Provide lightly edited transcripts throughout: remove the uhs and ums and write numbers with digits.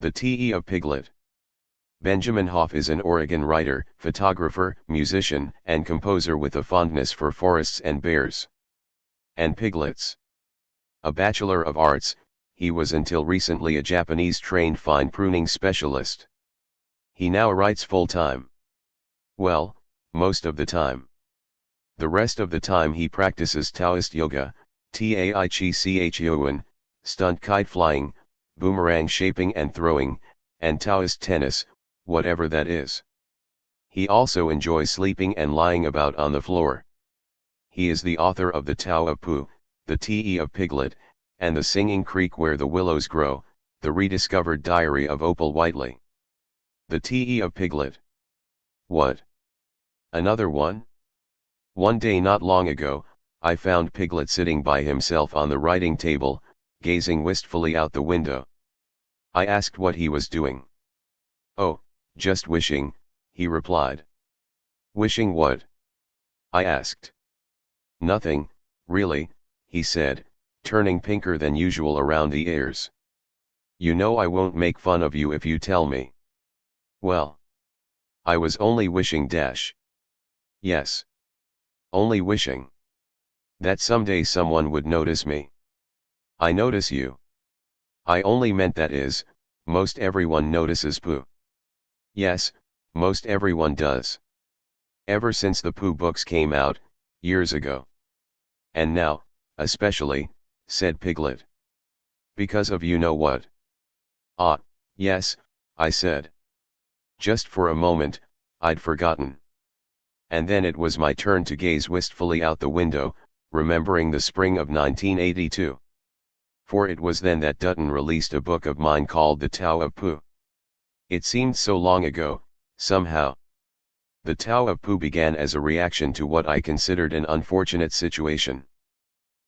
The T.E. of Piglet. Benjamin Hoff is an Oregon writer, photographer, musician, and composer with a fondness for forests and bears. And piglets. A Bachelor of Arts, he was until recently a Japanese-trained fine pruning specialist. He now writes full-time. Well, most of the time. The rest of the time he practices Taoist yoga, Tai Chi Chuan, stunt kite flying, boomerang shaping and throwing, and Taoist tennis, whatever that is. He also enjoys sleeping and lying about on the floor. He is the author of the Tao of Pooh, the Te of Piglet, and the Singing Creek Where the Willows Grow, the rediscovered diary of Opal Whiteley. The Te of Piglet. What? Another one? One day not long ago, I found Piglet sitting by himself on the writing table, gazing wistfully out the window. I asked what he was doing. "Oh, just wishing," he replied. "Wishing what?" I asked. "Nothing, really," he said, turning pinker than usual around the ears. "You know I won't make fun of you if you tell me." "Well, I was only wishing dash." "Yes. Only wishing. That someday someone would notice me." "I notice you." "I only meant that is, most everyone notices Pooh." "Yes, most everyone does. Ever since the Pooh books came out, years ago. And now, especially," said Piglet. "Because of you know what." "Ah, yes," I said. Just for a moment, I'd forgotten. And then it was my turn to gaze wistfully out the window, remembering the spring of 1982. For it was then that Dutton released a book of mine called The Tao of Pooh. It seemed so long ago, somehow. The Tao of Pooh began as a reaction to what I considered an unfortunate situation.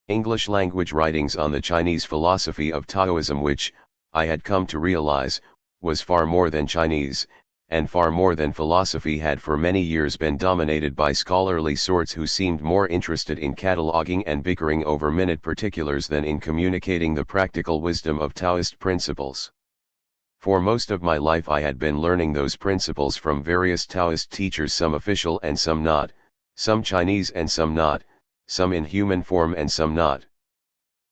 English language writings on the Chinese philosophy of Taoism, which, I had come to realize, was far more than Chinese, and far more than philosophy, had for many years been dominated by scholarly sorts who seemed more interested in cataloging and bickering over minute particulars than in communicating the practical wisdom of Taoist principles. For most of my life I had been learning those principles from various Taoist teachers, some official and some not, some Chinese and some not, some in human form and some not.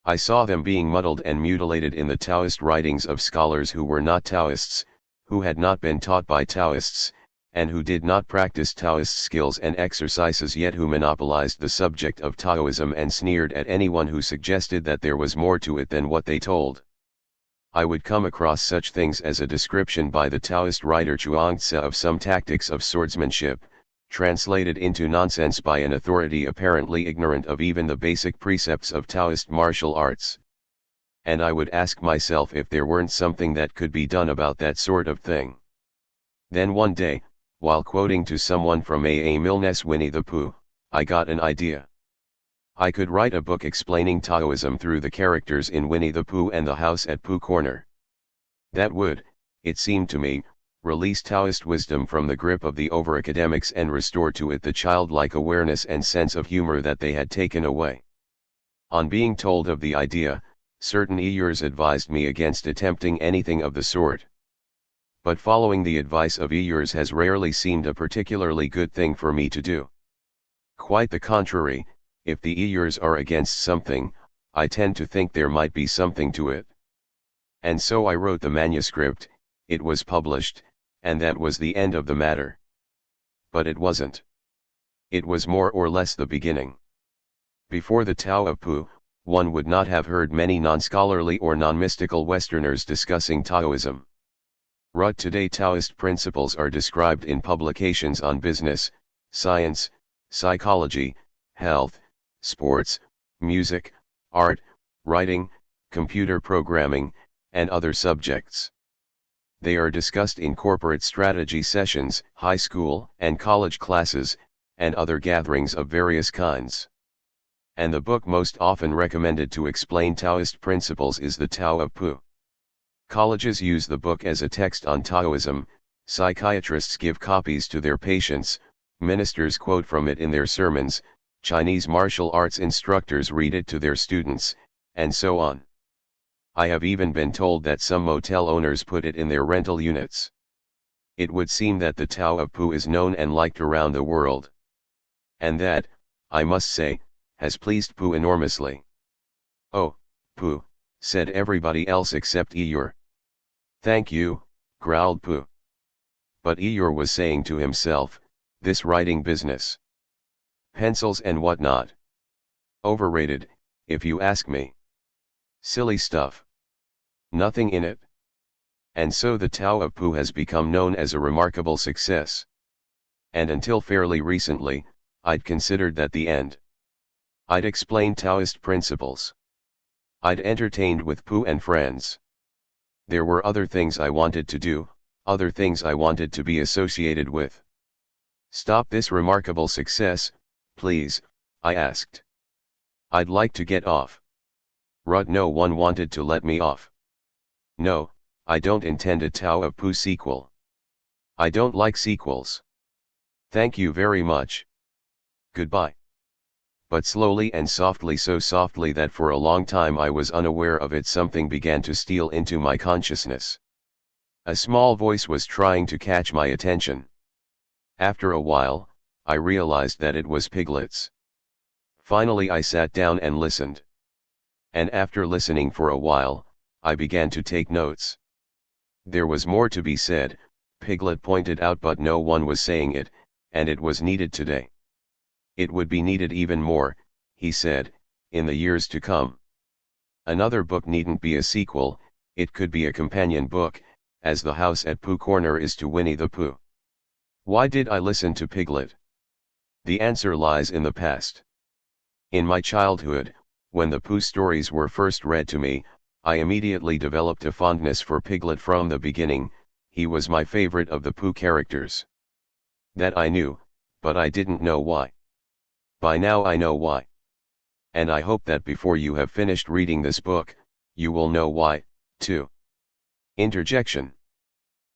I saw them being muddled and mutilated in the Taoist writings of scholars who were not Taoists, who had not been taught by Taoists, and who did not practice Taoist skills and exercises, yet who monopolized the subject of Taoism and sneered at anyone who suggested that there was more to it than what they told. I would come across such things as a description by the Taoist writer Chuang-Tzu of some tactics of swordsmanship, translated into nonsense by an authority apparently ignorant of even the basic precepts of Taoist martial arts. And I would ask myself if there weren't something that could be done about that sort of thing. Then one day, while quoting to someone from A. Milne's Winnie the Pooh, I got an idea. I could write a book explaining Taoism through the characters in Winnie the Pooh and the House at Pooh Corner. That would, it seemed to me, release Taoist wisdom from the grip of the over-academics and restore to it the childlike awareness and sense of humor that they had taken away. On being told of the idea, certain ears advised me against attempting anything of the sort. But following the advice of ears has rarely seemed a particularly good thing for me to do. Quite the contrary, if the ears are against something, I tend to think there might be something to it. And so I wrote the manuscript, it was published, and that was the end of the matter. But it wasn't. It was more or less the beginning. Before the Tao of Pooh, one would not have heard many non-scholarly or non-mystical Westerners discussing Taoism. Today Taoist principles are described in publications on business, science, psychology, health, sports, music, art, writing, computer programming, and other subjects. They are discussed in corporate strategy sessions, high school and college classes, and other gatherings of various kinds. And the book most often recommended to explain Taoist principles is the Tao of Pooh. Colleges use the book as a text on Taoism, psychiatrists give copies to their patients, ministers quote from it in their sermons, Chinese martial arts instructors read it to their students, and so on. I have even been told that some motel owners put it in their rental units. It would seem that the Tao of Pooh is known and liked around the world. And that, I must say, has pleased Pooh enormously. "Oh, Pooh," said everybody else except Eeyore. "Thank you," growled Pooh. But Eeyore was saying to himself, "This writing business. Pencils and whatnot. Overrated, if you ask me. Silly stuff. Nothing in it." And so the Tao of Pooh has become known as a remarkable success. And until fairly recently, I'd considered that the end. I'd explained Taoist principles. I'd entertained with Pooh and friends. There were other things I wanted to do, other things I wanted to be associated with. "Stop this remarkable success, please," I asked. "I'd like to get off." But no one wanted to let me off. "No, I don't intend a Tao of Pooh sequel. I don't like sequels. Thank you very much. Goodbye." But slowly and softly, so softly that for a long time I was unaware of it, something began to steal into my consciousness. A small voice was trying to catch my attention. After a while, I realized that it was Piglet's. Finally I sat down and listened. And after listening for a while, I began to take notes. There was more to be said, Piglet pointed out, but no one was saying it, and it was needed today. It would be needed even more, he said, in the years to come. Another book needn't be a sequel, it could be a companion book, as the house at Pooh Corner is to Winnie the Pooh. Why did I listen to Piglet? The answer lies in the past. In my childhood, when the Pooh stories were first read to me, I immediately developed a fondness for Piglet from the beginning. He was my favorite of the Pooh characters. That I knew, but I didn't know why. By now I know why. And I hope that before you have finished reading this book, you will know why, too. Interjection.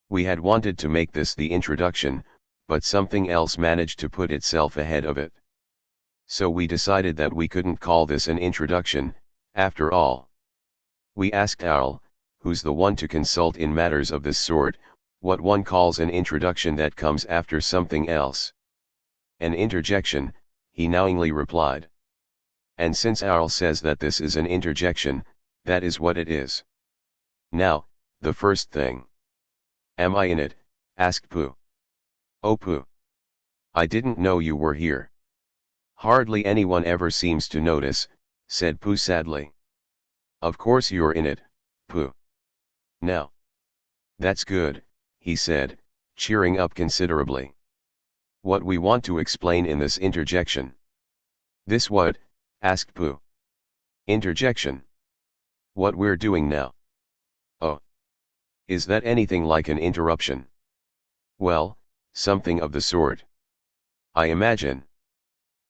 We had wanted to make this the introduction, but something else managed to put itself ahead of it. So we decided that we couldn't call this an introduction, after all. We asked Owl, who's the one to consult in matters of this sort, what one calls an introduction that comes after something else. "An interjection," he knowingly replied. And since Owl says that this is an interjection, that is what it is. Now, the first thing. "Am I in it?" asked Pooh. "Oh Pooh. I didn't know you were here." "Hardly anyone ever seems to notice," said Pooh sadly. "Of course you're in it, Pooh. Now. That's good," he said, cheering up considerably. "What we want to explain in this interjection." "This what?" asked Pooh. "Interjection. What we're doing now." "Oh. Is that anything like an interruption?" "Well, something of the sort, I imagine.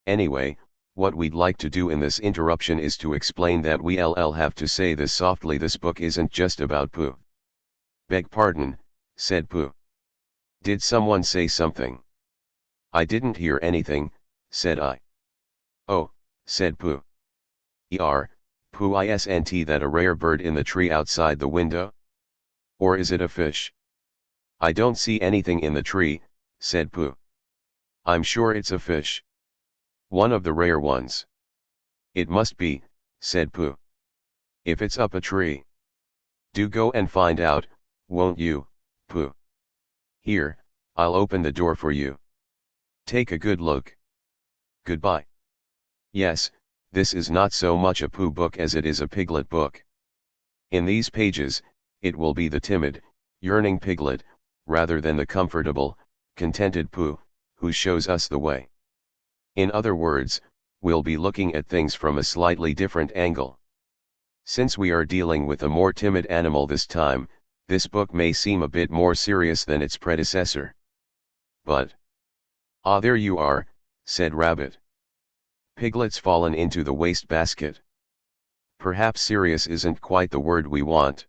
Anyway, what we'd like to do in this interruption is to explain that we'll have to say this softly. This book isn't just about Pooh." "Beg pardon," said Pooh. "Did someone say something?" "I didn't hear anything," said I. "Oh," said Pooh. Pooh isn't that a rare bird in the tree outside the window? Or is it a fish?" "I don't see anything in the tree," said Pooh. "I'm sure it's a fish. One of the rare ones." "It must be," said Pooh. "If it's up a tree. Do go and find out, won't you, Pooh? Here, I'll open the door for you. Take a good look. Goodbye." Yes, this is not so much a Pooh book as it is a Piglet book. In these pages, it will be the timid, yearning Piglet, rather than the comfortable, contented Pooh, who shows us the way. In other words, we'll be looking at things from a slightly different angle. Since we are dealing with a more timid animal this time, this book may seem a bit more serious than its predecessor. But... "Ah, there you are," said Rabbit. "Piglet's fallen into the wastebasket. Perhaps serious isn't quite the word we want.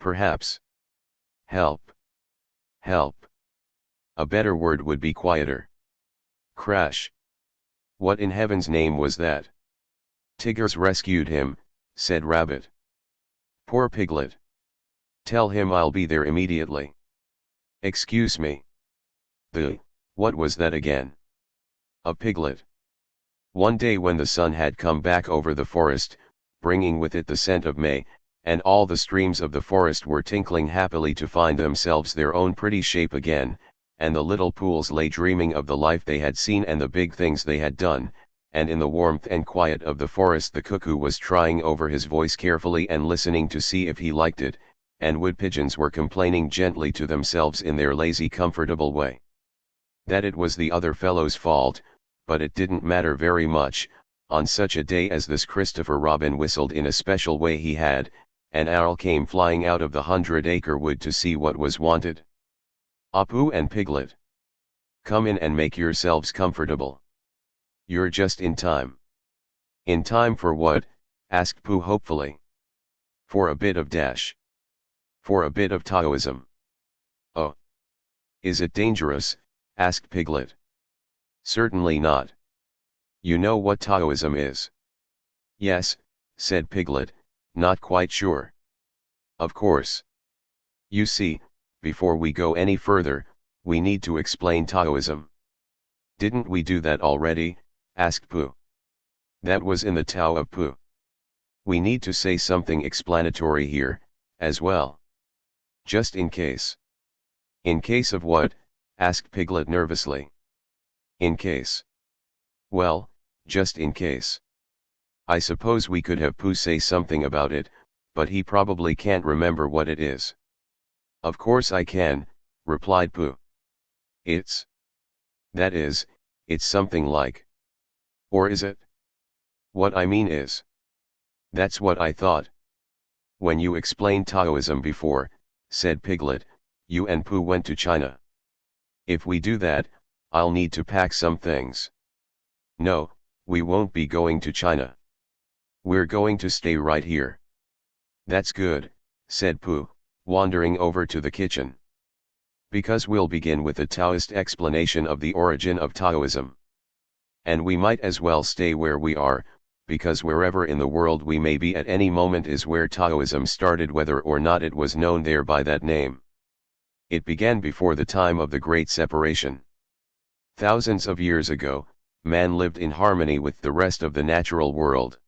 Perhaps... help. Help. A better word would be quieter. Crash. What in heaven's name was that?" "Tigger's rescued him," said Rabbit. Poor Piglet. Tell him I'll be there immediately. Excuse me. What was that again? A piglet. One day when the sun had come back over the forest, bringing with it the scent of May, and all the streams of the forest were tinkling happily to find themselves their own pretty shape again, and the little pools lay dreaming of the life they had seen and the big things they had done, and in the warmth and quiet of the forest the cuckoo was trying over his voice carefully and listening to see if he liked it, and wood pigeons were complaining gently to themselves in their lazy comfortable way that it was the other fellow's fault, but it didn't matter very much. On such a day as this Christopher Robin whistled in a special way he had, an owl came flying out of the 100-acre wood to see what was wanted. Apu and Piglet, come in and make yourselves comfortable. You're just in time. In time for what? Asked Pooh hopefully. For a bit of dash. For a bit of Taoism. Oh. Is it dangerous? Asked Piglet. Certainly not. You know what Taoism is? Yes, said Piglet, not quite sure. Of course. You see, before we go any further, we need to explain Taoism. Didn't we do that already? Asked Pooh. That was in the Tao of Pooh. We need to say something explanatory here, as well. Just in case. In case of what? Asked Piglet nervously. In case. Well, just in case. I suppose we could have Pooh say something about it, but he probably can't remember what it is. Of course I can, replied Pooh. That is, it's something like. Or is it? What I mean is. That's what I thought. When you explained Taoism before, said Piglet, you and Pooh went to China. If we do that, I'll need to pack some things. No, we won't be going to China. We're going to stay right here. That's good, said Pooh, wandering over to the kitchen. Because we'll begin with a Taoist explanation of the origin of Taoism. And we might as well stay where we are, because wherever in the world we may be at any moment is where Taoism started, whether or not it was known there by that name. It began before the time of the Great Separation. Thousands of years ago, man lived in harmony with the rest of the natural world.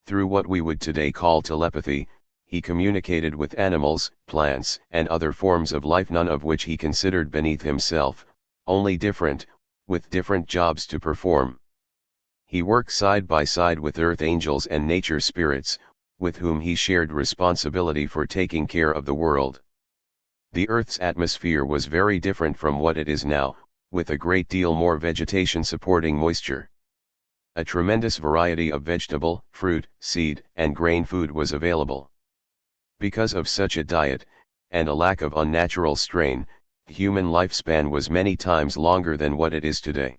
Through what we would today call telepathy, he communicated with animals, plants, and other forms of life, none of which he considered beneath himself, only different, with different jobs to perform. He worked side by side with earth angels and nature spirits, with whom he shared responsibility for taking care of the world. The Earth's atmosphere was very different from what it is now, with a great deal more vegetation supporting moisture. A tremendous variety of vegetable, fruit, seed, and grain food was available. Because of such a diet, and a lack of unnatural strain, human lifespan was many times longer than what it is today.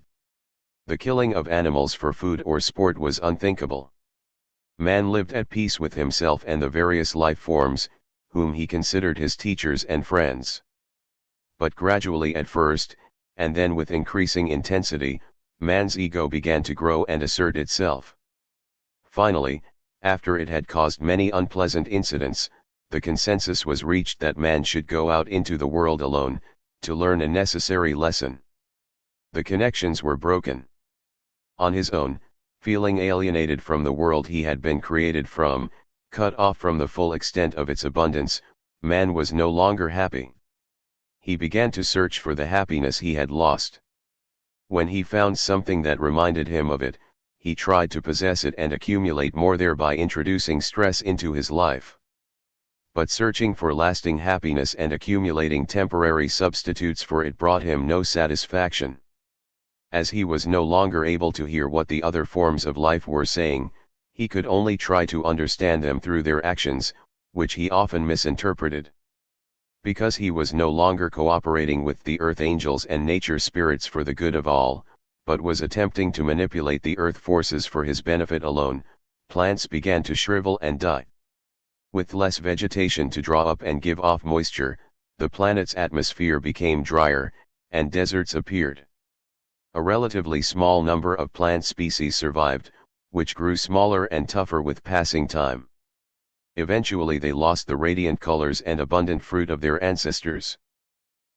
The killing of animals for food or sport was unthinkable. Man lived at peace with himself and the various life forms, whom he considered his teachers and friends. But gradually at first, and then with increasing intensity, man's ego began to grow and assert itself. Finally, after it had caused many unpleasant incidents, the consensus was reached that man should go out into the world alone, to learn a necessary lesson. The connections were broken. On his own, feeling alienated from the world he had been created from, cut off from the full extent of its abundance, man was no longer happy. He began to search for the happiness he had lost. When he found something that reminded him of it, he tried to possess it and accumulate more, thereby introducing stress into his life. But searching for lasting happiness and accumulating temporary substitutes for it brought him no satisfaction. As he was no longer able to hear what the other forms of life were saying, he could only try to understand them through their actions, which he often misinterpreted. Because he was no longer cooperating with the earth angels and nature spirits for the good of all, but was attempting to manipulate the earth forces for his benefit alone, plants began to shrivel and die. With less vegetation to draw up and give off moisture, the planet's atmosphere became drier, and deserts appeared. A relatively small number of plant species survived, which grew smaller and tougher with passing time. Eventually they lost the radiant colors and abundant fruit of their ancestors.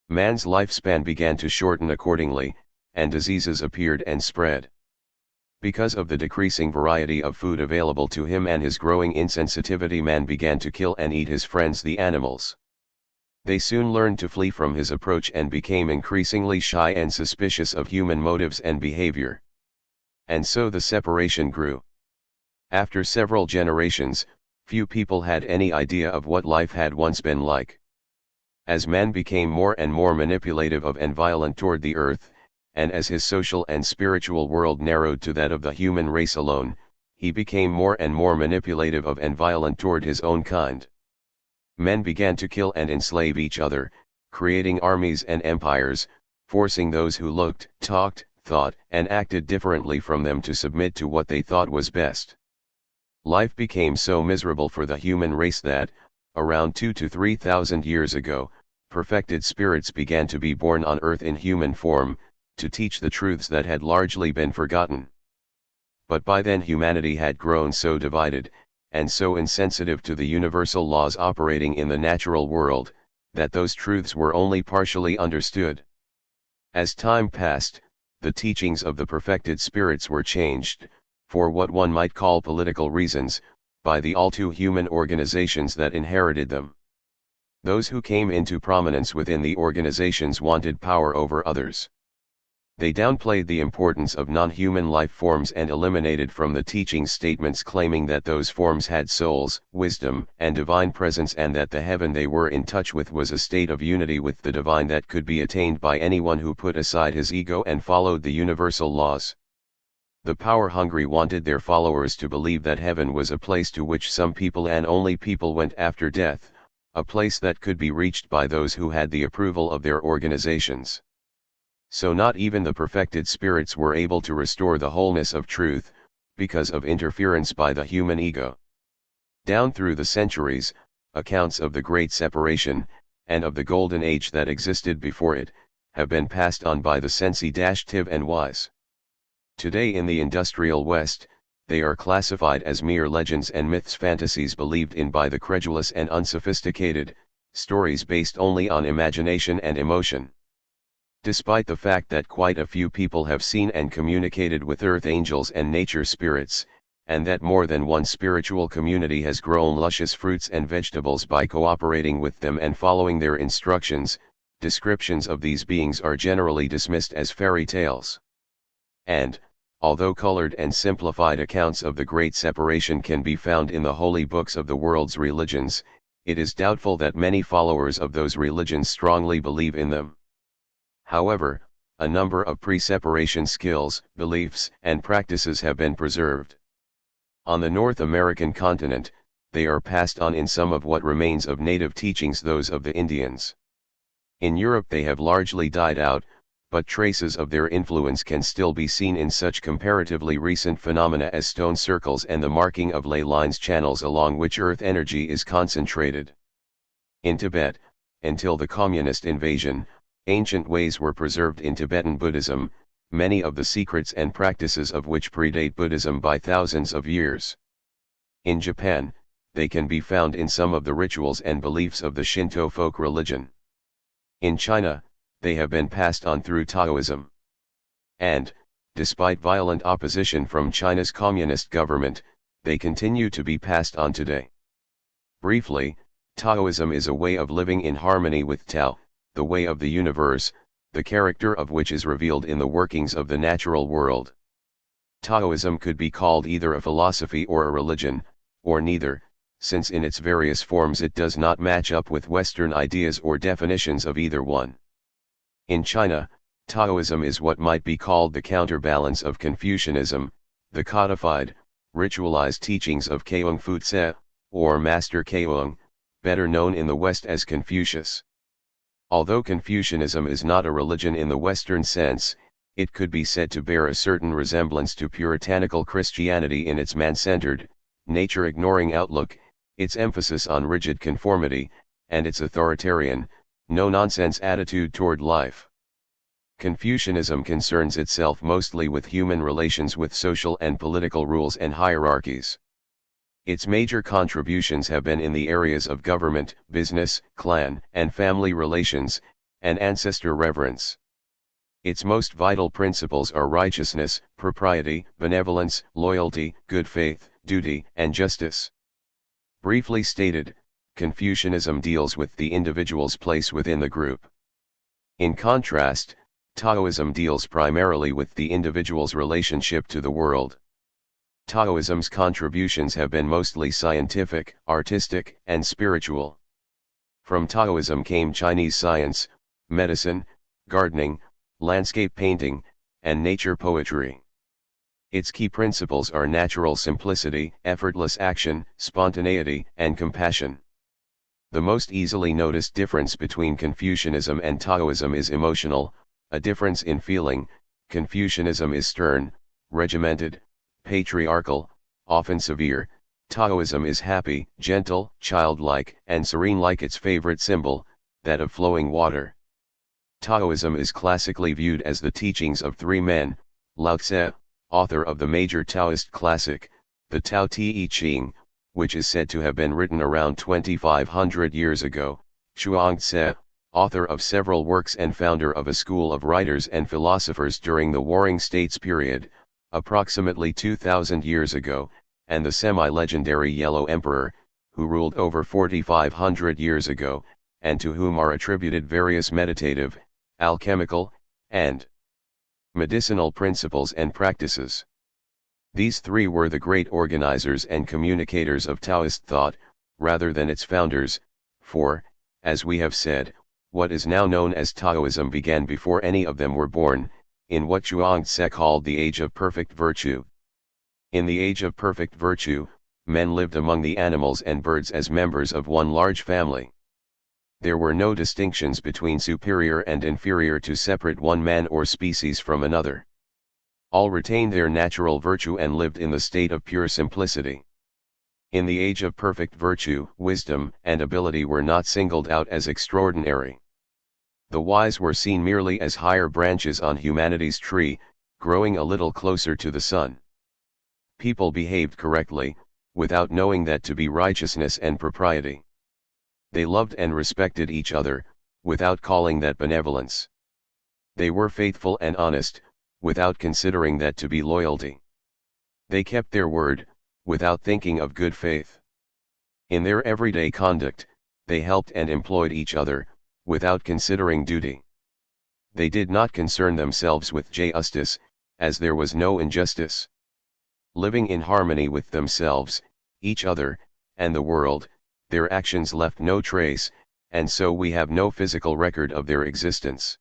Man's lifespan began to shorten accordingly, and diseases appeared and spread. Because of the decreasing variety of food available to him and his growing insensitivity, man began to kill and eat his friends the animals. They soon learned to flee from his approach and became increasingly shy and suspicious of human motives and behavior. And so the separation grew. After several generations, few people had any idea of what life had once been like. As man became more and more manipulative of and violent toward the earth, and as his social and spiritual world narrowed to that of the human race alone, he became more and more manipulative of and violent toward his own kind. Men began to kill and enslave each other, creating armies and empires, forcing those who looked, talked, thought, and acted differently from them to submit to what they thought was best. Life became so miserable for the human race that, around 2,000 to 3,000 years ago, perfected spirits began to be born on earth in human form, to teach the truths that had largely been forgotten. But by then humanity had grown so divided, and so insensitive to the universal laws operating in the natural world, that those truths were only partially understood. As time passed, the teachings of the perfected spirits were changed, for what one might call political reasons, by the all-too-human organizations that inherited them. Those who came into prominence within the organizations wanted power over others. They downplayed the importance of non-human life forms and eliminated from the teaching statements claiming that those forms had souls, wisdom, and divine presence, and that the heaven they were in touch with was a state of unity with the divine that could be attained by anyone who put aside his ego and followed the universal laws. The power-hungry wanted their followers to believe that heaven was a place to which some people and only people went after death, a place that could be reached by those who had the approval of their organizations. So not even the perfected spirits were able to restore the wholeness of truth, because of interference by the human ego. Down through the centuries, accounts of the Great Separation, and of the Golden Age that existed before it, have been passed on by the sensitive and wise. Today in the industrial West, they are classified as mere legends and myths, fantasies believed in by the credulous and unsophisticated, stories based only on imagination and emotion. Despite the fact that quite a few people have seen and communicated with earth angels and nature spirits, and that more than one spiritual community has grown luscious fruits and vegetables by cooperating with them and following their instructions, descriptions of these beings are generally dismissed as fairy tales. And, although colored and simplified accounts of the Great Separation can be found in the holy books of the world's religions, it is doubtful that many followers of those religions strongly believe in them. However, a number of pre-separation skills, beliefs, and practices have been preserved. On the North American continent, they are passed on in some of what remains of native teachings, those of the Indians. In Europe they have largely died out, but traces of their influence can still be seen in such comparatively recent phenomena as stone circles and the marking of ley lines, channels along which earth energy is concentrated. In Tibet, until the communist invasion, ancient ways were preserved in Tibetan Buddhism, many of the secrets and practices of which predate Buddhism by thousands of years. In Japan, they can be found in some of the rituals and beliefs of the Shinto folk religion. In China, they have been passed on through Taoism. And, despite violent opposition from China's communist government, they continue to be passed on today. Briefly, Taoism is a way of living in harmony with Tao, the way of the universe, the character of which is revealed in the workings of the natural world. Taoism could be called either a philosophy or a religion, or neither, since in its various forms it does not match up with Western ideas or definitions of either one. In China, Taoism is what might be called the counterbalance of Confucianism, the codified, ritualized teachings of Keung Fu Tse, or Master Keung, better known in the West as Confucius. Although Confucianism is not a religion in the Western sense, it could be said to bear a certain resemblance to puritanical Christianity in its man-centered, nature-ignoring outlook, its emphasis on rigid conformity, and its authoritarian, no-nonsense attitude toward life. Confucianism concerns itself mostly with human relations, with social and political rules and hierarchies. Its major contributions have been in the areas of government, business, clan and family relations, and ancestor reverence. Its most vital principles are righteousness, propriety, benevolence, loyalty, good faith, duty, and justice. Briefly stated, Confucianism deals with the individual's place within the group. In contrast, Taoism deals primarily with the individual's relationship to the world. Taoism's contributions have been mostly scientific, artistic, and spiritual. From Taoism came Chinese science, medicine, gardening, landscape painting, and nature poetry. Its key principles are natural simplicity, effortless action, spontaneity, and compassion. The most easily noticed difference between Confucianism and Taoism is emotional, a difference in feeling. Confucianism is stern, regimented, patriarchal, often severe. Taoism is happy, gentle, childlike, and serene, like its favorite symbol, that of flowing water. Taoism is classically viewed as the teachings of three men: Lao Tse, author of the major Taoist classic, the Tao Te Ching, which is said to have been written around 2500 years ago; Chuang-Tse, author of several works and founder of a school of writers and philosophers during the Warring States period, approximately 2000 years ago; and the semi-legendary Yellow Emperor, who ruled over 4500 years ago, and to whom are attributed various meditative, alchemical, and medicinal principles and practices. These three were the great organizers and communicators of Taoist thought, rather than its founders, for, as we have said, what is now known as Taoism began before any of them were born, in what Chuang-Tse called the Age of Perfect Virtue. In the Age of Perfect Virtue, men lived among the animals and birds as members of one large family. There were no distinctions between superior and inferior to separate one man or species from another. All retained their natural virtue and lived in the state of pure simplicity. In the Age of Perfect Virtue, wisdom and ability were not singled out as extraordinary. The wise were seen merely as higher branches on humanity's tree, growing a little closer to the sun. People behaved correctly, without knowing that to be righteousness and propriety. They loved and respected each other, without calling that benevolence. They were faithful and honest, without considering that to be loyalty. They kept their word, without thinking of good faith. In their everyday conduct, they helped and employed each other, without considering duty. They did not concern themselves with justice, as there was no injustice. Living in harmony with themselves, each other, and the world, their actions left no trace, and so we have no physical record of their existence.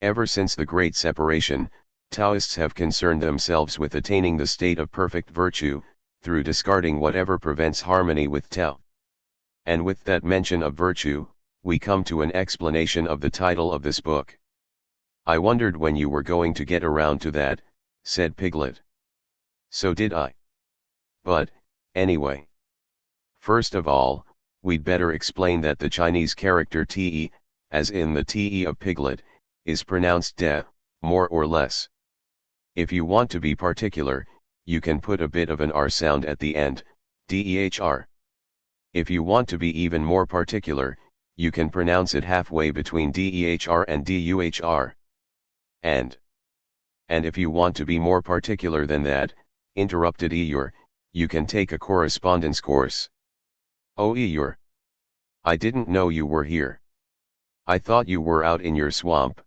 Ever since the Great Separation, Taoists have concerned themselves with attaining the state of perfect virtue, through discarding whatever prevents harmony with Tao. And with that mention of virtue, we come to an explanation of the title of this book. "I wondered when you were going to get around to that," said Piglet. "So did I. But, anyway. First of all, we'd better explain that the Chinese character te, as in the te of Piglet, is pronounced de, more or less. If you want to be particular, you can put a bit of an r sound at the end, dehr. If you want to be even more particular, you can pronounce it halfway between dehr and duhr. And if you want to be more particular than that, interrupted Eeyore, you can take a correspondence course. Oh Eeyore! I didn't know you were here. I thought you were out in your swamp.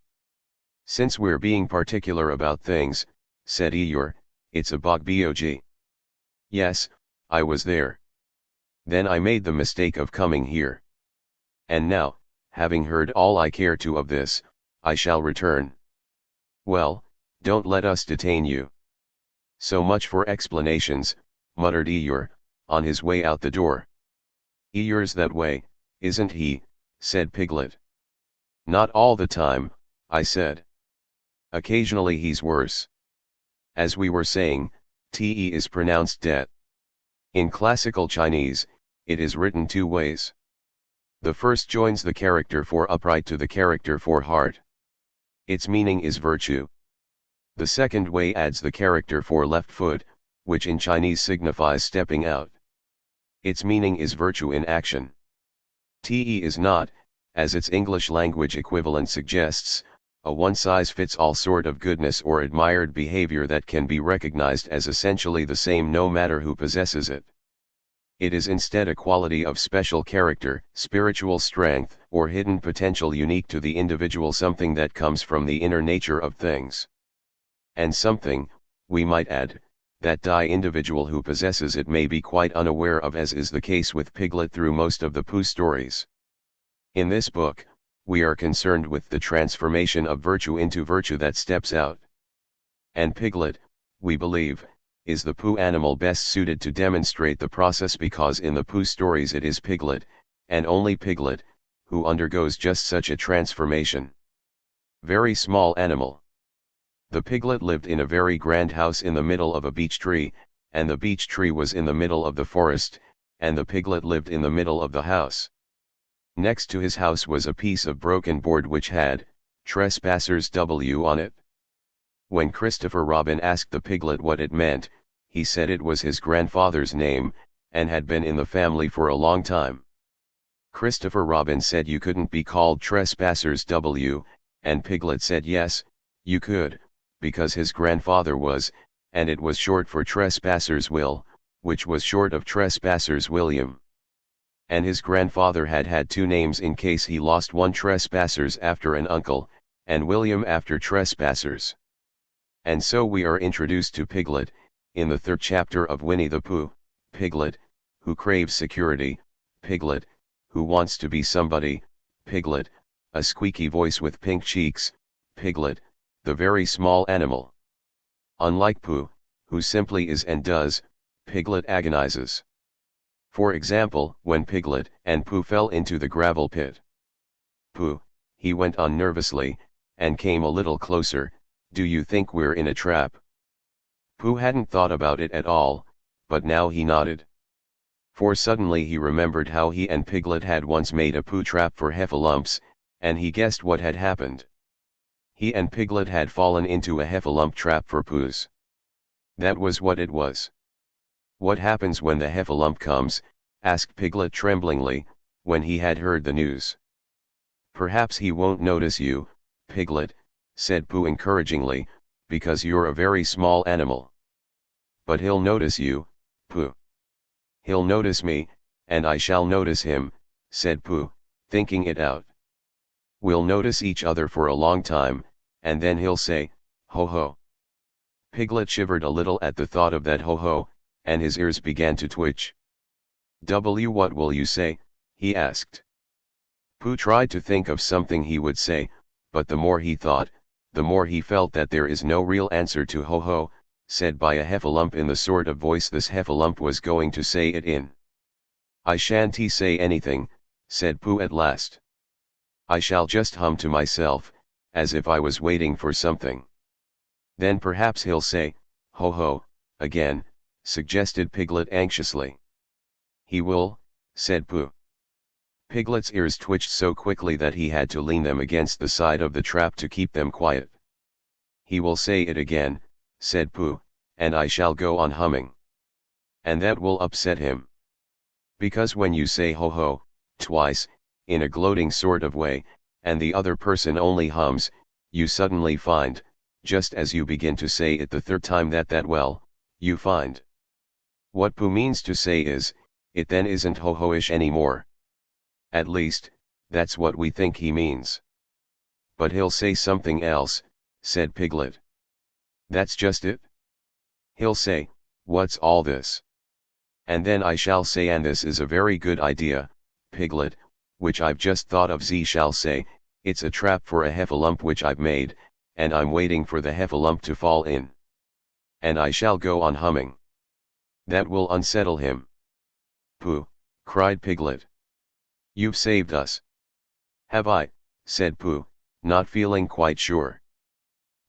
Since we're being particular about things, said Eeyore, it's a bog. Yes, I was there. Then I made the mistake of coming here. And now, having heard all I care to of this, I shall return. Well, don't let us detain you. So much for explanations, muttered Eeyore, on his way out the door. Eeyore's that way, isn't he? Said Piglet. Not all the time, I said. Occasionally he's worse. As we were saying, te is pronounced de. In classical Chinese, it is written two ways. The first joins the character for upright to the character for heart. Its meaning is virtue. The second way adds the character for left foot, which in Chinese signifies stepping out. Its meaning is virtue in action. TE is not, as its English language equivalent suggests, a one-size-fits-all sort of goodness or admired behavior that can be recognized as essentially the same no matter who possesses it. It is instead a quality of special character, spiritual strength, or hidden potential unique to the individual, something that comes from the inner nature of things. And something, we might add, that the individual who possesses it may be quite unaware of, as is the case with Piglet through most of the Pooh stories. In this book, we are concerned with the transformation of virtue into virtue that steps out. And Piglet, we believe, is the Pooh animal best suited to demonstrate the process, because in the Pooh stories it is Piglet, and only Piglet, who undergoes just such a transformation. Very small animal. The Piglet lived in a very grand house in the middle of a beech tree, and the beech tree was in the middle of the forest, and the Piglet lived in the middle of the house. Next to his house was a piece of broken board which had, "Trespassers W" on it. When Christopher Robin asked the Piglet what it meant, he said it was his grandfather's name, and had been in the family for a long time. Christopher Robin said you couldn't be called Trespassers W, and Piglet said yes, you could, because his grandfather was, and it was short for Trespassers Will, which was short of Trespassers William. And his grandfather had had two names in case he lost one, Trespassers after an uncle, and William after Trespassers. And so we are introduced to Piglet, in the third chapter of Winnie the Pooh, Piglet, who craves security, Piglet, who wants to be somebody, Piglet, a squeaky voice with pink cheeks, Piglet, the very small animal. Unlike Pooh, who simply is and does, Piglet agonizes. For example, when Piglet and Pooh fell into the gravel pit. "Pooh," he went on nervously, and came a little closer, "do you think we're in a trap?" Pooh hadn't thought about it at all, but now he nodded. For suddenly he remembered how he and Piglet had once made a Pooh trap for heffalumps, and he guessed what had happened. He and Piglet had fallen into a heffalump trap for Poohs. That was what it was. "What happens when the heffalump comes?" asked Piglet tremblingly, when he had heard the news. "Perhaps he won't notice you, Piglet," said Pooh encouragingly, "because you're a very small animal." "But he'll notice you, Pooh." "He'll notice me, and I shall notice him," said Pooh, thinking it out. "We'll notice each other for a long time, and then he'll say, 'Ho ho.'" Piglet shivered a little at the thought of that "ho ho," and his ears began to twitch. What will you say?" he asked. Pooh tried to think of something he would say, but the more he thought, the more he felt that there is no real answer to "ho ho," said by a heffalump in the sort of voice this heffalump was going to say it in. "I shan't say anything," said Pooh at last. "I shall just hum to myself, as if I was waiting for something." "Then perhaps he'll say, 'Ho ho,' again," suggested Piglet anxiously. "He will," said Pooh. Piglet's ears twitched so quickly that he had to lean them against the side of the trap to keep them quiet. "He will say it again," said Pooh, "and I shall go on humming. And that will upset him. Because when you say 'ho ho' twice, in a gloating sort of way, and the other person only hums, you suddenly find, just as you begin to say it the third time, you find. What Pooh means to say is, it then isn't ho-ho-ish anymore. At least, that's what we think he means." "But he'll say something else," said Piglet. "That's just it. He'll say, 'What's all this?' And then I shall say, 'And this is a very good idea, Piglet, which I've just thought of.' Z shall say, 'It's a trap for a heffalump which I've made, and I'm waiting for the heffalump to fall in.' And I shall go on humming. That will unsettle him." "Pooh," cried Piglet. "You've saved us." "Have I?" said Pooh, not feeling quite sure.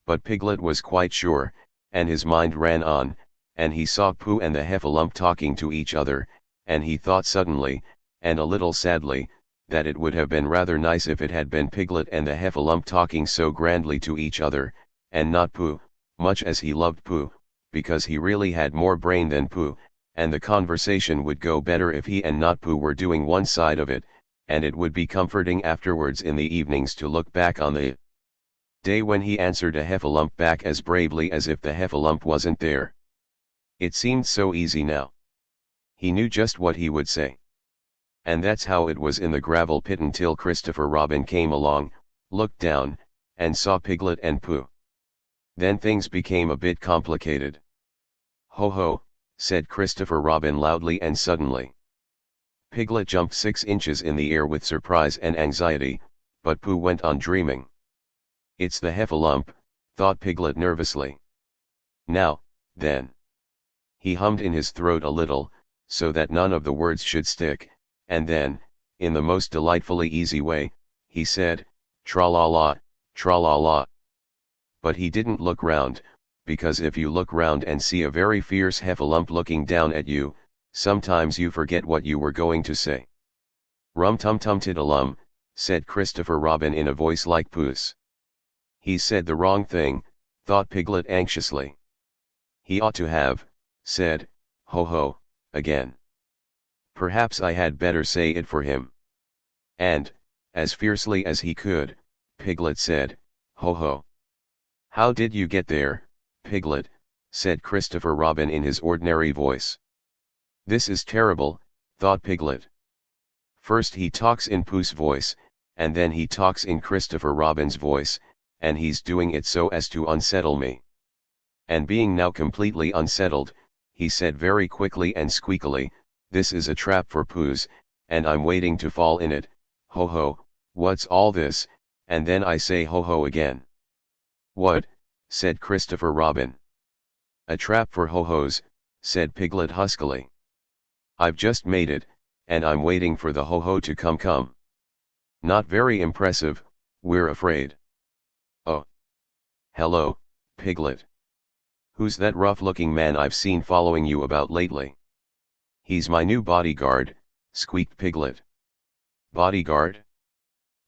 But Piglet was quite sure, and his mind ran on, and he saw Pooh and the heffalump talking to each other, and he thought suddenly, and a little sadly, that it would have been rather nice if it had been Piglet and the heffalump talking so grandly to each other, and not Pooh, much as he loved Pooh, because he really had more brain than Pooh, and the conversation would go better if he and not Pooh were doing one side of it, and it would be comforting afterwards in the evenings to look back on the day when he answered a heffalump back as bravely as if the heffalump wasn't there. It seemed so easy now. He knew just what he would say. And that's how it was in the gravel pit until Christopher Robin came along, looked down, and saw Piglet and Pooh. Then things became a bit complicated. "Ho ho," said Christopher Robin loudly and suddenly. Piglet jumped 6 inches in the air with surprise and anxiety, but Pooh went on dreaming. "It's the heffalump," thought Piglet nervously. "Now, then." He hummed in his throat a little, so that none of the words should stick, and then, in the most delightfully easy way, he said, "Tra-la-la, tra-la-la." But he didn't look round, because if you look round and see a very fierce heffalump looking down at you, sometimes you forget what you were going to say. "Rum-tum-tum-tiddalum," said Christopher Robin in a voice like Pooh's. He said the wrong thing, thought Piglet anxiously. He ought to have said, "Ho ho," again. Perhaps I had better say it for him. And, as fiercely as he could, Piglet said, "Ho ho." "How did you get there, Piglet?" said Christopher Robin in his ordinary voice. "This is terrible," thought Piglet. First he talks in Pooh's voice, and then he talks in Christopher Robin's voice, and he's doing it so as to unsettle me. And being now completely unsettled, he said very quickly and squeakily, "This is a trap for Pooh's, and I'm waiting to fall in it. Ho ho, what's all this?" And then I say ho ho again. "What?" said Christopher Robin. "A trap for ho-hos," said Piglet huskily. "I've just made it, and I'm waiting for the ho-ho to come. Not very impressive, we're afraid." "Oh. Hello, Piglet. Who's that rough-looking man I've seen following you about lately?" "He's my new bodyguard," squeaked Piglet. "Bodyguard?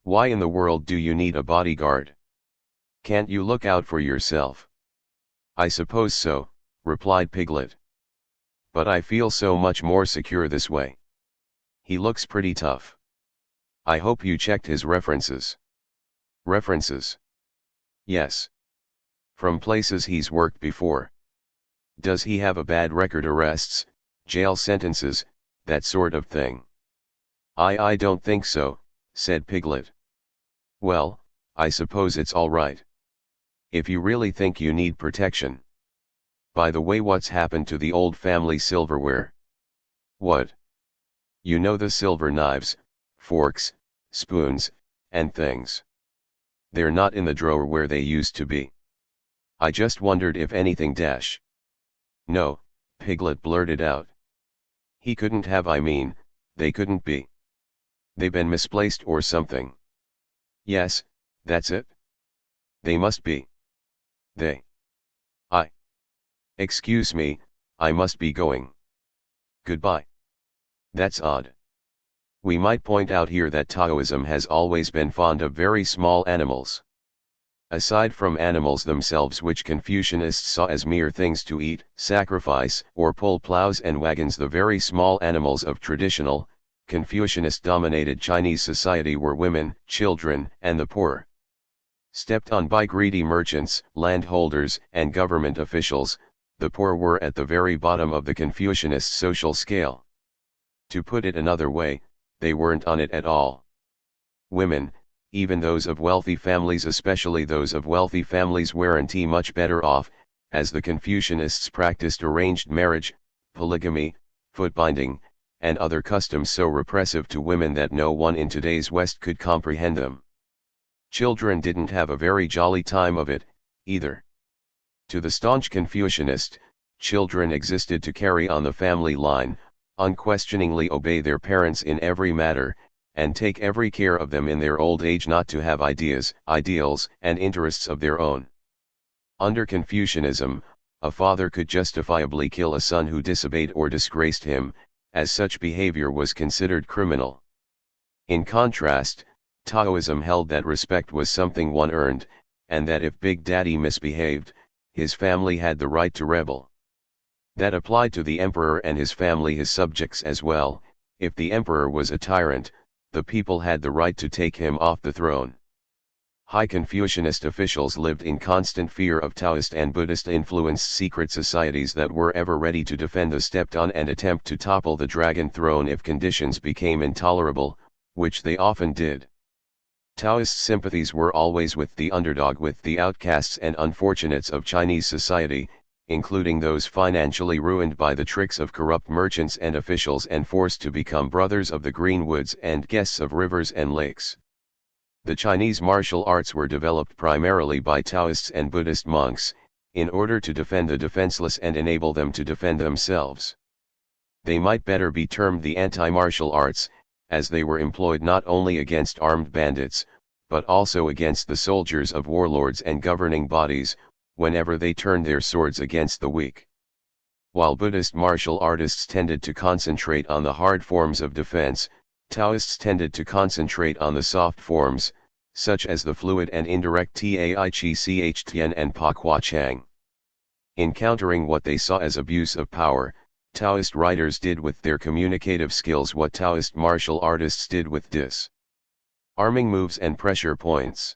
Why in the world do you need a bodyguard? Can't you look out for yourself?" "I suppose so," replied Piglet. "But I feel so much more secure this way. He looks pretty tough. I hope you checked his references." "References?" "Yes. From places he's worked before. Does he have a bad record? Arrests, jail sentences, that sort of thing?" I don't think so," said Piglet. "Well, I suppose it's all right. If you really think you need protection. By the way, what's happened to the old family silverware?" "What?" "You know, the silver knives, forks, spoons, and things. They're not in the drawer where they used to be. I just wondered if anything dash." "No," Piglet blurted out. "He couldn't have, I mean, they couldn't be. They've been misplaced or something." "Yes, that's it. They must be. They. Excuse me, I must be going. Goodbye." "That's odd. We might point out here that Taoism has always been fond of very small animals. Aside from animals themselves, which Confucianists saw as mere things to eat, sacrifice, or pull plows and wagons, the very small animals of traditional, Confucianist-dominated Chinese society were women, children, and the poor. Stepped on by greedy merchants, landholders, and government officials, the poor were at the very bottom of the Confucianist social scale. To put it another way, they weren't on it at all. Women, even those of wealthy families, especially those of wealthy families, weren't much better off, as the Confucianists practiced arranged marriage, polygamy, foot-binding, and other customs so repressive to women that no one in today's West could comprehend them. Children didn't have a very jolly time of it, either. To the staunch Confucianist, children existed to carry on the family line, unquestioningly obey their parents in every matter, and take every care of them in their old age, not to have ideas, ideals, and interests of their own. Under Confucianism, a father could justifiably kill a son who disobeyed or disgraced him, as such behavior was considered criminal. In contrast, Taoism held that respect was something one earned, and that if Big Daddy misbehaved, his family had the right to rebel. That applied to the emperor and his family, his subjects as well. If the emperor was a tyrant, the people had the right to take him off the throne. High Confucianist officials lived in constant fear of Taoist and Buddhist-influenced secret societies that were ever ready to defend the stepped on and attempt to topple the dragon throne if conditions became intolerable, which they often did. Taoist sympathies were always with the underdog, with the outcasts and unfortunates of Chinese society, including those financially ruined by the tricks of corrupt merchants and officials and forced to become brothers of the green woods and guests of rivers and lakes. The Chinese martial arts were developed primarily by Taoists and Buddhist monks, in order to defend the defenseless and enable them to defend themselves. They might better be termed the anti-martial arts, as they were employed not only against armed bandits, but also against the soldiers of warlords and governing bodies, whenever they turned their swords against the weak. While Buddhist martial artists tended to concentrate on the hard forms of defense, Taoists tended to concentrate on the soft forms, such as the fluid and indirect Tai Chi Ch Tian and Pa Kwa Chang. In countering what they saw as abuse of power, Taoist writers did with their communicative skills what Taoist martial artists did with disarming moves and pressure points.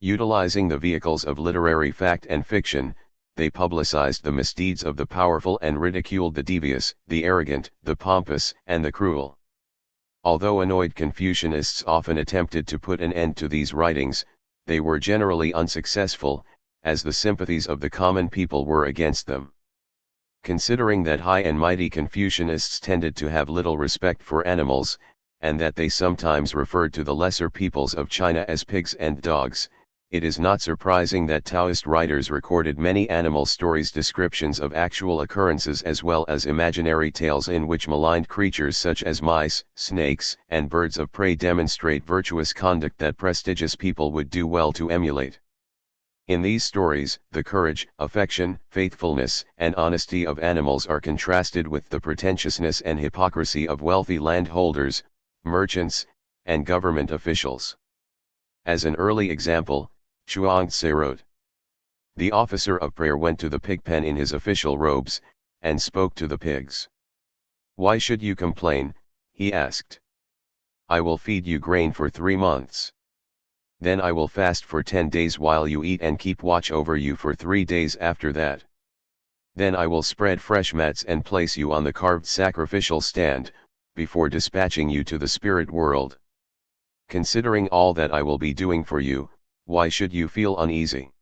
Utilizing the vehicles of literary fact and fiction, they publicized the misdeeds of the powerful and ridiculed the devious, the arrogant, the pompous, and the cruel. Although annoyed Confucianists often attempted to put an end to these writings, they were generally unsuccessful, as the sympathies of the common people were against them. Considering that high and mighty Confucianists tended to have little respect for animals, and that they sometimes referred to the lesser peoples of China as pigs and dogs, it is not surprising that Taoist writers recorded many animal stories, descriptions of actual occurrences as well as imaginary tales in which maligned creatures such as mice, snakes, and birds of prey demonstrate virtuous conduct that prestigious people would do well to emulate. In these stories, the courage, affection, faithfulness, and honesty of animals are contrasted with the pretentiousness and hypocrisy of wealthy landholders, merchants, and government officials. As an early example, Chuang-Tse wrote, "The officer of prayer went to the pig pen in his official robes, and spoke to the pigs. 'Why should you complain?' he asked. 'I will feed you grain for 3 months. Then I will fast for 10 days while you eat and keep watch over you for 3 days after that. Then I will spread fresh mats and place you on the carved sacrificial stand, before dispatching you to the spirit world. Considering all that I will be doing for you, why should you feel uneasy?'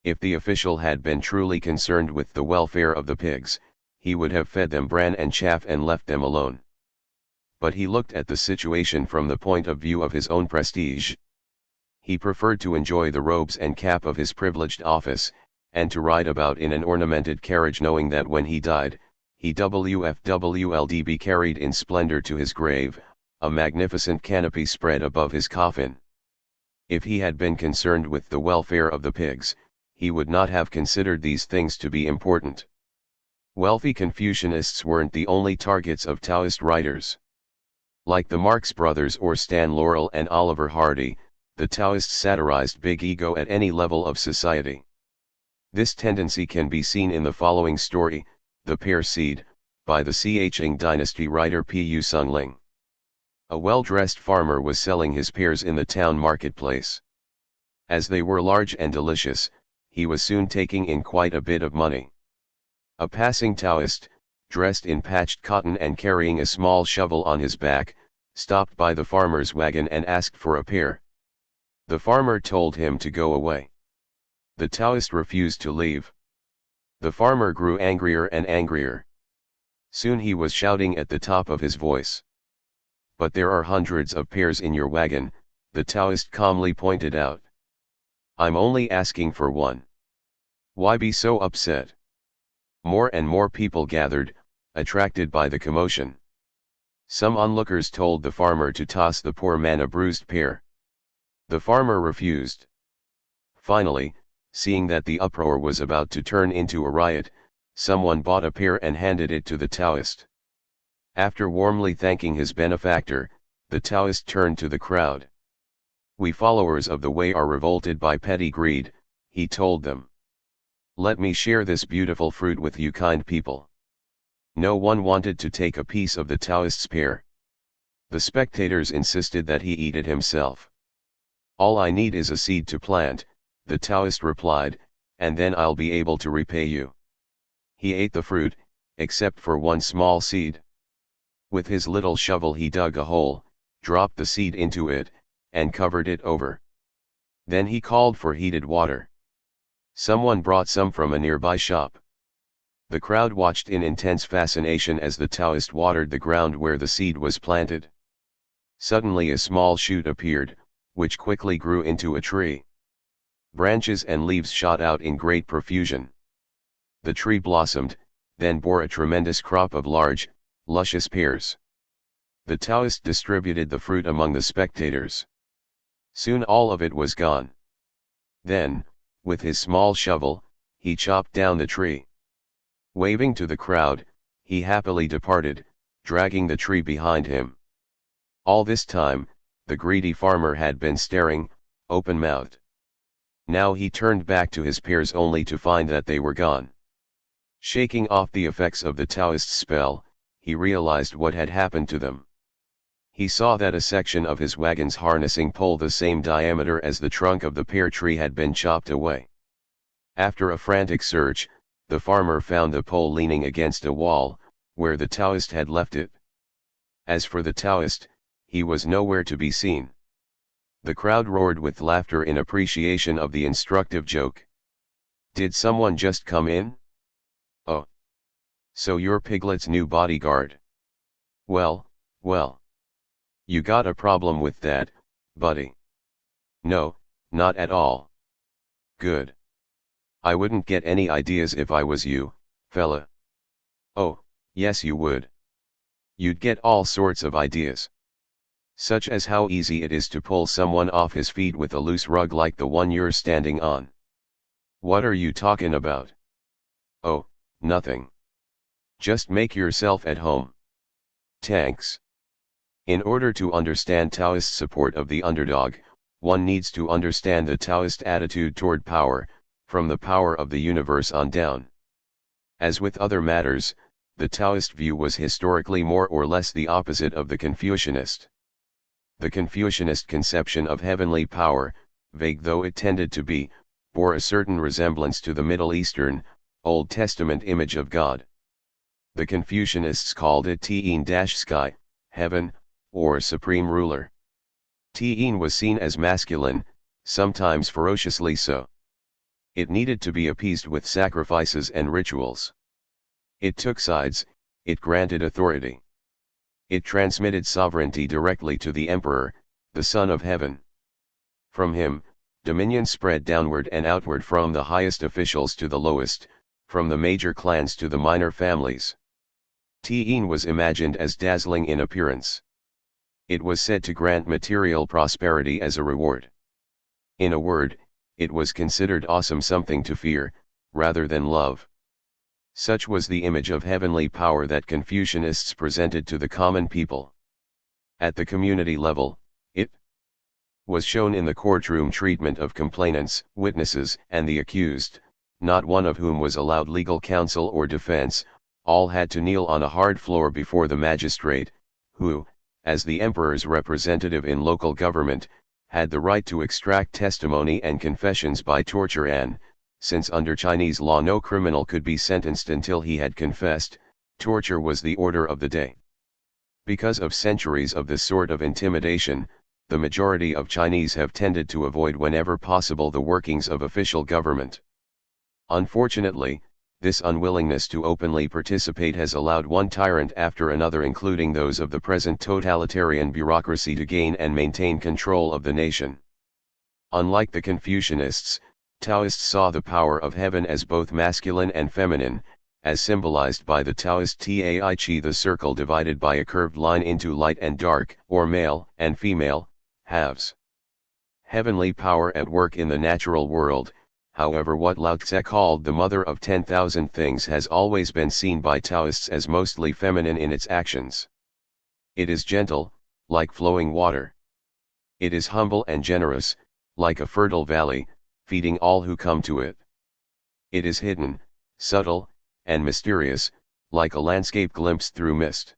If the official had been truly concerned with the welfare of the pigs, he would have fed them bran and chaff and left them alone. But he looked at the situation from the point of view of his own prestige. He preferred to enjoy the robes and cap of his privileged office, and to ride about in an ornamented carriage knowing that when he died, he would be carried in splendor to his grave, a magnificent canopy spread above his coffin. If he had been concerned with the welfare of the pigs, he would not have considered these things to be important." Wealthy Confucianists weren't the only targets of Taoist writers. Like the Marx Brothers or Stan Laurel and Oliver Hardy, the Taoists satirized big ego at any level of society. This tendency can be seen in the following story, The Pear Seed, by the Ching Dynasty writer Pu Sungling. A well-dressed farmer was selling his pears in the town marketplace. As they were large and delicious, he was soon taking in quite a bit of money. A passing Taoist, dressed in patched cotton and carrying a small shovel on his back, stopped by the farmer's wagon and asked for a pear. The farmer told him to go away. The Taoist refused to leave. The farmer grew angrier and angrier. Soon he was shouting at the top of his voice. "But there are hundreds of pears in your wagon," the Taoist calmly pointed out. "I'm only asking for one. Why be so upset?" More and more people gathered, attracted by the commotion. Some onlookers told the farmer to toss the poor man a bruised pear. The farmer refused. Finally, seeing that the uproar was about to turn into a riot, someone bought a pear and handed it to the Taoist. After warmly thanking his benefactor, the Taoist turned to the crowd. "We followers of the way are revolted by petty greed," he told them. Let me share this beautiful fruit with you kind people. No one wanted to take a piece of the Taoist's pear. The spectators insisted that he eat it himself. All I need is a seed to plant, the Taoist replied, and then I'll be able to repay you. He ate the fruit, except for one small seed. With his little shovel he dug a hole, dropped the seed into it, and covered it over. Then he called for heated water. Someone brought some from a nearby shop. The crowd watched in intense fascination as the Taoist watered the ground where the seed was planted. Suddenly a small shoot appeared, which quickly grew into a tree. Branches and leaves shot out in great profusion. The tree blossomed, then bore a tremendous crop of large, luscious pears. The Taoist distributed the fruit among the spectators. Soon all of it was gone. Then, with his small shovel, he chopped down the tree. Waving to the crowd, he happily departed, dragging the tree behind him. All this time, the greedy farmer had been staring, open-mouthed. Now he turned back to his pears only to find that they were gone. Shaking off the effects of the Taoist's spell, he realized what had happened to them. He saw that a section of his wagon's harnessing pole the same diameter as the trunk of the pear tree had been chopped away. After a frantic search, the farmer found the pole leaning against a wall, where the Taoist had left it. As for the Taoist, he was nowhere to be seen. The crowd roared with laughter in appreciation of the instructive joke. Did someone just come in? Oh. So you're Piglet's new bodyguard. Well, well. You got a problem with that, buddy? No, not at all. Good. I wouldn't get any ideas if I was you, fella. Oh, yes you would. You'd get all sorts of ideas. Such as how easy it is to pull someone off his feet with a loose rug like the one you're standing on. What are you talking about? Oh, nothing. Just make yourself at home. Thanks. In order to understand Taoist support of the underdog, one needs to understand the Taoist attitude toward power, from the power of the universe on down. As with other matters, the Taoist view was historically more or less the opposite of the Confucianist. The Confucianist conception of heavenly power, vague though it tended to be, bore a certain resemblance to the Middle Eastern, Old Testament image of God. The Confucianists called it T'ien-sky, heaven, or supreme ruler. T'ien was seen as masculine, sometimes ferociously so. It needed to be appeased with sacrifices and rituals. It took sides, it granted authority. It transmitted sovereignty directly to the emperor, the Son of Heaven. From him, dominion spread downward and outward from the highest officials to the lowest, from the major clans to the minor families. T'ien was imagined as dazzling in appearance. It was said to grant material prosperity as a reward. In a word, it was considered awesome, something to fear, rather than love. Such was the image of heavenly power that Confucianists presented to the common people. At the community level, it was shown in the courtroom treatment of complainants, witnesses, and the accused, not one of whom was allowed legal counsel or defense. All had to kneel on a hard floor before the magistrate, who, as the emperor's representative in local government, had the right to extract testimony and confessions by torture and, since under Chinese law no criminal could be sentenced until he had confessed, torture was the order of the day. Because of centuries of this sort of intimidation, the majority of Chinese have tended to avoid whenever possible the workings of official government. Unfortunately, this unwillingness to openly participate has allowed one tyrant after another, including those of the present totalitarian bureaucracy, to gain and maintain control of the nation. Unlike the Confucianists, Taoists saw the power of heaven as both masculine and feminine, as symbolized by the Taoist Tai Chi, the circle divided by a curved line into light and dark, or male and female, halves. Heavenly power at work in the natural world. However, what Lao Tse called the mother of 10,000 things has always been seen by Taoists as mostly feminine in its actions. It is gentle, like flowing water. It is humble and generous, like a fertile valley, feeding all who come to it. It is hidden, subtle, and mysterious, like a landscape glimpsed through mist.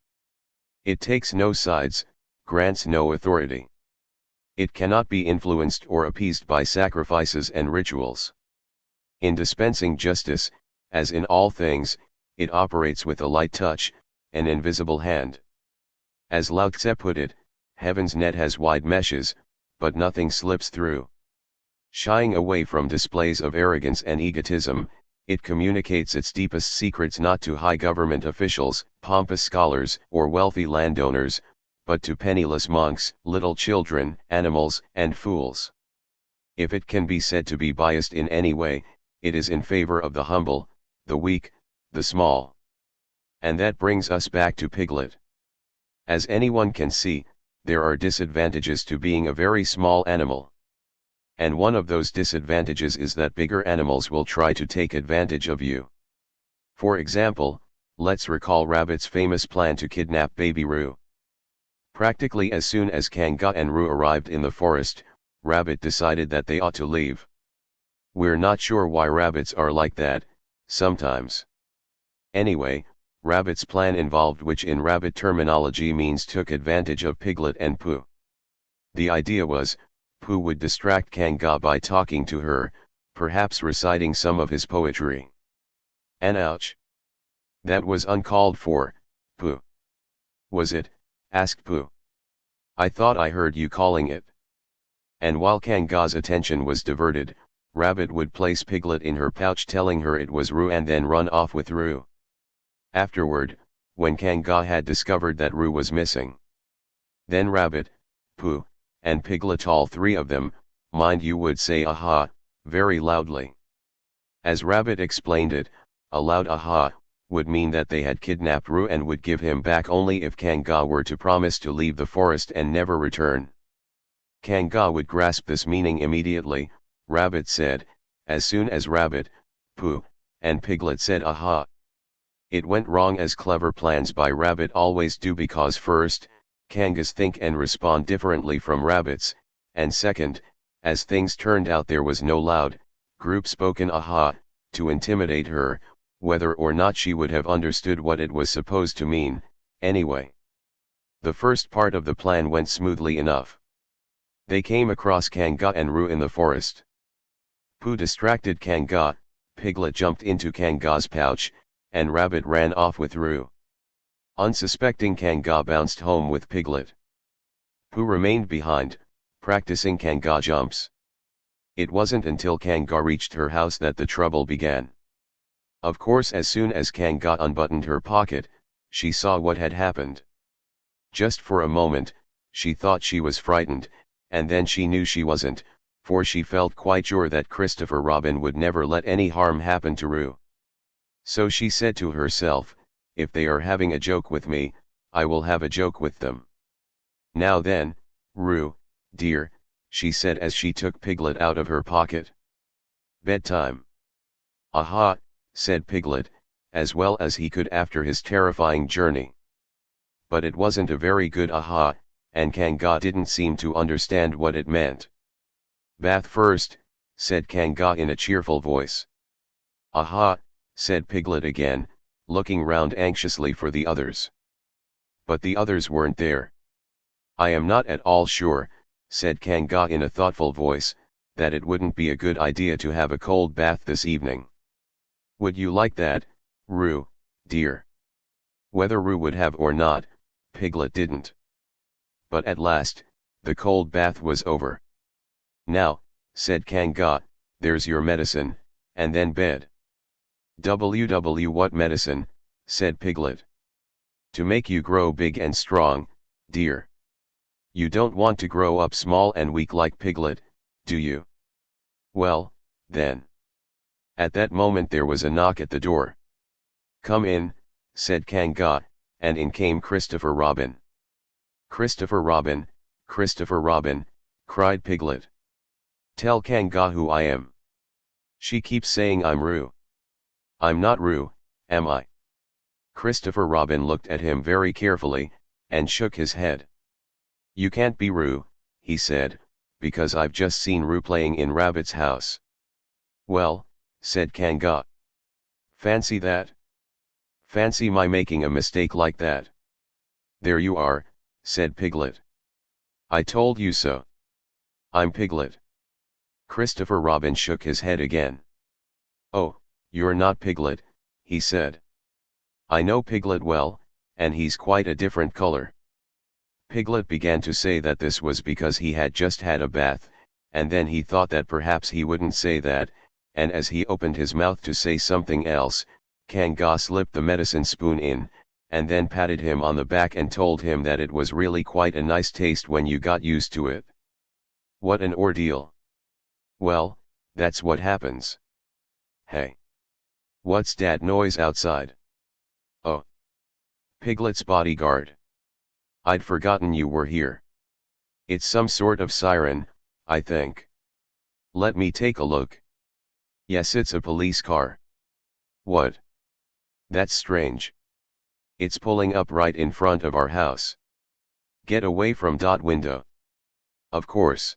It takes no sides, grants no authority. It cannot be influenced or appeased by sacrifices and rituals. In dispensing justice, as in all things, it operates with a light touch, an invisible hand. As Lao Tse put it, heaven's net has wide meshes, but nothing slips through. Shying away from displays of arrogance and egotism, it communicates its deepest secrets not to high government officials, pompous scholars, or wealthy landowners, but to penniless monks, little children, animals, and fools. If it can be said to be biased in any way, it is in favor of the humble, the weak, the small. And that brings us back to Piglet. As anyone can see, there are disadvantages to being a very small animal. And one of those disadvantages is that bigger animals will try to take advantage of you. For example, let's recall Rabbit's famous plan to kidnap baby Roo. Practically as soon as Kanga and Roo arrived in the forest, Rabbit decided that they ought to leave. We're not sure why rabbits are like that, sometimes. Anyway, Rabbit's plan involved, which in rabbit terminology means took advantage of Piglet and Pooh. The idea was, Pooh would distract Kanga by talking to her, perhaps reciting some of his poetry. And ouch! That was uncalled for, Pooh. Was it? Asked Pooh. I thought I heard you calling it. And while Kanga's attention was diverted, Rabbit would place Piglet in her pouch telling her it was Roo and then run off with Roo. Afterward, when Kanga had discovered that Roo was missing, then Rabbit, Pooh, and Piglet, all three of them, mind you, would say aha, very loudly. As Rabbit explained it, a loud aha would mean that they had kidnapped Roo and would give him back only if Kanga were to promise to leave the forest and never return. Kanga would grasp this meaning immediately, Rabbit said, as soon as Rabbit, Pooh, and Piglet said aha. It went wrong, as clever plans by Rabbit always do, because first, Kangas think and respond differently from rabbits, and second, as things turned out, there was no loud, group-spoken aha to intimidate her, whether or not she would have understood what it was supposed to mean, anyway. The first part of the plan went smoothly enough. They came across Kanga and Roo in the forest. Pooh distracted Kanga, Piglet jumped into Kanga's pouch, and Rabbit ran off with Roo. Unsuspecting Kanga bounced home with Piglet. Pooh remained behind, practicing Kanga jumps. It wasn't until Kanga reached her house that the trouble began. Of course, as soon as Kanga unbuttoned her pocket, she saw what had happened. Just for a moment, she thought she was frightened, and then she knew she wasn't, for she felt quite sure that Christopher Robin would never let any harm happen to Roo. So she said to herself, if they are having a joke with me, I will have a joke with them. Now then, Roo, dear, she said as she took Piglet out of her pocket. Bedtime. Aha, said Piglet, as well as he could after his terrifying journey. But it wasn't a very good aha, and Kanga didn't seem to understand what it meant. Bath first, said Kanga in a cheerful voice. Aha, said Piglet again, looking round anxiously for the others. But the others weren't there. I am not at all sure, said Kanga in a thoughtful voice, that it wouldn't be a good idea to have a cold bath this evening. Would you like that, Roo, dear? Whether Roo would have or not, Piglet didn't. But at last, the cold bath was over. Now, said Kanga, there's your medicine, and then bed. WW, what medicine? Said Piglet. To make you grow big and strong, dear. You don't want to grow up small and weak like Piglet, do you? Well, then. At that moment there was a knock at the door. Come in, said Kanga, and in came Christopher Robin. Christopher Robin, Christopher Robin, cried Piglet. Tell Kanga who I am. She keeps saying I'm Roo. I'm not Roo, am I? Christopher Robin looked at him very carefully, and shook his head. You can't be Roo, he said, because I've just seen Roo playing in Rabbit's house. Well, said Kanga. Fancy that? Fancy my making a mistake like that. There you are, said Piglet. I told you so. I'm Piglet. Christopher Robin shook his head again. Oh, you're not Piglet, he said. I know Piglet well, and he's quite a different color. Piglet began to say that this was because he had just had a bath, and then he thought that perhaps he wouldn't say that, and as he opened his mouth to say something else, Kanga slipped the medicine spoon in, and then patted him on the back and told him that it was really quite a nice taste when you got used to it. What an ordeal. Well, that's what happens. Hey. What's that noise outside? Oh. Piglet's bodyguard. I'd forgotten you were here. It's some sort of siren, I think. Let me take a look. Yes, it's a police car. What? That's strange. It's pulling up right in front of our house. Get away from that window. Of course.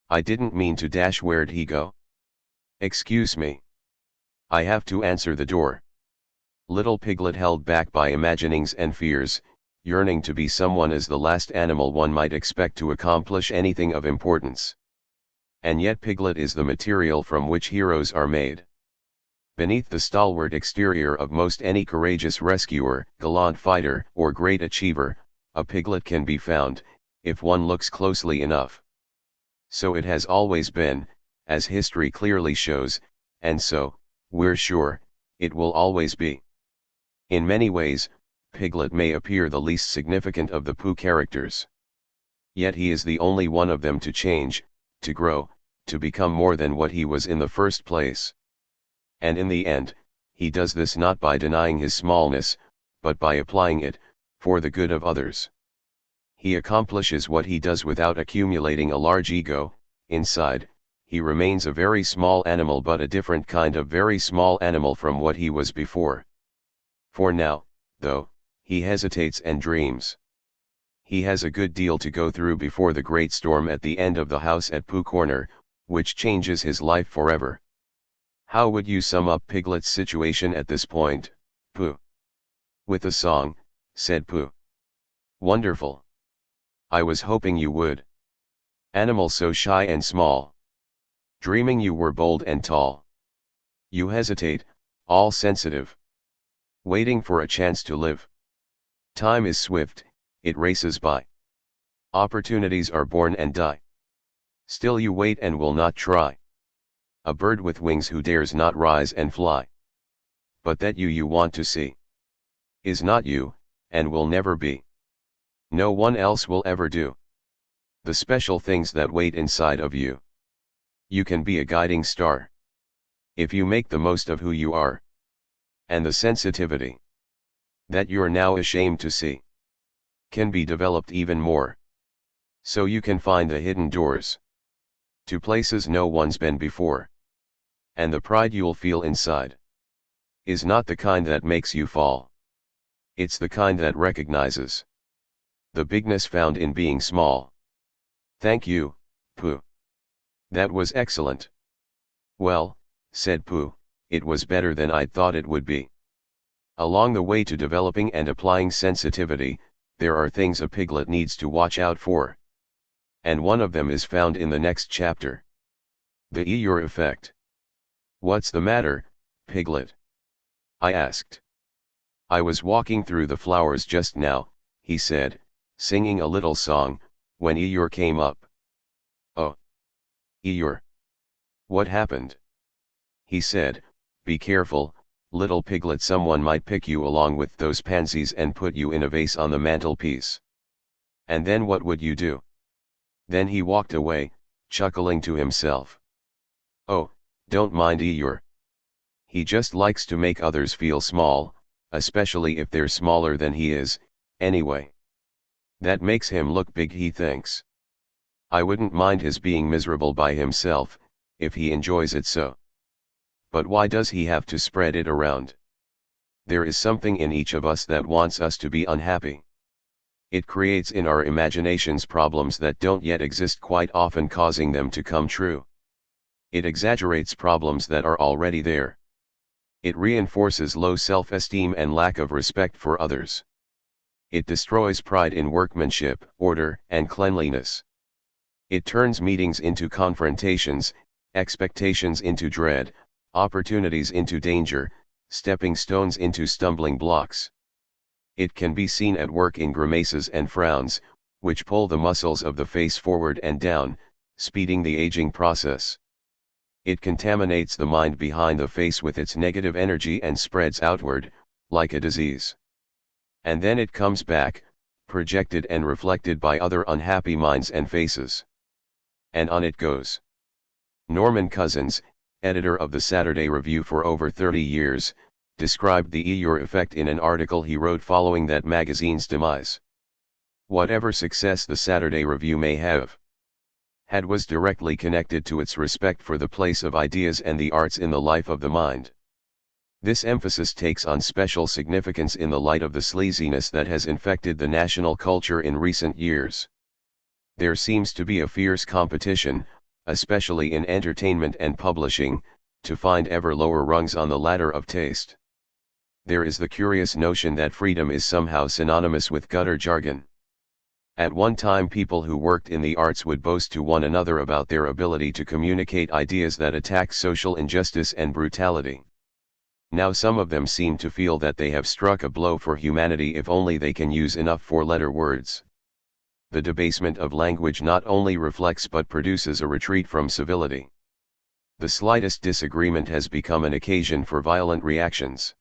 I didn't mean to dash. Where'd he go? Excuse me. I have to answer the door. Little Piglet, held back by imaginings and fears, yearning to be someone, is the last animal one might expect to accomplish anything of importance. And yet Piglet is the material from which heroes are made. Beneath the stalwart exterior of most any courageous rescuer, gallant fighter, or great achiever, a Piglet can be found, if one looks closely enough. So it has always been, as history clearly shows, and so, we're sure, it will always be. In many ways, Piglet may appear the least significant of the Pooh characters. Yet he is the only one of them to change, to grow, to become more than what he was in the first place. And in the end, he does this not by denying his smallness, but by applying it, for the good of others. He accomplishes what he does without accumulating a large ego. Inside, he remains a very small animal, but a different kind of very small animal from what he was before. For now, though, he hesitates and dreams. He has a good deal to go through before the great storm at the end of the house at Pooh Corner, which changes his life forever. How would you sum up Piglet's situation at this point, Pooh? With a song, said Pooh. Wonderful. I was hoping you would. Animal so shy and small. Dreaming you were bold and tall. You hesitate, all sensitive. Waiting for a chance to live. Time is swift, it races by. Opportunities are born and die. Still you wait and will not try. A bird with wings who dares not rise and fly. But that you want to see is not you, and will never be. No one else will ever do. The special things that wait inside of you. You can be a guiding star. If you make the most of who you are. And the sensitivity that you're now ashamed to see can be developed even more. So you can find the hidden doors to places no one's been before. And the pride you'll feel inside is not the kind that makes you fall. It's the kind that recognizes the bigness found in being small. Thank you, Pooh. That was excellent. Well, said Pooh, it was better than I'd thought it would be. Along the way to developing and applying sensitivity, there are things a Piglet needs to watch out for. And one of them is found in the next chapter. The Eeyore effect. What's the matter, Piglet? I asked. I was walking through the flowers just now, he said, singing a little song, when Eeyore came up. Oh. Eeyore. What happened? He said, be careful, little Piglet, someone might pick you along with those pansies and put you in a vase on the mantelpiece. And then what would you do? Then he walked away, chuckling to himself. Oh, don't mind Eeyore. He just likes to make others feel small, especially if they're smaller than he is, anyway. That makes him look big, he thinks. I wouldn't mind his being miserable by himself, if he enjoys it so. But why does he have to spread it around? There is something in each of us that wants us to be unhappy. It creates in our imaginations problems that don't yet exist quite often, causing them to come true. It exaggerates problems that are already there. It reinforces low self-esteem and lack of respect for others. It destroys pride in workmanship, order, and cleanliness. It turns meetings into confrontations, expectations into dread, opportunities into danger, stepping stones into stumbling blocks. It can be seen at work in grimaces and frowns, which pull the muscles of the face forward and down, speeding the aging process. It contaminates the mind behind the face with its negative energy and spreads outward, like a disease. And then it comes back, projected and reflected by other unhappy minds and faces. And on it goes. Norman Cousins, editor of the Saturday Review for over 30 years, described the Eeyore effect in an article he wrote following that magazine's demise. Whatever success the Saturday Review may have had was directly connected to its respect for the place of ideas and the arts in the life of the mind. This emphasis takes on special significance in the light of the sleaziness that has infected the national culture in recent years. There seems to be a fierce competition, especially in entertainment and publishing, to find ever lower rungs on the ladder of taste. There is the curious notion that freedom is somehow synonymous with gutter jargon. At one time people who worked in the arts would boast to one another about their ability to communicate ideas that attack social injustice and brutality. Now some of them seem to feel that they have struck a blow for humanity if only they can use enough four-letter words. The debasement of language not only reflects but produces a retreat from civility. The slightest disagreement has become an occasion for violent reactions.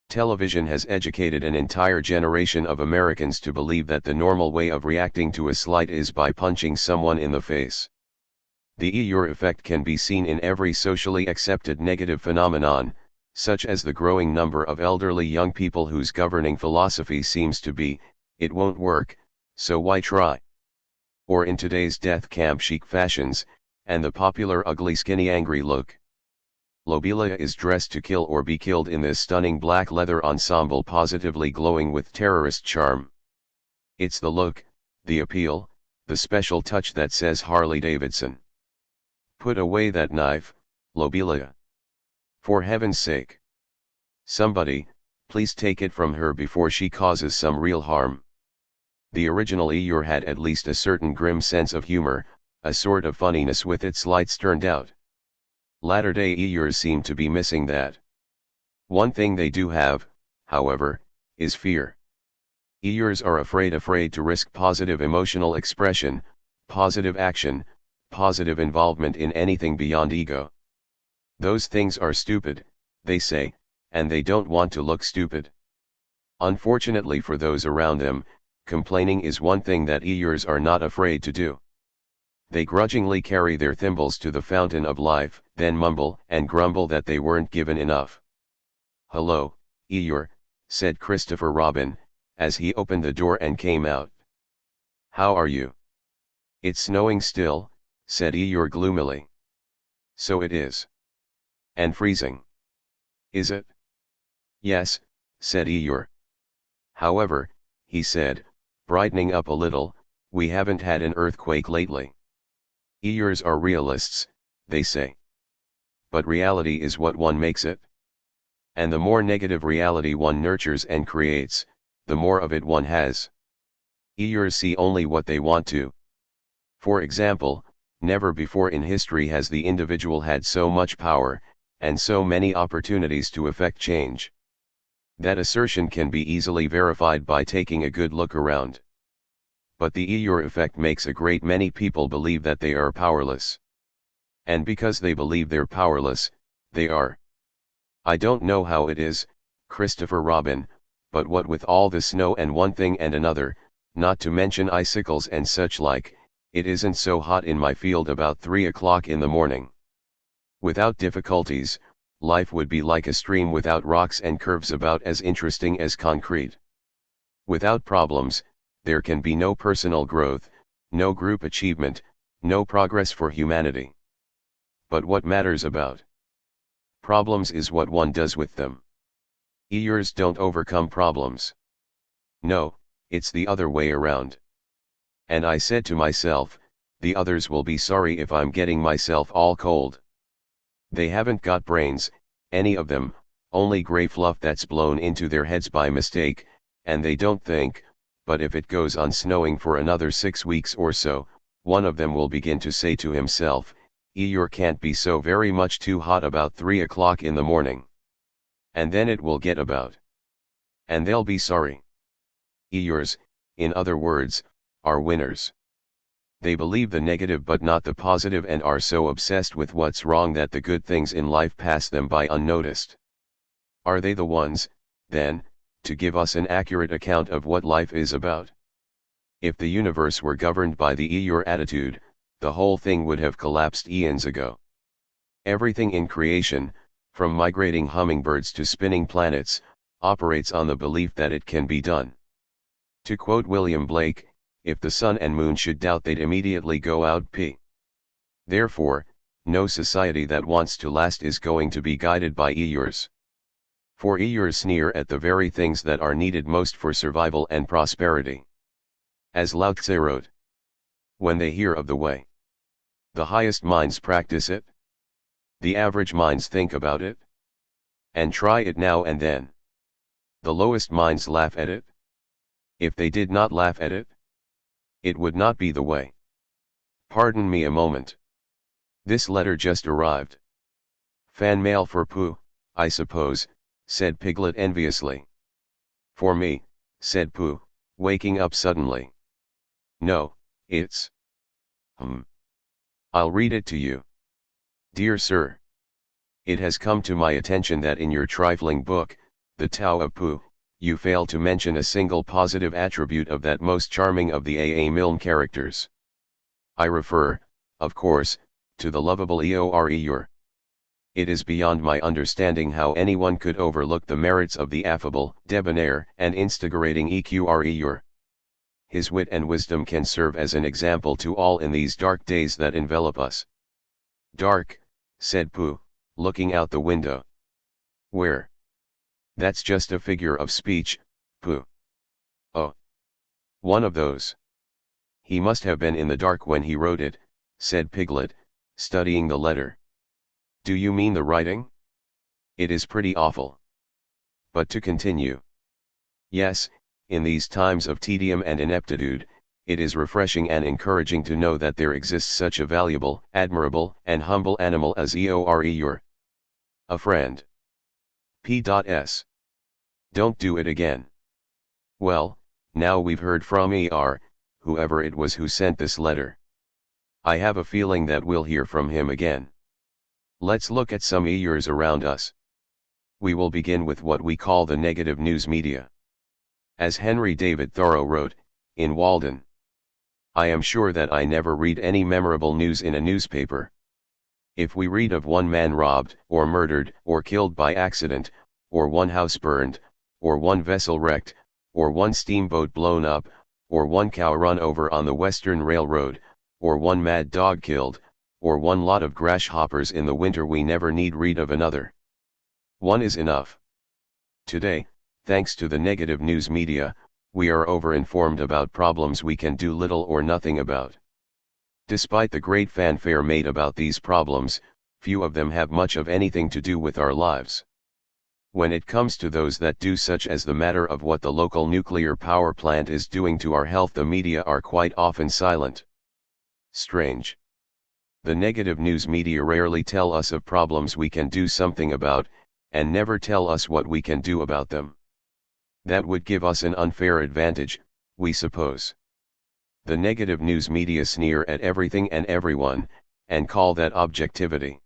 Television has educated an entire generation of Americans to believe that the normal way of reacting to a slight is by punching someone in the face. The Eeyore effect can be seen in every socially accepted negative phenomenon, such as the growing number of elderly young people whose governing philosophy seems to be, "It won't work, so why try?" Or in today's death camp chic fashions, and the popular ugly skinny angry look. Lobelia is dressed to kill or be killed in this stunning black leather ensemble positively glowing with terrorist charm. It's the look, the appeal, the special touch that says Harley Davidson. Put away that knife, Lobelia. For heaven's sake. Somebody, please take it from her before she causes some real harm. The original Eeyore had at least a certain grim sense of humor, a sort of funniness with its lights turned out. Latter-day Eeyores seem to be missing that. One thing they do have, however, is fear. Eeyores are afraid to risk positive emotional expression, positive action, positive involvement in anything beyond ego. Those things are stupid, they say, and they don't want to look stupid. Unfortunately for those around them, complaining is one thing that Eeyores are not afraid to do. They grudgingly carry their thimbles to the fountain of life, then mumble and grumble that they weren't given enough. "Hello, Eeyore," said Christopher Robin, as he opened the door and came out. "How are you?" "It's snowing still," said Eeyore gloomily. "So it is. And freezing. Is it?" "Yes," said Eeyore. "However," he said, brightening up a little, "we haven't had an earthquake lately. Eeyores are realists, they say. But reality is what one makes it. And the more negative reality one nurtures and creates, the more of it one has. Eeyores see only what they want to. For example, never before in history has the individual had so much power, and so many opportunities to effect change. That assertion can be easily verified by taking a good look around. But the Eeyore effect makes a great many people believe that they are powerless. And because they believe they're powerless, they are. I don't know how it is, Christopher Robin, but what with all the snow and one thing and another, not to mention icicles and such like, it isn't so hot in my field about 3 o'clock in the morning. Without difficulties, life would be like a stream without rocks and curves about as interesting as concrete. Without problems, there can be no personal growth, no group achievement, no progress for humanity. But what matters about problems is what one does with them. Eeyores don't overcome problems. No, it's the other way around. And I said to myself, the others will be sorry if I'm getting myself all cold. They haven't got brains, any of them, only grey fluff that's blown into their heads by mistake, and they don't think, but if it goes on snowing for another 6 weeks or so, one of them will begin to say to himself, "Eeyore can't be so very much too hot about 3 o'clock in the morning." And then it will get about. And they'll be sorry. Eeyores, in other words, are winners. They believe the negative but not the positive and are so obsessed with what's wrong that the good things in life pass them by unnoticed. Are they the ones, then, to give us an accurate account of what life is about? If the universe were governed by the Eeyore attitude, the whole thing would have collapsed eons ago. Everything in creation, from migrating hummingbirds to spinning planets, operates on the belief that it can be done. To quote William Blake, if the sun and moon should doubt, they'd immediately go out p. Therefore, no society that wants to last is going to be guided by Eeyores. For Eeyores sneer at the very things that are needed most for survival and prosperity. As Lao Tse wrote, when they hear of the way, the highest minds practice it. The average minds think about it, and try it now and then. The lowest minds laugh at it. If they did not laugh at it, it would not be the way. Pardon me a moment. This letter just arrived. Fan mail for Pooh, I suppose, said Piglet enviously. For me, said Pooh, waking up suddenly. No, it's... I'll read it to you. Dear Sir, it has come to my attention that in your trifling book, The Tao of Pooh, you fail to mention a single positive attribute of that most charming of the A.A. Milne characters. I refer, of course, to the lovable Eeyore. It is beyond my understanding how anyone could overlook the merits of the affable, debonair, and instigating Eeyore. His wit and wisdom can serve as an example to all in these dark days that envelop us. Dark, said Pooh, looking out the window. Where? That's just a figure of speech, Pooh. Oh. One of those. He must have been in the dark when he wrote it, said Piglet, studying the letter. Do you mean the writing? It is pretty awful. But to continue. Yes, in these times of tedium and ineptitude, it is refreshing and encouraging to know that there exists such a valuable, admirable, and humble animal as Eeyore. A friend. P.S. Don't do it again. Well, now we've heard from E.R., whoever it was who sent this letter. I have a feeling that we'll hear from him again. Let's look at some Eeyores around us. We will begin with what we call the negative news media. As Henry David Thoreau wrote, in Walden, I am sure that I never read any memorable news in a newspaper. If we read of one man robbed, or murdered, or killed by accident, or one house burned, or one vessel wrecked, or one steamboat blown up, or one cow run over on the Western Railroad, or one mad dog killed, or one lot of grasshoppers in the winter, we never need read of another. One is enough. Today, thanks to the negative news media, we are over-informed about problems we can do little or nothing about. Despite the great fanfare made about these problems, few of them have much of anything to do with our lives. When it comes to those that do, such as the matter of what the local nuclear power plant is doing to our health, the media are quite often silent. Strange. The negative news media rarely tell us of problems we can do something about, and never tell us what we can do about them. That would give us an unfair advantage, we suppose. The negative news media sneer at everything and everyone, and call that objectivity.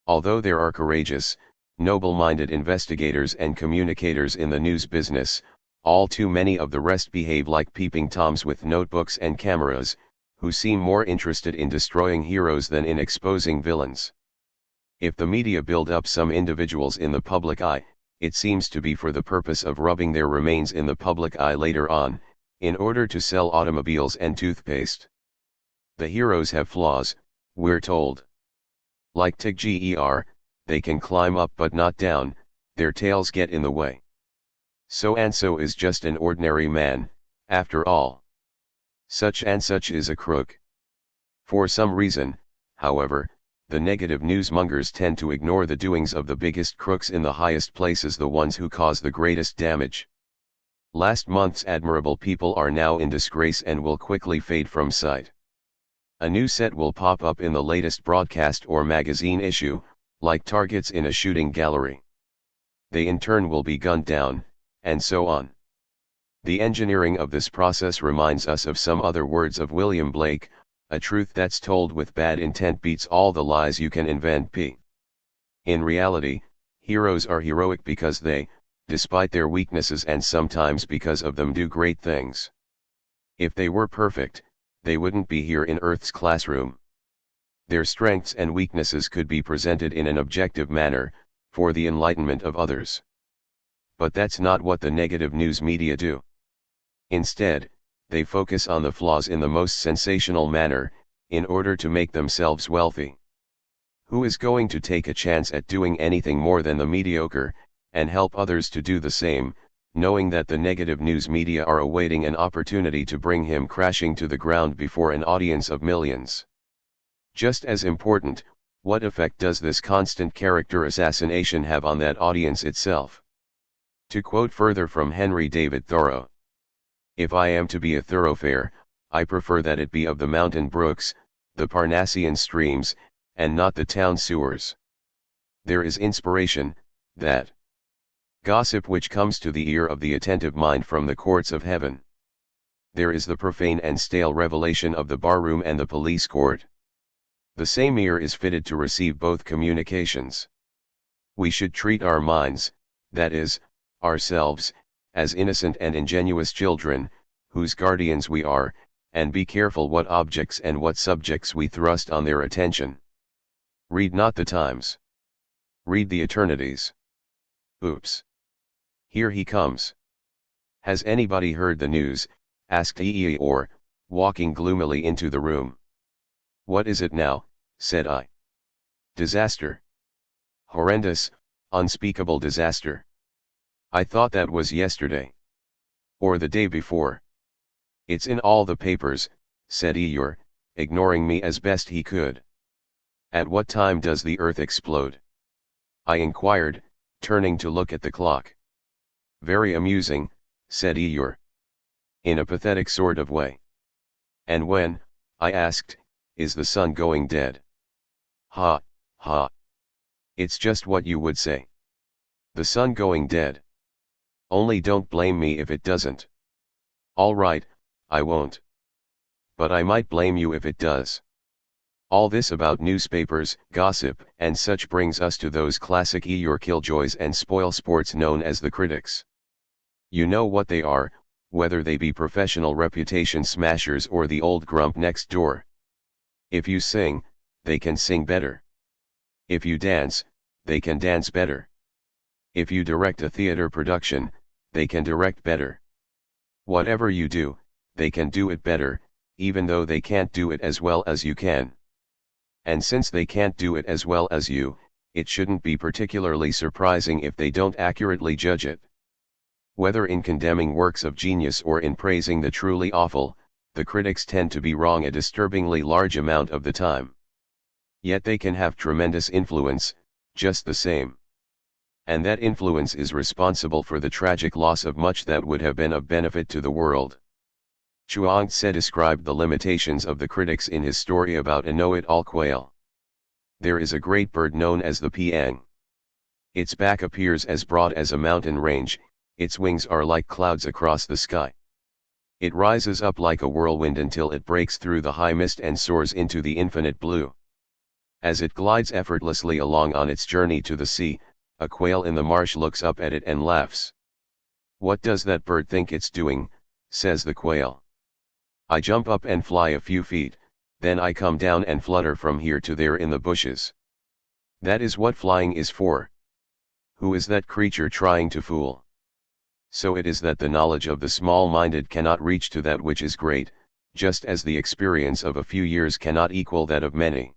Although there are courageous, noble-minded investigators and communicators in the news business, all too many of the rest behave like peeping toms with notebooks and cameras, who seem more interested in destroying heroes than in exposing villains. If the media build up some individuals in the public eye, it seems to be for the purpose of rubbing their remains in the public eye later on, in order to sell automobiles and toothpaste. The heroes have flaws, we're told. Like Tigger, they can climb up but not down, their tails get in the way. So-and-so is just an ordinary man, after all. Such and such is a crook. For some reason, however, the negative newsmongers tend to ignore the doings of the biggest crooks in the highest places, the ones who cause the greatest damage. Last month's admirable people are now in disgrace and will quickly fade from sight. A new set will pop up in the latest broadcast or magazine issue, like targets in a shooting gallery. They in turn will be gunned down, and so on. The engineering of this process reminds us of some other words of William Blake: a truth that's told with bad intent beats all the lies you can invent. In reality, heroes are heroic because they, despite their weaknesses and sometimes because of them, do great things. If they were perfect, they wouldn't be here in Earth's classroom. Their strengths and weaknesses could be presented in an objective manner, for the enlightenment of others. But that's not what the negative news media do. Instead, they focus on the flaws in the most sensational manner, in order to make themselves wealthy. Who is going to take a chance at doing anything more than the mediocre, and help others to do the same, knowing that the negative news media are awaiting an opportunity to bring him crashing to the ground before an audience of millions? Just as important, what effect does this constant character assassination have on that audience itself? To quote further from Henry David Thoreau, "If I am to be a thoroughfare, I prefer that it be of the mountain brooks, the Parnassian streams, and not the town sewers. There is inspiration, that gossip which comes to the ear of the attentive mind from the courts of heaven. There is the profane and stale revelation of the barroom and the police court. The same ear is fitted to receive both communications. We should treat our minds, that is, ourselves, as innocent and ingenuous children, whose guardians we are, and be careful what objects and what subjects we thrust on their attention. Read not the times. Read the eternities." Oops. Here he comes. "Has anybody heard the news?" asked Eeyore, walking gloomily into the room. "What is it now?" said I. "Disaster. Horrendous, unspeakable disaster. I thought that was yesterday. Or the day before." "It's in all the papers," said Eeyore, ignoring me as best he could. "At what time does the earth explode?" I inquired, turning to look at the clock. "Very amusing," said Eeyore. In a pathetic sort of way. "And when," I asked, "is the sun going dead?" "Ha, ha. It's just what you would say. The sun going dead. Only don't blame me if it doesn't." "All right, I won't. But I might blame you if it does." All this about newspapers, gossip, and such brings us to those classic Eeyore killjoys and spoilsports known as the critics. You know what they are, whether they be professional reputation smashers or the old grump next door. If you sing, they can sing better. If you dance, they can dance better. If you direct a theater production, they can direct better. Whatever you do, they can do it better, even though they can't do it as well as you can. And since they can't do it as well as you, it shouldn't be particularly surprising if they don't accurately judge it. Whether in condemning works of genius or in praising the truly awful, the critics tend to be wrong a disturbingly large amount of the time. Yet they can have tremendous influence, just the same. And that influence is responsible for the tragic loss of much that would have been of benefit to the world. Chuang Tse described the limitations of the critics in his story about a know-it-all quail. There is a great bird known as the piang. Its back appears as broad as a mountain range, its wings are like clouds across the sky. It rises up like a whirlwind until it breaks through the high mist and soars into the infinite blue. As it glides effortlessly along on its journey to the sea, a quail in the marsh looks up at it and laughs. "What does that bird think it's doing?" says the quail. "I jump up and fly a few feet, then I come down and flutter from here to there in the bushes. That is what flying is for. Who is that creature trying to fool?" So it is that the knowledge of the small-minded cannot reach to that which is great, just as the experience of a few years cannot equal that of many.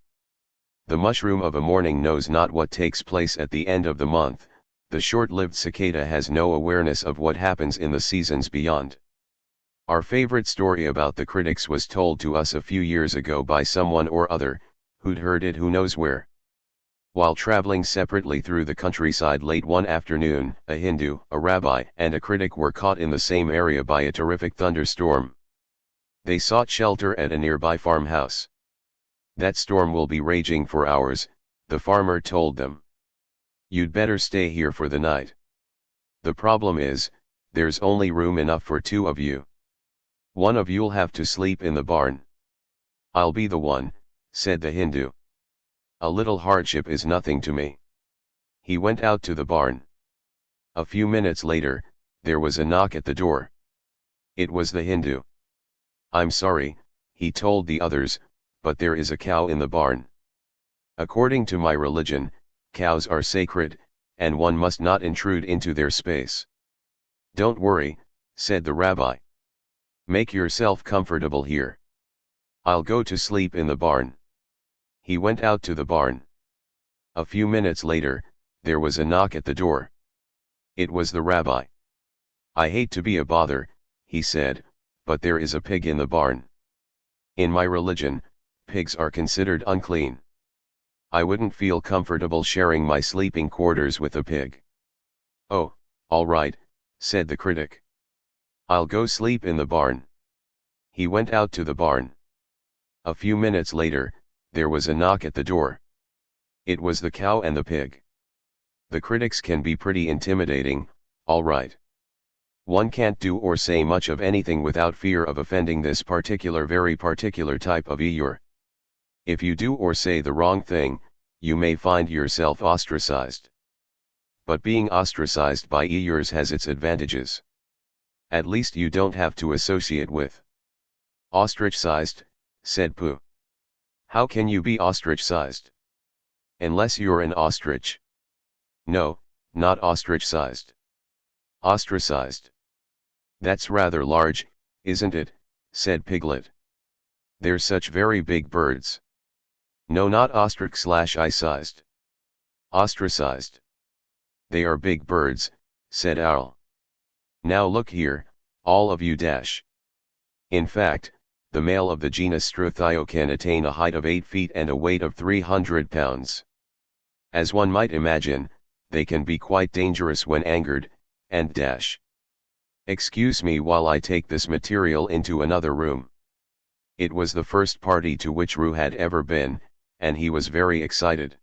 The mushroom of a morning knows not what takes place at the end of the month, the short-lived cicada has no awareness of what happens in the seasons beyond. Our favorite story about the critics was told to us a few years ago by someone or other, who'd heard it who knows where. While traveling separately through the countryside late one afternoon, a Hindu, a rabbi, and a critic were caught in the same area by a terrific thunderstorm. They sought shelter at a nearby farmhouse. "That storm will be raging for hours," the farmer told them. "You'd better stay here for the night. The problem is, there's only room enough for two of you. One of you'll have to sleep in the barn." "I'll be the one," said the Hindu. "A little hardship is nothing to me." He went out to the barn. A few minutes later, there was a knock at the door. It was the Hindu. "I'm sorry," he told the others, "but there is a cow in the barn. According to my religion, cows are sacred, and one must not intrude into their space." "Don't worry," said the rabbi. "Make yourself comfortable here. I'll go to sleep in the barn." He went out to the barn. A few minutes later, there was a knock at the door. It was the rabbi. "I hate to be a bother," he said, "but there is a pig in the barn. In my religion, pigs are considered unclean. I wouldn't feel comfortable sharing my sleeping quarters with a pig." "Oh, all right," said the critic. "I'll go sleep in the barn." He went out to the barn. A few minutes later, there was a knock at the door. It was the cow and the pig. The critics can be pretty intimidating, all right. One can't do or say much of anything without fear of offending this very particular type of eeyore. If you do or say the wrong thing, you may find yourself ostracized. But being ostracized by eeyores has its advantages. At least you don't have to associate with. "Ostrich-sized," said Pooh. "How can you be ostrich-sized? Unless you're an ostrich." "No, not ostrich-sized. Ostracized." "That's rather large, isn't it?" said Piglet. "They're such very big birds." "No, not ostrich/eye-sized. Ostracized." "They are big birds," said Owl. "Now look here, all of you dash. In fact, the male of the genus Struthio can attain a height of 8 feet and a weight of 300 pounds. As one might imagine, they can be quite dangerous when angered, and dash. Excuse me while I take this material into another room." It was the first party to which Roo had ever been, and he was very excited.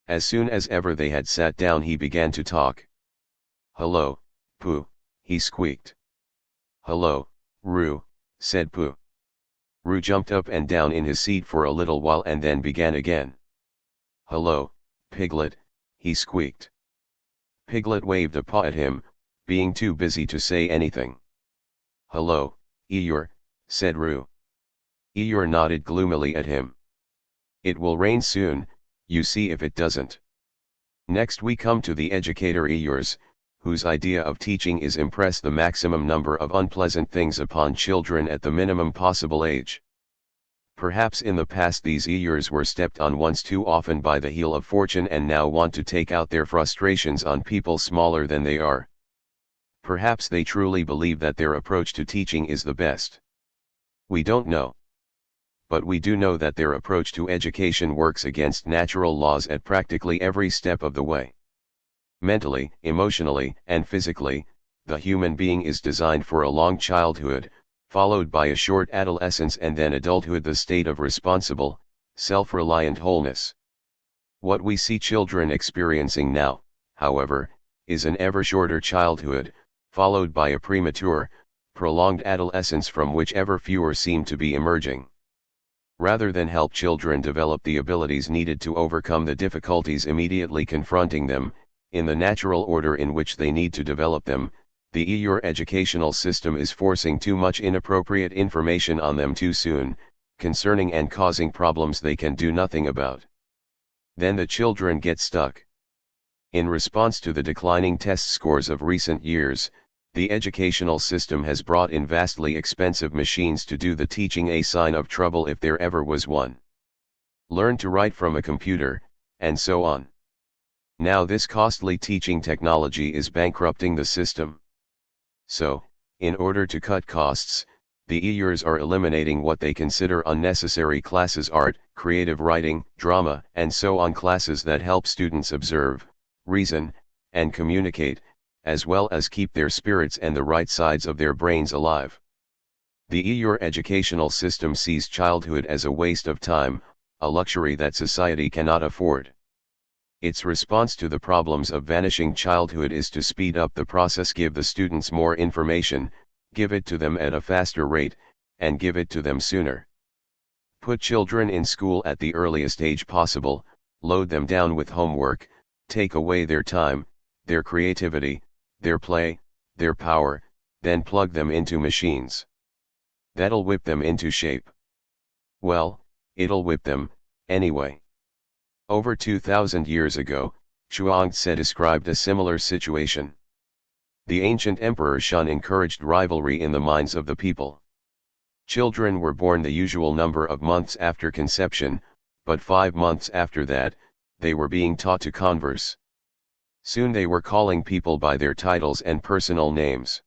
As soon as ever they had sat down he began to talk. "Hello, Pooh," he squeaked. "Hello, Roo," said Pooh. Roo jumped up and down in his seat for a little while and then began again. "Hello, Piglet," he squeaked. Piglet waved a paw at him, being too busy to say anything. "Hello, Eeyore," said Roo. Eeyore nodded gloomily at him. "It will rain soon, you see if it doesn't." Next we come to the educator Eeyores, whose idea of teaching is impress the maximum number of unpleasant things upon children at the minimum possible age. Perhaps in the past these Eeyores were stepped on once too often by the heel of fortune and now want to take out their frustrations on people smaller than they are. Perhaps they truly believe that their approach to teaching is the best. We don't know. But we do know that their approach to education works against natural laws at practically every step of the way. Mentally, emotionally, and physically, the human being is designed for a long childhood, followed by a short adolescence and then adulthood, the state of responsible, self-reliant wholeness. What we see children experiencing now, however, is an ever shorter childhood, followed by a premature, prolonged adolescence from which ever fewer seem to be emerging. Rather than help children develop the abilities needed to overcome the difficulties immediately confronting them, in the natural order in which they need to develop them, the Eeyore educational system is forcing too much inappropriate information on them too soon, concerning and causing problems they can do nothing about. Then the children get stuck. In response to the declining test scores of recent years, the educational system has brought in vastly expensive machines to do the teaching, a sign of trouble if there ever was one. Learn to write from a computer, and so on. Now this costly teaching technology is bankrupting the system. So, in order to cut costs, The Iyurs are eliminating what they consider unnecessary classes: art, creative writing, drama, and so on, classes that help students observe, reason, and communicate, as well as keep their spirits and the right sides of their brains alive. The Iyur educational system sees childhood as a waste of time, a luxury that society cannot afford. Its response to the problems of vanishing childhood is to speed up the process, give the students more information, give it to them at a faster rate, and give it to them sooner. Put children in school at the earliest age possible, load them down with homework, take away their time, their creativity, their play, their power, then plug them into machines. That'll whip them into shape. Well, it'll whip them, anyway. Over 2,000 years ago, Chuang-Tzu described a similar situation. The ancient emperor Shun encouraged rivalry in the minds of the people. Children were born the usual number of months after conception, but 5 months after that, they were being taught to converse. Soon they were calling people by their titles and personal names.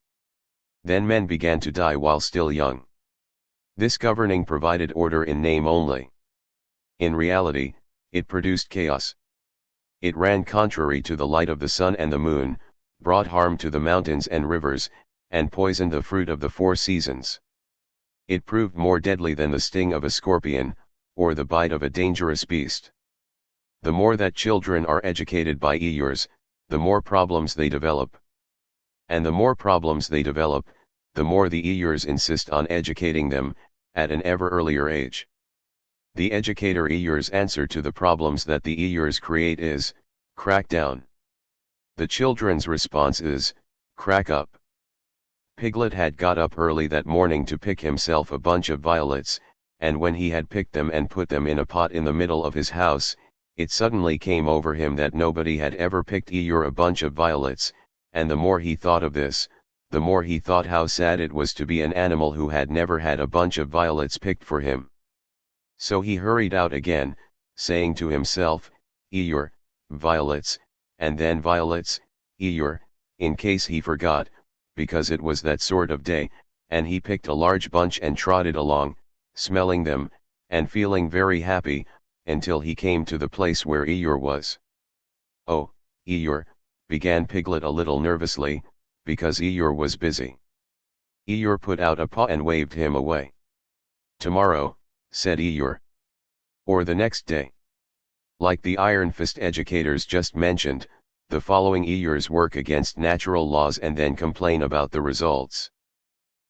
Then men began to die while still young. This governing provided order in name only. In reality, it produced chaos. It ran contrary to the light of the sun and the moon, brought harm to the mountains and rivers, and poisoned the fruit of the 4 seasons. It proved more deadly than the sting of a scorpion, or the bite of a dangerous beast. The more that children are educated by Iyurs, the more problems they develop. And the more problems they develop, the more the Iyurs insist on educating them, at an ever earlier age. The educator Iyurs' answer to the problems that the Iyurs create is, crack down. The children's response is, crack up. Piglet had got up early that morning to pick himself a bunch of violets, and when he had picked them and put them in a pot in the middle of his house, it suddenly came over him that nobody had ever picked Iyur a bunch of violets, and the more he thought of this, the more he thought how sad it was to be an animal who had never had a bunch of violets picked for him. So he hurried out again, saying to himself, Iyur, violets, and then violets, Iyur, in case he forgot, because it was that sort of day, and he picked a large bunch and trotted along, smelling them, and feeling very happy, until he came to the place where Iyur was. Oh, Iyur, began Piglet a little nervously, because Iyur was busy. Iyur put out a paw and waved him away. Tomorrow, said Iyur. Or the next day. Like the Iron Fist educators just mentioned, the following Iyurs work against natural laws and then complain about the results.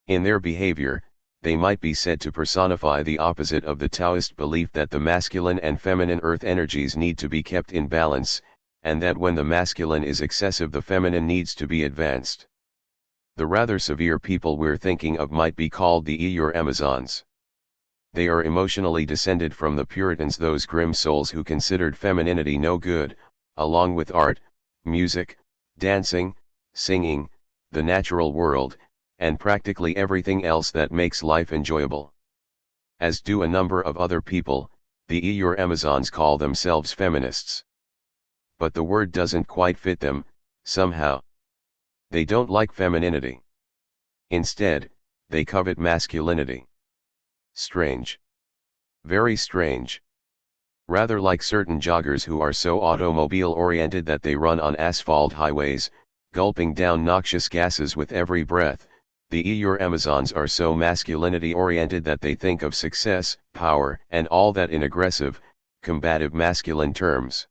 In their behavior, they might be said to personify the opposite of the Taoist belief that the masculine and feminine earth energies need to be kept in balance, and that when the masculine is excessive the feminine needs to be advanced. The rather severe people we're thinking of might be called the Iyur Amazons. They are emotionally descended from the Puritans, those grim souls who considered femininity no good, along with art, music, dancing, singing, the natural world, and practically everything else that makes life enjoyable. As do a number of other people, the Iyur Amazons call themselves feminists. But the word doesn't quite fit them, somehow. They don't like femininity. Instead, they covet masculinity. Strange. Very strange. Rather like certain joggers who are so automobile-oriented that they run on asphalt highways, gulping down noxious gases with every breath. The Iyur Amazons are so masculinity-oriented that they think of success, power, and all that in aggressive, combative masculine terms.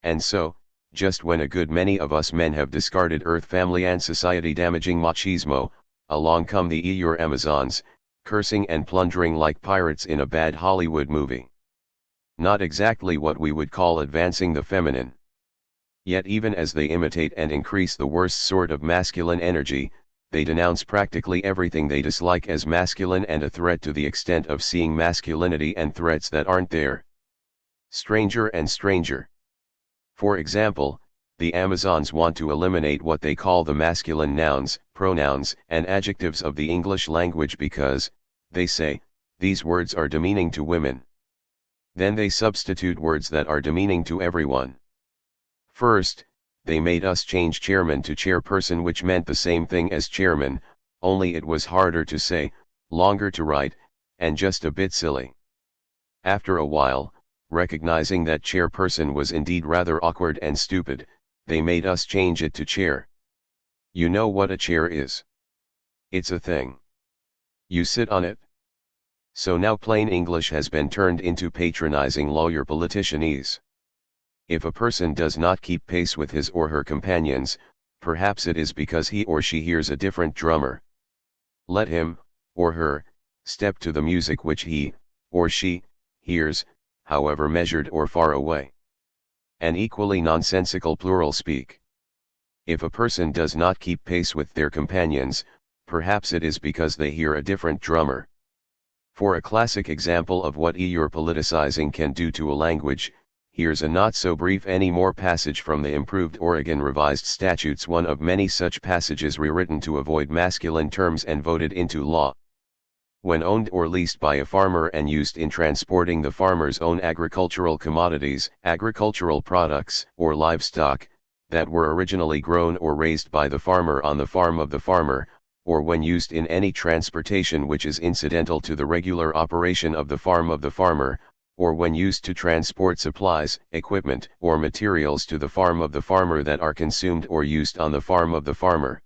And so, just when a good many of us men have discarded earth, family and society-damaging machismo, along come the Iyur Amazons, cursing and plundering like pirates in a bad Hollywood movie. Not exactly what we would call advancing the feminine. Yet even as they imitate and increase the worst sort of masculine energy, they denounce practically everything they dislike as masculine and a threat, to the extent of seeing masculinity and threats that aren't there. Stranger and stranger. For example, the Amazons want to eliminate what they call the masculine nouns, pronouns, and adjectives of the English language because, they say, these words are demeaning to women. Then they substitute words that are demeaning to everyone. First, they made us change chairman to chairperson, which meant the same thing as chairman, only it was harder to say, longer to write, and just a bit silly. After a while, recognizing that chairperson was indeed rather awkward and stupid, they made us change it to chair. You know what a chair is? It's a thing. You sit on it. So now plain English has been turned into patronizing lawyer politicianese. If a person does not keep pace with his or her companions, perhaps it is because he or she hears a different drummer. Let him, or her, step to the music which he, or she, hears, however measured or far away. An equally nonsensical plural speak. If a person does not keep pace with their companions, perhaps it is because they hear a different drummer. For a classic example of what your politicizing can do to a language, here's a not so brief anymore passage from the improved Oregon Revised Statutes, one of many such passages rewritten to avoid masculine terms and voted into law. When owned or leased by a farmer and used in transporting the farmer's own agricultural commodities, agricultural products, or livestock, that were originally grown or raised by the farmer on the farm of the farmer, or when used in any transportation which is incidental to the regular operation of the farmer, or when used to transport supplies, equipment, or materials to the farm of the farmer that are consumed or used on the farm of the farmer.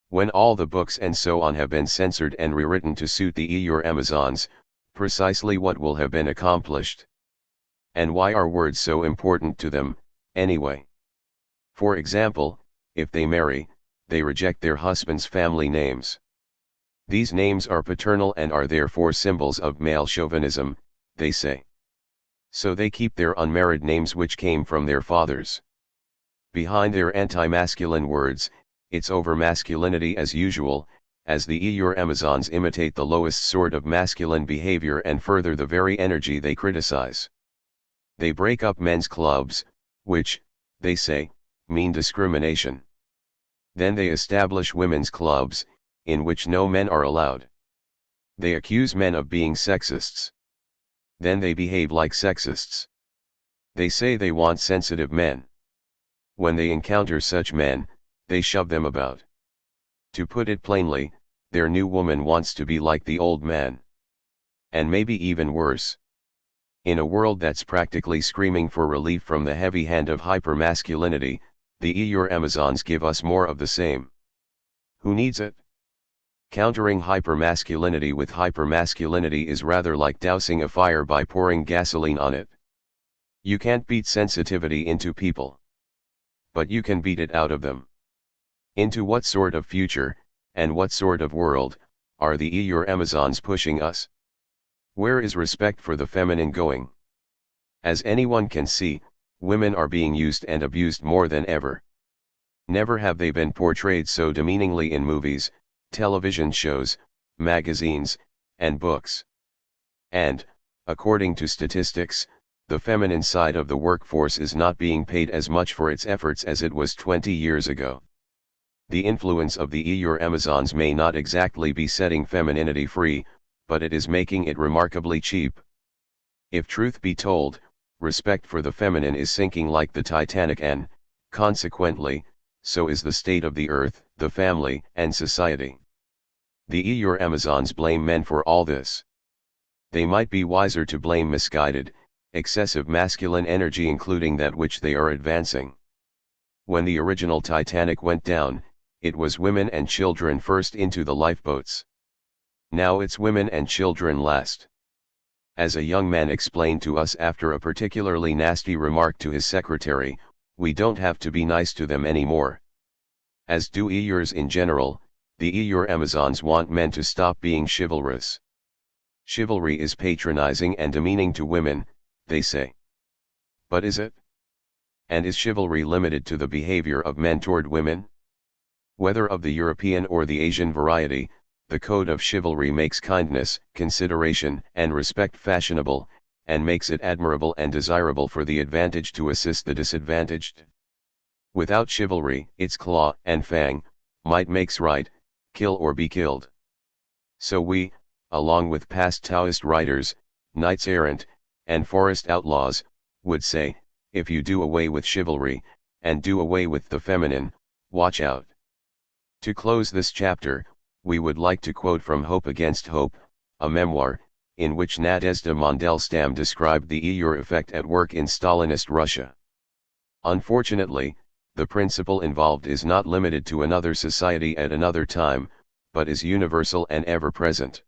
When all the books and so on have been censored and rewritten to suit the your Amazons, precisely what will have been accomplished? And why are words so important to them, anyway? For example, if they marry, they reject their husband's family names. These names are paternal and are therefore symbols of male chauvinism, they say. So they keep their unmarried names which came from their fathers. Behind their anti-masculine words, it's over masculinity as usual, as the your Amazons imitate the lowest sort of masculine behavior and further the very energy they criticize. They break up men's clubs, which, they say, mean discrimination. Then they establish women's clubs, in which no men are allowed. They accuse men of being sexists. Then they behave like sexists. They say they want sensitive men. When they encounter such men, they shove them about. To put it plainly, their new woman wants to be like the old man. And maybe even worse. In a world that's practically screaming for relief from the heavy hand of hypermasculinity, the your Amazons give us more of the same. Who needs it? Countering hypermasculinity with hypermasculinity is rather like dousing a fire by pouring gasoline on it. You can't beat sensitivity into people. But you can beat it out of them. Into what sort of future, and what sort of world, are the your Amazons pushing us? Where is respect for the feminine going? As anyone can see, women are being used and abused more than ever. Never have they been portrayed so demeaningly in movies, television shows, magazines, and books. And, according to statistics, the feminine side of the workforce is not being paid as much for its efforts as it was 20 years ago. The influence of the your Amazons may not exactly be setting femininity free, but it is making it remarkably cheap. If truth be told, respect for the feminine is sinking like the Titanic and, consequently, so is the state of the earth, the family, and society. The your Amazons blame men for all this. They might be wiser to blame misguided, excessive masculine energy, including that which they are advancing. When the original Titanic went down, it was women and children first into the lifeboats. Now it's women and children last. As a young man explained to us after a particularly nasty remark to his secretary, we don't have to be nice to them anymore. As do yours in general, the your Amazons want men to stop being chivalrous. Chivalry is patronizing and demeaning to women, they say. But is it? And is chivalry limited to the behavior of men toward women? Whether of the European or the Asian variety, the code of chivalry makes kindness, consideration, and respect fashionable, and makes it admirable and desirable for the advantaged to assist the disadvantaged. Without chivalry, its claw and fang, might makes right, kill or be killed. So we, along with past Taoist writers, knights errant, and forest outlaws, would say, if you do away with chivalry, and do away with the feminine, watch out. To close this chapter, we would like to quote from Hope Against Hope, a memoir, in which Nadezhda Mandelstam described the Eur effect at work in Stalinist Russia. Unfortunately, the principle involved is not limited to another society at another time, but is universal and ever-present.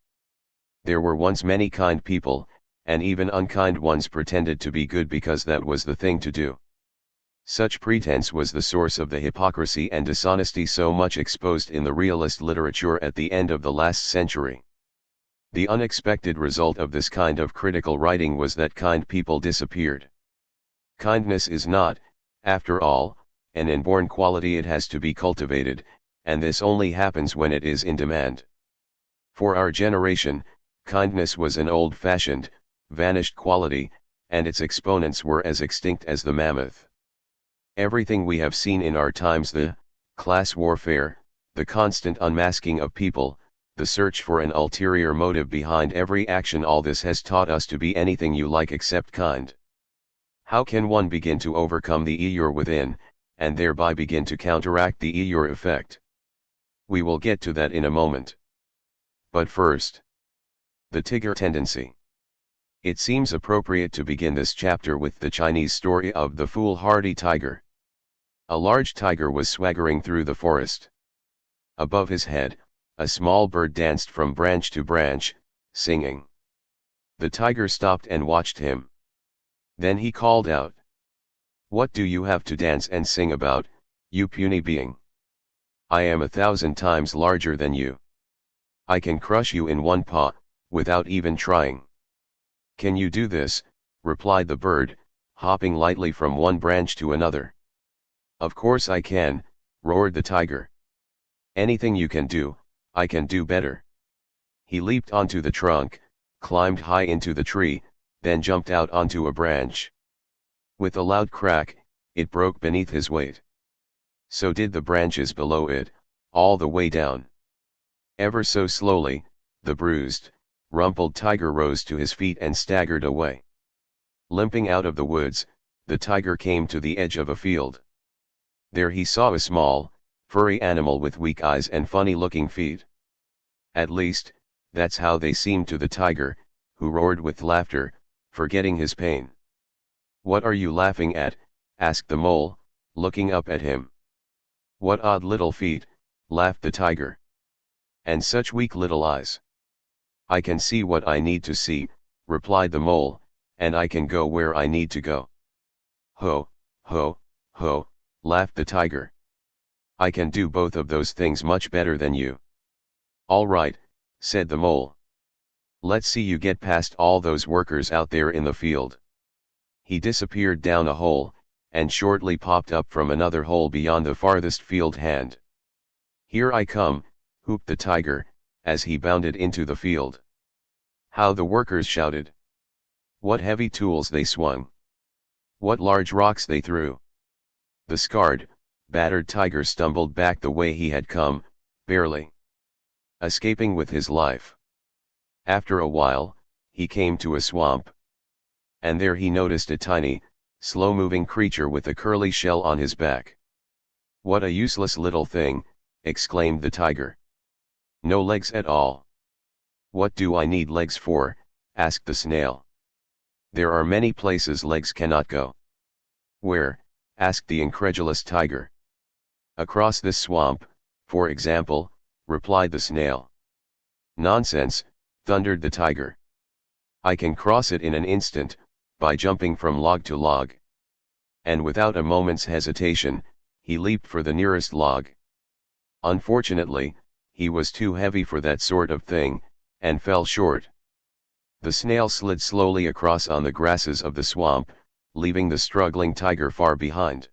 There were once many kind people, and even unkind ones pretended to be good because that was the thing to do. Such pretense was the source of the hypocrisy and dishonesty so much exposed in the realist literature at the end of the last century. The unexpected result of this kind of critical writing was that kind people disappeared. Kindness is not, after all, an inborn quality, it has to be cultivated, and this only happens when it is in demand. For our generation, kindness was an old-fashioned, vanished quality, and its exponents were as extinct as the mammoth. Everything we have seen in our times, the class warfare, the constant unmasking of people, the search for an ulterior motive behind every action, all this has taught us to be anything you like except kind. How can one begin to overcome the Eur within, and thereby begin to counteract the Eur effect? We will get to that in a moment. But first, the Tiger tendency. It seems appropriate to begin this chapter with the Chinese story of the foolhardy tiger. A large tiger was swaggering through the forest. Above his head, a small bird danced from branch to branch, singing. The tiger stopped and watched him. Then he called out, "What do you have to dance and sing about, you puny being? I am 1,000 times larger than you. I can crush you in one paw, without even trying." "Can you do this?" replied the bird, hopping lightly from one branch to another. "Of course I can," roared the tiger. "Anything you can do, I can do better." He leaped onto the trunk, climbed high into the tree, then jumped out onto a branch. With a loud crack, it broke beneath his weight. So did the branches below it, all the way down. Ever so slowly, the bruised, rumpled tiger rose to his feet and staggered away. Limping out of the woods, the tiger came to the edge of a field. There he saw a small, furry animal with weak eyes and funny-looking feet. At least, that's how they seemed to the tiger, who roared with laughter, forgetting his pain. "What are you laughing at?" asked the mole, looking up at him. "What odd little feet," laughed the tiger. "And such weak little eyes." "I can see what I need to see," replied the mole, "and I can go where I need to go." "Ho, ho, ho," laughed the tiger. "I can do both of those things much better than you." "All right," said the mole. "Let's see you get past all those workers out there in the field." He disappeared down a hole, and shortly popped up from another hole beyond the farthest field hand. "Here I come," whooped the tiger, as he bounded into the field. How the workers shouted! What heavy tools they swung! What large rocks they threw! The scarred, battered tiger stumbled back the way he had come, barely escaping with his life. After a while, he came to a swamp. And there he noticed a tiny, slow-moving creature with a curly shell on his back. "What a useless little thing," exclaimed the tiger. "No legs at all." "What do I need legs for?" asked the snail. "There are many places legs cannot go." "Where?" asked the incredulous tiger. "Across this swamp, for example," replied the snail. "Nonsense," thundered the tiger. "I can cross it in an instant, by jumping from log to log." And without a moment's hesitation, he leaped for the nearest log. Unfortunately, he was too heavy for that sort of thing, and fell short. The snail slid slowly across on the grasses of the swamp, leaving the struggling tiger far behind.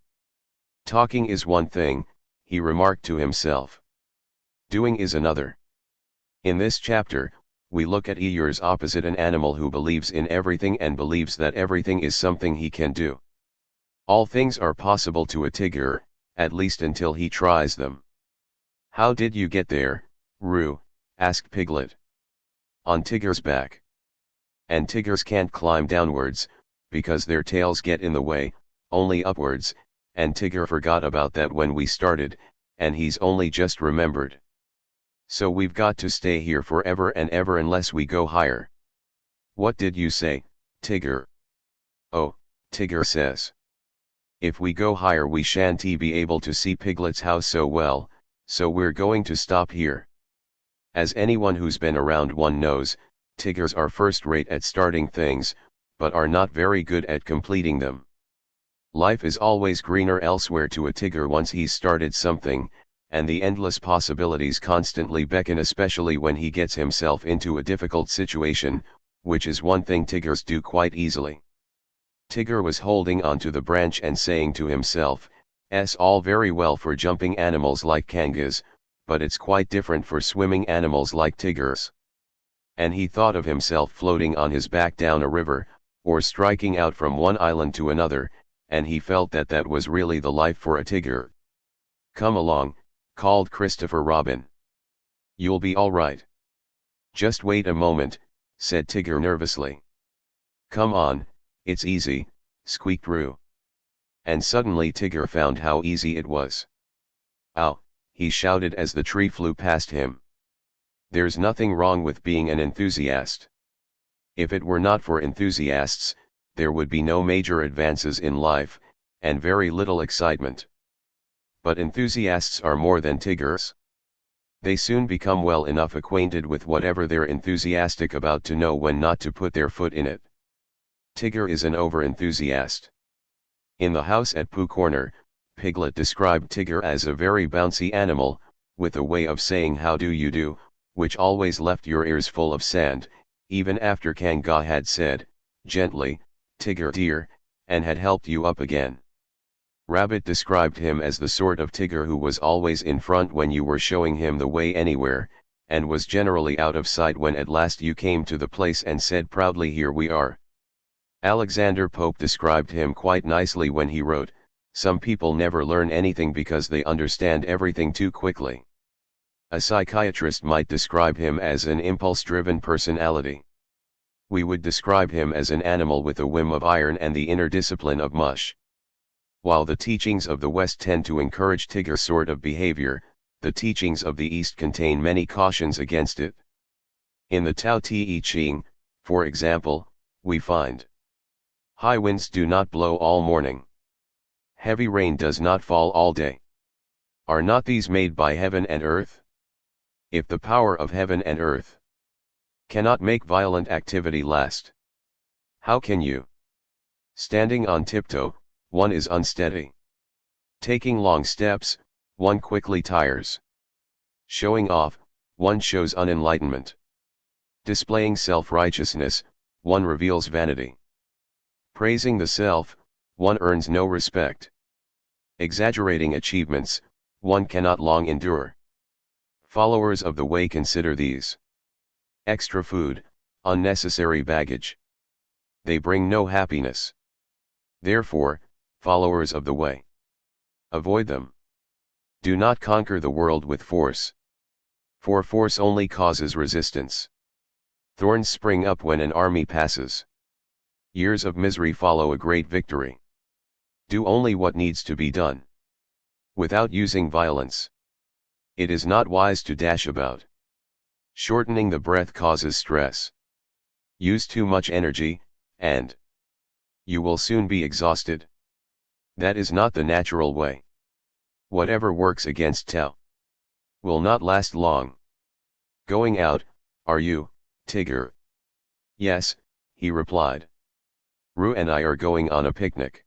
"Talking is one thing," he remarked to himself. "Doing is another." In this chapter, we look at Eeyore's opposite, an animal who believes in everything and believes that everything is something he can do. All things are possible to a tiger, at least until he tries them. "How did you get there, Roo?" asked Piglet. "On Tigger's back." "And tigers can't climb downwards, because their tails get in the way, only upwards, and Tigger forgot about that when we started, and he's only just remembered." So we've got to stay here forever and ever unless we go higher. What did you say, Tigger? Oh, Tigger says. If we go higher we shan't be able to see Piglet's house so well, so we're going to stop here. As anyone who's been around one knows, Tiggers are first-rate at starting things, but are not very good at completing them. Life is always greener elsewhere to a Tigger once he's started something, and the endless possibilities constantly beckon, especially when he gets himself into a difficult situation, which is one thing Tiggers do quite easily. Tigger was holding onto the branch and saying to himself, "It's all very well for jumping animals like kangas, but it's quite different for swimming animals like Tiggers." And he thought of himself floating on his back down a river, or striking out from one island to another, and he felt that that was really the life for a Tigger. "Come along," called Christopher Robin. "You'll be all right." "Just wait a moment," said Tigger nervously. "Come on, it's easy," squeaked Roo. And suddenly Tigger found how easy it was. "Ow," he shouted as the tree flew past him. There's nothing wrong with being an enthusiast. If it were not for enthusiasts, there would be no major advances in life, and very little excitement. But enthusiasts are more than Tiggers. They soon become well enough acquainted with whatever they're enthusiastic about to know when not to put their foot in it. Tigger is an over-enthusiast. In the house at Pooh Corner, Piglet described Tigger as a very bouncy animal, with a way of saying "how do you do," which always left your ears full of sand, even after Kanga had said, gently, "Tigger dear," and had helped you up again. Rabbit described him as the sort of Tigger who was always in front when you were showing him the way anywhere, and was generally out of sight when at last you came to the place and said proudly, "Here we are." Alexander Pope described him quite nicely when he wrote, "Some people never learn anything because they understand everything too quickly." A psychiatrist might describe him as an impulse-driven personality. We would describe him as an animal with a whim of iron and the inner discipline of mush. While the teachings of the West tend to encourage Tigger sort of behavior, the teachings of the East contain many cautions against it. In the Tao Te Ching, for example, we find, "High winds do not blow all morning. Heavy rain does not fall all day. Are not these made by heaven and earth? If the power of heaven and earth cannot make violent activity last, how can you? Standing on tiptoe, one is unsteady. Taking long steps, one quickly tires. Showing off, one shows unenlightenment. Displaying self-righteousness, one reveals vanity. Praising the self, one earns no respect. Exaggerating achievements, one cannot long endure. Followers of the way consider these extra food, unnecessary baggage. They bring no happiness. Therefore, followers of the way, avoid them. Do not conquer the world with force. For force only causes resistance. Thorns spring up when an army passes. Years of misery follow a great victory. Do only what needs to be done, without using violence. It is not wise to dash about. Shortening the breath causes stress. Use too much energy, and you will soon be exhausted. That is not the natural way. Whatever works against Tao will not last long. Going out, are you, Tigger? Yes, he replied. Roo and I are going on a picnic.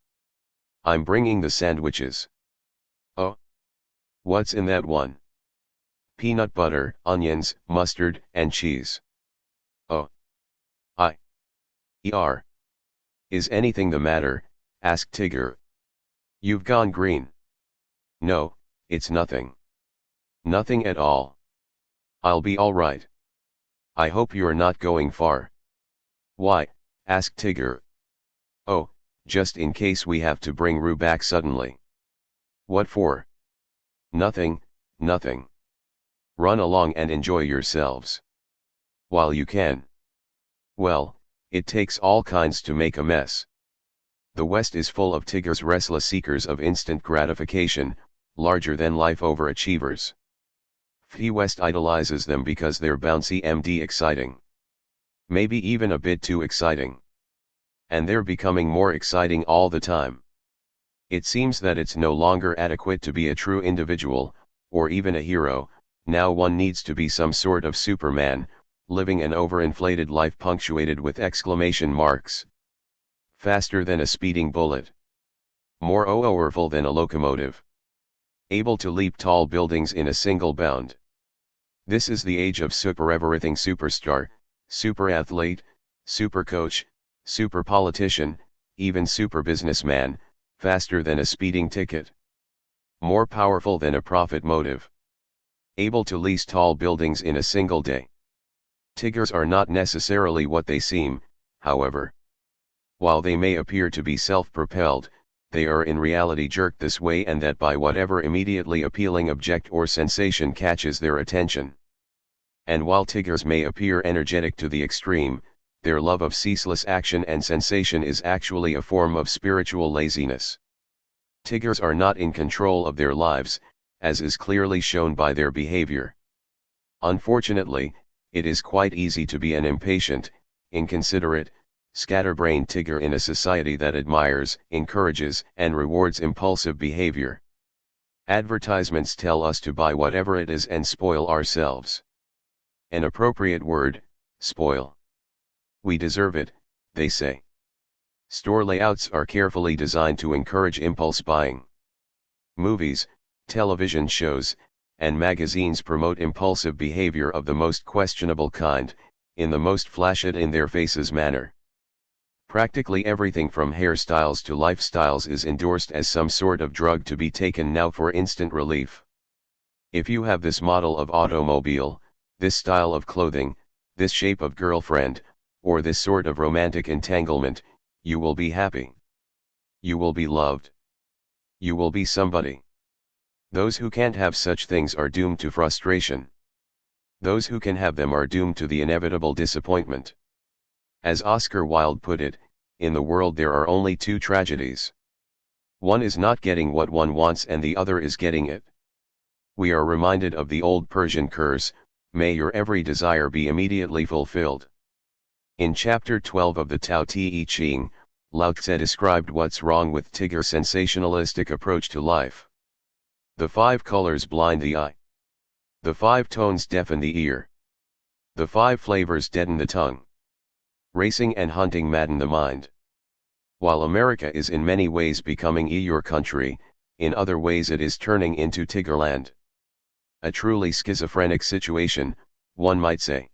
I'm bringing the sandwiches. Oh? What's in that one? Peanut butter, onions, mustard, and cheese. Oh. Is anything the matter? Asked Tigger. You've gone green. No, it's nothing. Nothing at all. I'll be all right. I hope you're not going far. Why? Asked Tigger. Oh, just in case we have to bring Roo back suddenly. What for? Nothing, nothing. Run along and enjoy yourselves. While you can. Well, it takes all kinds to make a mess. The West is full of Tiggers, restless seekers of instant gratification, larger-than-life overachievers. West idolizes them because they're bouncy MD exciting. Maybe even a bit too exciting. And they're becoming more exciting all the time. It seems that it's no longer adequate to be a true individual, or even a hero. Now one needs to be some sort of Superman, living an overinflated life punctuated with exclamation marks. Faster than a speeding bullet. More powerful than a locomotive. Able to leap tall buildings in a single bound. This is the age of super everything superstar, super athlete, super coach, super politician, even super businessman, faster than a speeding ticket. More powerful than a profit motive. Able to lease tall buildings in a single day. Tigers are not necessarily what they seem, however. While they may appear to be self-propelled, they are in reality jerked this way and that by whatever immediately appealing object or sensation catches their attention. And while tigers may appear energetic to the extreme, their love of ceaseless action and sensation is actually a form of spiritual laziness. Tigers are not in control of their lives, as is clearly shown by their behavior. Unfortunately, it is quite easy to be an impatient, inconsiderate, scatterbrained tigger in a society that admires, encourages, and rewards impulsive behavior. Advertisements tell us to buy whatever it is and spoil ourselves. An appropriate word, spoil. We deserve it, they say. Store layouts are carefully designed to encourage impulse buying. Movies, television shows, and magazines promote impulsive behavior of the most questionable kind, in the most flash-it-in-their-faces manner. Practically everything from hairstyles to lifestyles is endorsed as some sort of drug to be taken now for instant relief. If you have this model of automobile, this style of clothing, this shape of girlfriend, or this sort of romantic entanglement, you will be happy. You will be loved. You will be somebody. Those who can't have such things are doomed to frustration. Those who can have them are doomed to the inevitable disappointment. As Oscar Wilde put it, in the world there are only two tragedies. One is not getting what one wants and the other is getting it. We are reminded of the old Persian curse, may your every desire be immediately fulfilled. In chapter 12 of the Tao Te Ching, Lao Tse described what's wrong with Tigger's sensationalistic approach to life. The 5 colors blind the eye. The 5 tones deafen the ear. The 5 flavors deaden the tongue. Racing and hunting madden the mind. While America is in many ways becoming your country, in other ways it is turning into Tiggerland. A truly schizophrenic situation, one might say.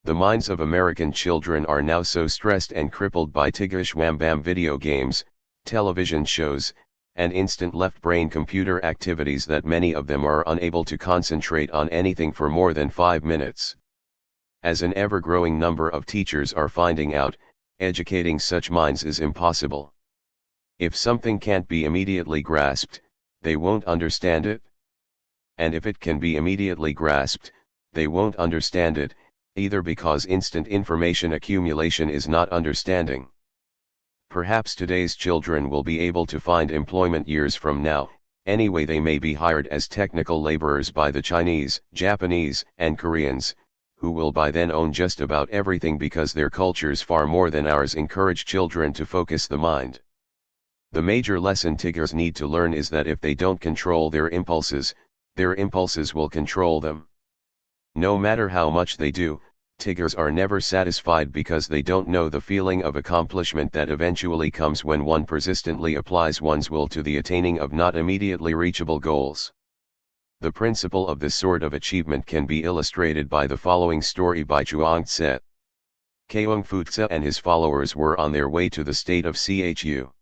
The minds of American children are now so stressed and crippled by tiggerish wham-bam video games, television shows, and instant left-brain computer activities that many of them are unable to concentrate on anything for more than 5 minutes. As an ever-growing number of teachers are finding out, educating such minds is impossible. If something can't be immediately grasped, they won't understand it. And if it can be immediately grasped, they won't understand it, either because instant information accumulation is not understanding. Perhaps today's children will be able to find employment years from now, anyway they may be hired as technical laborers by the Chinese, Japanese, and Koreans, who will by then own just about everything because their cultures far more than ours encourage children to focus the mind. The major lesson Tiggers need to learn is that if they don't control their impulses will control them. No matter how much they do, Tiggers are never satisfied because they don't know the feeling of accomplishment that eventually comes when one persistently applies one's will to the attaining of not immediately reachable goals. The principle of this sort of achievement can be illustrated by the following story by Chuang Tse. Keung Fu Tse and his followers were on their way to the state of Chu.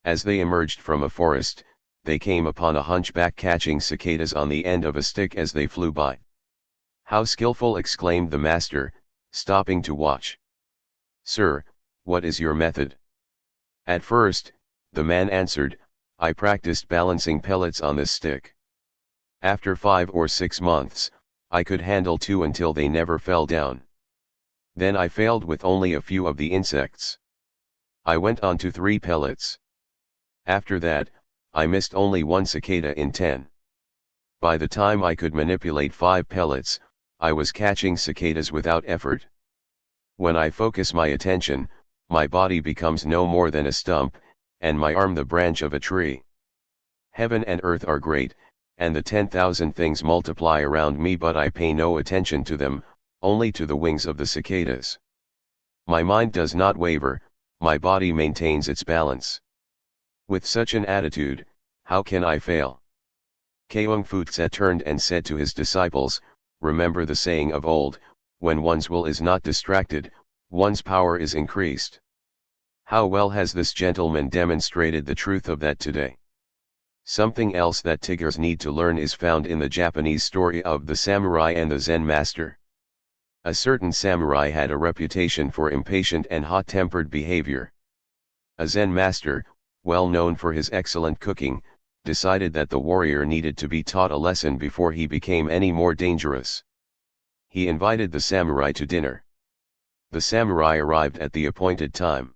As they emerged from a forest, they came upon a hunchback catching cicadas on the end of a stick as they flew by. "How skillful!" exclaimed the master, stopping to watch. "Sir, what is your method?" "At first," the man answered, "I practiced balancing pellets on this stick. After 5 or 6 months, I could handle 2 until they never fell down. Then I failed with only a few of the insects. I went on to 3 pellets. After that, I missed only 1 cicada in 10. By the time I could manipulate 5 pellets, I was catching cicadas without effort. When I focus my attention, my body becomes no more than a stump, and my arm the branch of a tree. Heaven and earth are great, and the 10,000 things multiply around me, but I pay no attention to them, only to the wings of the cicadas. My mind does not waver, my body maintains its balance. With such an attitude, how can I fail? Keung Fu Tse turned and said to his disciples, remember the saying of old, when one's will is not distracted, one's power is increased. How well has this gentleman demonstrated the truth of that today? Something else that Tigers need to learn is found in the Japanese story of the samurai and the Zen master. A certain samurai had a reputation for impatient and hot-tempered behavior. A Zen master, well known for his excellent cooking, decided that the warrior needed to be taught a lesson before he became any more dangerous. He invited the samurai to dinner. The samurai arrived at the appointed time.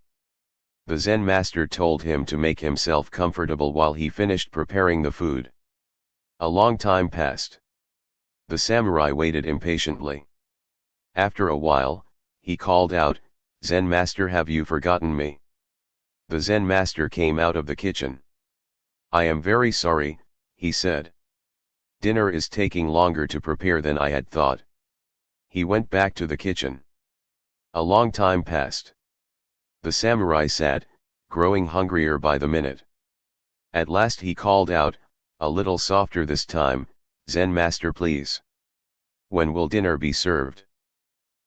The Zen master told him to make himself comfortable while he finished preparing the food. A long time passed. The samurai waited impatiently. After a while, he called out, Zen master, have you forgotten me? The Zen master came out of the kitchen. I am very sorry, he said. Dinner is taking longer to prepare than I had thought. He went back to the kitchen. A long time passed. The samurai sat, growing hungrier by the minute. At last he called out, a little softer this time, Zen master, please. When will dinner be served?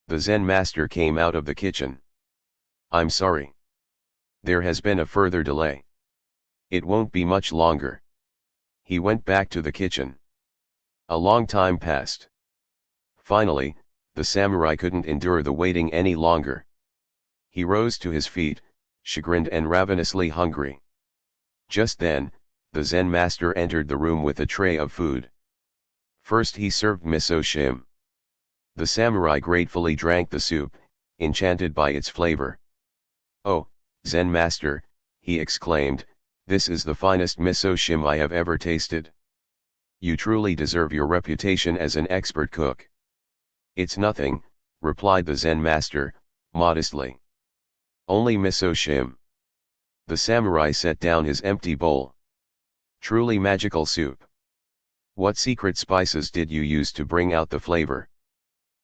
The Zen master came out of the kitchen. I'm sorry. There has been a further delay. It won't be much longer. He went back to the kitchen. A long time passed. Finally, the samurai couldn't endure the waiting any longer. He rose to his feet, chagrined and ravenously hungry. Just then, the Zen master entered the room with a tray of food. First he served miso shim. The samurai gratefully drank the soup, enchanted by its flavor. Oh, Zen master, he exclaimed, this is the finest miso shim I have ever tasted. You truly deserve your reputation as an expert cook. It's nothing, replied the Zen master, modestly. Only miso shim. The samurai set down his empty bowl. Truly magical soup. What secret spices did you use to bring out the flavor?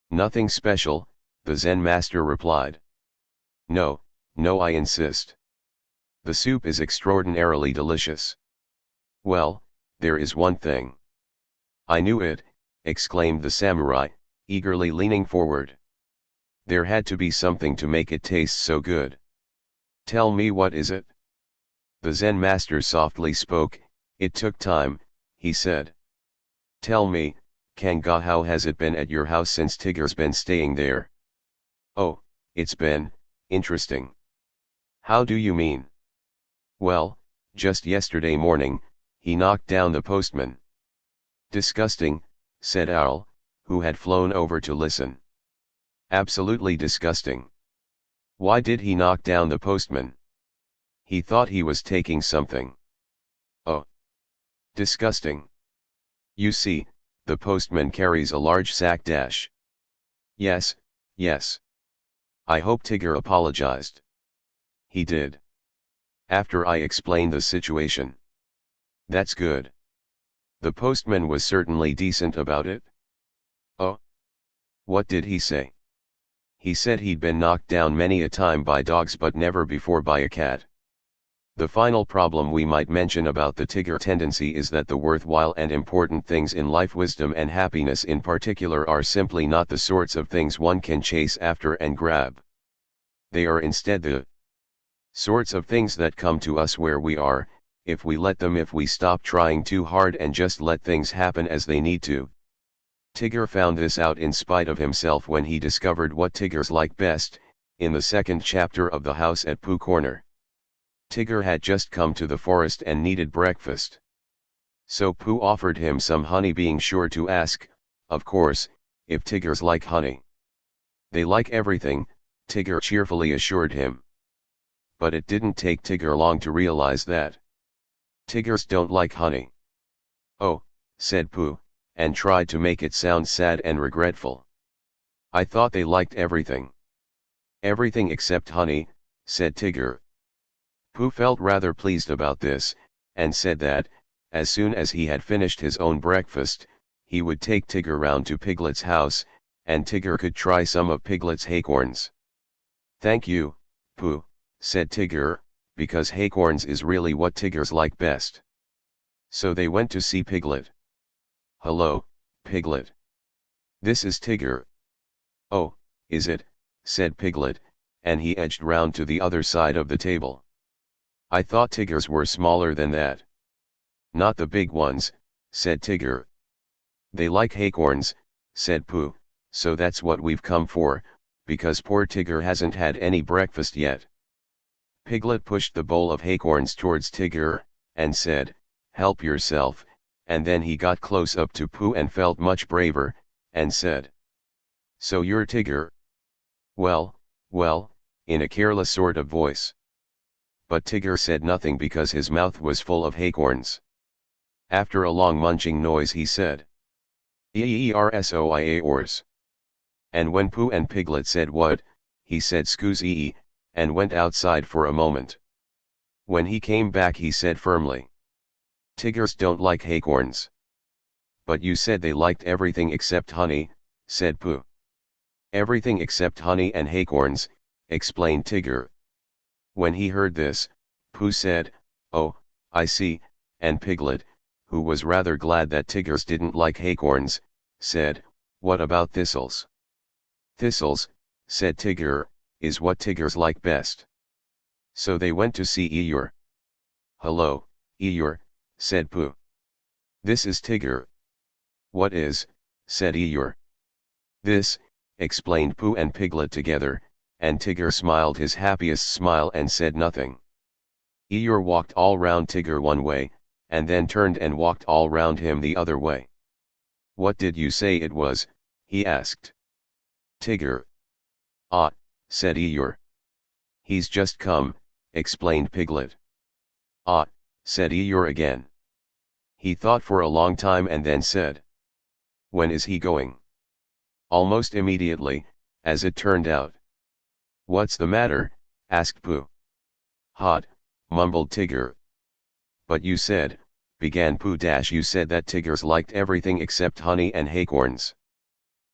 Nothing special, the Zen master replied. No, no, I insist. The soup is extraordinarily delicious. Well, there is one thing. I knew it, exclaimed the samurai, eagerly leaning forward. There had to be something to make it taste so good. Tell me, what is it? The Zen master softly spoke. It took time, he said. Tell me, Kanga, how has it been at your house since Tigger's been staying there? Oh, it's been interesting. How do you mean? Well, just yesterday morning, he knocked down the postman. Disgusting, said Owl, who had flown over to listen. Absolutely disgusting. Why did he knock down the postman? He thought he was taking something. Oh. Disgusting. You see, the postman carries a large sack dash. Yes, yes. I hope Tigger apologized. He did. After I explained the situation. That's good. The postman was certainly decent about it. Oh. What did he say? He said he'd been knocked down many a time by dogs but never before by a cat. The final problem we might mention about the Tigger tendency is that the worthwhile and important things in life, wisdom and happiness in particular, are simply not the sorts of things one can chase after and grab. They are instead the sorts of things that come to us where we are, if we let them, if we stop trying too hard and just let things happen as they need to. Tigger found this out in spite of himself when he discovered what Tiggers like best, in the second chapter of The House at Pooh Corner. Tigger had just come to the forest and needed breakfast. So Pooh offered him some honey, being sure to ask, of course, if Tiggers like honey. They like everything, Tigger cheerfully assured him. But it didn't take Tigger long to realize that Tiggers don't like honey. Oh, said Pooh, and tried to make it sound sad and regretful. I thought they liked everything. Everything except honey, said Tigger. Pooh felt rather pleased about this, and said that, as soon as he had finished his own breakfast, he would take Tigger round to Piglet's house, and Tigger could try some of Piglet's acorns. Thank you, Pooh, said Tigger, because acorns is really what Tiggers like best. So they went to see Piglet. Hello, Piglet. This is Tigger. Oh, is it, said Piglet, and he edged round to the other side of the table. I thought Tiggers were smaller than that. Not the big ones, said Tigger. They like acorns, said Pooh, so that's what we've come for, because poor Tigger hasn't had any breakfast yet. Piglet pushed the bowl of acorns towards Tigger, and said, help yourself, and then he got close up to Pooh and felt much braver, and said, so you're Tigger? Well, in a careless sort of voice. But Tigger said nothing because his mouth was full of acorns. After a long munching noise he said, Eersoiaors. And when Pooh and Piglet said what, he said "Scusi," and went outside for a moment. When he came back he said firmly, Tiggers don't like acorns. But you said they liked everything except honey, said Pooh. Everything except honey and acorns, explained Tigger. When he heard this, Pooh said, oh, I see, and Piglet, who was rather glad that Tiggers didn't like acorns, said, what about thistles? Thistles, said Tigger, is what Tiggers like best. So they went to see Eeyore. Hello, Eeyore, said Pooh. This is Tigger. What is, said Eeyore. This, explained Pooh and Piglet together, and Tigger smiled his happiest smile and said nothing. Eeyore walked all round Tigger one way, and then turned and walked all round him the other way. What did you say it was? He asked. Tigger. Ah, said Eeyore. He's just come, explained Piglet. Ah, said Eeyore again. He thought for a long time and then said, when is he going? Almost immediately, as it turned out. What's the matter? Asked Pooh. Hot, mumbled Tigger. But you said, began Pooh. You said that Tiggers liked everything except honey and acorns.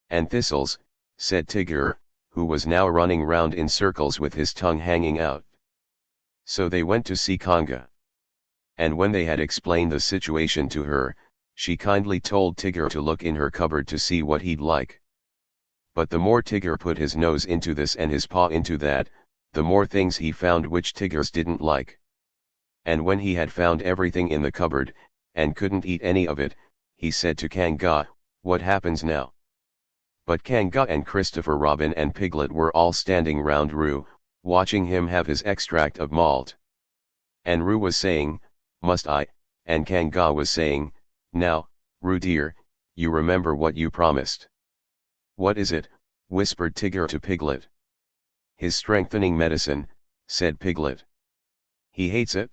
And thistles, said Tigger, who was now running round in circles with his tongue hanging out. So they went to see Conga. And when they had explained the situation to her, she kindly told Tigger to look in her cupboard to see what he'd like. But the more Tigger put his nose into this and his paw into that, the more things he found which Tiggers didn't like. And when he had found everything in the cupboard, and couldn't eat any of it, he said to Kanga, what happens now? But Kanga and Christopher Robin and Piglet were all standing round Roo, watching him have his extract of malt. And Roo was saying, must I? And Kanga was saying, now, Roo dear, you remember what you promised. What is it? Whispered Tigger to Piglet. His strengthening medicine, said Piglet. He hates it?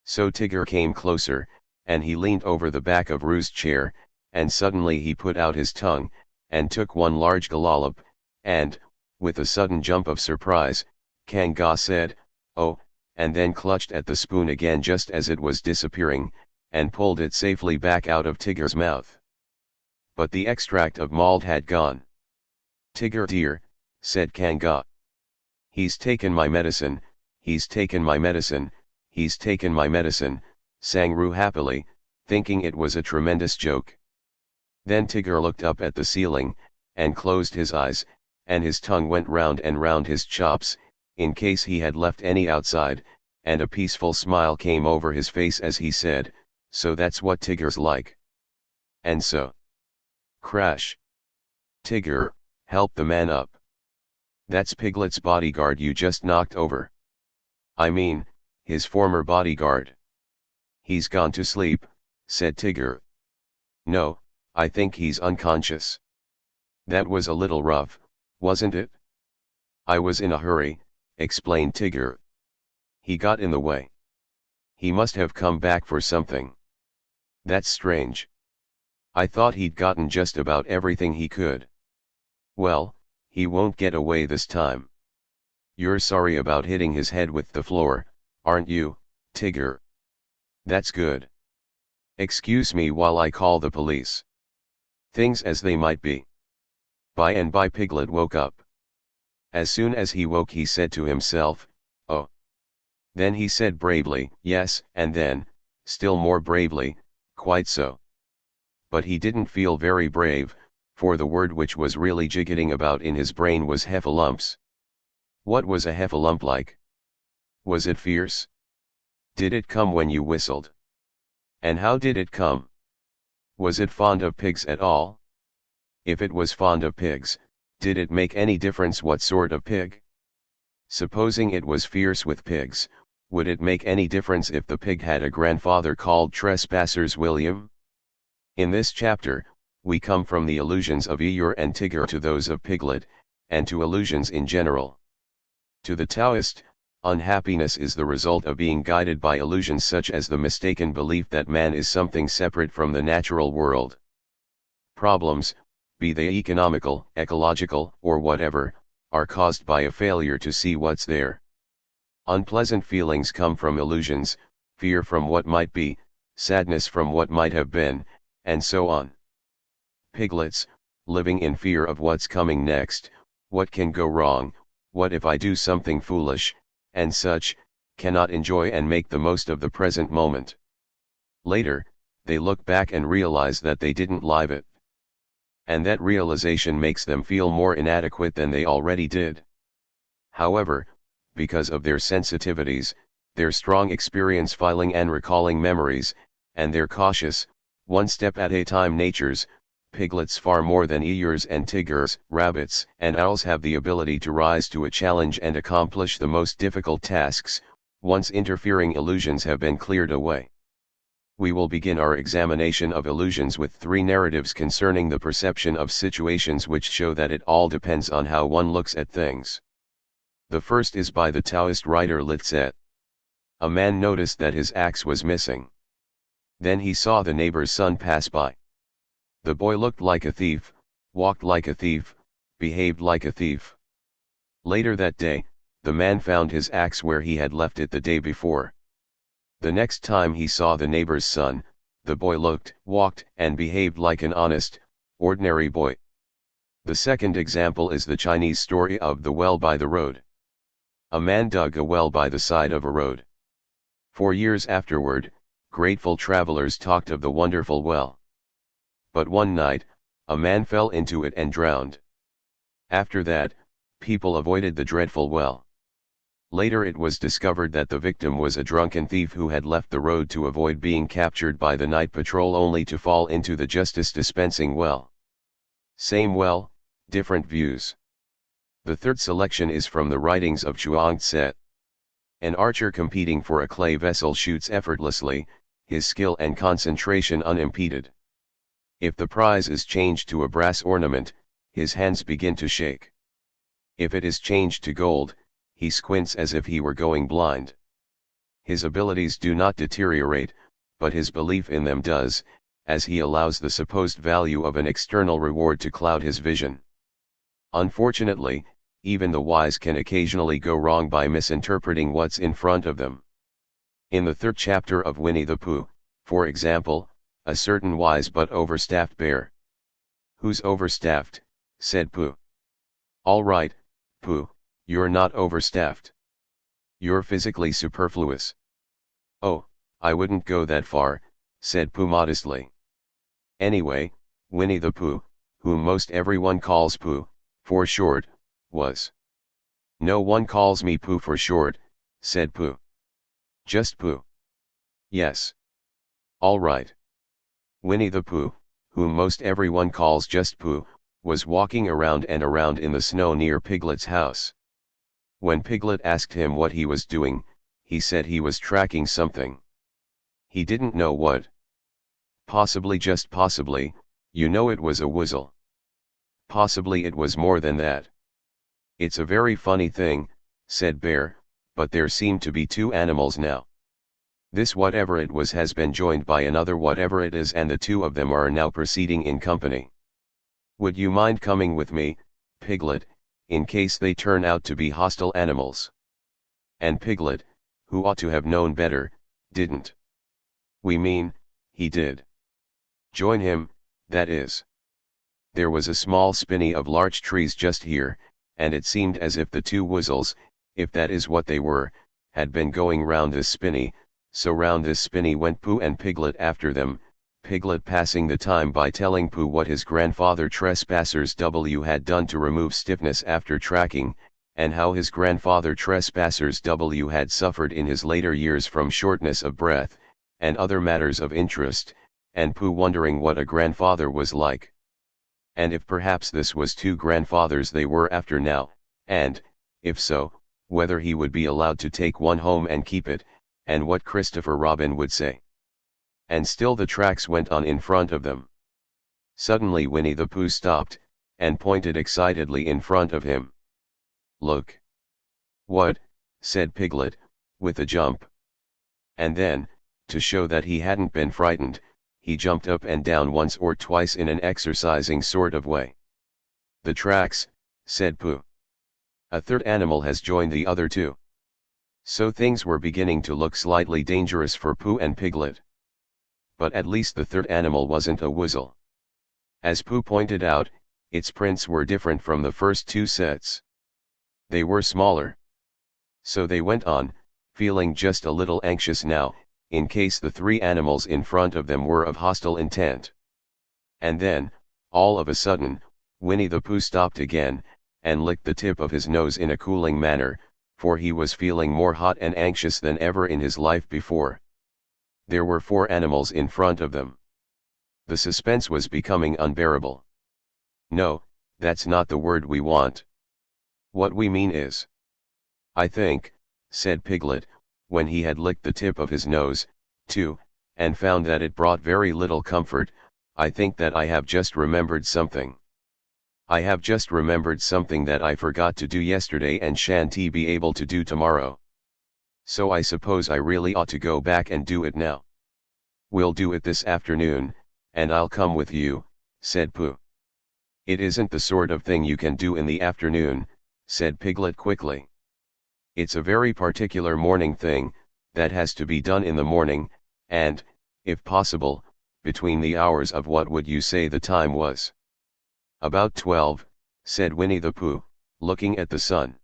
So Tigger came closer, and he leaned over the back of Roo's chair, and suddenly he put out his tongue, and took one large gallop, and, with a sudden jump of surprise, Kanga said, oh, and then clutched at the spoon again just as it was disappearing, and pulled it safely back out of Tigger's mouth. But the extract of malt had gone. Tigger dear, said Kanga. He's taken my medicine, he's taken my medicine, he's taken my medicine, sang Roo happily, thinking it was a tremendous joke. Then Tigger looked up at the ceiling, and closed his eyes, and his tongue went round and round his chops, in case he had left any outside, and a peaceful smile came over his face as he said, so that's what Tiggers like. And so. Crash. Tigger, help the man up. That's Piglet's bodyguard you just knocked over. I mean, his former bodyguard. He's gone to sleep, said Tigger. No, I think he's unconscious. That was a little rough, wasn't it? I was in a hurry, explained Tigger. He got in the way. He must have come back for something. That's strange. I thought he'd gotten just about everything he could. Well, he won't get away this time. You're sorry about hitting his head with the floor, aren't you, Tigger? That's good. Excuse me while I call the police. Things as they might be. By and by Piglet woke up. As soon as he woke he said to himself, "Oh." Then he said bravely, "Yes," and then, still more bravely, "Quite so." But he didn't feel very brave, for the word which was really jiggling about in his brain was heffalumps. What was a heffalump like? Was it fierce? Did it come when you whistled? And how did it come? Was it fond of pigs at all? If it was fond of pigs, did it make any difference what sort of pig? Supposing it was fierce with pigs, would it make any difference if the pig had a grandfather called Trespassers William? In this chapter, we come from the illusions of Eeyore and Tigger to those of Piglet, and to illusions in general. To the Taoist, unhappiness is the result of being guided by illusions such as the mistaken belief that man is something separate from the natural world. Problems, be they economical, ecological, or whatever, are caused by a failure to see what's there. Unpleasant feelings come from illusions, fear from what might be, sadness from what might have been, and so on. Piglets, living in fear of what's coming next, what can go wrong, what if I do something foolish, and such, cannot enjoy and make the most of the present moment. Later, they look back and realize that they didn't live it. And that realization makes them feel more inadequate than they already did. However, because of their sensitivities, their strong experience filing and recalling memories, and their cautious, one step at a time natures, piglets far more than Eeyores and Tiggers, rabbits and owls have the ability to rise to a challenge and accomplish the most difficult tasks, once interfering illusions have been cleared away. We will begin our examination of illusions with 3 narratives concerning the perception of situations which show that it all depends on how one looks at things. The first is by the Taoist writer Lao-tse. A man noticed that his axe was missing. Then he saw the neighbor's son pass by. The boy looked like a thief, walked like a thief, behaved like a thief. Later that day, the man found his axe where he had left it the day before. The next time he saw the neighbor's son, the boy looked, walked, and behaved like an honest, ordinary boy. The second example is the Chinese story of the well by the road. A man dug a well by the side of a road. For years afterward, grateful travelers talked of the wonderful well. But one night, a man fell into it and drowned. After that, people avoided the dreadful well. Later it was discovered that the victim was a drunken thief who had left the road to avoid being captured by the night patrol only to fall into the justice dispensing well. Same well, different views. The third selection is from the writings of Chuang-tse. An archer competing for a clay vessel shoots effortlessly, his skill and concentration unimpeded. If the prize is changed to a brass ornament, his hands begin to shake. If it is changed to gold, he squints as if he were going blind. His abilities do not deteriorate, but his belief in them does, as he allows the supposed value of an external reward to cloud his vision. Unfortunately, even the wise can occasionally go wrong by misinterpreting what's in front of them. In the 3rd chapter of Winnie the Pooh, for example, a certain wise but overstaffed bear. "Who's overstaffed?" said Pooh. "All right, Pooh, you're not overstaffed. You're physically superfluous." "Oh, I wouldn't go that far," said Pooh modestly. Anyway, Winnie the Pooh, whom most everyone calls Pooh, for short, was. "No one calls me Pooh for short," said Pooh. "Just Pooh." "Yes. All right." Winnie the Pooh, whom most everyone calls just Pooh, was walking around and around in the snow near Piglet's house. When Piglet asked him what he was doing, he said he was tracking something. He didn't know what. Possibly, just possibly, you know, it was a wuzzle. Possibly it was more than that. "It's a very funny thing," said Bear, "but there seem to be 2 animals now. This whatever it was has been joined by another whatever it is, and the two of them are now proceeding in company. Would you mind coming with me, Piglet, in case they turn out to be hostile animals? And Piglet, who ought to have known better, didn't. We mean, he did. Join him, that is. There was a small spinney of larch trees just here, and it seemed as if the two wuzzles, if that is what they were, had been going round this spinney. So round this spinney went Pooh and Piglet after them, Piglet passing the time by telling Pooh what his grandfather Trespassers W had done to remove stiffness after tracking, and how his grandfather Trespassers W had suffered in his later years from shortness of breath, and other matters of interest, and Pooh wondering what a grandfather was like. And if perhaps this was two grandfathers they were after now, and, if so, whether he would be allowed to take one home and keep it, and what Christopher Robin would say. And still the tracks went on in front of them. Suddenly Winnie the Pooh stopped, and pointed excitedly in front of him. "Look!" "What?" said Piglet, with a jump. And then, to show that he hadn't been frightened, he jumped up and down once or twice in an exercising sort of way. "The tracks," said Pooh. "A third animal has joined the other two." So things were beginning to look slightly dangerous for Pooh and Piglet. But at least the third animal wasn't a wuzzle. As Pooh pointed out, its prints were different from the first two sets. They were smaller. So they went on, feeling just a little anxious now, in case the three animals in front of them were of hostile intent. And then, all of a sudden, Winnie the Pooh stopped again, and licked the tip of his nose in a cooling manner, for he was feeling more hot and anxious than ever in his life before. There were four animals in front of them. The suspense was becoming unbearable. "No, that's not the word we want. What we mean is..." "I think," said Piglet, when he had licked the tip of his nose, too, and found that it brought very little comfort, "I think that I have just remembered something. I have just remembered something that I forgot to do yesterday and shan't be able to do tomorrow. So I suppose I really ought to go back and do it now." "We'll do it this afternoon, and I'll come with you," said Pooh. "It isn't the sort of thing you can do in the afternoon," said Piglet quickly. "It's a very particular morning thing, that has to be done in the morning, and, if possible, between the hours of what would you say the time was?" "About 12, said Winnie the Pooh, looking at the sun.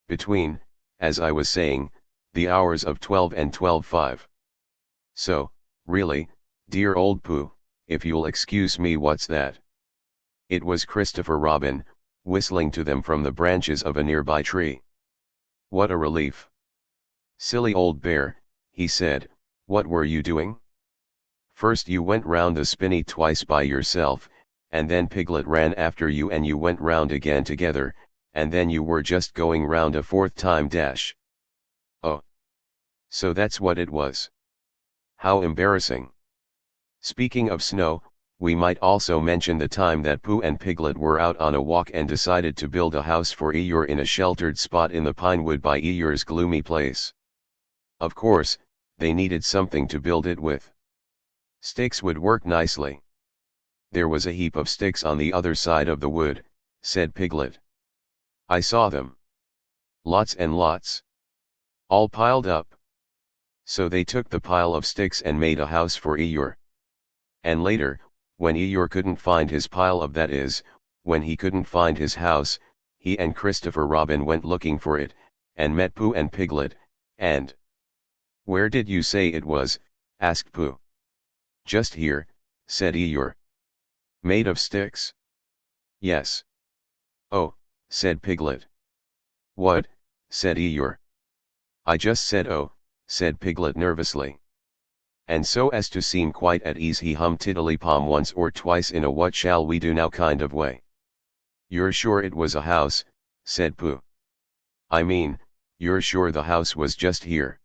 "Between, as I was saying, the hours of 12 and 12:05. "So, really, dear old Pooh, if you'll excuse me, what's that?" It was Christopher Robin, whistling to them from the branches of a nearby tree. "What a relief. Silly old bear," he said, "what were you doing? First you went round the spinney twice by yourself, and then Piglet ran after you and you went round again together, and then you were just going round a fourth time dash. Oh. So that's what it was. How embarrassing. Speaking of snow, we might also mention the time that Pooh and Piglet were out on a walk and decided to build a house for Eeyore in a sheltered spot in the pinewood by Eeyore's gloomy place. Of course, they needed something to build it with. Sticks would work nicely. "There was a heap of sticks on the other side of the wood," said Piglet. "I saw them. Lots and lots. All piled up." So they took the pile of sticks and made a house for Eeyore. And later, when Eeyore couldn't find his pile of, that is, when he couldn't find his house, he and Christopher Robin went looking for it, and met Pooh and Piglet, and... "Where did you say it was?" asked Pooh. "Just here," said Eeyore. "Made of sticks?" "Yes." "Oh," said Piglet. "What?" said Eeyore. "I just said oh," said Piglet nervously. And so as to seem quite at ease he hummed tiddly-pom once or twice in a what shall we do now kind of way. "You're sure it was a house?" said Pooh. "I mean, you're sure the house was just here?"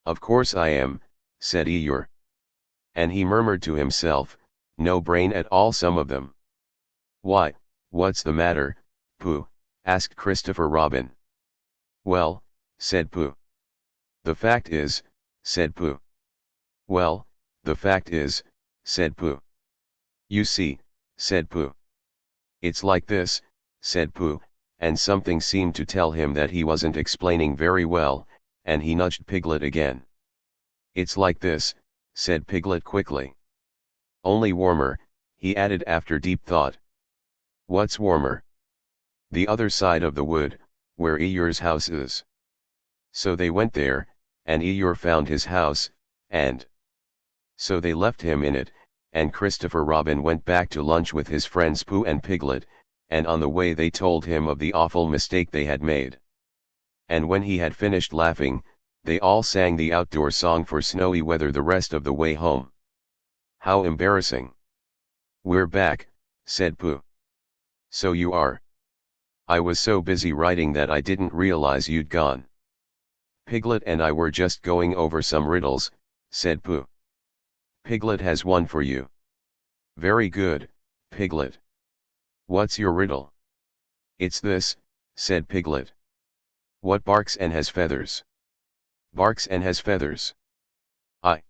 "Of course I am," said Eeyore. And he murmured to himself, "No brain at all, some of them." "Why, what's the matter, Pooh?" asked Christopher Robin. "Well," said Pooh, "the fact is, said Pooh. Well, the fact is, said Pooh. You see, said Pooh. It's like this, said Pooh, and something seemed to tell him that he wasn't explaining very well, and he nudged Piglet again. It's like this, said Piglet quickly. Only warmer, he added after deep thought. What's warmer? The other side of the wood, where Eeyore's house is. So they went there, and Eeyore found his house, and so they left him in it, and Christopher Robin went back to lunch with his friends Pooh and Piglet, and on the way they told him of the awful mistake they had made. And when he had finished laughing, they all sang the outdoor song for snowy weather the rest of the way home. How embarrassing. We're back, said Pooh. So you are. I was so busy writing that I didn't realize you'd gone. Piglet and I were just going over some riddles, said Pooh. Piglet has one for you. Very good, Piglet. What's your riddle? It's this, said Piglet. What barks and has feathers? Barks and has feathers. I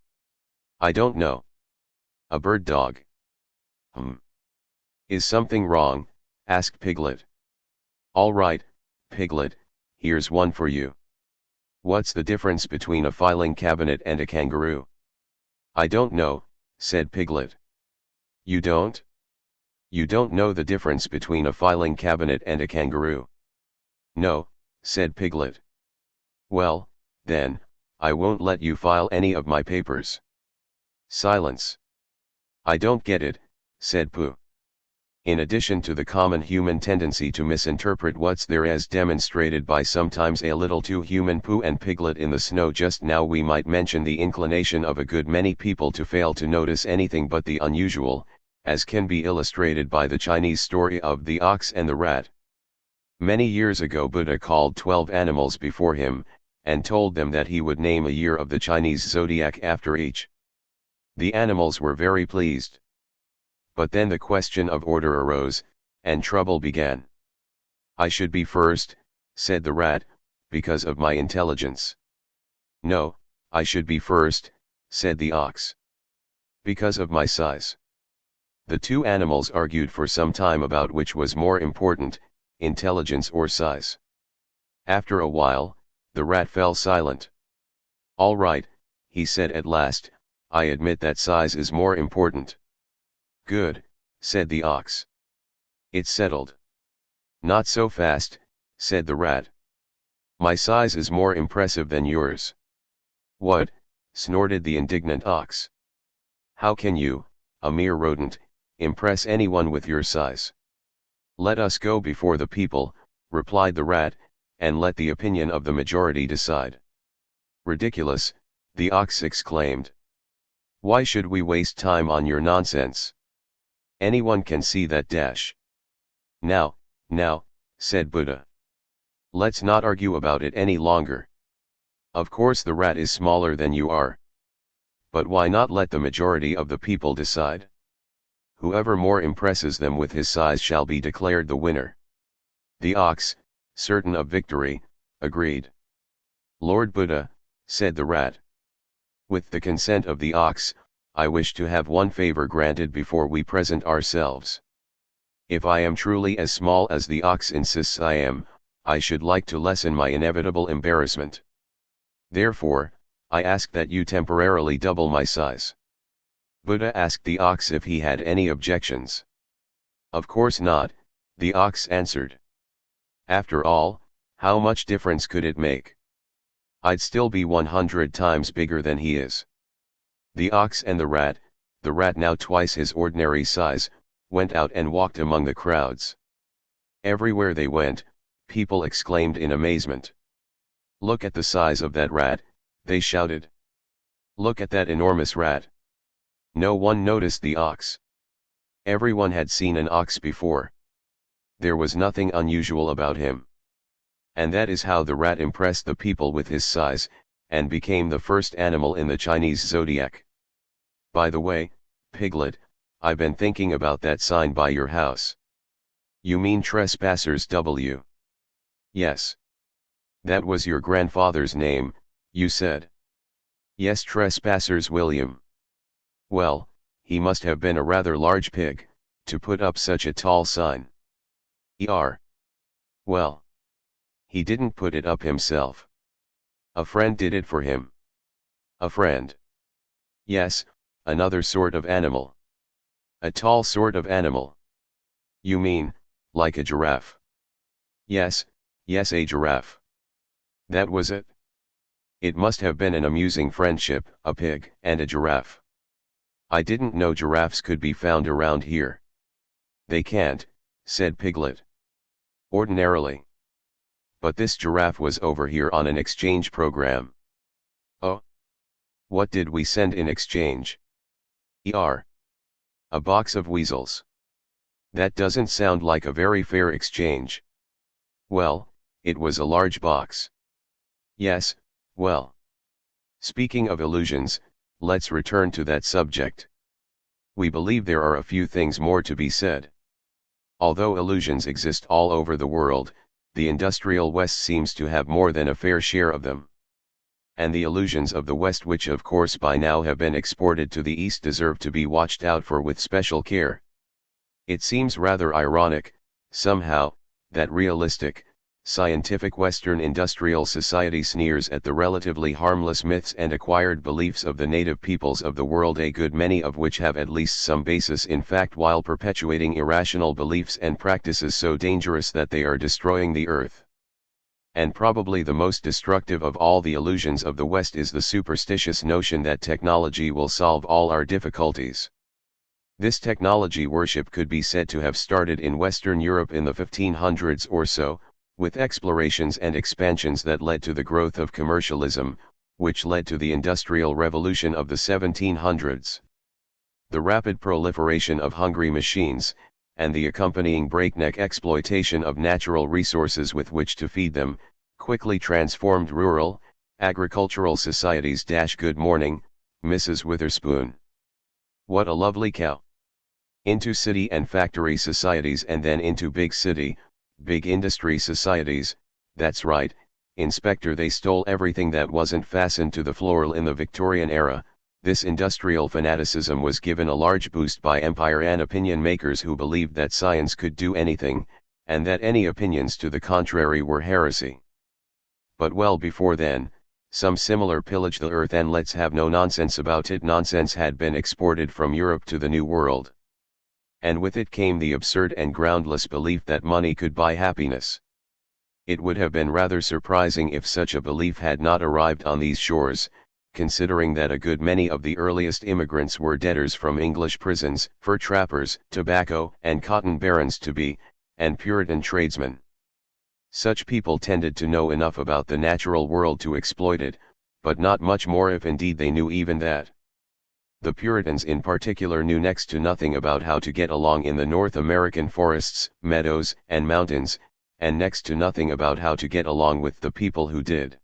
don't know. A bird dog. Is something wrong? Asked Piglet. All right, Piglet, here's one for you. What's the difference between a filing cabinet and a kangaroo? I don't know, said Piglet. You don't? You don't know the difference between a filing cabinet and a kangaroo? No, said Piglet. Well, then, I won't let you file any of my papers. Silence. I don't get it, said Pooh. In addition to the common human tendency to misinterpret what's there as demonstrated by sometimes a little too human Pooh and Piglet in the snow just now, we might mention the inclination of a good many people to fail to notice anything but the unusual, as can be illustrated by the Chinese story of the ox and the rat. Many years ago Buddha called 12 animals before him, and told them that he would name a year of the Chinese zodiac after each. The animals were very pleased. But then the question of order arose, and trouble began. I should be first, said the rat, because of my intelligence. No, I should be first, said the ox. Because of my size. The two animals argued for some time about which was more important, intelligence or size. After a while, the rat fell silent. All right, he said at last, I admit that size is more important. Good, said the ox. It's settled. Not so fast, said the rat. My size is more impressive than yours. What? Snorted the indignant ox. How can you, a mere rodent, impress anyone with your size? Let us go before the people, replied the rat, and let the opinion of the majority decide. Ridiculous, the ox exclaimed. Why should we waste time on your nonsense? Anyone can see that dash. Now, said Buddha. Let's not argue about it any longer. Of course the rat is smaller than you are. But why not let the majority of the people decide? Whoever more impresses them with his size shall be declared the winner. The ox, certain of victory, agreed. Lord Buddha, said the rat. With the consent of the ox, I wish to have one favor granted before we present ourselves. If I am truly as small as the ox insists I am, I should like to lessen my inevitable embarrassment. Therefore, I ask that you temporarily double my size. Buddha asked the ox if he had any objections. Of course not, the ox answered. After all, how much difference could it make? I'd still be 100 times bigger than he is. The ox and the rat now twice his ordinary size, went out and walked among the crowds. Everywhere they went, people exclaimed in amazement. Look at the size of that rat, they shouted. Look at that enormous rat. No one noticed the ox. Everyone had seen an ox before. There was nothing unusual about him. And that is how the rat impressed the people with his size, and became the first animal in the Chinese zodiac. By the way, Piglet, I've been thinking about that sign by your house. You mean Trespassers W? Yes. That was your grandfather's name, you said. Yes, trespassers William. Well, he must have been a rather large pig, to put up such a tall sign. Er. Well. He didn't put it up himself. A friend did it for him. A friend. Yes, another sort of animal. A tall sort of animal. You mean, like a giraffe? Yes, yes, a giraffe. That was it. It must have been an amusing friendship, a pig and a giraffe. I didn't know giraffes could be found around here. They can't, said Piglet. Ordinarily. But this giraffe was over here on an exchange program. Oh. What did we send in exchange? A box of weasels. That doesn't sound like a very fair exchange. Well, it was a large box. Yes, well. Speaking of illusions, let's return to that subject. We believe there are a few things more to be said. Although illusions exist all over the world, the industrial West seems to have more than a fair share of them. And the illusions of the West, which of course by now have been exported to the East, deserve to be watched out for with special care. It seems rather ironic, somehow, that realistic, scientific Western industrial society sneers at the relatively harmless myths and acquired beliefs of the native peoples of the world, a good many of which have at least some basis in fact, while perpetuating irrational beliefs and practices so dangerous that they are destroying the earth. And probably the most destructive of all the illusions of the West is the superstitious notion that technology will solve all our difficulties. This technology worship could be said to have started in Western Europe in the 1500s or so, with explorations and expansions that led to the growth of commercialism, which led to the Industrial Revolution of the 1700s. The rapid proliferation of hungry machines, and the accompanying breakneck exploitation of natural resources with which to feed them, quickly transformed rural, agricultural societies. Good morning, Mrs. Witherspoon. What a lovely cow. Into city and factory societies, and then into big city, big industry societies. That's right, Inspector, they stole everything that wasn't fastened to the floor. In the Victorian era, this industrial fanaticism was given a large boost by empire and opinion makers who believed that science could do anything, and that any opinions to the contrary were heresy. But well before then, some similar pillage the earth, and let's have no nonsense about it, nonsense had been exported from Europe to the New World. And with it came the absurd and groundless belief that money could buy happiness. It would have been rather surprising if such a belief had not arrived on these shores, considering that a good many of the earliest immigrants were debtors from English prisons, fur trappers, tobacco and cotton barons-to-be, and Puritan tradesmen. Such people tended to know enough about the natural world to exploit it, but not much more, if indeed they knew even that. The Puritans in particular knew next to nothing about how to get along in the North American forests, meadows, and mountains, and next to nothing about how to get along with the people who did.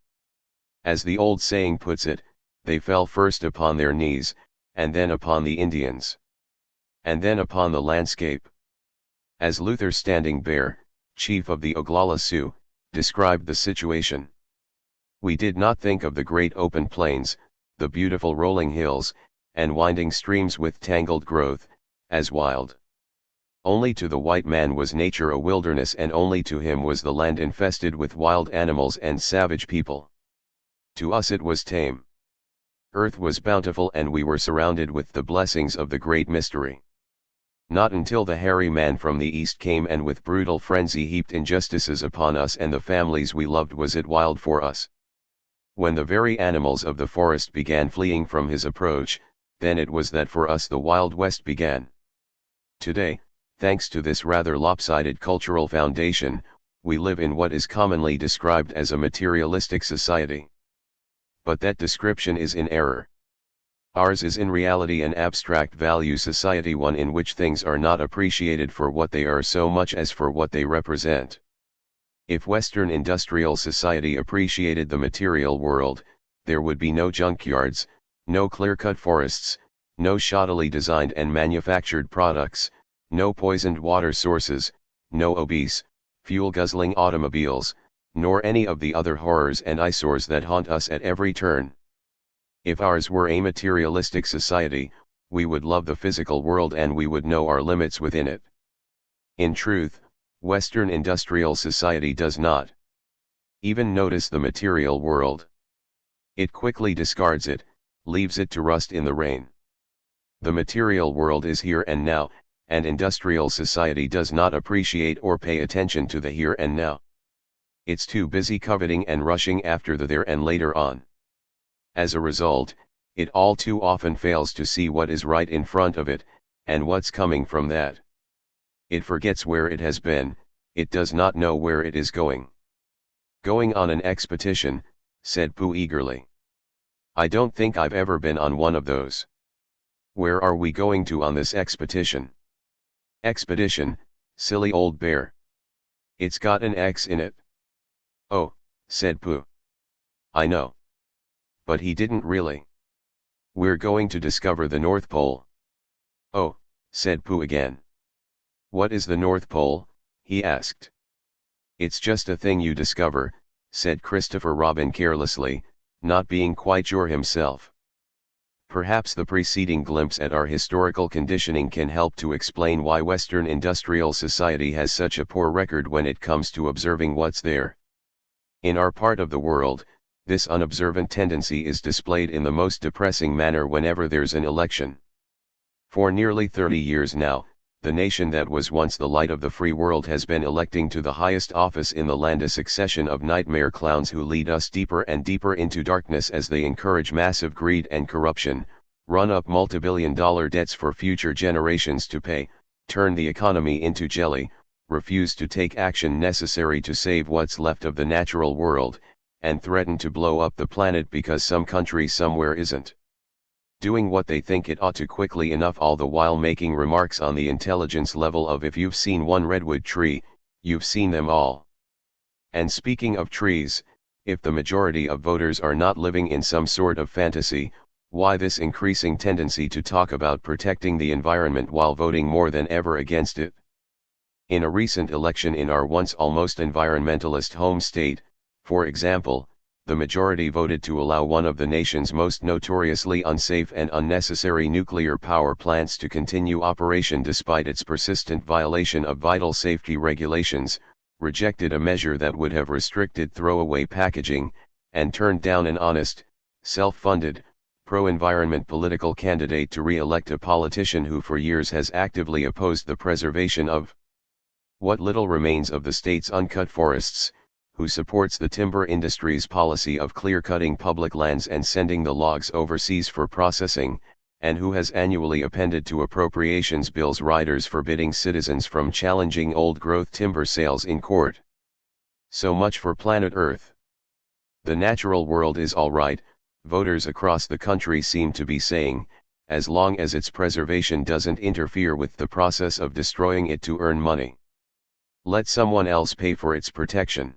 As the old saying puts it, they fell first upon their knees, and then upon the Indians, and then upon the landscape. As Luther Standing Bear, chief of the Oglala Sioux, described the situation. We did not think of the great open plains, the beautiful rolling hills, and winding streams with tangled growth, as wild. Only to the white man was nature a wilderness, and only to him was the land infested with wild animals and savage people. To us it was tame. Earth was bountiful, and we were surrounded with the blessings of the great mystery. Not until the hairy man from the east came and with brutal frenzy heaped injustices upon us and the families we loved was it wild for us. When the very animals of the forest began fleeing from his approach, then it was that for us the Wild West began. Today, thanks to this rather lopsided cultural foundation, we live in what is commonly described as a materialistic society. But that description is in error. Ours is in reality an abstract value society, one in which things are not appreciated for what they are so much as for what they represent. If Western industrial society appreciated the material world, there would be no junkyards, no clear-cut forests, no shoddily designed and manufactured products, no poisoned water sources, no obese, fuel-guzzling automobiles, nor any of the other horrors and eyesores that haunt us at every turn. If ours were a materialistic society, we would love the physical world and we would know our limits within it. In truth, Western industrial society does not even notice the material world. It quickly discards it, leaves it to rust in the rain. The material world is here and now, and industrial society does not appreciate or pay attention to the here and now. It's too busy coveting and rushing after the there and later on. As a result, it all too often fails to see what is right in front of it, and what's coming from that. It forgets where it has been, it does not know where it is going. Going on an expedition, said Pooh eagerly. I don't think I've ever been on one of those. Where are we going to on this expedition? Expedition, silly old bear. It's got an X in it. Oh, said Pooh. I know. But he didn't really. We're going to discover the North Pole. Oh, said Pooh again. What is the North Pole? He asked. It's just a thing you discover, said Christopher Robin carelessly, not being quite sure himself. Perhaps the preceding glimpse at our historical conditioning can help to explain why Western industrial society has such a poor record when it comes to observing what's there. In our part of the world, this unobservant tendency is displayed in the most depressing manner whenever there's an election. For nearly 30 years now, the nation that was once the light of the free world has been electing to the highest office in the land a succession of nightmare clowns who lead us deeper and deeper into darkness as they encourage massive greed and corruption, run up multi-billion-dollar debts for future generations to pay, turn the economy into jelly, refuse to take action necessary to save what's left of the natural world, and threaten to blow up the planet because some country somewhere isn't doing what they think it ought to quickly enough, all the while making remarks on the intelligence level of if you've seen one redwood tree, you've seen them all. And speaking of trees, if the majority of voters are not living in some sort of fantasy, why this increasing tendency to talk about protecting the environment while voting more than ever against it? In a recent election in our once almost environmentalist home state, for example, the majority voted to allow one of the nation's most notoriously unsafe and unnecessary nuclear power plants to continue operation despite its persistent violation of vital safety regulations, rejected a measure that would have restricted throwaway packaging, and turned down an honest, self-funded, pro-environment political candidate to re-elect a politician who for years has actively opposed the preservation of what little remains of the state's uncut forests, who supports the timber industry's policy of clear-cutting public lands and sending the logs overseas for processing, and who has annually appended to appropriations bills riders forbidding citizens from challenging old-growth timber sales in court. So much for planet Earth. The natural world is all right, voters across the country seem to be saying, as long as its preservation doesn't interfere with the process of destroying it to earn money. Let someone else pay for its protection.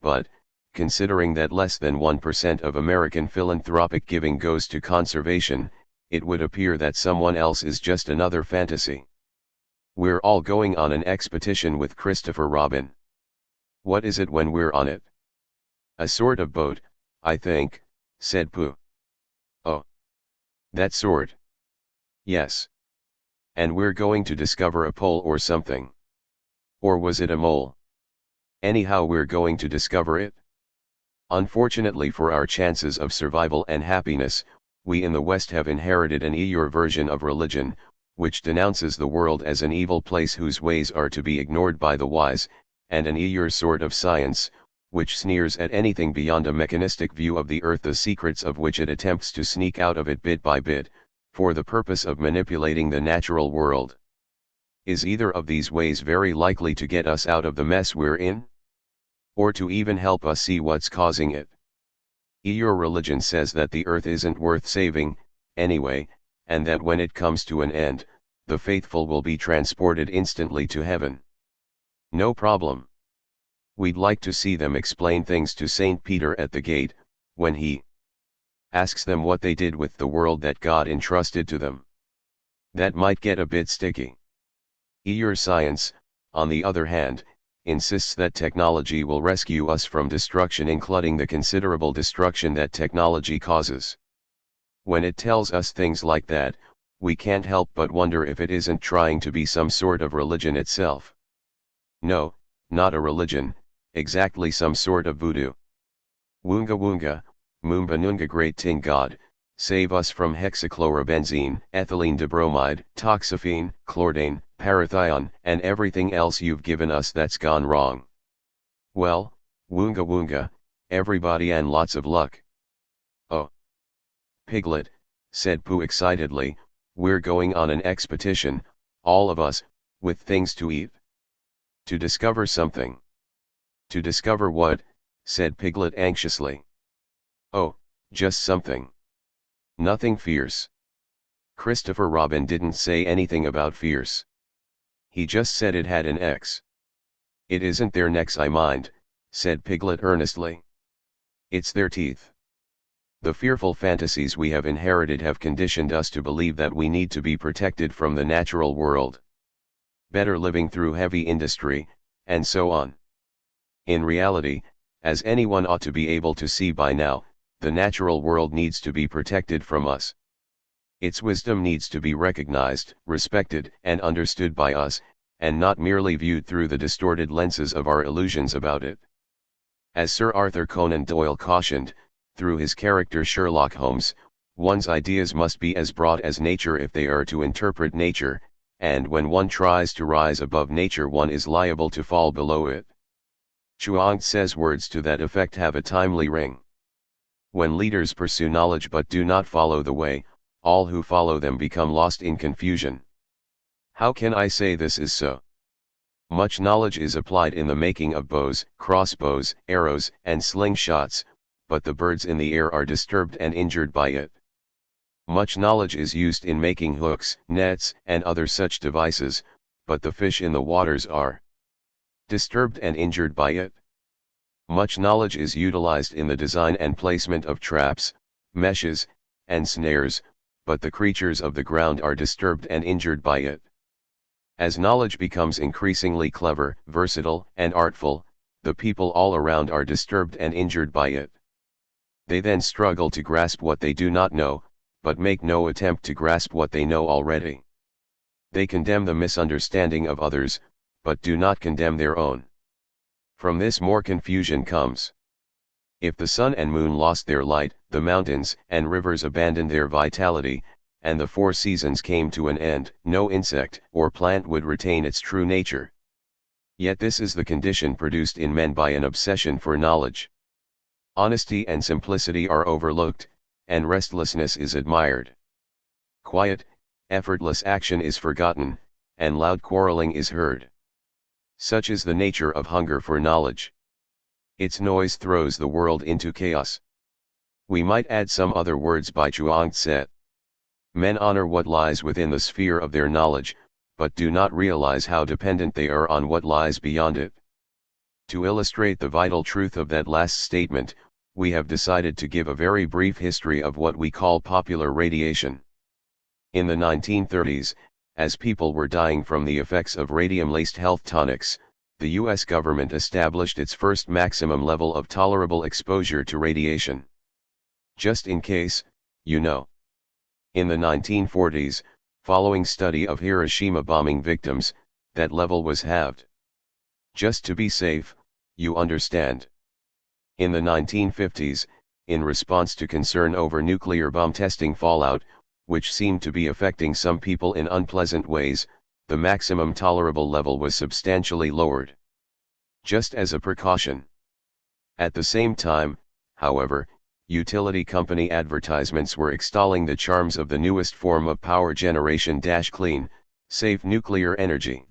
But, considering that less than 1% of American philanthropic giving goes to conservation, it would appear that someone else is just another fantasy. We're all going on an expedition with Christopher Robin. What is it when we're on it? A sort of boat, I think, said Pooh. Oh. That sort. Yes. And we're going to discover a pole or something. Or was it a mole? Anyhow, we're going to discover it. Unfortunately for our chances of survival and happiness, we in the West have inherited an Eeyore version of religion, which denounces the world as an evil place whose ways are to be ignored by the wise, and an Eeyore sort of science, which sneers at anything beyond a mechanistic view of the earth, the secrets of which it attempts to sneak out of it bit by bit, for the purpose of manipulating the natural world. Is either of these ways very likely to get us out of the mess we're in? Or to even help us see what's causing it? Your religion says that the earth isn't worth saving, anyway, and that when it comes to an end, the faithful will be transported instantly to heaven. No problem. We'd like to see them explain things to Saint Peter at the gate, when he asks them what they did with the world that God entrusted to them. That might get a bit sticky. Your science, on the other hand, insists that technology will rescue us from destruction, including the considerable destruction that technology causes. When it tells us things like that, we can't help but wonder if it isn't trying to be some sort of religion itself. No, not a religion, exactly some sort of voodoo. Woonga woonga, moomba noonga great ting God, save us from hexachlorobenzene, ethylene dibromide, toxaphene, chlordane, parathion, and everything else you've given us that's gone wrong. Well, woonga woonga, everybody and lots of luck. Oh. Piglet, said Pooh excitedly, we're going on an expedition, all of us, with things to eat. To discover something. To discover what? Said Piglet anxiously. Oh, just something. Nothing fierce. Christopher Robin didn't say anything about fierce. He just said it had an X. It isn't their necks I mind, said Piglet earnestly. It's their teeth. The fearful fantasies we have inherited have conditioned us to believe that we need to be protected from the natural world. Better living through heavy industry, and so on. In reality, as anyone ought to be able to see by now, the natural world needs to be protected from us. Its wisdom needs to be recognized, respected, and understood by us, and not merely viewed through the distorted lenses of our illusions about it. As Sir Arthur Conan Doyle cautioned, through his character Sherlock Holmes, one's ideas must be as broad as nature if they are to interpret nature, and when one tries to rise above nature one is liable to fall below it. Chuang Tse's words to that effect have a timely ring. When leaders pursue knowledge but do not follow the way, all who follow them become lost in confusion. How can I say this is so? Much knowledge is applied in the making of bows, crossbows, arrows, and slingshots, but the birds in the air are disturbed and injured by it. Much knowledge is used in making hooks, nets, and other such devices, but the fish in the waters are disturbed and injured by it. Much knowledge is utilized in the design and placement of traps, meshes, and snares, but the creatures of the ground are disturbed and injured by it. As knowledge becomes increasingly clever, versatile, and artful, the people all around are disturbed and injured by it. They then struggle to grasp what they do not know, but make no attempt to grasp what they know already. They condemn the misunderstanding of others, but do not condemn their own. From this more confusion comes. If the sun and moon lost their light, the mountains and rivers abandoned their vitality, and the four seasons came to an end, no insect or plant would retain its true nature. Yet this is the condition produced in men by an obsession for knowledge. Honesty and simplicity are overlooked, and restlessness is admired. Quiet, effortless action is forgotten, and loud quarreling is heard. Such is the nature of hunger for knowledge. Its noise throws the world into chaos. We might add some other words by Chuang Tse. Men honor what lies within the sphere of their knowledge, but do not realize how dependent they are on what lies beyond it. To illustrate the vital truth of that last statement, we have decided to give a very brief history of what we call popular radiation. In the 1930s, as people were dying from the effects of radium-laced health tonics, the US government established its first maximum level of tolerable exposure to radiation. Just in case, you know. In the 1940s, following study of Hiroshima bombing victims, that level was halved. Just to be safe, you understand. In the 1950s, in response to concern over nuclear bomb testing fallout, which seemed to be affecting some people in unpleasant ways, the maximum tolerable level was substantially lowered. Just as a precaution. At the same time, however, utility company advertisements were extolling the charms of the newest form of power generation - clean, safe nuclear energy.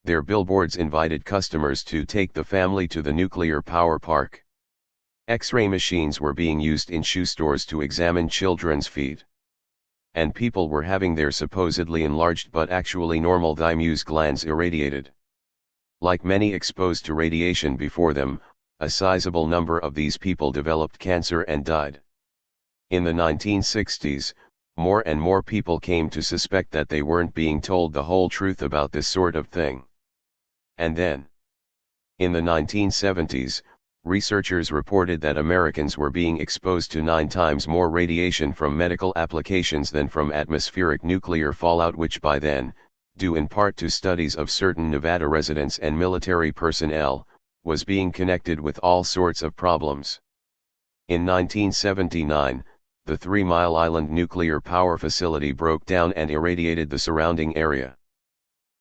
Their billboards invited customers to take the family to the nuclear power park. X-ray machines were being used in shoe stores to examine children's feet. And people were having their supposedly enlarged but actually normal thymus glands irradiated. Like many exposed to radiation before them, a sizable number of these people developed cancer and died. In the 1960s, more and more people came to suspect that they weren't being told the whole truth about this sort of thing. And then, in the 1970s, researchers reported that Americans were being exposed to 9 times more radiation from medical applications than from atmospheric nuclear fallout, which by then, due in part to studies of certain Nevada residents and military personnel, was being connected with all sorts of problems. In 1979, the 3 Mile Island nuclear power facility broke down and irradiated the surrounding area.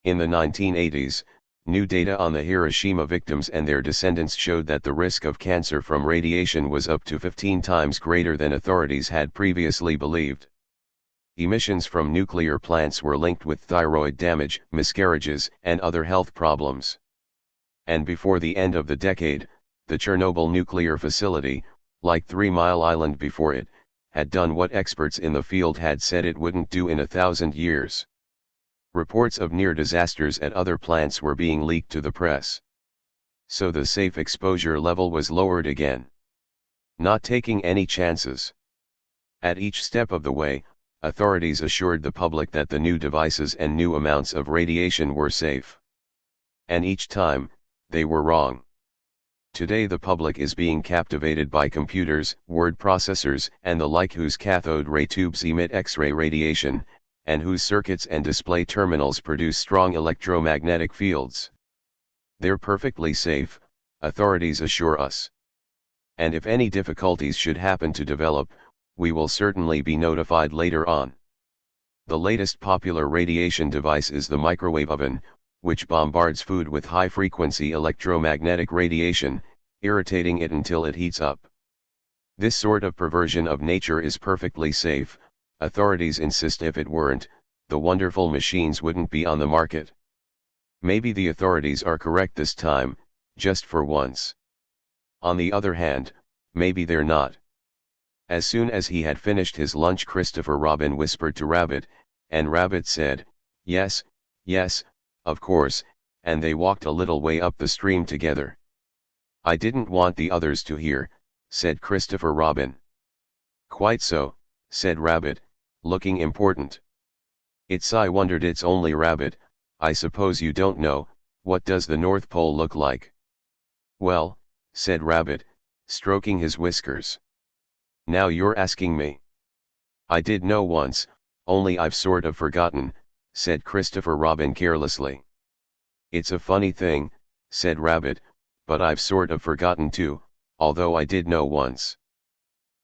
In the 1980s, new data on the Hiroshima victims and their descendants showed that the risk of cancer from radiation was up to 15 times greater than authorities had previously believed. Emissions from nuclear plants were linked with thyroid damage, miscarriages, and other health problems. And before the end of the decade, the Chernobyl nuclear facility, like 3 Mile Island before it, had done what experts in the field had said it wouldn't do in 1,000 years. Reports of near disasters at other plants were being leaked to the press. So the safe exposure level was lowered again. Not taking any chances. At each step of the way, authorities assured the public that the new devices and new amounts of radiation were safe. And each time, they were wrong. Today the public is being captivated by computers, word processors, and the like, whose cathode ray tubes emit X-ray radiation, and whose circuits and display terminals produce strong electromagnetic fields. They're perfectly safe, authorities assure us. And if any difficulties should happen to develop, we will certainly be notified later on. The latest popular radiation device is the microwave oven, which bombards food with high-frequency electromagnetic radiation, irritating it until it heats up. This sort of perversion of nature is perfectly safe. Authorities insist if it weren't, the wonderful machines wouldn't be on the market. Maybe the authorities are correct this time, just for once. On the other hand, maybe they're not. As soon as he had finished his lunch, Christopher Robin whispered to Rabbit, and Rabbit said, "Yes, yes, of course," and they walked a little way up the stream together. "I didn't want the others to hear," said Christopher Robin. "Quite so," said Rabbit, looking important. I wondered, it's only Rabbit, I suppose you don't know, what does the North Pole look like?" "Well," said Rabbit, stroking his whiskers. "Now you're asking me." "I did know once, only I've sort of forgotten," said Christopher Robin carelessly. "It's a funny thing," said Rabbit, "but I've sort of forgotten too, although I did know once.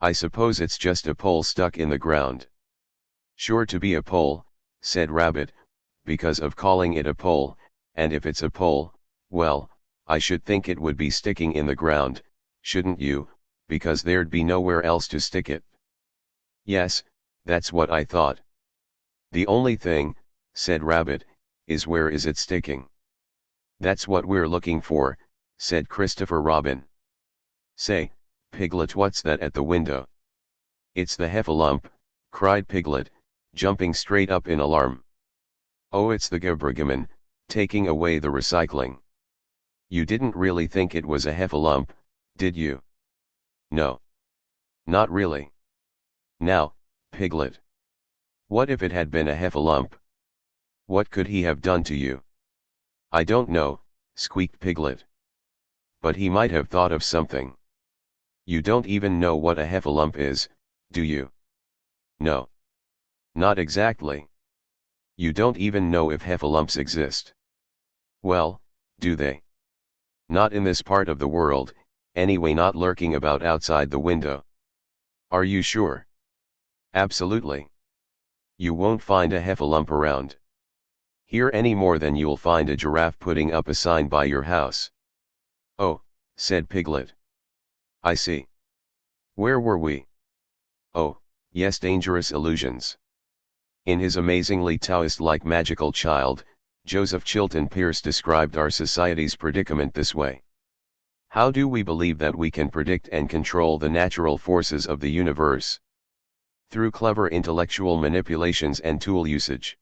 I suppose it's just a pole stuck in the ground." "Sure to be a pole," said Rabbit, "because of calling it a pole, and if it's a pole, well, I should think it would be sticking in the ground, shouldn't you, because there'd be nowhere else to stick it." "Yes, that's what I thought." "The only thing," said Rabbit, "is where is it sticking?" "That's what we're looking for," said Christopher Robin. "Say, Piglet, what's that at the window?" "It's the heffalump," cried Piglet, jumping straight up in alarm. "Oh, it's the Gabrigaman, taking away the recycling. You didn't really think it was a heffalump, did you?" "No. Not really." "Now, Piglet. What if it had been a heffalump? What could he have done to you?" "I don't know," squeaked Piglet. "But he might have thought of something." "You don't even know what a heffalump is, do you?" "No. Not exactly." "You don't even know if heffalumps exist." "Well, do they?" "Not in this part of the world, anyway, not lurking about outside the window." "Are you sure?" "Absolutely. You won't find a heffalump around here any more than you'll find a giraffe putting up a sign by your house." "Oh," said Piglet. "I see. Where were we? Oh, yes, dangerous illusions." In his amazingly Taoist-like Magical Child, Joseph Chilton Pearce described our society's predicament this way. "How do we believe that we can predict and control the natural forces of the universe? Through clever intellectual manipulations and tool usage.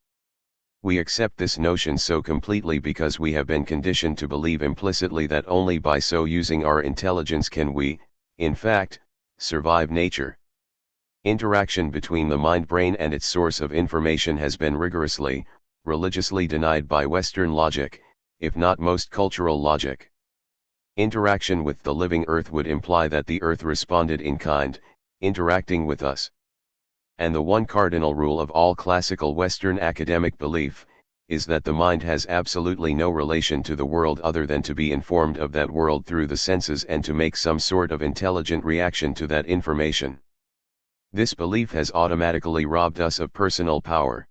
We accept this notion so completely because we have been conditioned to believe implicitly that only by so using our intelligence can we, in fact, survive nature. Interaction between the mind-brain and its source of information has been rigorously, religiously denied by Western logic, if not most cultural logic. Interaction with the living earth would imply that the earth responded in kind, interacting with us. And the one cardinal rule of all classical Western academic belief, is that the mind has absolutely no relation to the world other than to be informed of that world through the senses and to make some sort of intelligent reaction to that information. This belief has automatically robbed us of personal power.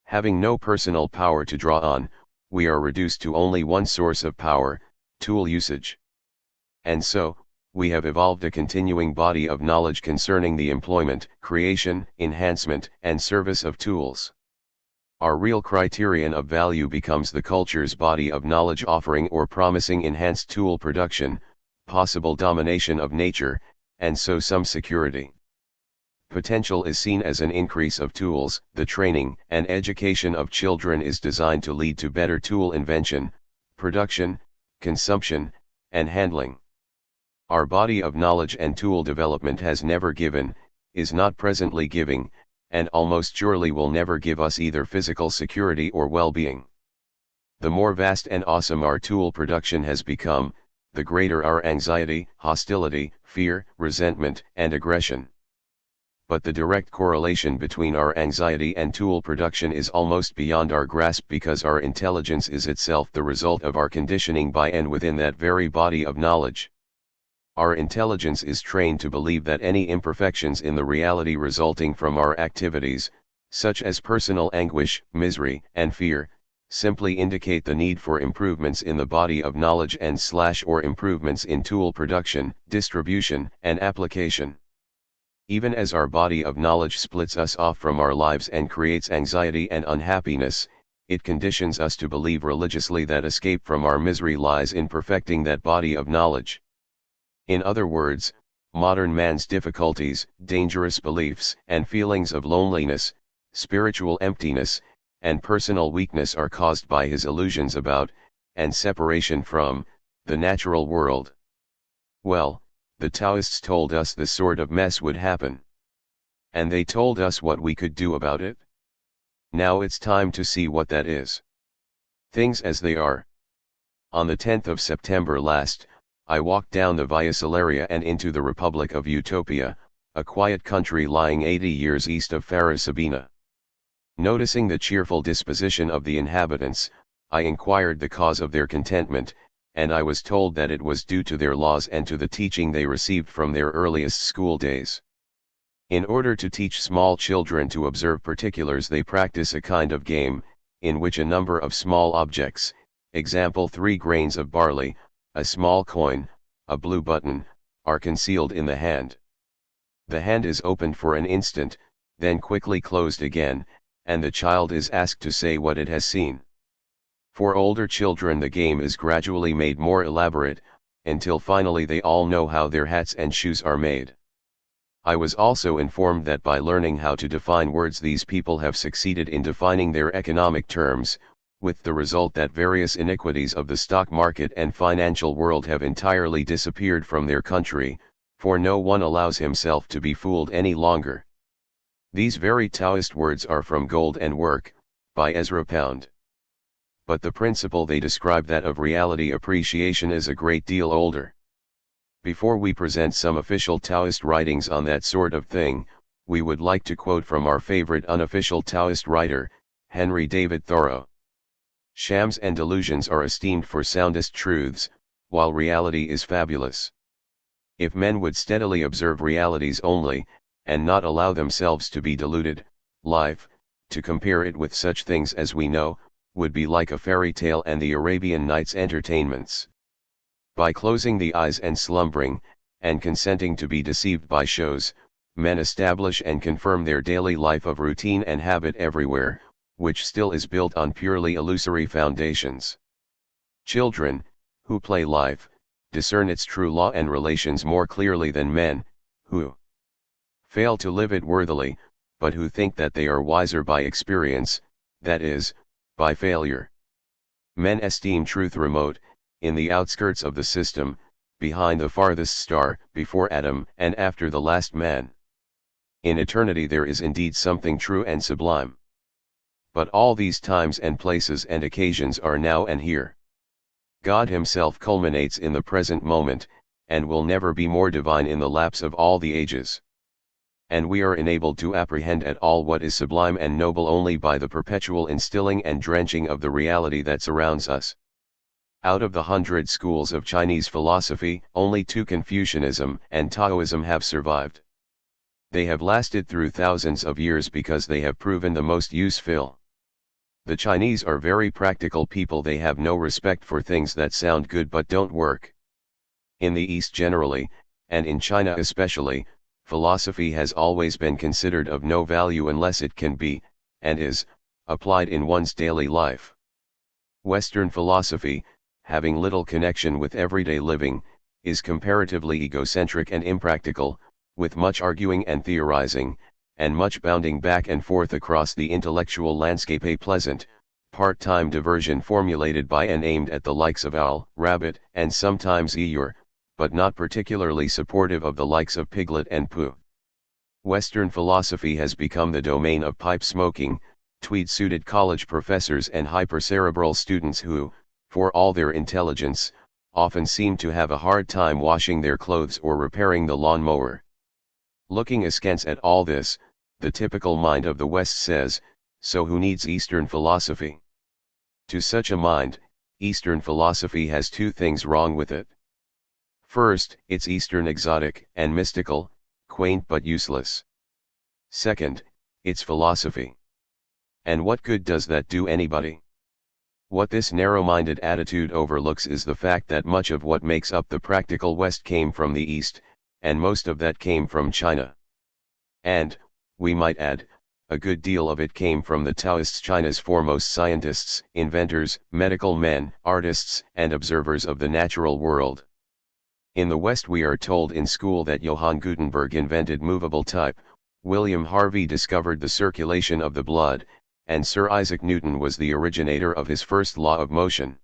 Having no personal power to draw on, we are reduced to only one source of power, tool usage. And so, we have evolved a continuing body of knowledge concerning the employment, creation, enhancement, and service of tools. Our real criterion of value becomes the culture's body of knowledge offering or promising enhanced tool production, possible domination of nature, and so some security. Potential is seen as an increase of tools. The training and education of children is designed to lead to better tool invention, production, consumption, and handling. Our body of knowledge and tool development has never given, is not presently giving, and almost surely will never give us either physical security or well-being. The more vast and awesome our tool production has become, the greater our anxiety, hostility, fear, resentment, and aggression. But the direct correlation between our anxiety and tool production is almost beyond our grasp because our intelligence is itself the result of our conditioning by and within that very body of knowledge. Our intelligence is trained to believe that any imperfections in the reality resulting from our activities, such as personal anguish, misery, and fear, simply indicate the need for improvements in the body of knowledge and/or improvements in tool production, distribution, and application. Even as our body of knowledge splits us off from our lives and creates anxiety and unhappiness, it conditions us to believe religiously that escape from our misery lies in perfecting that body of knowledge. In other words, modern man's difficulties, dangerous beliefs, and feelings of loneliness, spiritual emptiness, and personal weakness are caused by his illusions about, and separation from, the natural world. Well, the Taoists told us this sort of mess would happen. And they told us what we could do about it. Now it's time to see what that is. Things as they are. On the 10th of September last, I walked down the Via Salaria and into the Republic of Utopia, a quiet country lying 80 years east of Farasabina. Noticing the cheerful disposition of the inhabitants, I inquired the cause of their contentment, and I was told that it was due to their laws and to the teaching they received from their earliest school days. In order to teach small children to observe particulars, they practice a kind of game, in which a number of small objects, example 3 grains of barley, a small coin, a blue button, are concealed in the hand. The hand is opened for an instant, then quickly closed again, and the child is asked to say what it has seen. For older children the game is gradually made more elaborate, until finally they all know how their hats and shoes are made. I was also informed that by learning how to define words these people have succeeded in defining their economic terms, with the result that various iniquities of the stock market and financial world have entirely disappeared from their country, for no one allows himself to be fooled any longer. These very Taoist words are from Gold and Work, by Ezra Pound. But the principle they describe, that of reality appreciation, is a great deal older. Before we present some official Taoist writings on that sort of thing, we would like to quote from our favorite unofficial Taoist writer, Henry David Thoreau. Shams and delusions are esteemed for soundest truths, while reality is fabulous. If men would steadily observe realities only, and not allow themselves to be deluded, life, to compare it with such things as we know, would be like a fairy tale and the Arabian Nights entertainments. By closing the eyes and slumbering, and consenting to be deceived by shows, men establish and confirm their daily life of routine and habit everywhere, which still is built on purely illusory foundations. Children, who play life, discern its true law and relations more clearly than men, who fail to live it worthily, but who think that they are wiser by experience, that is, by failure. Men esteem truth remote, in the outskirts of the system, behind the farthest star, before Adam and after the last man. In eternity there is indeed something true and sublime. But all these times and places and occasions are now and here. God himself culminates in the present moment, and will never be more divine in the lapse of all the ages. And we are enabled to apprehend at all what is sublime and noble only by the perpetual instilling and drenching of the reality that surrounds us. Out of the 100 schools of Chinese philosophy, only 2, Confucianism and Taoism, have survived. They have lasted through thousands of years because they have proven the most useful. The Chinese are very practical people. They have no respect for things that sound good but don't work. In the East generally, and in China especially, philosophy has always been considered of no value unless it can be, and is, applied in one's daily life. Western philosophy, having little connection with everyday living, is comparatively egocentric and impractical, with much arguing and theorizing, and much bounding back and forth across the intellectual landscape, a pleasant, part-time diversion formulated by and aimed at the likes of owl, rabbit, and sometimes eeyore, but not particularly supportive of the likes of Piglet and Pooh. Western philosophy has become the domain of pipe-smoking, tweed-suited college professors and hypercerebral students who, for all their intelligence, often seem to have a hard time washing their clothes or repairing the lawnmower. Looking askance at all this, the typical mind of the West says, so who needs Eastern philosophy? To such a mind, Eastern philosophy has 2 things wrong with it. First, it's Eastern exotic and mystical, quaint but useless. Second, it's philosophy. And what good does that do anybody? What this narrow-minded attitude overlooks is the fact that much of what makes up the practical West came from the East, and most of that came from China. And, we might add, a good deal of it came from the Taoists, China's foremost scientists, inventors, medical men, artists, and observers of the natural world. In the West we are told in school that Johann Gutenberg invented movable type, William Harvey discovered the circulation of the blood, and Sir Isaac Newton was the originator of his first law of motion.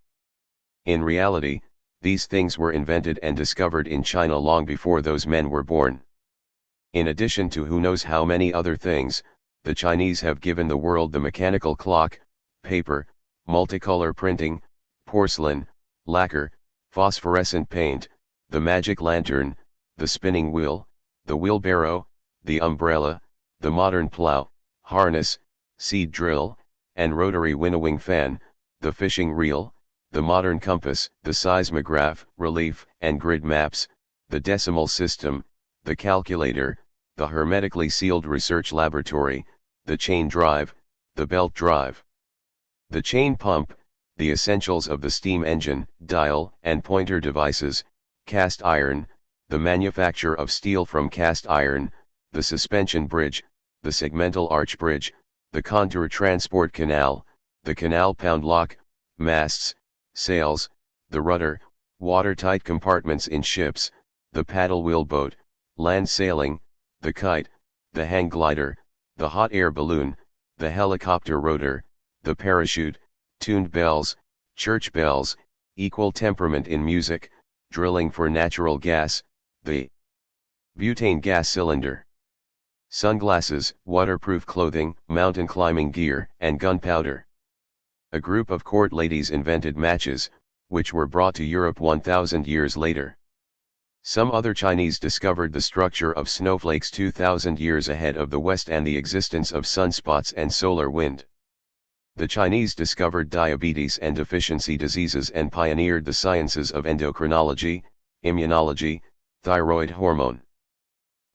In reality, these things were invented and discovered in China long before those men were born. In addition to who knows how many other things, the Chinese have given the world the mechanical clock, paper, multicolor printing, porcelain, lacquer, phosphorescent paint, the magic lantern, the spinning wheel, the wheelbarrow, the umbrella, the modern plow, harness, seed drill, and rotary winnowing fan, the fishing reel, the modern compass, the seismograph, relief and grid maps, the decimal system, the calculator, the hermetically sealed research laboratory, the chain drive, the belt drive, the chain pump, the essentials of the steam engine, dial and pointer devices, cast iron, the manufacture of steel from cast iron, the suspension bridge, the segmental arch bridge, the contour transport canal, the canal pound lock, masts, sails, the rudder, watertight compartments in ships, the paddle wheel boat, land sailing, the kite, the hang glider, the hot air balloon, the helicopter rotor, the parachute, tuned bells, church bells, equal temperament in music, drilling for natural gas, the butane gas cylinder, sunglasses, waterproof clothing, mountain climbing gear, and gunpowder. A group of court ladies invented matches, which were brought to Europe 1,000 years later. Some other Chinese discovered the structure of snowflakes 2,000 years ahead of the West and the existence of sunspots and solar wind. The Chinese discovered diabetes and deficiency diseases and pioneered the sciences of endocrinology, immunology, thyroid hormone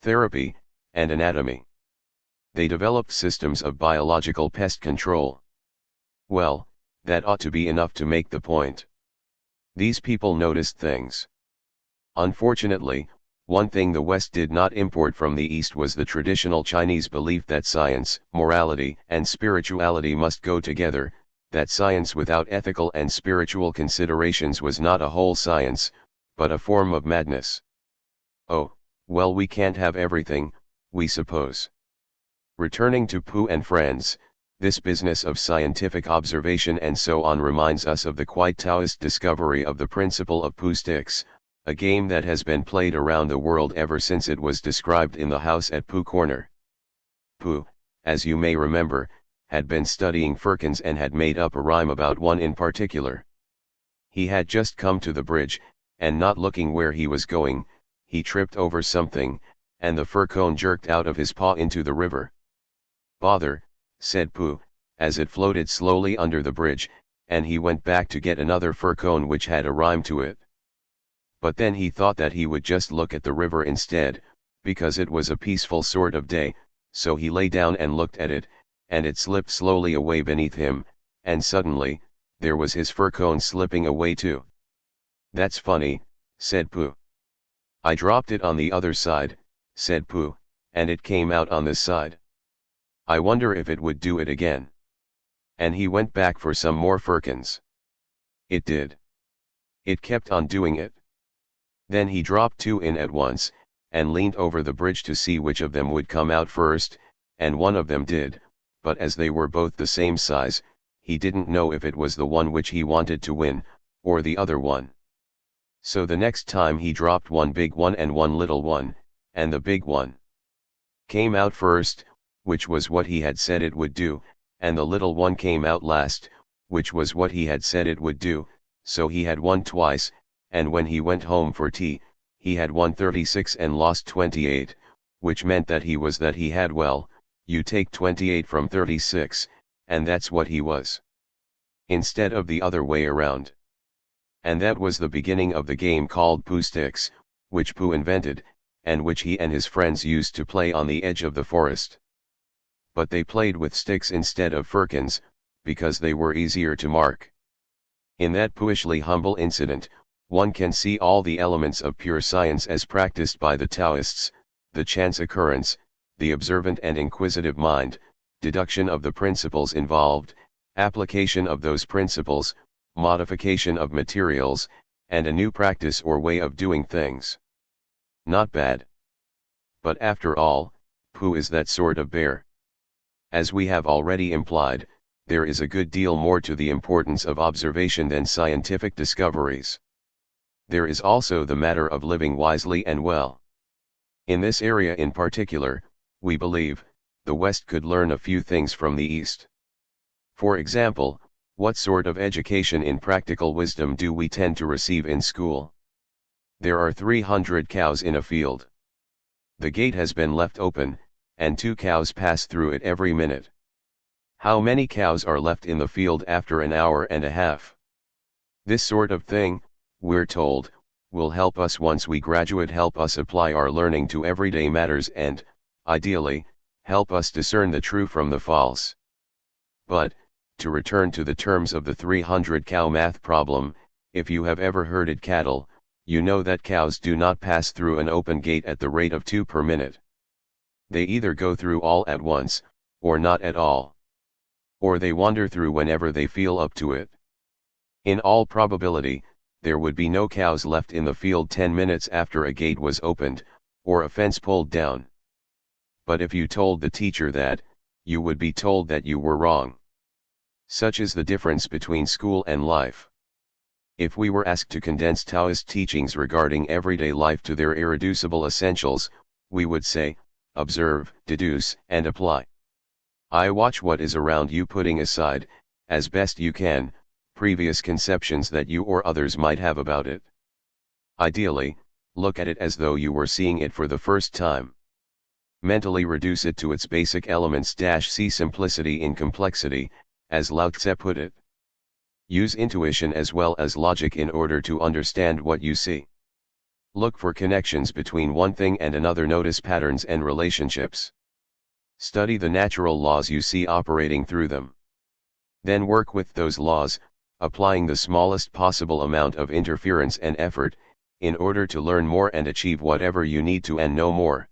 therapy, and anatomy. They developed systems of biological pest control. Well, that ought to be enough to make the point. These people noticed things. Unfortunately, one thing the West did not import from the East was the traditional Chinese belief that science, morality, and spirituality must go together, that science without ethical and spiritual considerations was not a whole science, but a form of madness. Oh, well, we can't have everything, we suppose. Returning to Pooh and friends, this business of scientific observation and so on reminds us of the quite Taoist discovery of the principle of Pooh sticks, a game that has been played around the world ever since it was described in the house at Pooh Corner. Pooh, as you may remember, had been studying firkins and had made up a rhyme about one in particular. He had just come to the bridge, and not looking where he was going, he tripped over something, and the fir cone jerked out of his paw into the river. "Bother," said Pooh, as it floated slowly under the bridge, and he went back to get another fir cone which had a rhyme to it. But then he thought that he would just look at the river instead, because it was a peaceful sort of day, so he lay down and looked at it, and it slipped slowly away beneath him, and suddenly, there was his fir cone slipping away too. "That's funny," said Pooh. "I dropped it on the other side," said Pooh, "and it came out on this side. I wonder if it would do it again." And he went back for some more firkins. It did. It kept on doing it. Then he dropped two in at once, and leaned over the bridge to see which of them would come out first, and one of them did, but as they were both the same size, he didn't know if it was the one which he wanted to win, or the other one. So the next time he dropped one big one and one little one, and the big one came out first, which was what he had said it would do, and the little one came out last, which was what he had said it would do, so he had won twice, and when he went home for tea, he had won 36 and lost 28, which meant that he had well, you take 28 from 36, and that's what he was. Instead of the other way around. And that was the beginning of the game called Pooh Sticks, which Pooh invented, and which he and his friends used to play on the edge of the forest. But they played with sticks instead of firkins, because they were easier to mark. In that Poohishly humble incident, one can see all the elements of pure science as practiced by the Taoists: the chance occurrence, the observant and inquisitive mind, deduction of the principles involved, application of those principles, modification of materials, and a new practice or way of doing things. Not bad. But after all, Pooh is that sort of bear. As we have already implied, there is a good deal more to the importance of observation than scientific discoveries. There is also the matter of living wisely and well. In this area in particular, we believe, the West could learn a few things from the East. For example, what sort of education in practical wisdom do we tend to receive in school? There are 300 cows in a field. The gate has been left open, and 2 cows pass through it every minute. How many cows are left in the field after an hour and a half? This sort of thing, we're told, will help us once we graduate, help us apply our learning to everyday matters and, ideally, help us discern the true from the false. But, to return to the terms of the 300 cow math problem, if you have ever herded cattle, you know that cows do not pass through an open gate at the rate of 2 per minute. They either go through all at once, or not at all. Or they wander through whenever they feel up to it. In all probability, there would be no cows left in the field 10 minutes after a gate was opened, or a fence pulled down. But if you told the teacher that, you would be told that you were wrong. Such is the difference between school and life. If we were asked to condense Taoist teachings regarding everyday life to their irreducible essentials, we would say, observe, deduce, and apply. I watch what is around you, putting aside, as best you can, previous conceptions that you or others might have about it. Ideally, look at it as though you were seeing it for the first time. Mentally reduce it to its basic elements. See simplicity in complexity, as Lao Tse put it. Use intuition as well as logic in order to understand what you see. Look for connections between one thing and another. Notice patterns and relationships. Study the natural laws you see operating through them. Then work with those laws, applying the smallest possible amount of interference and effort, in order to learn more and achieve whatever you need to and no more.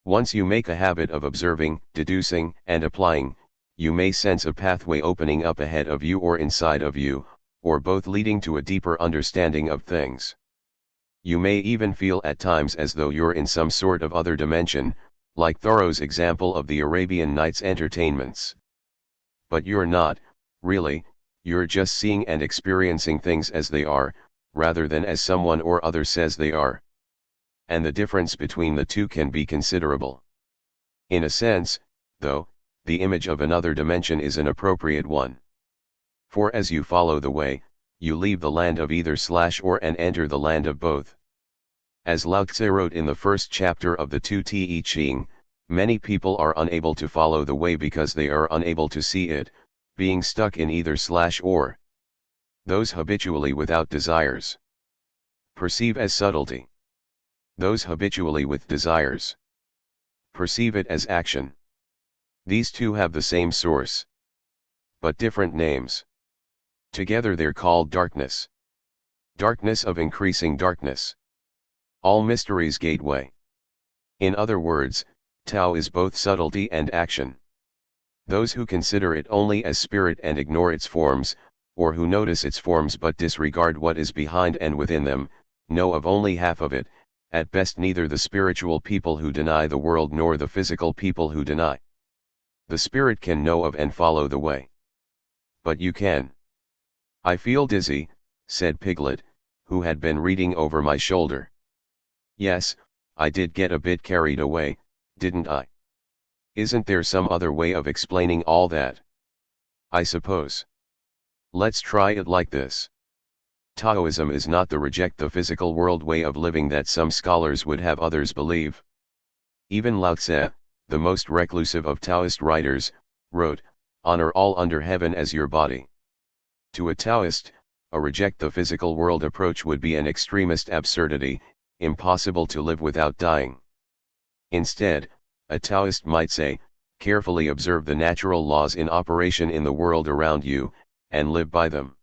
Once you make a habit of observing, deducing, and applying, you may sense a pathway opening up ahead of you or inside of you, or both, leading to a deeper understanding of things. You may even feel at times as though you're in some sort of other dimension, like Thoreau's example of the Arabian Nights entertainments. But you're not, really, you're just seeing and experiencing things as they are, rather than as someone or other says they are. And the difference between the two can be considerable. In a sense, though, the image of another dimension is an appropriate one. For as you follow the way, you leave the land of either / or and enter the land of both. As Lao Tse wrote in the first chapter of the Tu Te Ching, many people are unable to follow the way because they are unable to see it, being stuck in either / or. Those habitually without desires perceive as subtlety. Those habitually with desires perceive it as action. These two have the same source, but different names. Together they're called darkness. Darkness of increasing darkness. All mysteries gateway. In other words, Tao is both subtlety and action. Those who consider it only as spirit and ignore its forms, or who notice its forms but disregard what is behind and within them, know of only half of it, at best neither the spiritual people who deny the world nor the physical people who deny. The spirit can know of and follow the way. But you can. I feel dizzy, said Piglet, who had been reading over my shoulder. Yes, I did get a bit carried away, didn't I? Isn't there some other way of explaining all that? I suppose. Let's try it like this. Taoism is not the reject the physical world way of living that some scholars would have others believe. Even Lao Tse, the most reclusive of Taoist writers, wrote, "Honor all under heaven as your body." To a Taoist, a reject the physical world approach would be an extremist absurdity, impossible to live without dying. Instead, a Taoist might say, carefully observe the natural laws in operation in the world around you, and live by them.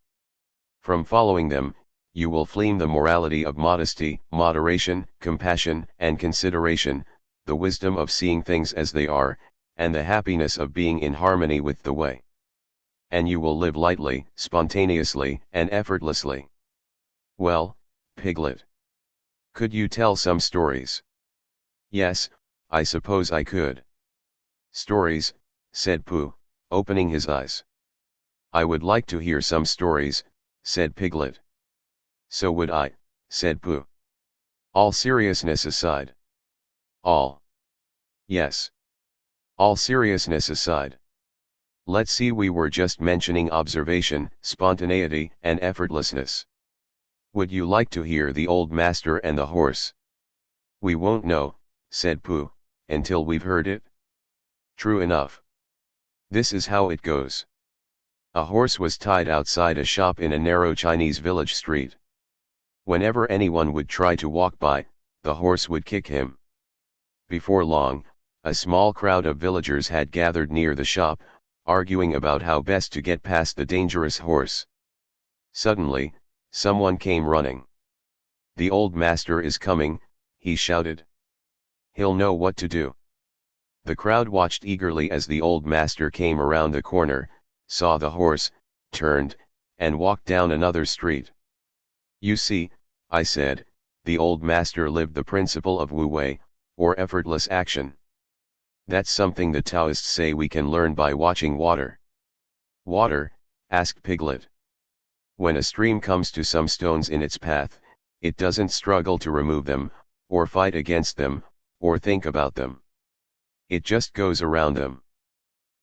From following them, you will flee the morality of modesty, moderation, compassion, and consideration, the wisdom of seeing things as they are, and the happiness of being in harmony with the way. And you will live lightly, spontaneously, and effortlessly. Well, Piglet, could you tell some stories? Yes, I suppose I could. Stories, said Pooh, opening his eyes. I would like to hear some stories, said Piglet. So would I, said Pooh. All seriousness aside. All. Yes. All seriousness aside. Let's see, we were just mentioning observation, spontaneity, and effortlessness. Would you like to hear the old master and the horse? We won't know, said Pooh, until we've heard it. True enough. This is how it goes. A horse was tied outside a shop in a narrow Chinese village street. Whenever anyone would try to walk by, the horse would kick him. Before long, a small crowd of villagers had gathered near the shop, arguing about how best to get past the dangerous horse. Suddenly, someone came running. The old master is coming, he shouted. He'll know what to do. The crowd watched eagerly as the old master came around the corner, saw the horse, turned, and walked down another street. You see, I said, the old master lived the principle of Wu Wei, or effortless action. That's something the Taoists say we can learn by watching water. Water? Asked Piglet. When a stream comes to some stones in its path, it doesn't struggle to remove them, or fight against them, or think about them. It just goes around them.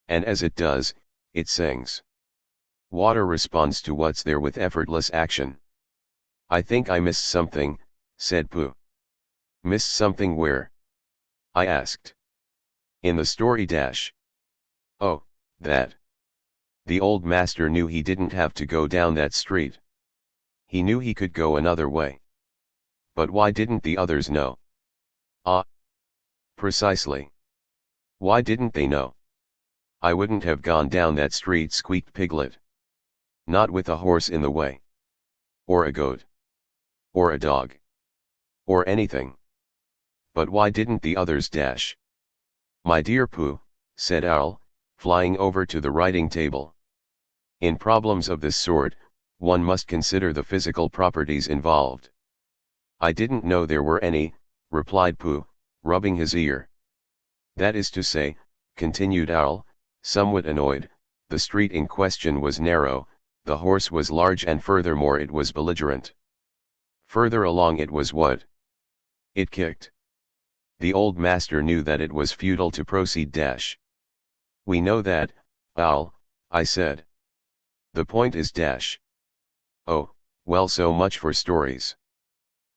And as it does, it sings. Water responds to what's there with effortless action. I think I missed something, said Pooh. Missed something where? I asked. In the story dash. Oh, that. The old master knew he didn't have to go down that street. He knew he could go another way. But why didn't the others know? Ah. Precisely. Why didn't they know? I wouldn't have gone down that street, squeaked Piglet. Not with a horse in the way. Or a goat. Or a dog. Or anything. But why didn't the others dash? My dear Pooh, said Owl, flying over to the writing table. In problems of this sort, one must consider the physical properties involved. I didn't know there were any, replied Pooh, rubbing his ear. That is to say, continued Owl, somewhat annoyed, the street in question was narrow, the horse was large, and furthermore it was belligerent. Further along it was what? It kicked. The old master knew that it was futile to proceed dash. We know that, Owl, I said. The point is dash. Oh, well, so much for stories.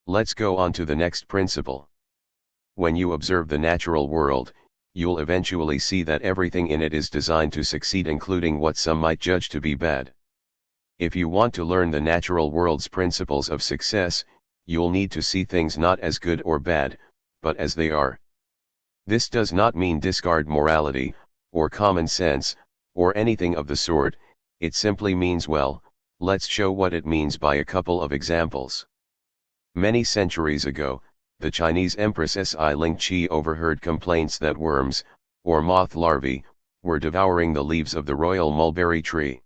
Let's go on to the next principle. When you observe the natural world, you'll eventually see that everything in it is designed to succeed, including what some might judge to be bad. If you want to learn the natural world's principles of success, you'll need to see things not as good or bad, but as they are. This does not mean discard morality, or common sense, or anything of the sort. It simply means, well, let's show what it means by a couple of examples. Many centuries ago, the Chinese Empress Si Lingqi overheard complaints that worms, or moth larvae, were devouring the leaves of the royal mulberry tree.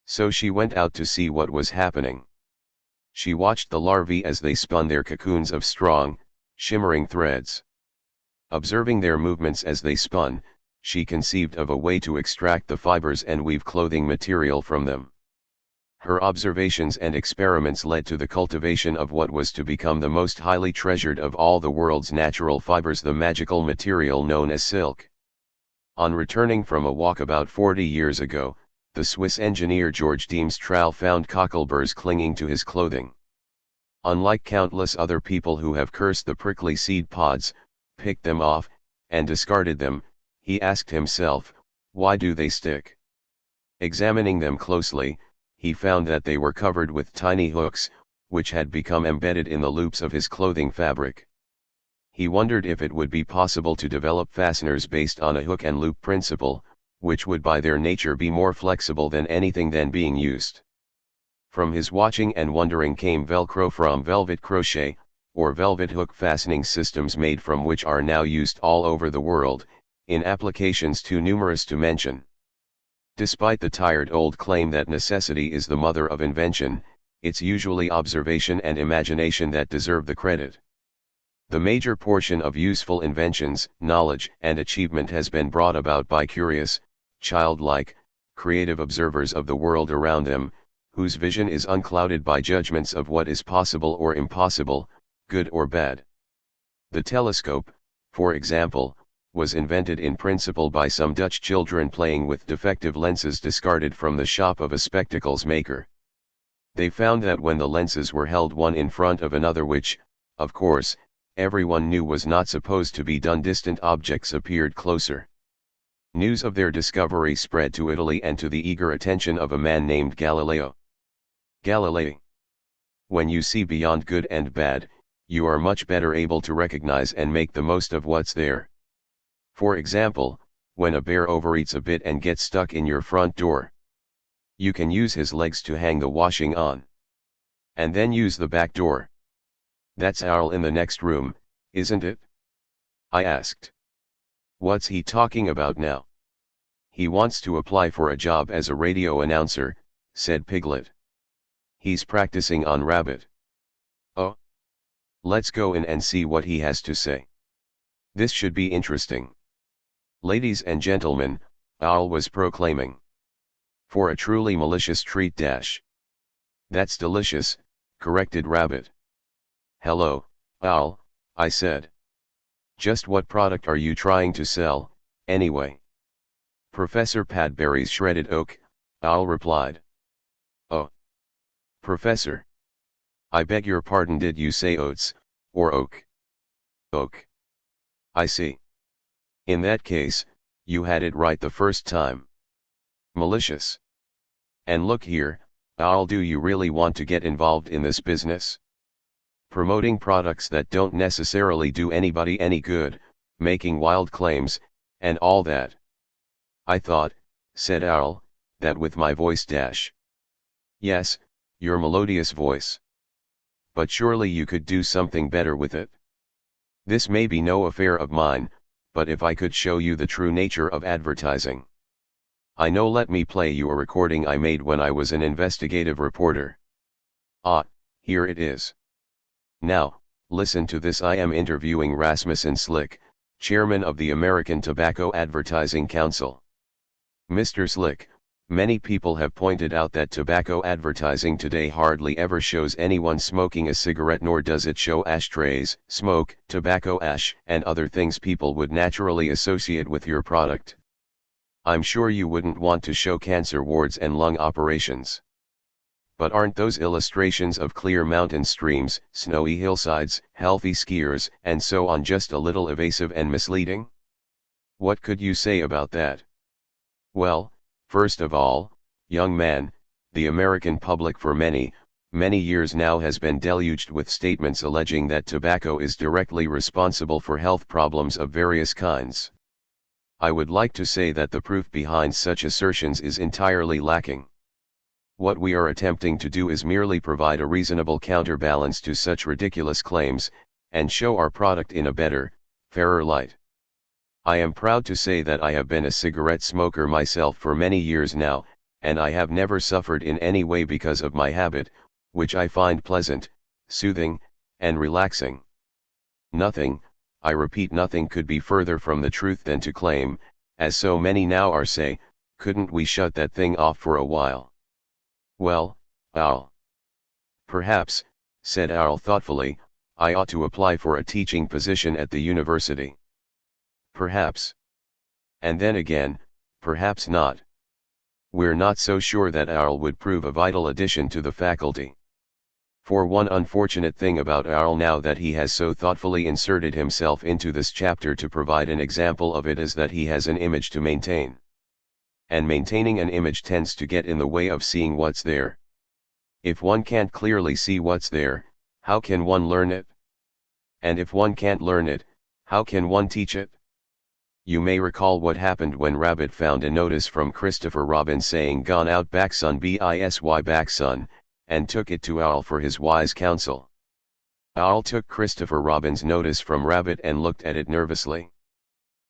So she went out to see what was happening. She watched the larvae as they spun their cocoons of strong, shimmering threads. Observing their movements as they spun, she conceived of a way to extract the fibers and weave clothing material from them. Her observations and experiments led to the cultivation of what was to become the most highly treasured of all the world's natural fibers, the magical material known as silk. On returning from a walk about 40 years ago, the Swiss engineer Georges Deemstraal found cockleburs clinging to his clothing. Unlike countless other people who have cursed the prickly seed pods, picked them off, and discarded them, he asked himself, why do they stick? Examining them closely, he found that they were covered with tiny hooks, which had become embedded in the loops of his clothing fabric. He wondered if it would be possible to develop fasteners based on a hook and loop principle, which would by their nature be more flexible than anything then being used. From his watching and wondering came Velcro from velvet crochet, or velvet hook fastening systems made from which are now used all over the world, in applications too numerous to mention. Despite the tired old claim that necessity is the mother of invention, it's usually observation and imagination that deserve the credit. The major portion of useful inventions, knowledge, and achievement has been brought about by curious, childlike, creative observers of the world around them, whose vision is unclouded by judgments of what is possible or impossible, good or bad. The telescope, for example, was invented in principle by some Dutch children playing with defective lenses discarded from the shop of a spectacles maker. They found that when the lenses were held one in front of another, which, of course, everyone knew was not supposed to be done, distant objects appeared closer. News of their discovery spread to Italy and to the eager attention of a man named Galileo Galilei. When you see beyond good and bad, you are much better able to recognize and make the most of what's there. For example, when a bear overeats a bit and gets stuck in your front door, you can use his legs to hang the washing on. And then use the back door. That's Owl in the next room, isn't it? I asked. What's he talking about now? He wants to apply for a job as a radio announcer, said Piglet. He's practicing on Rabbit. Oh. Let's go in and see what he has to say. This should be interesting. Ladies and gentlemen, Owl was proclaiming. For a truly malicious treat dash. That's delicious, corrected Rabbit. Hello, Owl, I said. Just what product are you trying to sell, anyway? Professor Padbury's shredded oak, Owl replied. Oh. Professor. I beg your pardon, did you say oats, or oak? Oak. I see. In that case, you had it right the first time. Malicious. And look here, Owl, do you really want to get involved in this business? Promoting products that don't necessarily do anybody any good, making wild claims, and all that. I thought, said Owl, that with my voice dash. Yes, your melodious voice. But surely you could do something better with it. This may be no affair of mine, but if I could show you the true nature of advertising. I know, let me play you a recording I made when I was an investigative reporter. Ah, here it is. Now, listen to this. I am interviewing Rasmussen Slick, chairman of the American Tobacco Advertising Council. Mr. Slick, many people have pointed out that tobacco advertising today hardly ever shows anyone smoking a cigarette, nor does it show ashtrays, smoke, tobacco ash, and other things people would naturally associate with your product. I'm sure you wouldn't want to show cancer wards and lung operations. But aren't those illustrations of clear mountain streams, snowy hillsides, healthy skiers, and so on just a little evasive and misleading? What could you say about that? Well, first of all, young man, the American public for many, many years now has been deluged with statements alleging that tobacco is directly responsible for health problems of various kinds. I would like to say that the proof behind such assertions is entirely lacking. What we are attempting to do is merely provide a reasonable counterbalance to such ridiculous claims, and show our product in a better, fairer light. I am proud to say that I have been a cigarette smoker myself for many years now, and I have never suffered in any way because of my habit, which I find pleasant, soothing, and relaxing. Nothing, I repeat nothing could be further from the truth than to claim, as so many now are say, couldn't we shut that thing off for a while? Well, perhaps, said Owl thoughtfully, I ought to apply for a teaching position at the university. Perhaps. And then again, perhaps not. We're not so sure that Owl would prove a vital addition to the faculty. For one unfortunate thing about Owl now that he has so thoughtfully inserted himself into this chapter to provide an example of it is that he has an image to maintain. And maintaining an image tends to get in the way of seeing what's there. If one can't clearly see what's there, how can one learn it? And if one can't learn it, how can one teach it? You may recall what happened when Rabbit found a notice from Christopher Robin saying "Gone out back son bisy back son," and took it to Owl for his wise counsel. Owl took Christopher Robin's notice from Rabbit and looked at it nervously.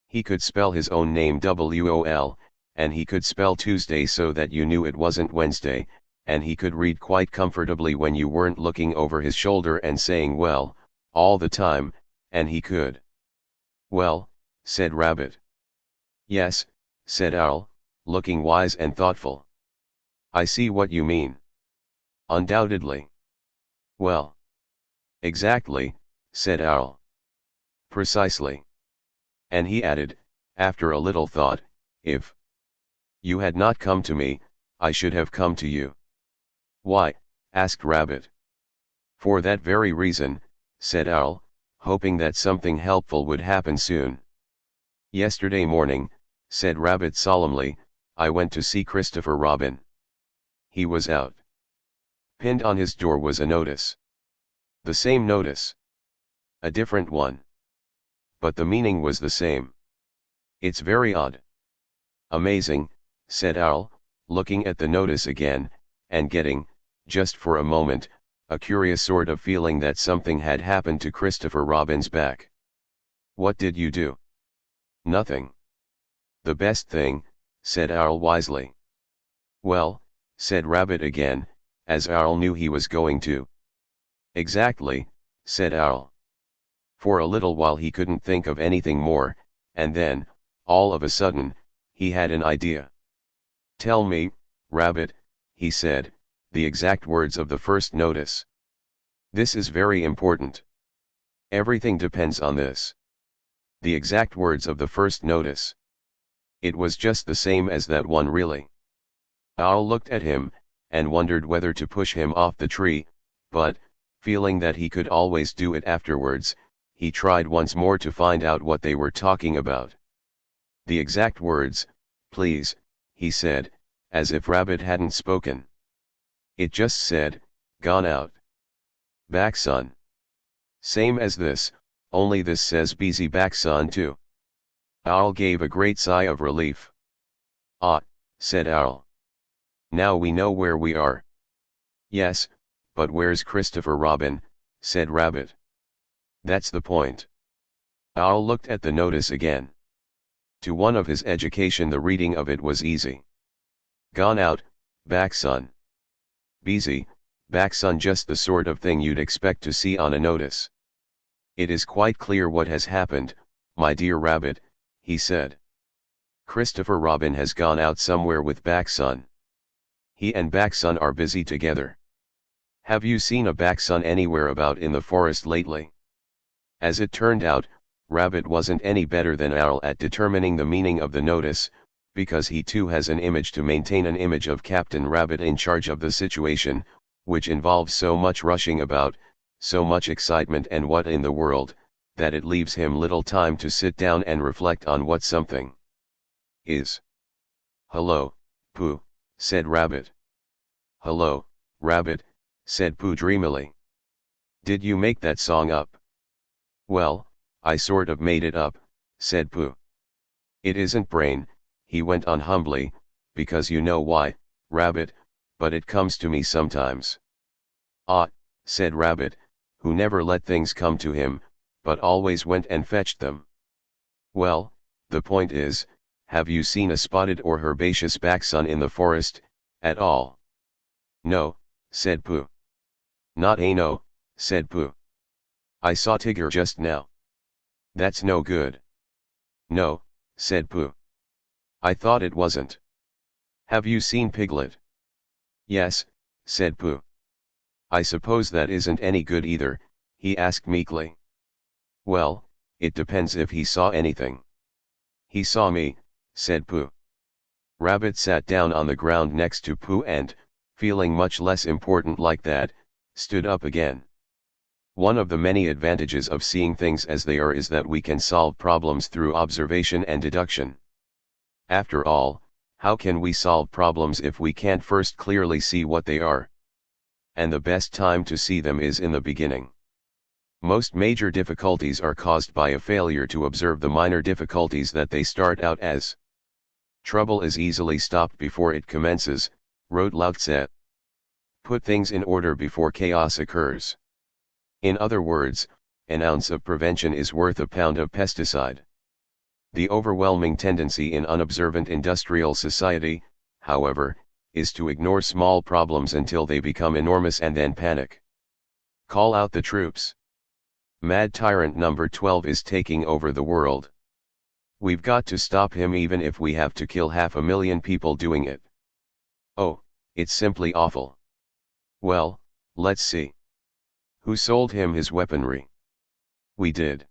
He could spell his own name WOL, and he could spell Tuesday so that you knew it wasn't Wednesday, and he could read quite comfortably when you weren't looking over his shoulder and saying "well" all the time, and he could. Well, said Rabbit. Yes, said Owl, looking wise and thoughtful. I see what you mean. Undoubtedly. Well. Exactly, said Owl. Precisely. And he added, after a little thought, if you had not come to me, I should have come to you. Why? Asked Rabbit. For that very reason, said Owl, hoping that something helpful would happen soon. Yesterday morning, said Rabbit solemnly, I went to see Christopher Robin. He was out. Pinned on his door was a notice. The same notice. A different one. But the meaning was the same. It's very odd. Amazing, said Owl, looking at the notice again, and getting, just for a moment, a curious sort of feeling that something had happened to Christopher Robin's back. What did you do? Nothing. The best thing, said Owl wisely. Well, said Rabbit again, as Owl knew he was going to. Exactly, said Owl. For a little while he couldn't think of anything more, and then, all of a sudden, he had an idea. Tell me, Rabbit, he said, the exact words of the first notice. This is very important. Everything depends on this. The exact words of the first notice. It was just the same as that one really. Owl looked at him, and wondered whether to push him off the tree, but, feeling that he could always do it afterwards, he tried once more to find out what they were talking about. The exact words, please, he said, as if Rabbit hadn't spoken. It just said, gone out. Back son. Same as this, only this says busy back son too. Owl gave a great sigh of relief. Ah, said Owl. Now we know where we are. Yes, but where's Christopher Robin, said Rabbit. That's the point. Owl looked at the notice again. To one of his education the reading of it was easy. Gone out, back son. Busy, back son, just the sort of thing you'd expect to see on a notice. It is quite clear what has happened, my dear Rabbit, he said. Christopher Robin has gone out somewhere with back son. He and back son are busy together. Have you seen a back son anywhere about in the forest lately? As it turned out, Rabbit wasn't any better than Owl at determining the meaning of the notice, because he too has an image to maintain, an image of Captain Rabbit in charge of the situation, which involves so much rushing about, so much excitement and what in the world, that it leaves him little time to sit down and reflect on what something is. "Hello, Pooh," said Rabbit. "Hello, Rabbit," said Pooh dreamily. "Did you make that song up?" "Well, I sort of made it up," said Pooh. "It isn't brain," he went on humbly, "because you know why, Rabbit, but it comes to me sometimes." "Ah," said Rabbit, who never let things come to him, but always went and fetched them. "Well, the point is, have you seen a spotted or herbaceous backsun in the forest, at all?" "No," said Pooh. "Not a no," said Pooh. "I saw Tigger just now." "That's no good." "No," said Pooh. "I thought it wasn't." "Have you seen Piglet?" "Yes," said Pooh. "I suppose that isn't any good either," he asked meekly. "Well, it depends if he saw anything." "He saw me," said Pooh. Rabbit sat down on the ground next to Pooh and, feeling much less important like that, stood up again. One of the many advantages of seeing things as they are is that we can solve problems through observation and deduction. After all, how can we solve problems if we can't first clearly see what they are? And the best time to see them is in the beginning. Most major difficulties are caused by a failure to observe the minor difficulties that they start out as. "Trouble is easily stopped before it commences," wrote Lao Tse. "Put things in order before chaos occurs." In other words, an ounce of prevention is worth a pound of pesticide. The overwhelming tendency in unobservant industrial society, however, is to ignore small problems until they become enormous and then panic. Call out the troops. Mad tyrant number 12 is taking over the world. We've got to stop him even if we have to kill 500,000 people doing it. Oh, it's simply awful. Well, let's see. Who sold him his weaponry? We did.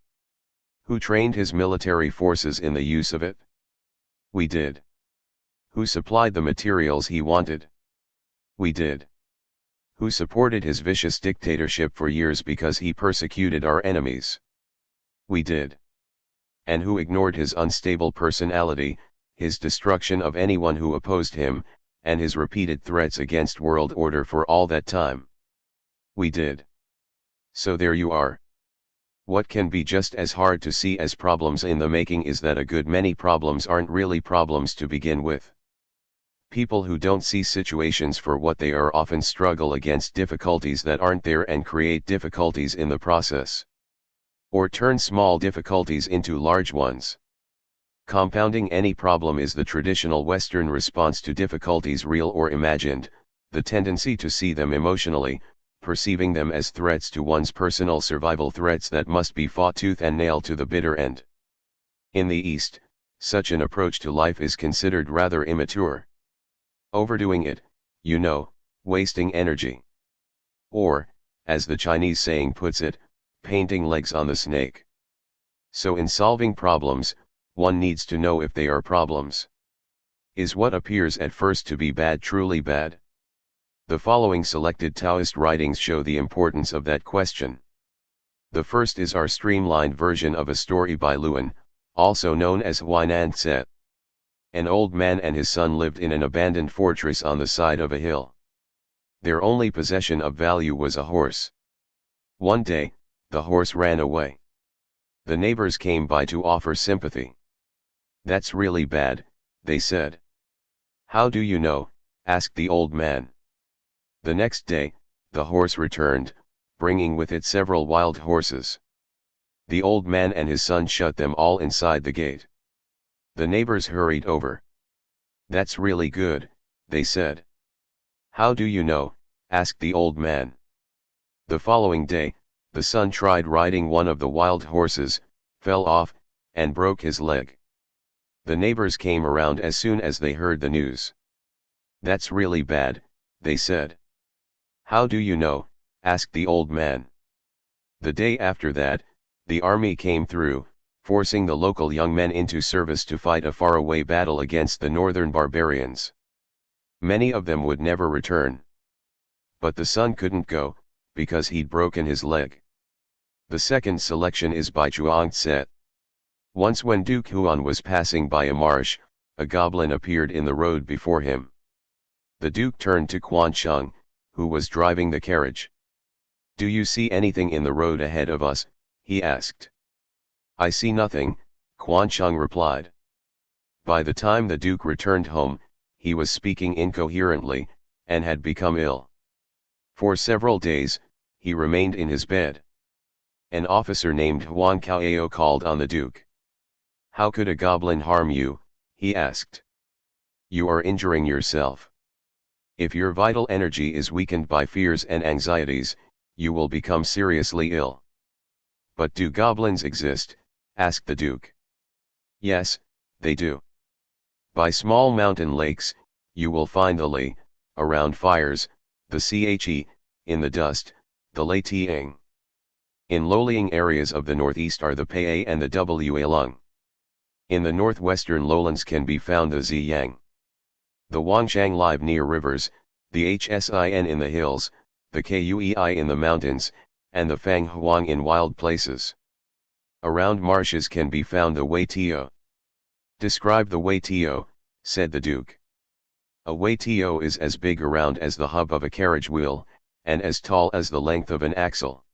Who trained his military forces in the use of it? We did. Who supplied the materials he wanted? We did. Who supported his vicious dictatorship for years because he persecuted our enemies? We did. And who ignored his unstable personality, his destruction of anyone who opposed him, and his repeated threats against world order for all that time? We did. So there you are. What can be just as hard to see as problems in the making is that a good many problems aren't really problems to begin with. People who don't see situations for what they are often struggle against difficulties that aren't there and create difficulties in the process. Or turn small difficulties into large ones. Compounding any problem is the traditional Western response to difficulties, real or imagined, the tendency to see them emotionally, perceiving them as threats to one's personal survival, threats that must be fought tooth and nail to the bitter end. In the East, such an approach to life is considered rather immature. Overdoing it, you know, wasting energy. Or, as the Chinese saying puts it, painting legs on the snake. So in solving problems, one needs to know if they are problems. Is what appears at first to be bad truly bad? The following selected Taoist writings show the importance of that question. The first is our streamlined version of a story by Luan, also known as Huainan Tse. An old man and his son lived in an abandoned fortress on the side of a hill. Their only possession of value was a horse. One day, the horse ran away. The neighbors came by to offer sympathy. "That's really bad," they said. "How do you know?" asked the old man. The next day, the horse returned, bringing with it several wild horses. The old man and his son shut them all inside the gate. The neighbors hurried over. "That's really good," they said. "How do you know?" asked the old man. The following day, the son tried riding one of the wild horses, fell off, and broke his leg. The neighbors came around as soon as they heard the news. "That's really bad," they said. "How do you know?" asked the old man. The day after that, the army came through, forcing the local young men into service to fight a faraway battle against the northern barbarians. Many of them would never return. But the son couldn't go, because he'd broken his leg. The second selection is by Chuang Tse. Once when Duke Huan was passing by a marsh, a goblin appeared in the road before him. The Duke turned to Quan Chung, who was driving the carriage. "Do you see anything in the road ahead of us?" he asked. "I see nothing," Quan Chung replied. By the time the Duke returned home, he was speaking incoherently, and had become ill. For several days, he remained in his bed. An officer named Huang Cao called on the Duke. "How could a goblin harm you?" he asked. "You are injuring yourself. If your vital energy is weakened by fears and anxieties, you will become seriously ill." "But do goblins exist?" asked the Duke. "Yes, they do. By small mountain lakes, you will find the li, around fires, the che, in the dust, the lei tiang. In low-lying areas of the northeast are the pei and the wa lung. In the northwestern lowlands can be found the ziyang. The Wangshang live near rivers, the hsin in the hills, the kui in the mountains, and the fang huang in wild places. Around marshes can be found the wei tio." "Describe the wei tio," said the Duke. "A wei tio is as big around as the hub of a carriage wheel, and as tall as the length of an axle.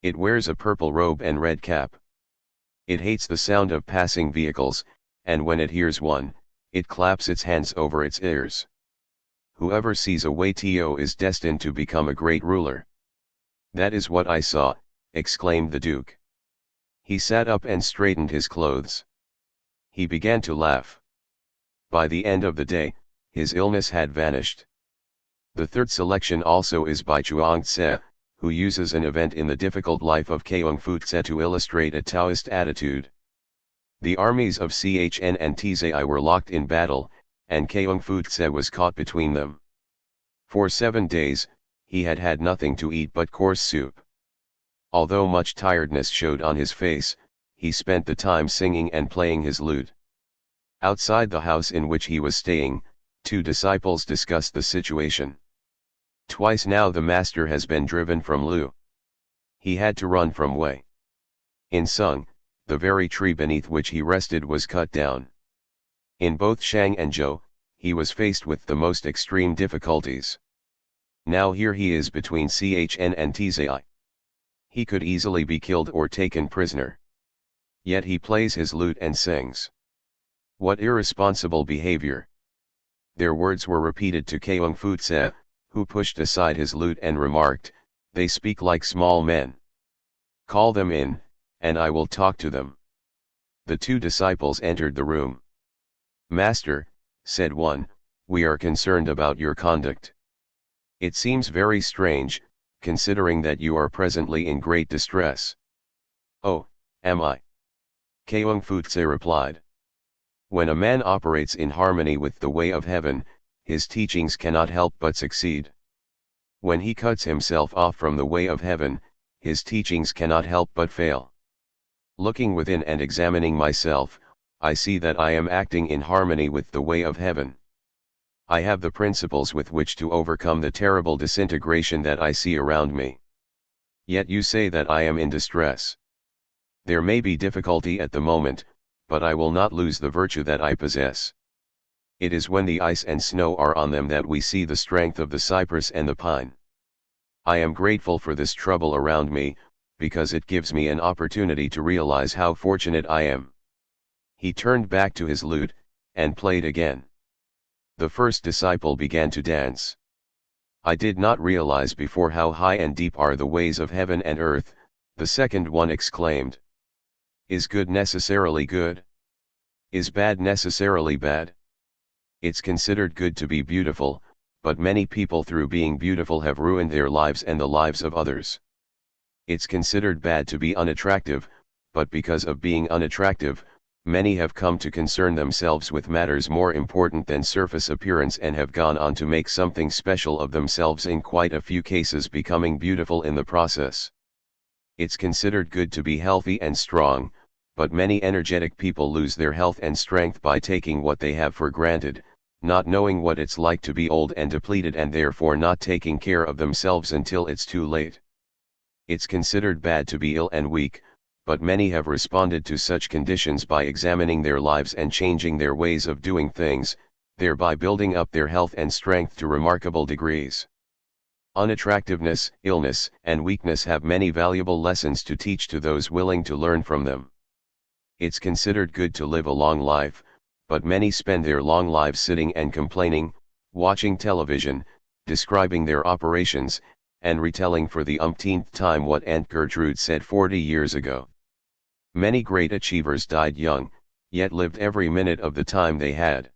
It wears a purple robe and red cap. It hates the sound of passing vehicles, and when it hears one, it claps its hands over its ears. Whoever sees a wei tio is destined to become a great ruler." "That is what I saw," exclaimed the Duke. He sat up and straightened his clothes. He began to laugh. By the end of the day, his illness had vanished. The third selection also is by Chuang Tse, who uses an event in the difficult life of Keung Fu Tse to illustrate a Taoist attitude. The armies of Chn and Tzai were locked in battle, and Keung Fu Tse was caught between them. For 7 days, he had had nothing to eat but coarse soup. Although much tiredness showed on his face, he spent the time singing and playing his lute. Outside the house in which he was staying, 2 disciples discussed the situation. "Twice now the master has been driven from Lu. He had to run from Wei. In Sung, the very tree beneath which he rested was cut down. In both Shang and Zhou, he was faced with the most extreme difficulties. Now here he is between Chn and Tzai. He could easily be killed or taken prisoner. Yet he plays his lute and sings. What irresponsible behavior!" Their words were repeated to Keung Fu Tse, who pushed aside his lute and remarked, "They speak like small men. Call them in, and I will talk to them." The 2 disciples entered the room. "Master," said one, "we are concerned about your conduct. It seems very strange, considering that you are presently in great distress." "Oh, am I?" Keung Fu Tse replied. "When a man operates in harmony with the way of heaven, his teachings cannot help but succeed. When he cuts himself off from the way of heaven, his teachings cannot help but fail. Looking within and examining myself, I see that I am acting in harmony with the way of heaven. I have the principles with which to overcome the terrible disintegration that I see around me. Yet you say that I am in distress. There may be difficulty at the moment, but I will not lose the virtue that I possess. It is when the ice and snow are on them that we see the strength of the cypress and the pine. I am grateful for this trouble around me, because it gives me an opportunity to realize how fortunate I am." He turned back to his lute, and played again. The first disciple began to dance. "I did not realize before how high and deep are the ways of heaven and earth," the second one exclaimed. "Is good necessarily good? Is bad necessarily bad? It's considered good to be beautiful, but many people through being beautiful have ruined their lives and the lives of others. It's considered bad to be unattractive, but because of being unattractive, many have come to concern themselves with matters more important than surface appearance and have gone on to make something special of themselves, in quite a few cases becoming beautiful in the process. It's considered good to be healthy and strong, but many energetic people lose their health and strength by taking what they have for granted, not knowing what it's like to be old and depleted and therefore not taking care of themselves until it's too late. It's considered bad to be ill and weak, but many have responded to such conditions by examining their lives and changing their ways of doing things, thereby building up their health and strength to remarkable degrees. Unattractiveness, illness, and weakness have many valuable lessons to teach to those willing to learn from them. It's considered good to live a long life, but many spend their long lives sitting and complaining, watching television, describing their operations, and retelling for the umpteenth time what Aunt Gertrude said 40 years ago. Many great achievers died young, yet lived every minute of the time they had.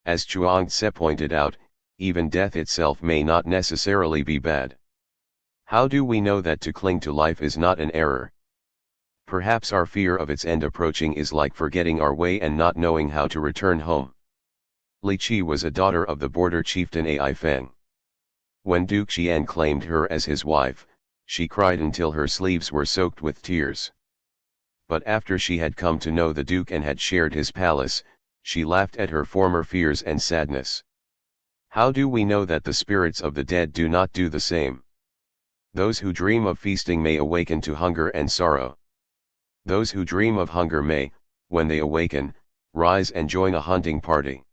As Chuang Tse pointed out, even death itself may not necessarily be bad. How do we know that to cling to life is not an error? Perhaps our fear of its end approaching is like forgetting our way and not knowing how to return home. Li Chi was a daughter of the border chieftain Ai Feng. When Duke Xian claimed her as his wife, she cried until her sleeves were soaked with tears. But after she had come to know the Duke and had shared his palace, she laughed at her former fears and sadness. How do we know that the spirits of the dead do not do the same? Those who dream of feasting may awaken to hunger and sorrow. Those who dream of hunger may, when they awaken, rise and join a hunting party.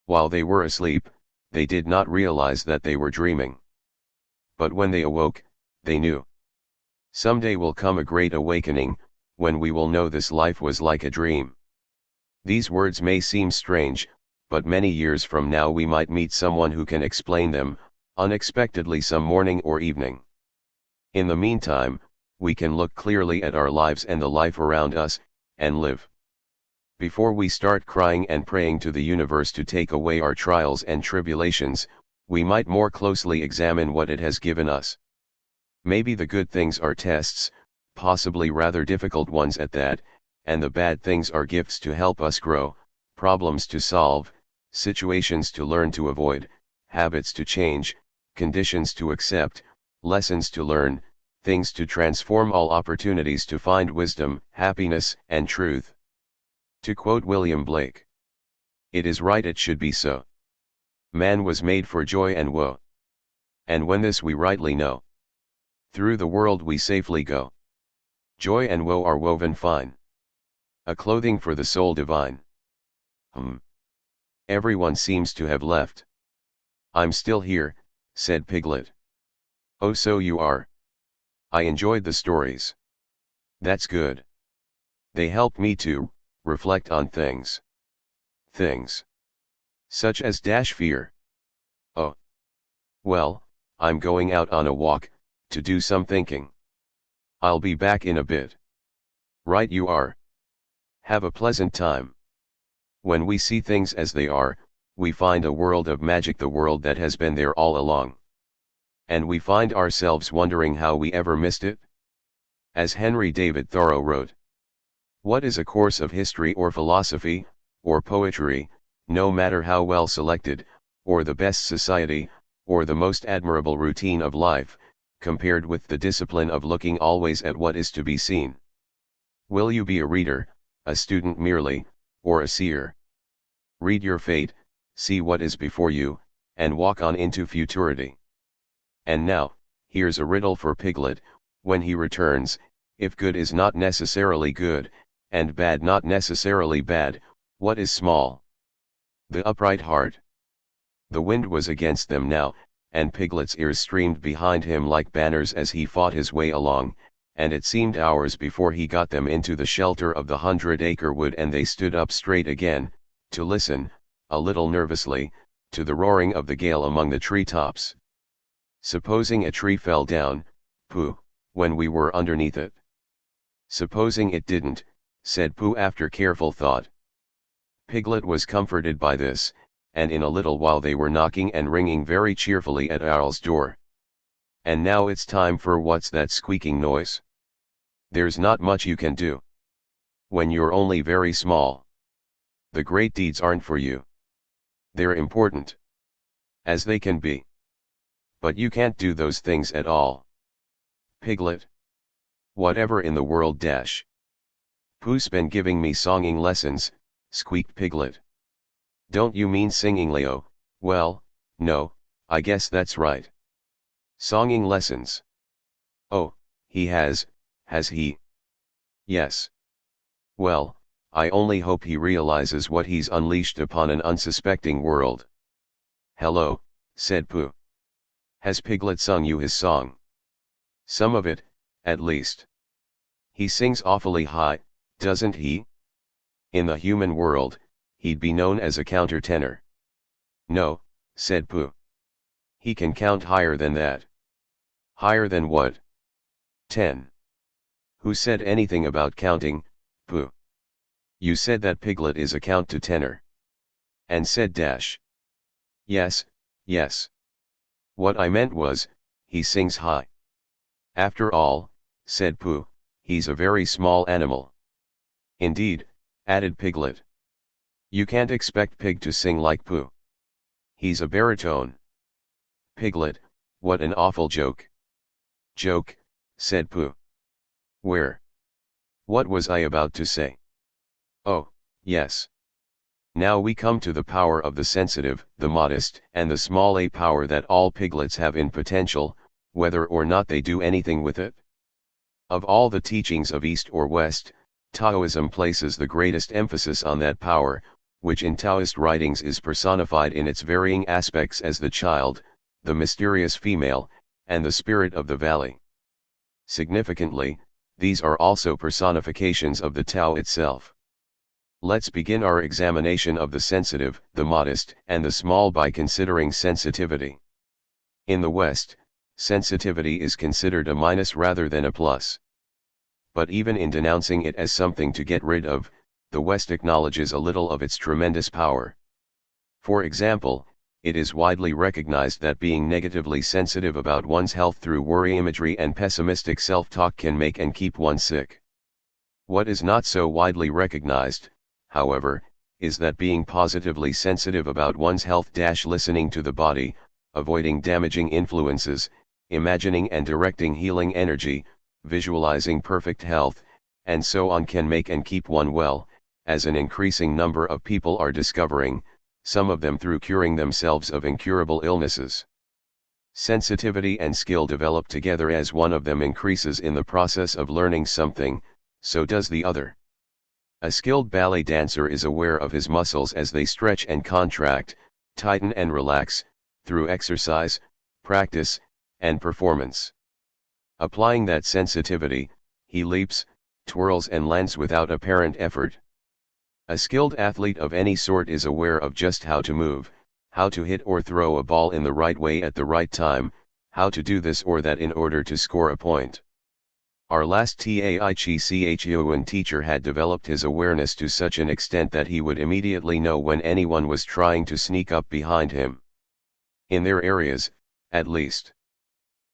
While they were asleep, they did not realize that they were dreaming. But when they awoke, they knew. Someday will come a great awakening, when we will know this life was like a dream. These words may seem strange, but many years from now we might meet someone who can explain them, unexpectedly some morning or evening. In the meantime, we can look clearly at our lives and the life around us, and live. Before we start crying and praying to the universe to take away our trials and tribulations, we might more closely examine what it has given us. Maybe the good things are tests, possibly rather difficult ones at that, and the bad things are gifts to help us grow, problems to solve, situations to learn to avoid, habits to change, conditions to accept, lessons to learn, things to transform, all opportunities to find wisdom, happiness, and truth. To quote William Blake, "It is right, it should be so. Man was made for joy and woe. And when this we rightly know, through the world we safely go. Joy and woe are woven fine, a clothing for the soul divine." Everyone seems to have left. "I'm still here," said Piglet. "Oh, so you are. I enjoyed the stories. That's good. They help me to reflect on things. Things such as fear. Oh. Well, I'm going out on a walk, to do some thinking. I'll be back in a bit." "Right you are. Have a pleasant time. When we see things as they are, we find a world of magic, the world that has been there all along. And we find ourselves wondering how we ever missed it." As Henry David Thoreau wrote, "What is a course of history or philosophy, or poetry, no matter how well selected, or the best society, or the most admirable routine of life, compared with the discipline of looking always at what is to be seen? Will you be a reader, a student merely, or a seer? Read your fate, see what is before you, and walk on into futurity." And now, here's a riddle for Piglet: when he returns, if good is not necessarily good, and bad not necessarily bad, what is small? The upright heart. The wind was against them now, and Piglet's ears streamed behind him like banners as he fought his way along, and it seemed hours before he got them into the shelter of the 100-acre wood, and they stood up straight again, to listen, a little nervously, to the roaring of the gale among the treetops. "Supposing a tree fell down, Pooh, when we were underneath it?" "Supposing it didn't," said Pooh after careful thought. Piglet was comforted by this, and in a little while they were knocking and ringing very cheerfully at Owl's door. "And now it's time for what's that squeaking noise?" "There's not much you can do. When you're only very small, the great deeds aren't for you. They're important, as they can be. But you can't do those things at all." "Piglet? Whatever in the world dash?" "Pooh's been giving me songing lessons," squeaked Piglet. Don't you mean singing, Leo? Well, no, I guess that's right. Songing lessons. Oh, he has he? Yes. Well, I only hope he realizes what he's unleashed upon an unsuspecting world. Hello, said Pooh. Has Piglet sung you his song? Some of it, at least. He sings awfully high, doesn't he? In the human world, he'd be known as a countertenor. No, said Pooh. He can count higher than that. Higher than what? 10. Who said anything about counting, Pooh? You said that Piglet is a count to tenor. And said dash. Yes, yes. What I meant was, he sings high. After all, said Pooh, he's a very small animal. Indeed, added Piglet. You can't expect Pig to sing like Pooh. He's a baritone. Piglet, what an awful joke. Joke, said Pooh. Where? What was I about to say? Oh, yes. Now we come to the power of the sensitive, the modest, and the small a power that all piglets have in potential, whether or not they do anything with it. Of all the teachings of East or West, Taoism places the greatest emphasis on that power, which in Taoist writings is personified in its varying aspects as the child, the mysterious female, and the spirit of the valley. Significantly, these are also personifications of the Tao itself. Let's begin our examination of the sensitive, the modest, and the small by considering sensitivity. In the West, sensitivity is considered a minus rather than a plus. But even in denouncing it as something to get rid of, the West acknowledges a little of its tremendous power. For example, it is widely recognized that being negatively sensitive about one's health through worry imagery and pessimistic self-talk can make and keep one sick. What is not so widely recognized, however, is that being positively sensitive about one's health listening to the body, avoiding damaging influences, imagining and directing healing energy, visualizing perfect health, and so on can make and keep one well, as an increasing number of people are discovering, some of them through curing themselves of incurable illnesses. Sensitivity and skill develop together. As one of them increases in the process of learning something, so does the other. A skilled ballet dancer is aware of his muscles as they stretch and contract, tighten and relax, through exercise, practice, and performance. Applying that sensitivity, he leaps, twirls and lands without apparent effort. A skilled athlete of any sort is aware of just how to move, how to hit or throw a ball in the right way at the right time, how to do this or that in order to score a point. Our last Tai-Chi-Chuan teacher had developed his awareness to such an extent that he would immediately know when anyone was trying to sneak up behind him. In their areas, at least.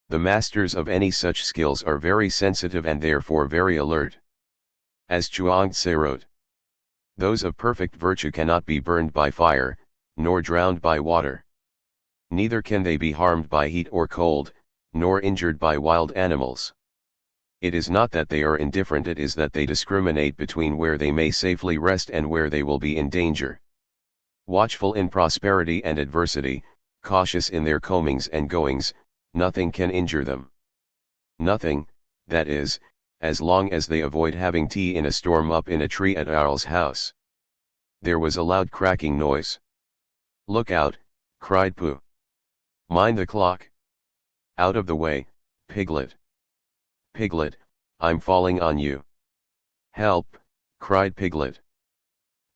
The masters of any such skills are very sensitive and therefore very alert. As Chuang-Tzu wrote, those of perfect virtue cannot be burned by fire, nor drowned by water. Neither can they be harmed by heat or cold, nor injured by wild animals. It is not that they are indifferent, it is that they discriminate between where they may safely rest and where they will be in danger. Watchful in prosperity and adversity, cautious in their comings and goings, nothing can injure them. Nothing, that is, as long as they avoid having tea in a storm up in a tree at Owl's house. There was a loud cracking noise. Look out, cried Pooh. Mind the clock. Out of the way, Piglet. Piglet, I'm falling on you. Help, cried Piglet.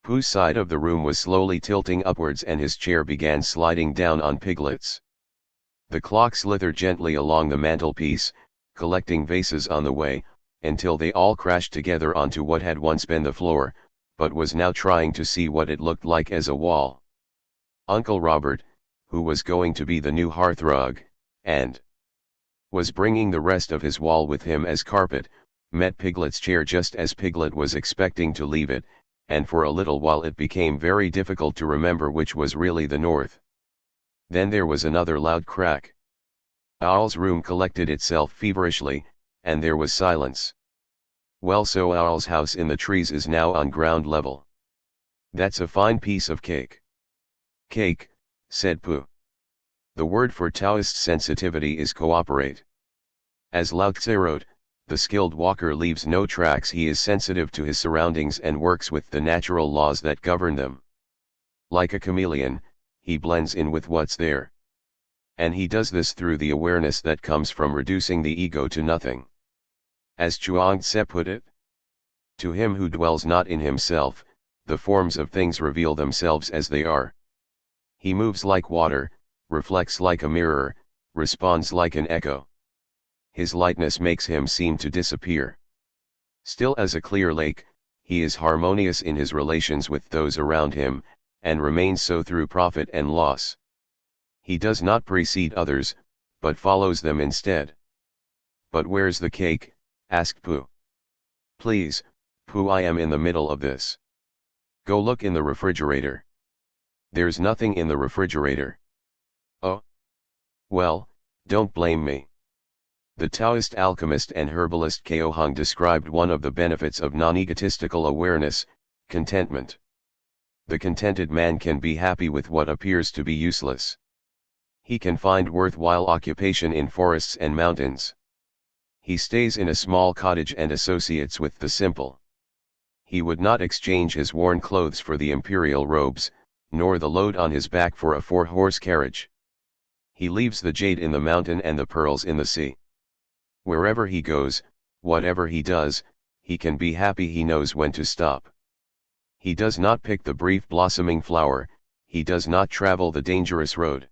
Pooh's side of the room was slowly tilting upwards and his chair began sliding down on Piglet's. The clock slithered gently along the mantelpiece, collecting vases on the way, until they all crashed together onto what had once been the floor, but was now trying to see what it looked like as a wall. Uncle Robert, who was going to be the new hearthrug, and was bringing the rest of his wall with him as carpet, met Piglet's chair just as Piglet was expecting to leave it, and for a little while it became very difficult to remember which was really the north. Then there was another loud crack. Owl's room collected itself feverishly, and there was silence. Well, so Owl's house in the trees is now on ground level. That's a fine piece of cake. Cake, said Pooh. The word for Taoist sensitivity is cooperate. As Lao Tse wrote, the skilled walker leaves no tracks. He is sensitive to his surroundings and works with the natural laws that govern them. Like a chameleon, he blends in with what's there. And he does this through the awareness that comes from reducing the ego to nothing. As Chuang Tse put it, to him who dwells not in himself, the forms of things reveal themselves as they are. He moves like water, reflects like a mirror, responds like an echo. His lightness makes him seem to disappear. Still as a clear lake, he is harmonious in his relations with those around him, and remains so through profit and loss. He does not precede others, but follows them instead. But where's the cake? Asked Pooh. Please, Pooh, I am in the middle of this. Go look in the refrigerator. There's nothing in the refrigerator. Oh? Well, don't blame me. The Taoist alchemist and herbalist Kao Hung described one of the benefits of non-egotistical awareness, contentment. The contented man can be happy with what appears to be useless. He can find worthwhile occupation in forests and mountains. He stays in a small cottage and associates with the simple. He would not exchange his worn clothes for the imperial robes, nor the load on his back for a 4-horse carriage. He leaves the jade in the mountain and the pearls in the sea. Wherever he goes, whatever he does, he can be happy. He knows when to stop. He does not pick the brief blossoming flower, he does not travel the dangerous road.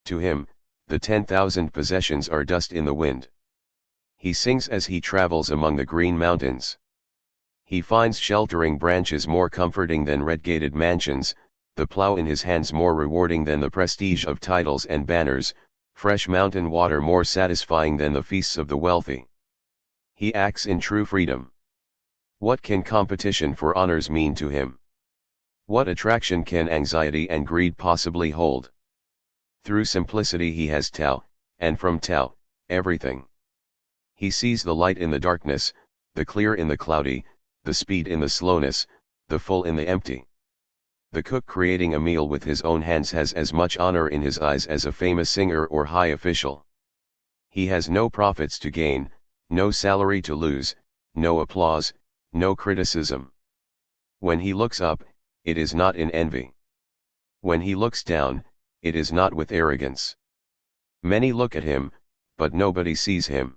To him, the 10,000 possessions are dust in the wind. He sings as he travels among the green mountains. He finds sheltering branches more comforting than red-gated mansions, the plough in his hands more rewarding than the prestige of titles and banners, fresh mountain water more satisfying than the feasts of the wealthy. He acts in true freedom. What can competition for honors mean to him? What attraction can anxiety and greed possibly hold? Through simplicity he has Tao, and from Tao, everything. He sees the light in the darkness, the clear in the cloudy, the speed in the slowness, the full in the empty. The cook creating a meal with his own hands has as much honor in his eyes as a famous singer or high official. He has no profits to gain, no salary to lose, no applause, no criticism. When he looks up, it is not in envy. When he looks down, it is not with arrogance. Many look at him, but nobody sees him.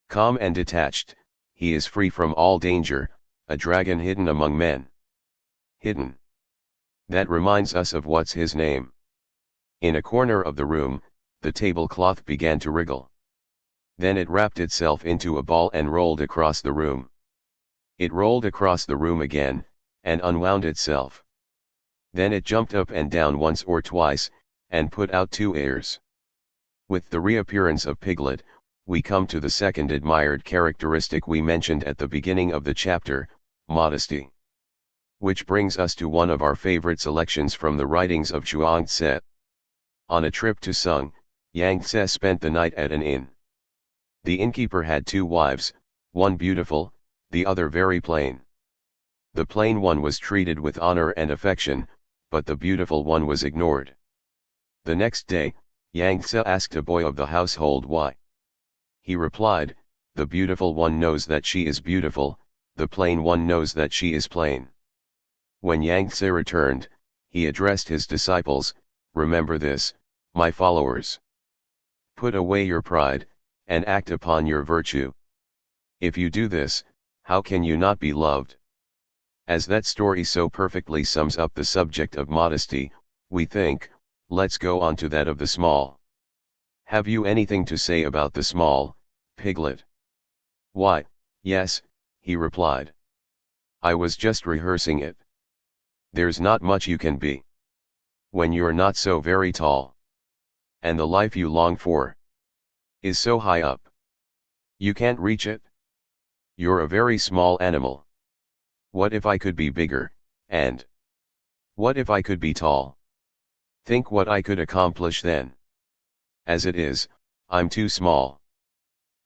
Calm and detached, he is free from all danger, a dragon hidden among men. Hidden. That reminds us of what's his name. In a corner of the room, the tablecloth began to wriggle. Then it wrapped itself into a ball and rolled across the room. It rolled across the room again, and unwound itself. Then it jumped up and down once or twice, and put out 2 airs. With the reappearance of Piglet, we come to the second admired characteristic we mentioned at the beginning of the chapter, modesty. Which brings us to one of our favorite selections from the writings of Chuang Tse. On a trip to Sung, Yang Tse spent the night at an inn. The innkeeper had 2 wives, one beautiful, the other very plain. The plain one was treated with honor and affection, but the beautiful one was ignored. The next day, Yang Tse asked a boy of the household why. He replied, "The beautiful one knows that she is beautiful, the plain one knows that she is plain." When Yang Tse returned, he addressed his disciples, "Remember this, my followers. Put away your pride, and act upon your virtue. If you do this, how can you not be loved?" As that story so perfectly sums up the subject of modesty, we think, let's go on to that of the small. Have you anything to say about the small, Piglet? Why, yes, he replied. I was just rehearsing it. There's not much you can be. When you're not so very tall. And the life you long for is so high up. You can't reach it. You're a very small animal. What if I could be bigger, and what if I could be tall? Think what I could accomplish then. As it is, I'm too small.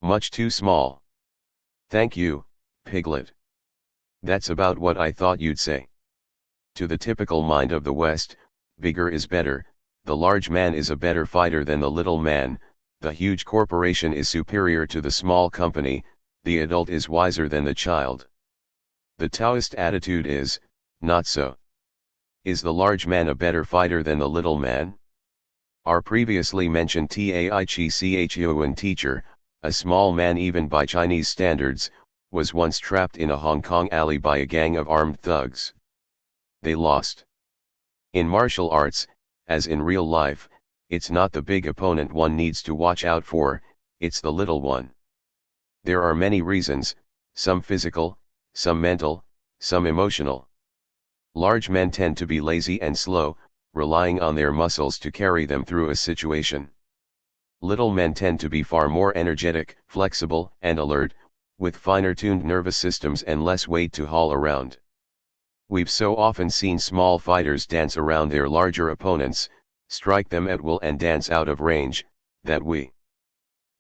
Much too small. Thank you, Piglet. That's about what I thought you'd say. To the typical mind of the West, bigger is better, the large man is a better fighter than the little man, the huge corporation is superior to the small company, the adult is wiser than the child. The Taoist attitude is, not so. Is the large man a better fighter than the little man? Our previously mentioned Tai Chi Chuan teacher, a small man even by Chinese standards, was once trapped in a Hong Kong alley by a gang of armed thugs. They lost. In martial arts, as in real life, it's not the big opponent one needs to watch out for, it's the little one. There are many reasons, some physical, some mental, some emotional. Large men tend to be lazy and slow, relying on their muscles to carry them through a situation. Little men tend to be far more energetic, flexible, and alert, with finer-tuned nervous systems and less weight to haul around. We've so often seen small fighters dance around their larger opponents, strike them at will and dance out of range, that we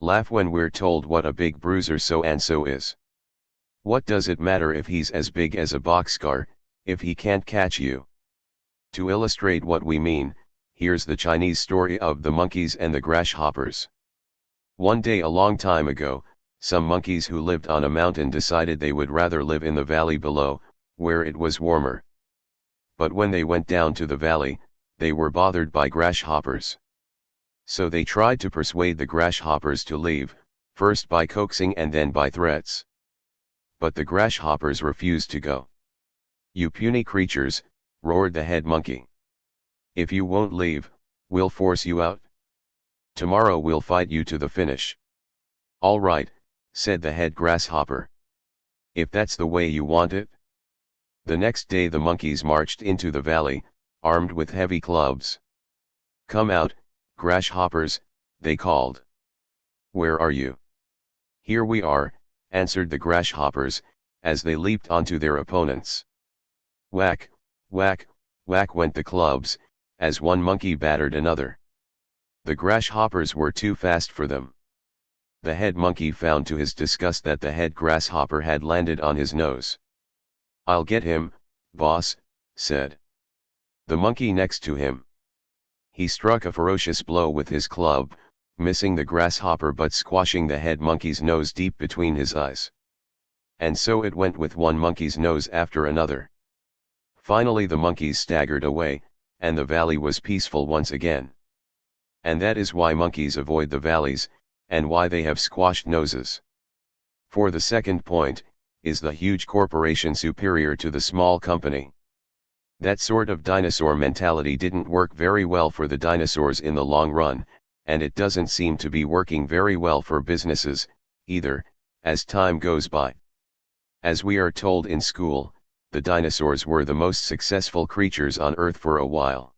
laugh when we're told what a big bruiser so-and-so is. What does it matter if he's as big as a boxcar, if he can't catch you? To illustrate what we mean, here's the Chinese story of the monkeys and the grasshoppers. One day a long time ago, some monkeys who lived on a mountain decided they would rather live in the valley below, where it was warmer. But when they went down to the valley, they were bothered by grasshoppers. So they tried to persuade the grasshoppers to leave, first by coaxing and then by threats. But the grasshoppers refused to go. "You puny creatures," roared the head monkey. "If you won't leave, we'll force you out. Tomorrow we'll fight you to the finish." "All right," said the head grasshopper. "If that's the way you want it." The next day the monkeys marched into the valley, armed with heavy clubs. "Come out, grasshoppers," they called. "Where are you?" "Here we are," answered the grasshoppers, as they leaped onto their opponents. Whack, whack, whack went the clubs, as one monkey battered another. The grasshoppers were too fast for them. The head monkey found to his disgust that the head grasshopper had landed on his nose. "I'll get him, boss," said the monkey next to him. He struck a ferocious blow with his club, missing the grasshopper but squashing the head monkey's nose deep between his eyes. And so it went with one monkey's nose after another. Finally the monkeys staggered away, and the valley was peaceful once again. And that is why monkeys avoid the valleys, and why they have squashed noses. For the second point, is the huge corporation superior to the small company? That sort of dinosaur mentality didn't work very well for the dinosaurs in the long run, and it doesn't seem to be working very well for businesses, either, as time goes by. As we are told in school, the dinosaurs were the most successful creatures on Earth for a while.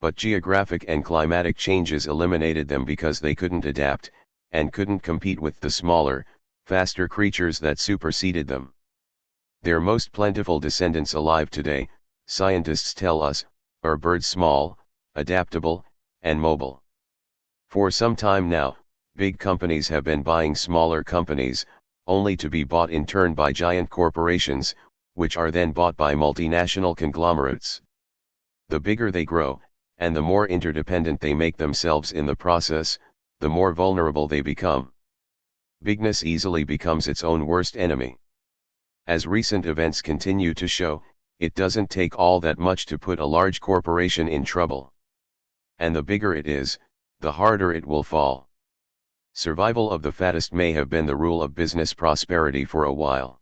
But geographic and climatic changes eliminated them because they couldn't adapt, and couldn't compete with the smaller, faster creatures that superseded them. Their most plentiful descendants alive today, scientists tell us, are birds small, adaptable, and mobile. For some time now, big companies have been buying smaller companies, only to be bought in turn by giant corporations, which are then bought by multinational conglomerates. The bigger they grow, and the more interdependent they make themselves in the process, the more vulnerable they become. Bigness easily becomes its own worst enemy. As recent events continue to show, it doesn't take all that much to put a large corporation in trouble. And the bigger it is, the harder it will fall. Survival of the fattest may have been the rule of business prosperity for a while.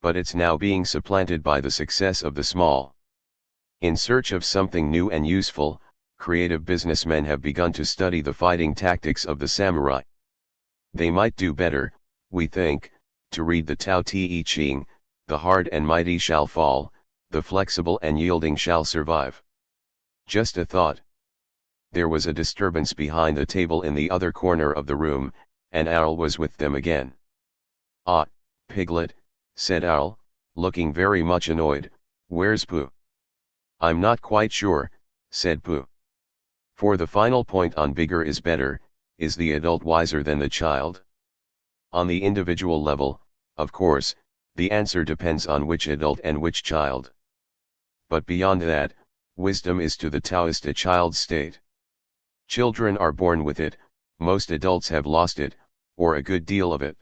But it's now being supplanted by the success of the small. In search of something new and useful, creative businessmen have begun to study the fighting tactics of the samurai. They might do better, we think, to read the Tao Te Ching, the hard and mighty shall fall, the flexible and yielding shall survive. Just a thought. There was a disturbance behind the table in the other corner of the room, and Owl was with them again. "Ah, Piglet," said Owl, looking very much annoyed, "where's Pooh?" "I'm not quite sure," said Pooh. For the final point on bigger is better, is the adult wiser than the child? On the individual level, of course, the answer depends on which adult and which child. But beyond that, Wisdom is to the Taoist a child's state. Children are born with it, most adults have lost it, or a good deal of it.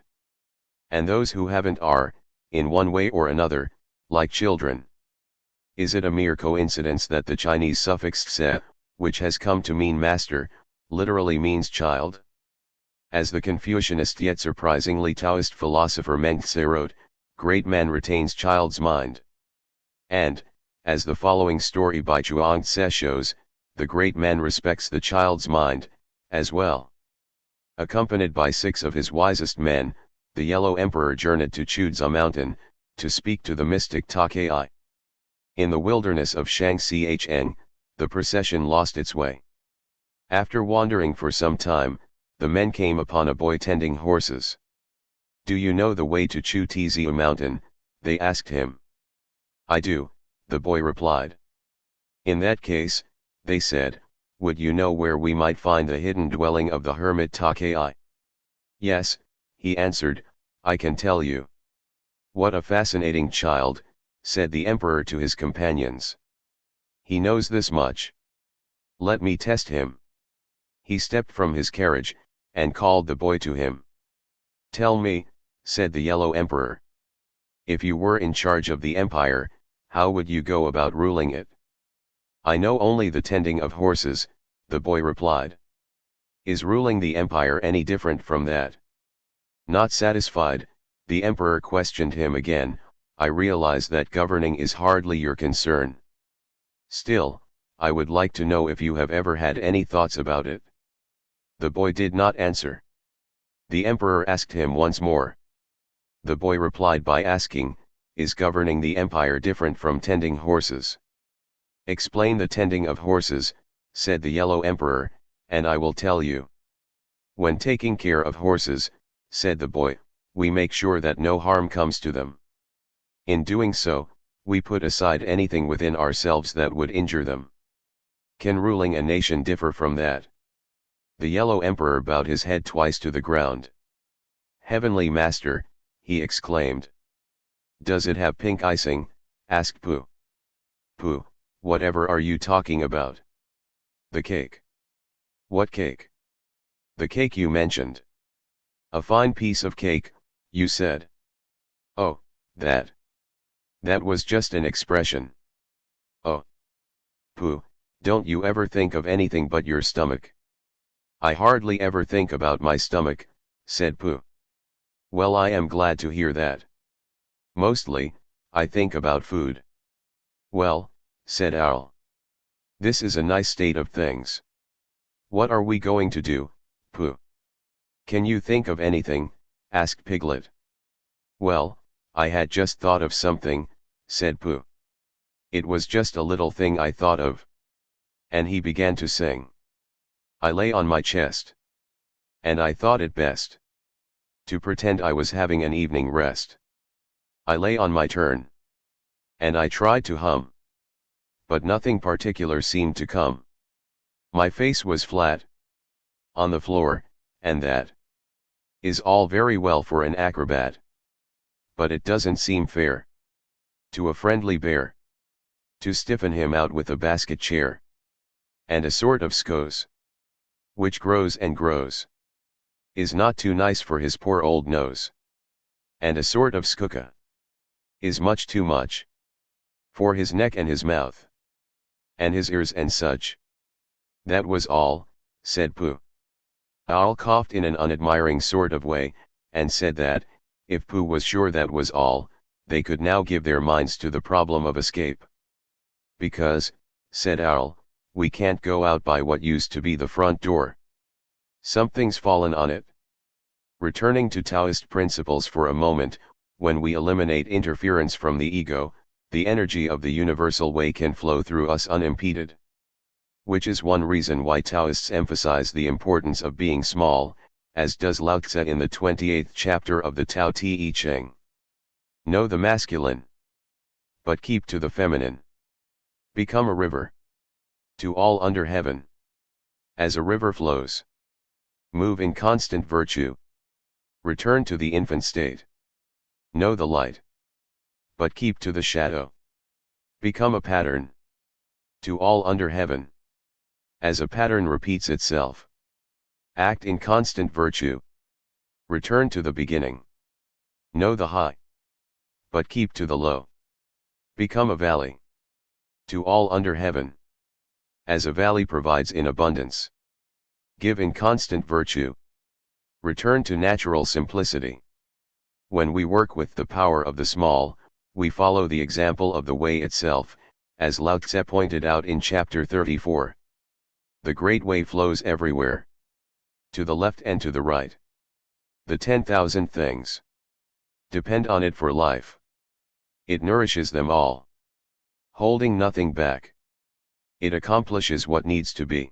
And those who haven't are, in one way or another, like children. Is it a mere coincidence that the Chinese suffix se, which has come to mean master, literally means child? As the Confucianist yet surprisingly Taoist philosopher Meng Tse wrote, great man retains child's mind. And, as the following story by Chuang Tse shows, the great man respects the child's mind, as well. Accompanied by 6 of his wisest men, the Yellow Emperor journeyed to Chudza mountain, to speak to the mystic Takei. In the wilderness of Shangxicheng, the procession lost its way. After wandering for some time, the men came upon a boy tending horses. "Do you know the way to Chutizi mountain?" they asked him. "I do," the boy replied. "In that case," they said, "would you know where we might find the hidden dwelling of the hermit Takei?" "Yes," he answered, "I can tell you." "What a fascinating child," said the emperor to his companions. "He knows this much. Let me test him." He stepped from his carriage, and called the boy to him. "Tell me," said the Yellow Emperor. "If you were in charge of the empire, how would you go about ruling it?" "I know only the tending of horses," the boy replied. "Is ruling the empire any different from that?" Not satisfied, the emperor questioned him again. "I realize that governing is hardly your concern. Still, I would like to know if you have ever had any thoughts about it." The boy did not answer. The emperor asked him once more. The boy replied by asking, "Is governing the empire different from tending horses?" "Explain the tending of horses," said the Yellow Emperor, "and I will tell you." "When taking care of horses," said the boy, "we make sure that no harm comes to them. In doing so, we put aside anything within ourselves that would injure them. Can ruling a nation differ from that?" The Yellow Emperor bowed his head twice to the ground. "Heavenly Master," he exclaimed. "Does it have pink icing?" asked Pooh. "Pooh, whatever are you talking about?" "The cake." "What cake?" "The cake you mentioned." "A fine piece of cake, you said." "Oh, that. That was just an expression." "Oh. Pooh, don't you ever think of anything but your stomach?" "I hardly ever think about my stomach," said Pooh. "Well, I am glad to hear that. Mostly, I think about food." "Well," said Owl, "this is a nice state of things. What are we going to do, Pooh?" "Can you think of anything?" asked Piglet. "Well, I had just thought of something," said Pooh. "It was just a little thing I thought of." And he began to sing. "I lay on my chest, and I thought it best to pretend I was having an evening rest. I lay on my turn, and I tried to hum, but nothing particular seemed to come. My face was flat on the floor, and that is all very well for an acrobat, but it doesn't seem fair to a friendly bear to stiffen him out with a basket chair, and a sort of scose, which grows and grows, is not too nice for his poor old nose, and a sort of skuka is much too much for his neck and his mouth, and his ears and such." "That was all," said Pooh. Owl coughed in an unadmiring sort of way, and said that, if Pooh was sure that was all, they could now give their minds to the problem of escape. "Because," said Owl, "we can't go out by what used to be the front door. Something's fallen on it." Returning to Taoist principles for a moment, when we eliminate interference from the ego, the energy of the universal way can flow through us unimpeded. Which is one reason why Taoists emphasize the importance of being small, as does Lao Tse in the 28th chapter of the Tao Te Ching. Know the masculine, but keep to the feminine. Become a river to all under heaven. As a river flows, move in constant virtue. Return to the infant state. Know the light, but keep to the shadow. Become a pattern To all under heaven. As a pattern repeats itself. Act in constant virtue. Return to the beginning. Know the high. But keep to the low. Become a valley. To all under heaven. As a valley provides in abundance. Give in constant virtue. Return to natural simplicity. When we work with the power of the small, we follow the example of the way itself, as Lao Tse pointed out in chapter 34. The great way flows everywhere. To the left and to the right. The 10,000 things depend on it for life. It nourishes them all. Holding nothing back. It accomplishes what needs to be.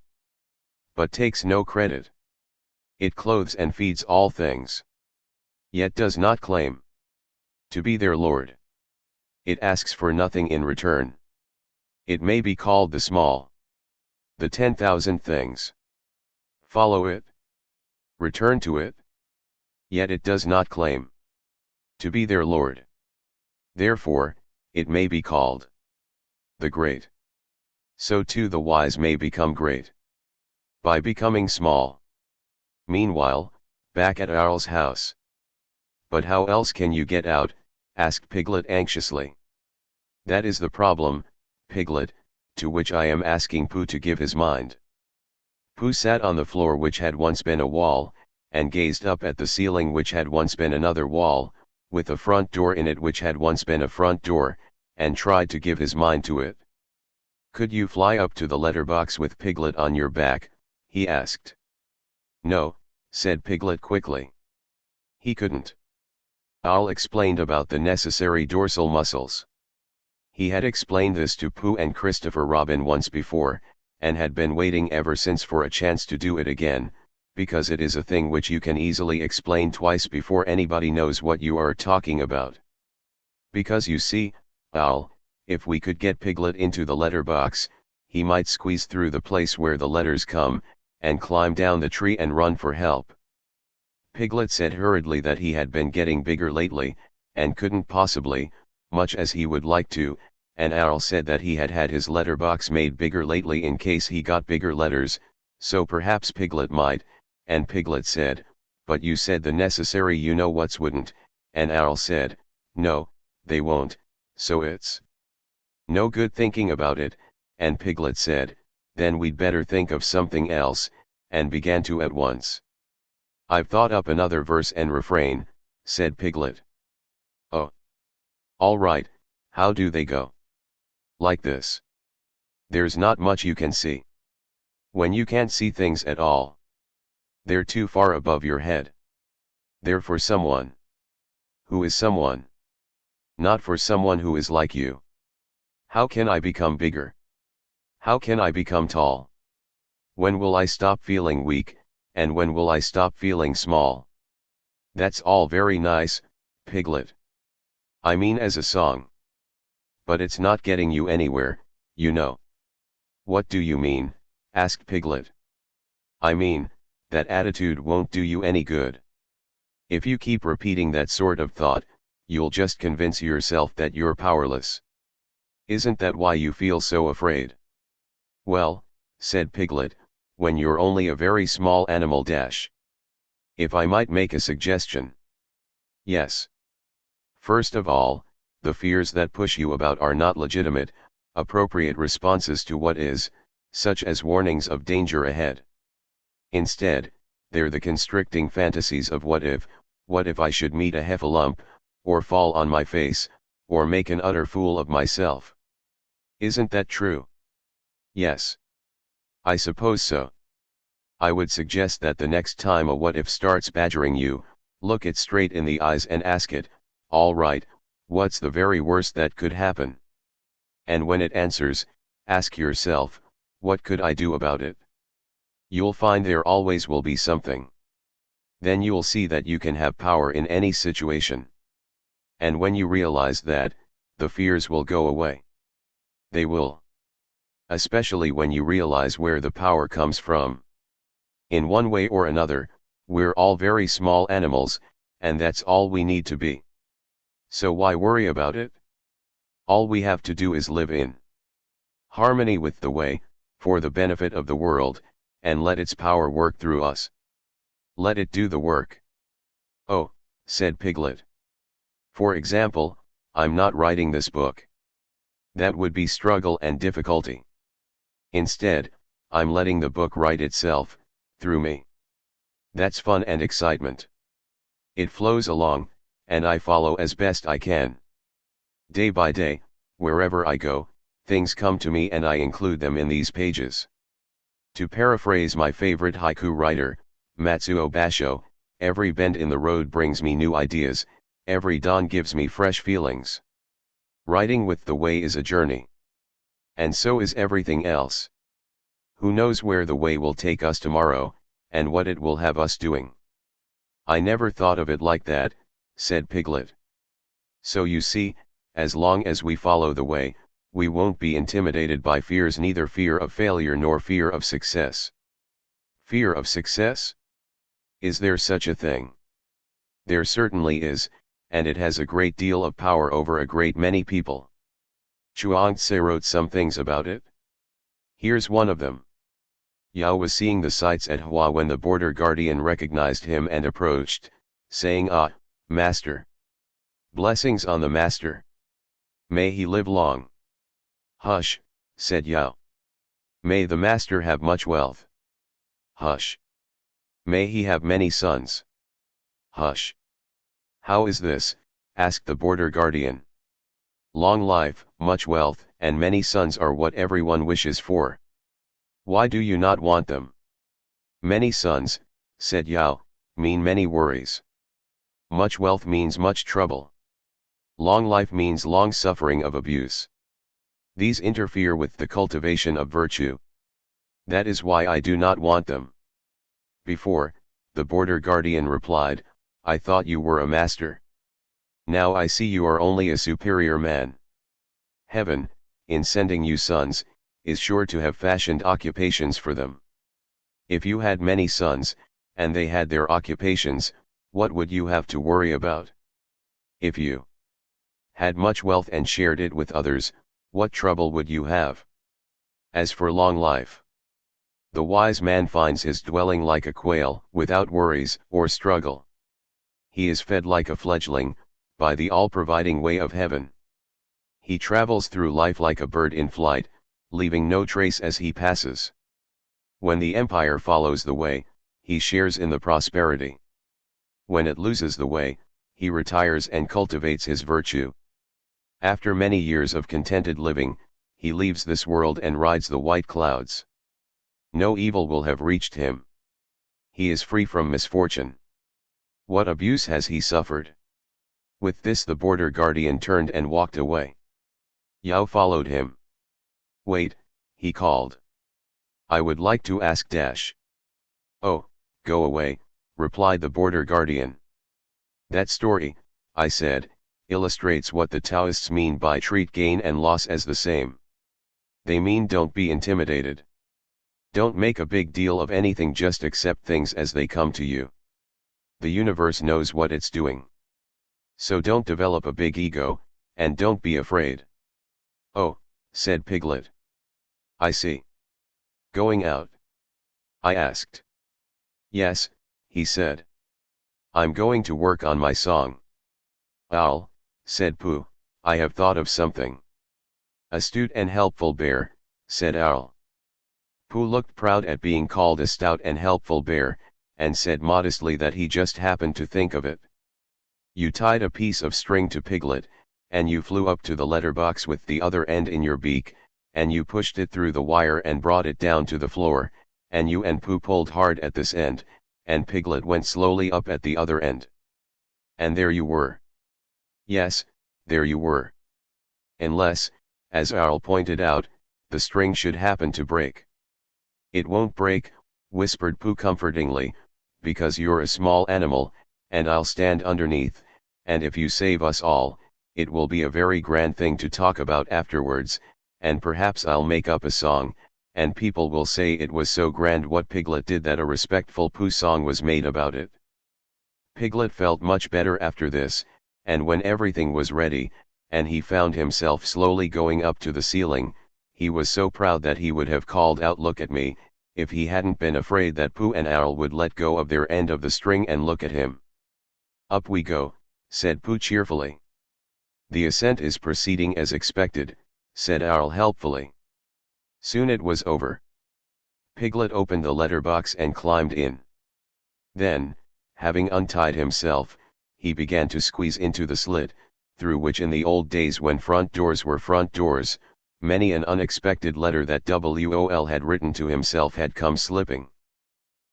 But takes no credit. It clothes and feeds all things. Yet does not claim to be their Lord. It asks for nothing in return. It may be called the small. The 10,000 things. Follow it. Return to it. Yet it does not claim to be their Lord. Therefore, it may be called the great. So too the wise may become great by becoming small. Meanwhile, back at Owl's house. But how else can you get out? Asked Piglet anxiously. That is the problem, Piglet, to which I am asking Pooh to give his mind. Pooh sat on the floor which had once been a wall, and gazed up at the ceiling which had once been another wall, with a front door in it which had once been a front door, and tried to give his mind to it. Could you fly up to the letterbox with Piglet on your back? He asked. No, said Piglet quickly. He couldn't. Owl explained about the necessary dorsal muscles. He had explained this to Pooh and Christopher Robin once before, and had been waiting ever since for a chance to do it again, because it is a thing which you can easily explain twice before anybody knows what you are talking about. Because you see, Owl, if we could get Piglet into the letterbox, he might squeeze through the place where the letters come, and climb down the tree and run for help. Piglet said hurriedly that he had been getting bigger lately, and couldn't possibly, much as he would like to, and Owl said that he had had his letterbox made bigger lately in case he got bigger letters, so perhaps Piglet might, and Piglet said, but you said the necessary you-know-whats wouldn't, and Owl said, no, they won't, so it's no good thinking about it, and Piglet said, then we'd better think of something else, and began to at once. I've thought up another verse and refrain, said Piglet. Oh. All right, how do they go? Like this. There's not much you can see. When you can't see things at all. They're too far above your head. They're for someone. Who is someone? Not for someone who is like you. How can I become bigger? How can I become tall? When will I stop feeling weak, and when will I stop feeling small? That's all very nice, Piglet. I mean as a song. But it's not getting you anywhere, you know. What do you mean? Asked Piglet. I mean, that attitude won't do you any good. If you keep repeating that sort of thought, you'll just convince yourself that you're powerless. Isn't that why you feel so afraid? Well, said Piglet, when you're only a very small animal dash. If I might make a suggestion. Yes. First of all, the fears that push you about are not legitimate, appropriate responses to what is, such as warnings of danger ahead. Instead, they're the constricting fantasies of what if I should meet a heffalump, or fall on my face, or make an utter fool of myself. Isn't that true? Yes. I suppose so. I would suggest that the next time a what if starts badgering you, look it straight in the eyes and ask it, all right, what's the very worst that could happen? And when it answers, ask yourself, what could I do about it? You'll find there always will be something. Then you'll see that you can have power in any situation. And when you realize that, the fears will go away. They will. Especially when you realize where the power comes from. In one way or another, we're all very small animals, and that's all we need to be. So why worry about it? All we have to do is live in Harmony with the way, for the benefit of the world, and let its power work through us. Let it do the work. Oh, said Piglet. For example, I'm not writing this book. That would be struggle and difficulty. Instead, I'm letting the book write itself, through me. That's fun and excitement. It flows along, and I follow as best I can. Day by day, wherever I go, things come to me and I include them in these pages. To paraphrase my favorite haiku writer, Matsuo Basho, every bend in the road brings me new ideas, every dawn gives me fresh feelings. Writing with the way is a journey. And so is everything else. Who knows where the way will take us tomorrow, and what it will have us doing? I never thought of it like that, said Piglet. So you see, as long as we follow the way, we won't be intimidated by fears, neither fear of failure nor fear of success. Fear of success? Is there such a thing? There certainly is, and it has a great deal of power over a great many people. Chuang-Tzu wrote some things about it. Here's one of them. Yao was seeing the sights at Hua when the border guardian recognized him and approached, saying, "Ah, master. Blessings on the master. May he live long." "Hush," said Yao. "May the master have much wealth." "Hush. May he have many sons." "Hush." "How is this?" asked the border guardian. "Long life, much wealth, and many sons are what everyone wishes for. Why do you not want them?" "Many sons," said Yao, "mean many worries. Much wealth means much trouble. Long life means long suffering of abuse. These interfere with the cultivation of virtue. That is why I do not want them." "Before," the border guardian replied, "I thought you were a master. Now I see you are only a superior man. Heaven, in sending you sons, is sure to have fashioned occupations for them. If you had many sons, and they had their occupations, what would you have to worry about? If you had much wealth and shared it with others, what trouble would you have? As for long life, the wise man finds his dwelling like a quail, without worries or struggle. He is fed like a fledgling, by the all-providing way of heaven. He travels through life like a bird in flight, leaving no trace as he passes. When the empire follows the way, he shares in the prosperity. When it loses the way, he retires and cultivates his virtue. After many years of contented living, he leaves this world and rides the white clouds. No evil will have reached him. He is free from misfortune. What abuse has he suffered?" With this the border guardian turned and walked away. Yao followed him. "Wait," he called. "I would like to ask Dash." "Oh, go away," replied the border guardian. "That story," I said, "illustrates what the Taoists mean by treat gain and loss as the same. They mean don't be intimidated. Don't make a big deal of anything, just accept things as they come to you. The universe knows what it's doing. So don't develop a big ego, and don't be afraid." "Oh," said Piglet. "I see. Going out?" I asked. "Yes," he said. "I'm going to work on my song." "Owl," said Pooh, "I have thought of something." "Astute and helpful bear," said Owl. Pooh looked proud at being called a stout and helpful bear, and said modestly that he just happened to think of it. "You tied a piece of string to Piglet, and you flew up to the letterbox with the other end in your beak, and you pushed it through the wire and brought it down to the floor, and you and Pooh pulled hard at this end, and Piglet went slowly up at the other end. And there you were." "Yes, there you were. Unless, as Owl pointed out, the string should happen to break." "It won't break," whispered Pooh comfortingly, "because you're a small animal, and I'll stand underneath, and if you save us all, it will be a very grand thing to talk about afterwards, and perhaps I'll make up a song, and people will say it was so grand what Piglet did that a respectful Pooh song was made about it." Piglet felt much better after this, and when everything was ready, and he found himself slowly going up to the ceiling, he was so proud that he would have called out, "Look at me," if he hadn't been afraid that Pooh and Owl would let go of their end of the string and look at him. "Up we go," said Pooh cheerfully. "The ascent is proceeding as expected," said Owl helpfully. Soon it was over. Piglet opened the letter box and climbed in. Then, having untied himself, he began to squeeze into the slit, through which in the old days when front doors were front doors, many an unexpected letter that WOL had written to himself had come slipping.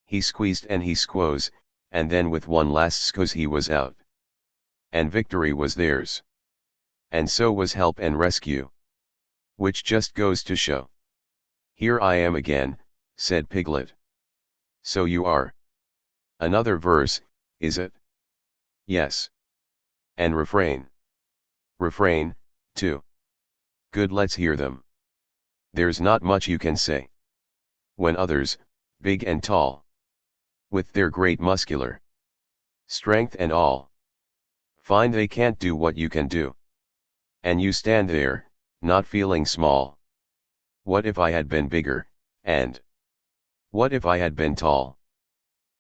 He squeezed and he squoze, and then with one last squoze he was out. And victory was theirs. And so was help and rescue. Which just goes to show. "Here I am again," said Piglet. "So you are. Another verse, is it?" "Yes. And refrain." "Refrain, too. Good, let's hear them." "There's not much you can say. When others, big and tall, with their great muscular strength and all, find they can't do what you can do. And you stand there, not feeling small. What if I had been bigger, and what if I had been tall?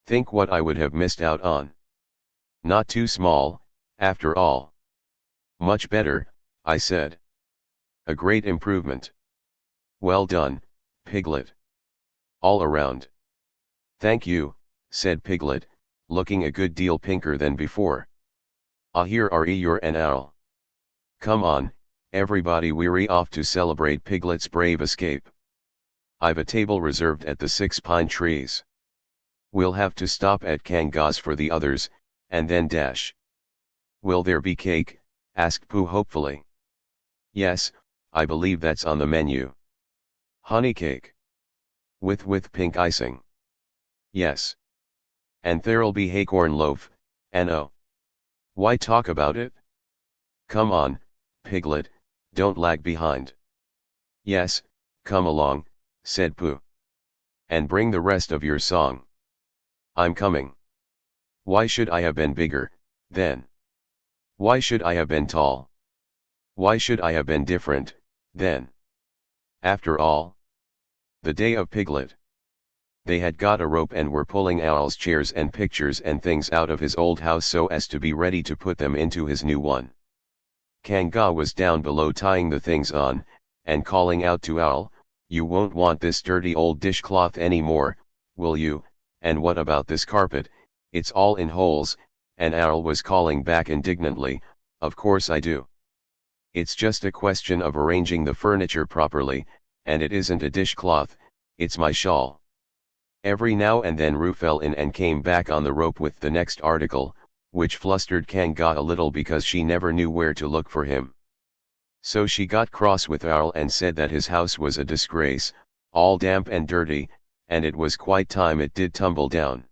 Think what I would have missed out on. Not too small, after all. Much better, I said. A great improvement. Well done, Piglet. All around." "Thank you," said Piglet, looking a good deal pinker than before. "Ah, here are Eeyore and Owl. Come on, everybody, we're off to celebrate Piglet's brave escape. I've a table reserved at the 6 pine trees. We'll have to stop at Kanga's for the others, and then dash." "Will there be cake?" asked Pooh hopefully. "Yes, I believe that's on the menu." "Honey cake? With pink icing?" "Yes. And there'll be acorn loaf, and oh, why talk about it? Come on, Piglet, don't lag behind." "Yes, come along," said Pooh. "And bring the rest of your song." "I'm coming. Why should I have been bigger, then? Why should I have been tall? Why should I have been different, then? After all, the day of Piglet." They had got a rope and were pulling Owl's chairs and pictures and things out of his old house so as to be ready to put them into his new one. Kanga was down below tying the things on, and calling out to Owl, "You won't want this dirty old dishcloth any more, will you? And what about this carpet? It's all in holes," and Owl was calling back indignantly, "Of course I do. It's just a question of arranging the furniture properly, and it isn't a dishcloth, it's my shawl." Every now and then Roo fell in and came back on the rope with the next article, which flustered Kanga a little because she never knew where to look for him. So she got cross with Owl and said that his house was a disgrace, all damp and dirty, and it was quite time it did tumble down.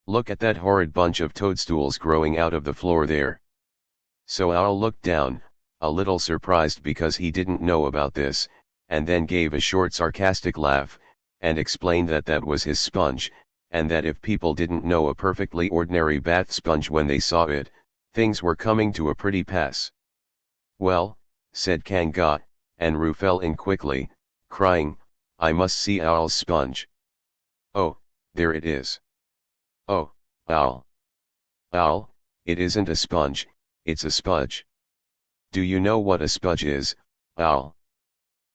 "Look at that horrid bunch of toadstools growing out of the floor there." So Owl looked down, a little surprised because he didn't know about this, and then gave a short sarcastic laugh, and explained that that was his sponge, and that if people didn't know a perfectly ordinary bath sponge when they saw it, things were coming to a pretty pass. "Well," said Kanga, and Roo fell in quickly, crying, "I must see Owl's sponge. Oh, there it is. Oh, Owl. Owl, it isn't a sponge, it's a spudge. Do you know what a spudge is, Owl?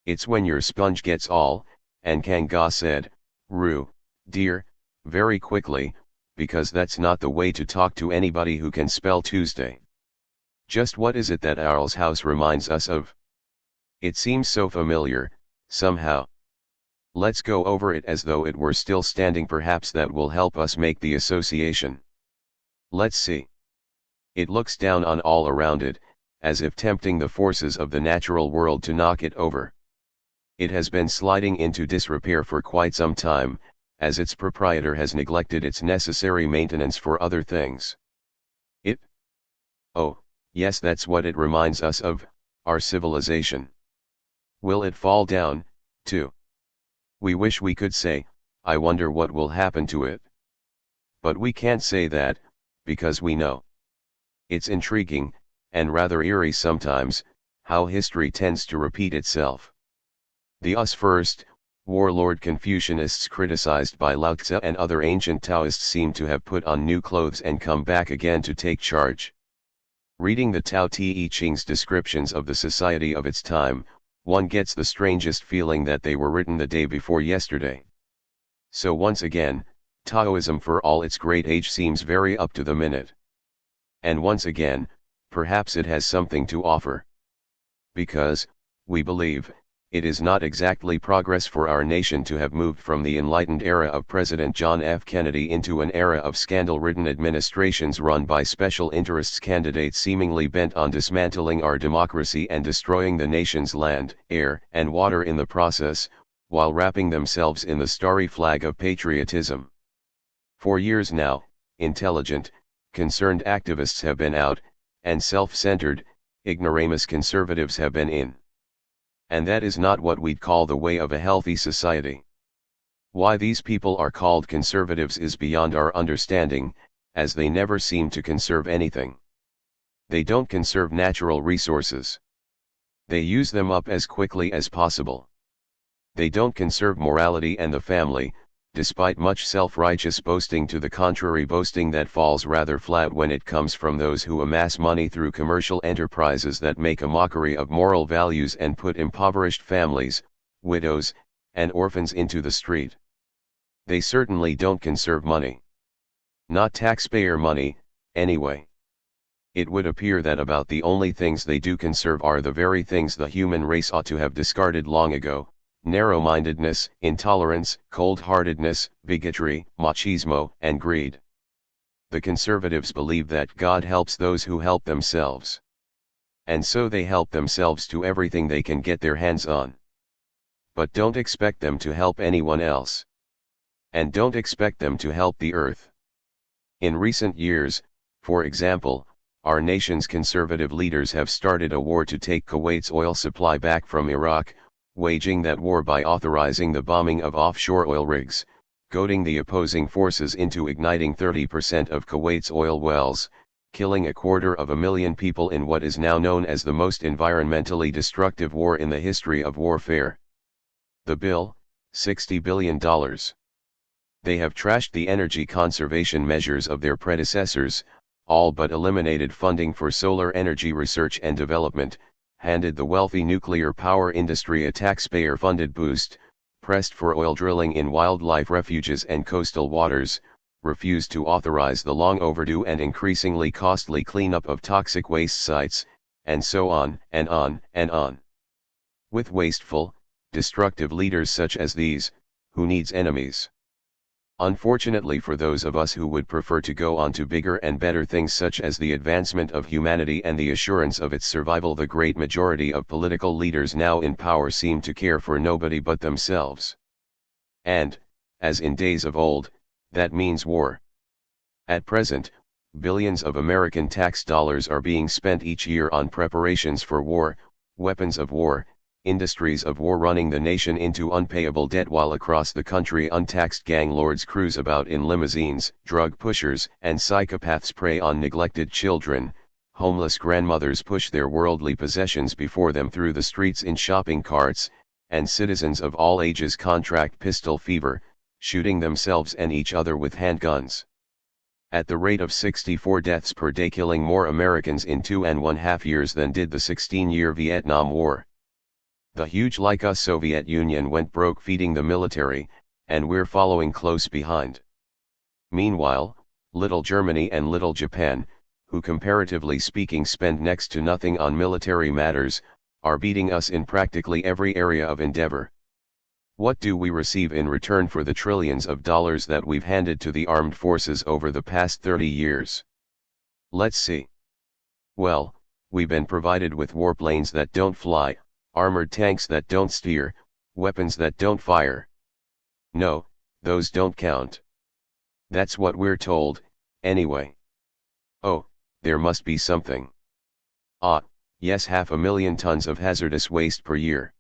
It's when your sponge gets all," and Kanga said, "Roo, dear," very quickly, because that's not the way to talk to anybody who can spell Tuesday. "Just what is it that Owl's house reminds us of? It seems so familiar, somehow. Let's go over it as though it were still standing, perhaps that will help us make the association. Let's see. It looks down on all around it, as if tempting the forces of the natural world to knock it over. It has been sliding into disrepair for quite some time, as its proprietor has neglected its necessary maintenance for other things. It? Oh, yes, that's what it reminds us of, our civilization. Will it fall down, too? We wish we could say, I wonder what will happen to it. But we can't say that, because we know. It's intriguing, and rather eerie sometimes, how history tends to repeat itself. The us first, warlord Confucianists criticized by Lao Tzu and other ancient Taoists seem to have put on new clothes and come back again to take charge. Reading the Tao Te Ching's descriptions of the society of its time, one gets the strangest feeling that they were written the day before yesterday. So once again, Taoism for all its great age seems very up to the minute. And once again, perhaps it has something to offer. Because, we believe, it is not exactly progress for our nation to have moved from the enlightened era of President John F. Kennedy into an era of scandal-ridden administrations run by special interests candidates seemingly bent on dismantling our democracy and destroying the nation's land, air, and water in the process, while wrapping themselves in the starry flag of patriotism. For years now, intelligent, concerned activists have been out, and self-centered, ignoramus conservatives have been in. And that is not what we'd call the way of a healthy society. Why these people are called conservatives is beyond our understanding, as they never seem to conserve anything. They don't conserve natural resources. They use them up as quickly as possible. They don't conserve morality and the family, despite much self-righteous boasting to the contrary, boasting that falls rather flat when it comes from those who amass money through commercial enterprises that make a mockery of moral values and put impoverished families, widows, and orphans into the street. They certainly don't conserve money. Not taxpayer money, anyway. It would appear that about the only things they do conserve are the very things the human race ought to have discarded long ago: narrow-mindedness, intolerance, cold-heartedness, bigotry, machismo, and greed. The conservatives believe that God helps those who help themselves. And so they help themselves to everything they can get their hands on. But don't expect them to help anyone else. And don't expect them to help the earth. In recent years, for example, our nation's conservative leaders have started a war to take Kuwait's oil supply back from Iraq, waging that war by authorizing the bombing of offshore oil rigs, goading the opposing forces into igniting 30% of Kuwait's oil wells, killing 250,000 people in what is now known as the most environmentally destructive war in the history of warfare. The bill, $60 billion. They have trashed the energy conservation measures of their predecessors, all but eliminated funding for solar energy research and development, handed the wealthy nuclear power industry a taxpayer-funded boost, pressed for oil drilling in wildlife refuges and coastal waters, refused to authorize the long-overdue and increasingly costly cleanup of toxic waste sites, and so on and on and on. With wasteful, destructive leaders such as these, who needs enemies? Unfortunately for those of us who would prefer to go on to bigger and better things such as the advancement of humanity and the assurance of its survival, the great majority of political leaders now in power seem to care for nobody but themselves. And, as in days of old, that means war. At present, billions of American tax dollars are being spent each year on preparations for war, weapons of war, industries of war, running the nation into unpayable debt, while across the country untaxed gang lords cruise about in limousines, drug pushers and psychopaths prey on neglected children, homeless grandmothers push their worldly possessions before them through the streets in shopping carts, and citizens of all ages contract pistol fever, shooting themselves and each other with handguns. At the rate of 64 deaths per day, killing more Americans in 2.5 years than did the 16-year Vietnam War. The huge like us Soviet Union went broke feeding the military, and we're following close behind. Meanwhile, little Germany and little Japan, who comparatively speaking spend next to nothing on military matters, are beating us in practically every area of endeavor. What do we receive in return for the trillions of dollars that we've handed to the armed forces over the past 30 years? Let's see. Well, we've been provided with warplanes that don't fly, armored tanks that don't steer, weapons that don't fire. No, those don't count. That's what we're told, anyway. Oh, there must be something. Ah, yes, 500,000 tons of hazardous waste per year.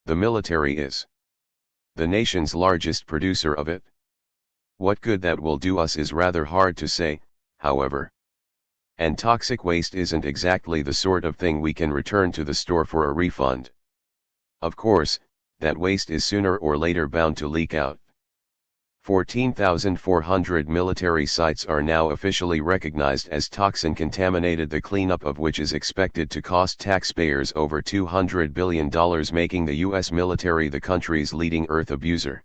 The military is the nation's largest producer of it. What good that will do us is rather hard to say, however. And toxic waste isn't exactly the sort of thing we can return to the store for a refund. Of course, that waste is sooner or later bound to leak out. 14,400 military sites are now officially recognized as toxin-contaminated, the cleanup of which is expected to cost taxpayers over $200 billion, making the U.S. military the country's leading Earth abuser.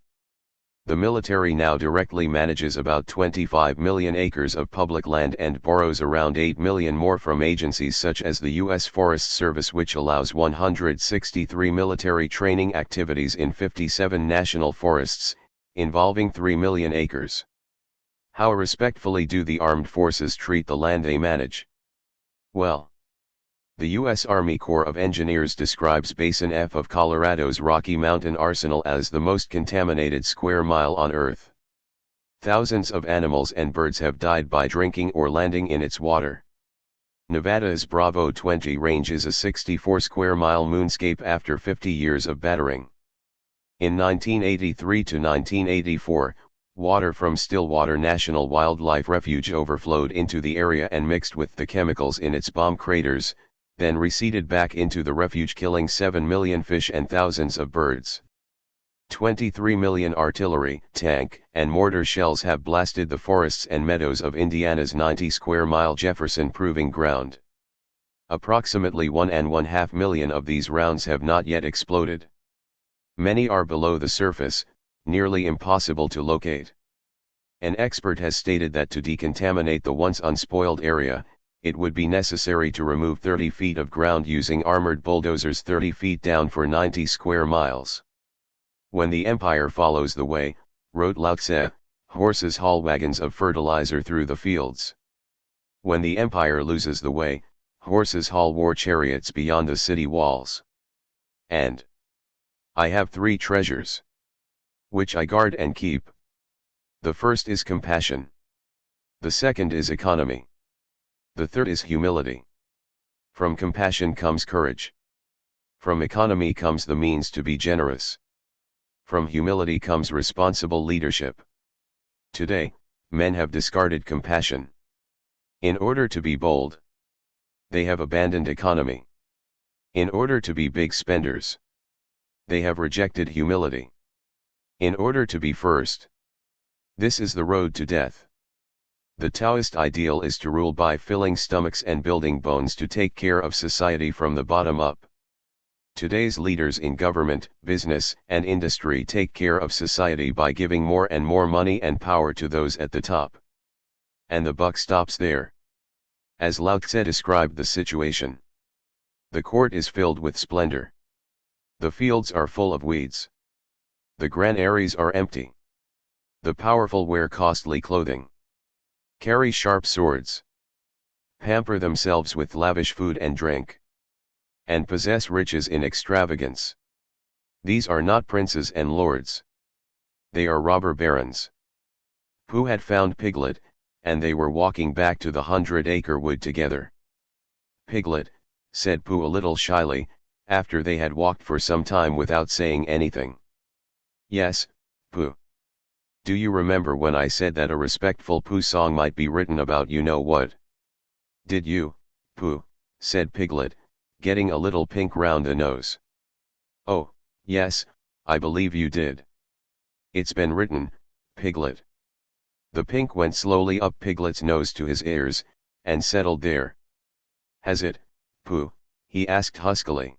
The military now directly manages about 25 million acres of public land and borrows around 8 million more from agencies such as the U.S. Forest Service, which allows 163 military training activities in 57 national forests, involving 3 million acres. How respectfully do the armed forces treat the land they manage? Well, the U.S. Army Corps of Engineers describes Basin F of Colorado's Rocky Mountain Arsenal as the most contaminated square mile on Earth. Thousands of animals and birds have died by drinking or landing in its water. Nevada's Bravo 20 range is a 64 square mile moonscape after 50 years of battering. In 1983 to 1984, water from Stillwater National Wildlife Refuge overflowed into the area and mixed with the chemicals in its bomb craters, then receded back into the refuge, killing 7 million fish and thousands of birds. 23 million artillery, tank, and mortar shells have blasted the forests and meadows of Indiana's 90 square mile Jefferson Proving Ground. Approximately 1.5 million of these rounds have not yet exploded. Many are below the surface, nearly impossible to locate. An expert has stated that to decontaminate the once unspoiled area, it would be necessary to remove 30 feet of ground using armored bulldozers 30 feet down for 90 square miles. When the empire follows the way, wrote Lao Tse, horses haul wagons of fertilizer through the fields. When the empire loses the way, horses haul war chariots beyond the city walls. And I have 3 treasures, which I guard and keep. The first is compassion. The second is economy. The third is humility. From compassion comes courage. From economy comes the means to be generous. From humility comes responsible leadership. Today, men have discarded compassion. In order to be bold, they have abandoned economy. In order to be big spenders, they have rejected humility. In order to be first, this is the road to death. The Taoist ideal is to rule by filling stomachs and building bones, to take care of society from the bottom up. Today's leaders in government, business, and industry take care of society by giving more and more money and power to those at the top. And the buck stops there. As Lao Tse described the situation, the court is filled with splendor. The fields are full of weeds. The granaries are empty. The powerful wear costly clothing, carry sharp swords, pamper themselves with lavish food and drink, and possess riches in extravagance. These are not princes and lords. They are robber barons. Pooh had found Piglet, and they were walking back to the 100-acre wood together. "Piglet," said Pooh a little shyly, after they had walked for some time without saying anything. "Yes, Pooh. Do you remember when I said that a respectful Pooh song might be written about you-know-what?" "Did you, Pooh?" said Piglet, getting a little pink round the nose. "Oh, yes, I believe you did. It's been written, Piglet." The pink went slowly up Piglet's nose to his ears, and settled there. "Has it, Pooh?" he asked huskily.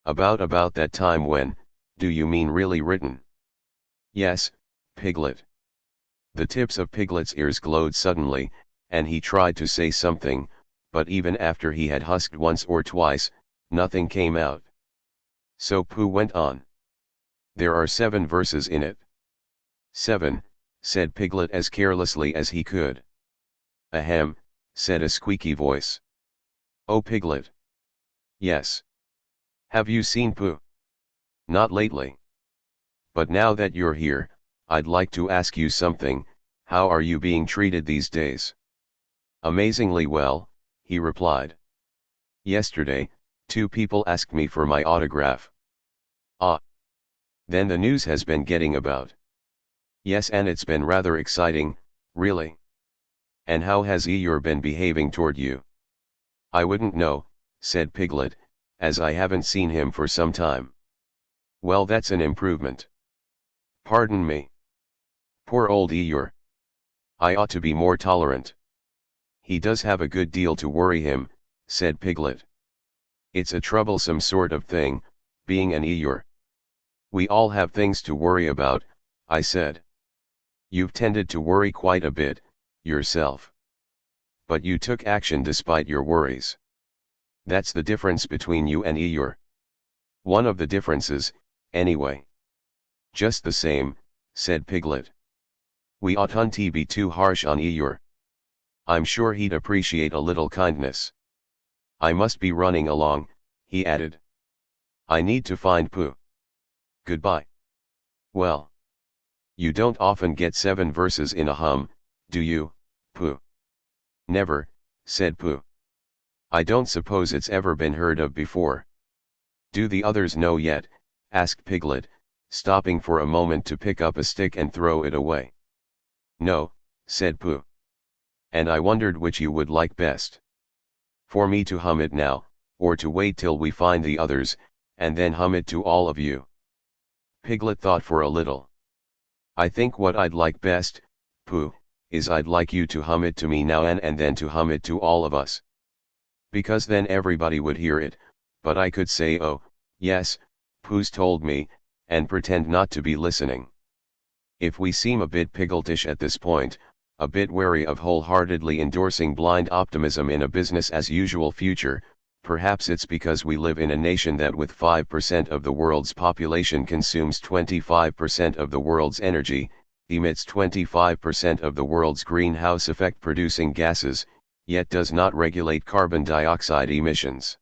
About that time when, do you mean really written?" "Yes, Piglet." The tips of Piglet's ears glowed suddenly, and he tried to say something, but even after he had husked once or twice, nothing came out. So Pooh went on. "There are 7 verses in it." "7, said Piglet as carelessly as he could. "Ahem," said a squeaky voice. "Oh, Piglet." "Yes." "Have you seen Pooh?" "Not lately. But now that you're here, I'd like to ask you something. How are you being treated these days?" "Amazingly well," he replied. "Yesterday, 2 people asked me for my autograph." "Ah. Then the news has been getting about." "Yes, and it's been rather exciting, really." "And how has Eeyore been behaving toward you?" "I wouldn't know," said Piglet, "as I haven't seen him for some time." Well, that's an improvement. Pardon me. Poor old Eeyore. I ought to be more tolerant. He does have a good deal to worry him, said Piglet. It's a troublesome sort of thing, being an Eeyore. We all have things to worry about, I said. You've tended to worry quite a bit, yourself. But you took action despite your worries. That's the difference between you and Eeyore. One of the differences, anyway. Just the same, said Piglet. We oughtn't to be too harsh on Eeyore. I'm sure he'd appreciate a little kindness. I must be running along, he added. I need to find Pooh. Goodbye. Well. You don't often get 7 verses in a hum, do you, Pooh? Never, said Pooh. I don't suppose it's ever been heard of before. Do the others know yet? Asked Piglet, stopping for a moment to pick up a stick and throw it away. No, said Pooh. And I wondered which you would like best. For me to hum it now, or to wait till we find the others, and then hum it to all of you. Piglet thought for a little. I think what I'd like best, Pooh, is I'd like you to hum it to me now and then to hum it to all of us. Because then everybody would hear it, but I could say oh, yes, Pooh's told me, and pretend not to be listening. If we seem a bit piggletish at this point, a bit wary of wholeheartedly endorsing blind optimism in a business-as-usual future, perhaps it's because we live in a nation that with 5% of the world's population consumes 25% of the world's energy, emits 25% of the world's greenhouse effect producing gases, yet does not regulate carbon dioxide emissions.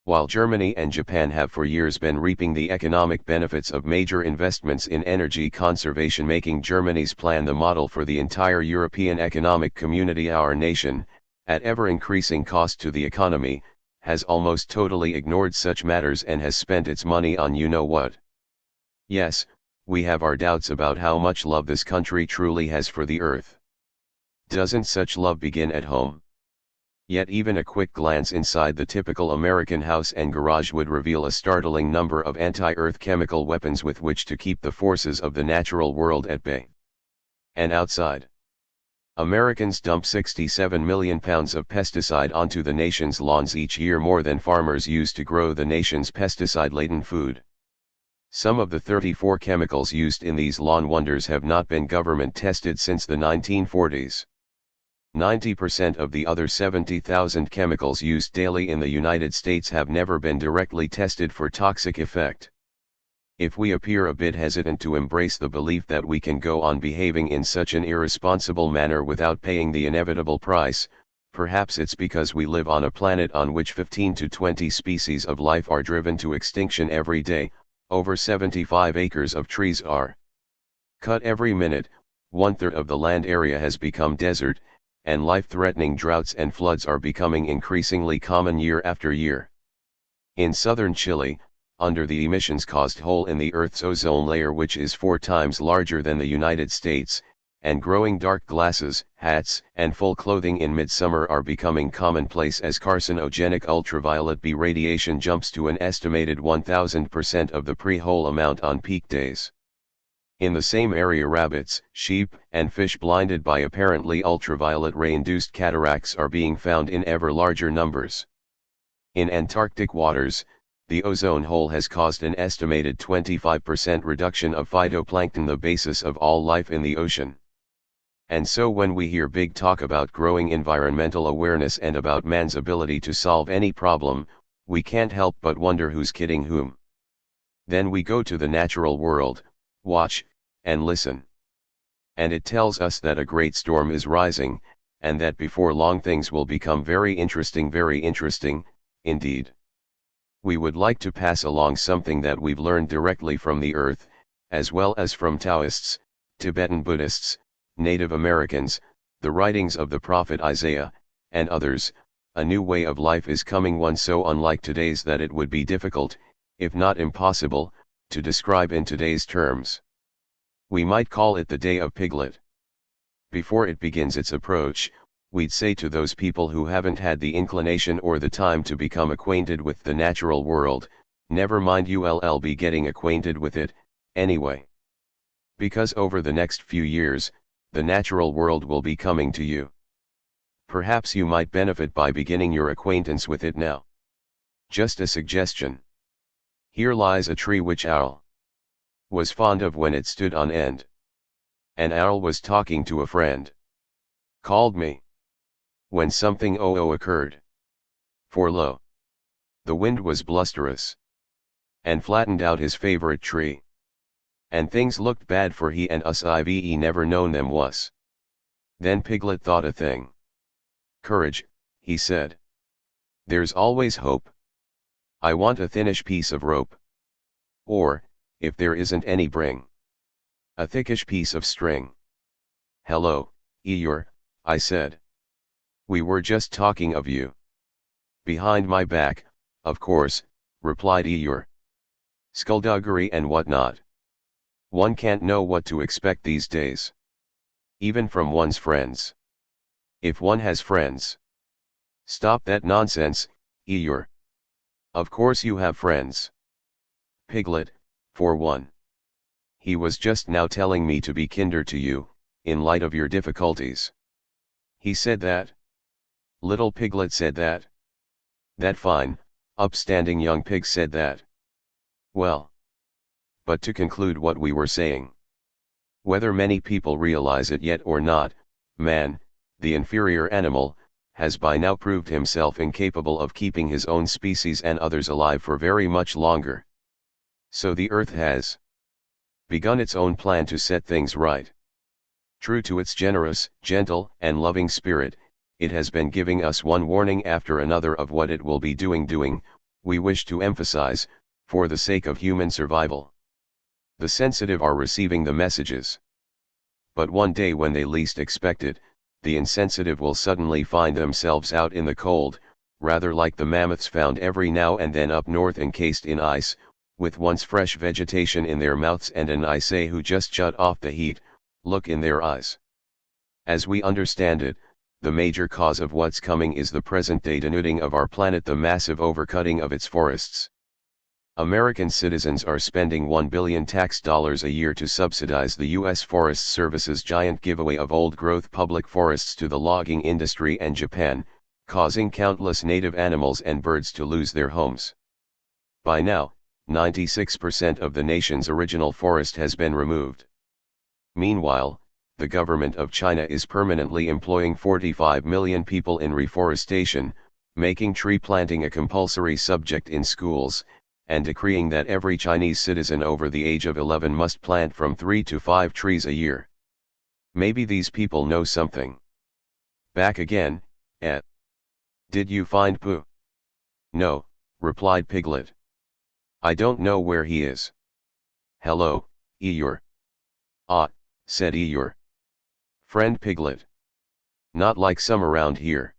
While Germany and Japan have for years been reaping the economic benefits of major investments in energy conservation, making Germany's plan the model for the entire European economic community, our nation, at ever-increasing cost to the economy, has almost totally ignored such matters and has spent its money on you-know-what. Yes, we have our doubts about how much love this country truly has for the earth. Doesn't such love begin at home? Yet even a quick glance inside the typical American house and garage would reveal a startling number of anti-earth chemical weapons with which to keep the forces of the natural world at bay. And outside, Americans dump 67 million pounds of pesticide onto the nation's lawns each year, more than farmers use to grow the nation's pesticide-laden food. Some of the 34 chemicals used in these lawn wonders have not been government tested since the 1940s. 90% of the other 70,000 chemicals used daily in the United States have never been directly tested for toxic effect. If we appear a bit hesitant to embrace the belief that we can go on behaving in such an irresponsible manner without paying the inevitable price, perhaps it's because we live on a planet on which 15 to 20 species of life are driven to extinction every day, over 75 acres of trees are cut every minute, 1/3 of the land area has become desert, and life-threatening droughts and floods are becoming increasingly common year after year. In southern Chile, under the emissions-caused hole in the Earth's ozone layer, which is 4 times larger than the United States, and growing dark glasses, hats, and full clothing in midsummer are becoming commonplace as carcinogenic ultraviolet B radiation jumps to an estimated 1000% of the pre-hole amount on peak days. In the same area, rabbits, sheep, and fish blinded by apparently ultraviolet ray-induced cataracts are being found in ever larger numbers. In Antarctic waters, the ozone hole has caused an estimated 25% reduction of phytoplankton, the basis of all life in the ocean. And so when we hear big talk about growing environmental awareness and about man's ability to solve any problem, we can't help but wonder who's kidding whom. Then we go to the natural world, watch, and listen. And it tells us that a great storm is rising, and that before long things will become very interesting, indeed. We would like to pass along something that we've learned directly from the earth, as well as from Taoists, Tibetan Buddhists, Native Americans, the writings of the prophet Isaiah, and others. A new way of life is coming, one so unlike today's that it would be difficult, if not impossible, to describe in today's terms. We might call it the Day of Piglet. Before it begins its approach, we'd say to those people who haven't had the inclination or the time to become acquainted with the natural world, Never mind, you'll be getting acquainted with it, anyway. Because over the next few years, the natural world will be coming to you. Perhaps you might benefit by beginning your acquaintance with it now. Just a suggestion. Here lies a tree which owl was fond of when it stood on end. An owl was talking to a friend. Called me. When something occurred. For lo, the wind was blusterous. And flattened out his favorite tree. And things looked bad for he and us, I've never known them was. Then Piglet thought a thing. Courage, he said. There's always hope. I want a thinnish piece of rope. Or, if there isn't any, bring a thickish piece of string. Hello, Eeyore, I said. We were just talking of you. Behind my back, of course, replied Eeyore. Skullduggery and whatnot. One can't know what to expect these days. Even from one's friends. If one has friends. Stop that nonsense, Eeyore. Of course you have friends. Piglet, for one. He was just now telling me to be kinder to you, in light of your difficulties. He said that? Little Piglet said that? That fine, upstanding young pig said that? Well. But to conclude what we were saying. Whether many people realize it yet or not, man, the inferior animal, has by now proved himself incapable of keeping his own species and others alive for very much longer. So the earth has begun its own plan to set things right. True to its generous, gentle, and loving spirit, it has been giving us one warning after another of what it will be doing, we wish to emphasize, for the sake of human survival. The sensitive are receiving the messages. But one day when they least expect it, the insensitive will suddenly find themselves out in the cold, rather like the mammoths found every now and then up north encased in ice, with once fresh vegetation in their mouths and an I say who just shut off the heat, look in their eyes. As we understand it, the major cause of what's coming is the present-day denuding of our planet, the massive overcutting of its forests. American citizens are spending $1 billion tax dollars a year to subsidize the U.S. Forest Service's giant giveaway of old-growth public forests to the logging industry and Japan, causing countless native animals and birds to lose their homes. By now, 96% of the nation's original forest has been removed. Meanwhile, the government of China is permanently employing 45 million people in reforestation, making tree planting a compulsory subject in schools, and decreeing that every Chinese citizen over the age of 11 must plant from 3 to 5 trees a year. Maybe these people know something. Back again, eh? Did you find Pooh? No, replied Piglet. I don't know where he is. Hello, Eeyore. Ah, said Eeyore. Friend Piglet. Not like some around here.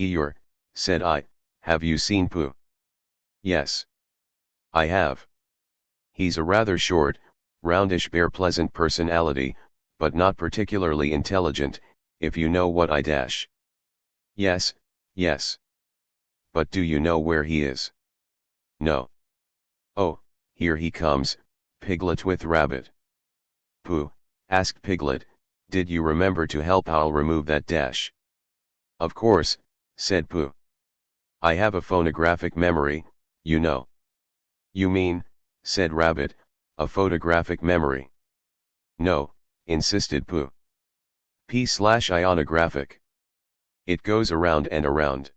Eeyore, said I, have you seen Pooh? Yes. I have. He's a rather short, roundish bear, pleasant personality, but not particularly intelligent, if you know what I dash. Yes, yes. But do you know where he is? No. Oh, here he comes, Piglet with Rabbit. Pooh, asked Piglet, did you remember to help Owl remove that dash? Of course, said Pooh. I have a phonographic memory, you know. You mean, said Rabbit, a photographic memory? No, insisted Pooh. P/ionographic. It goes around and around.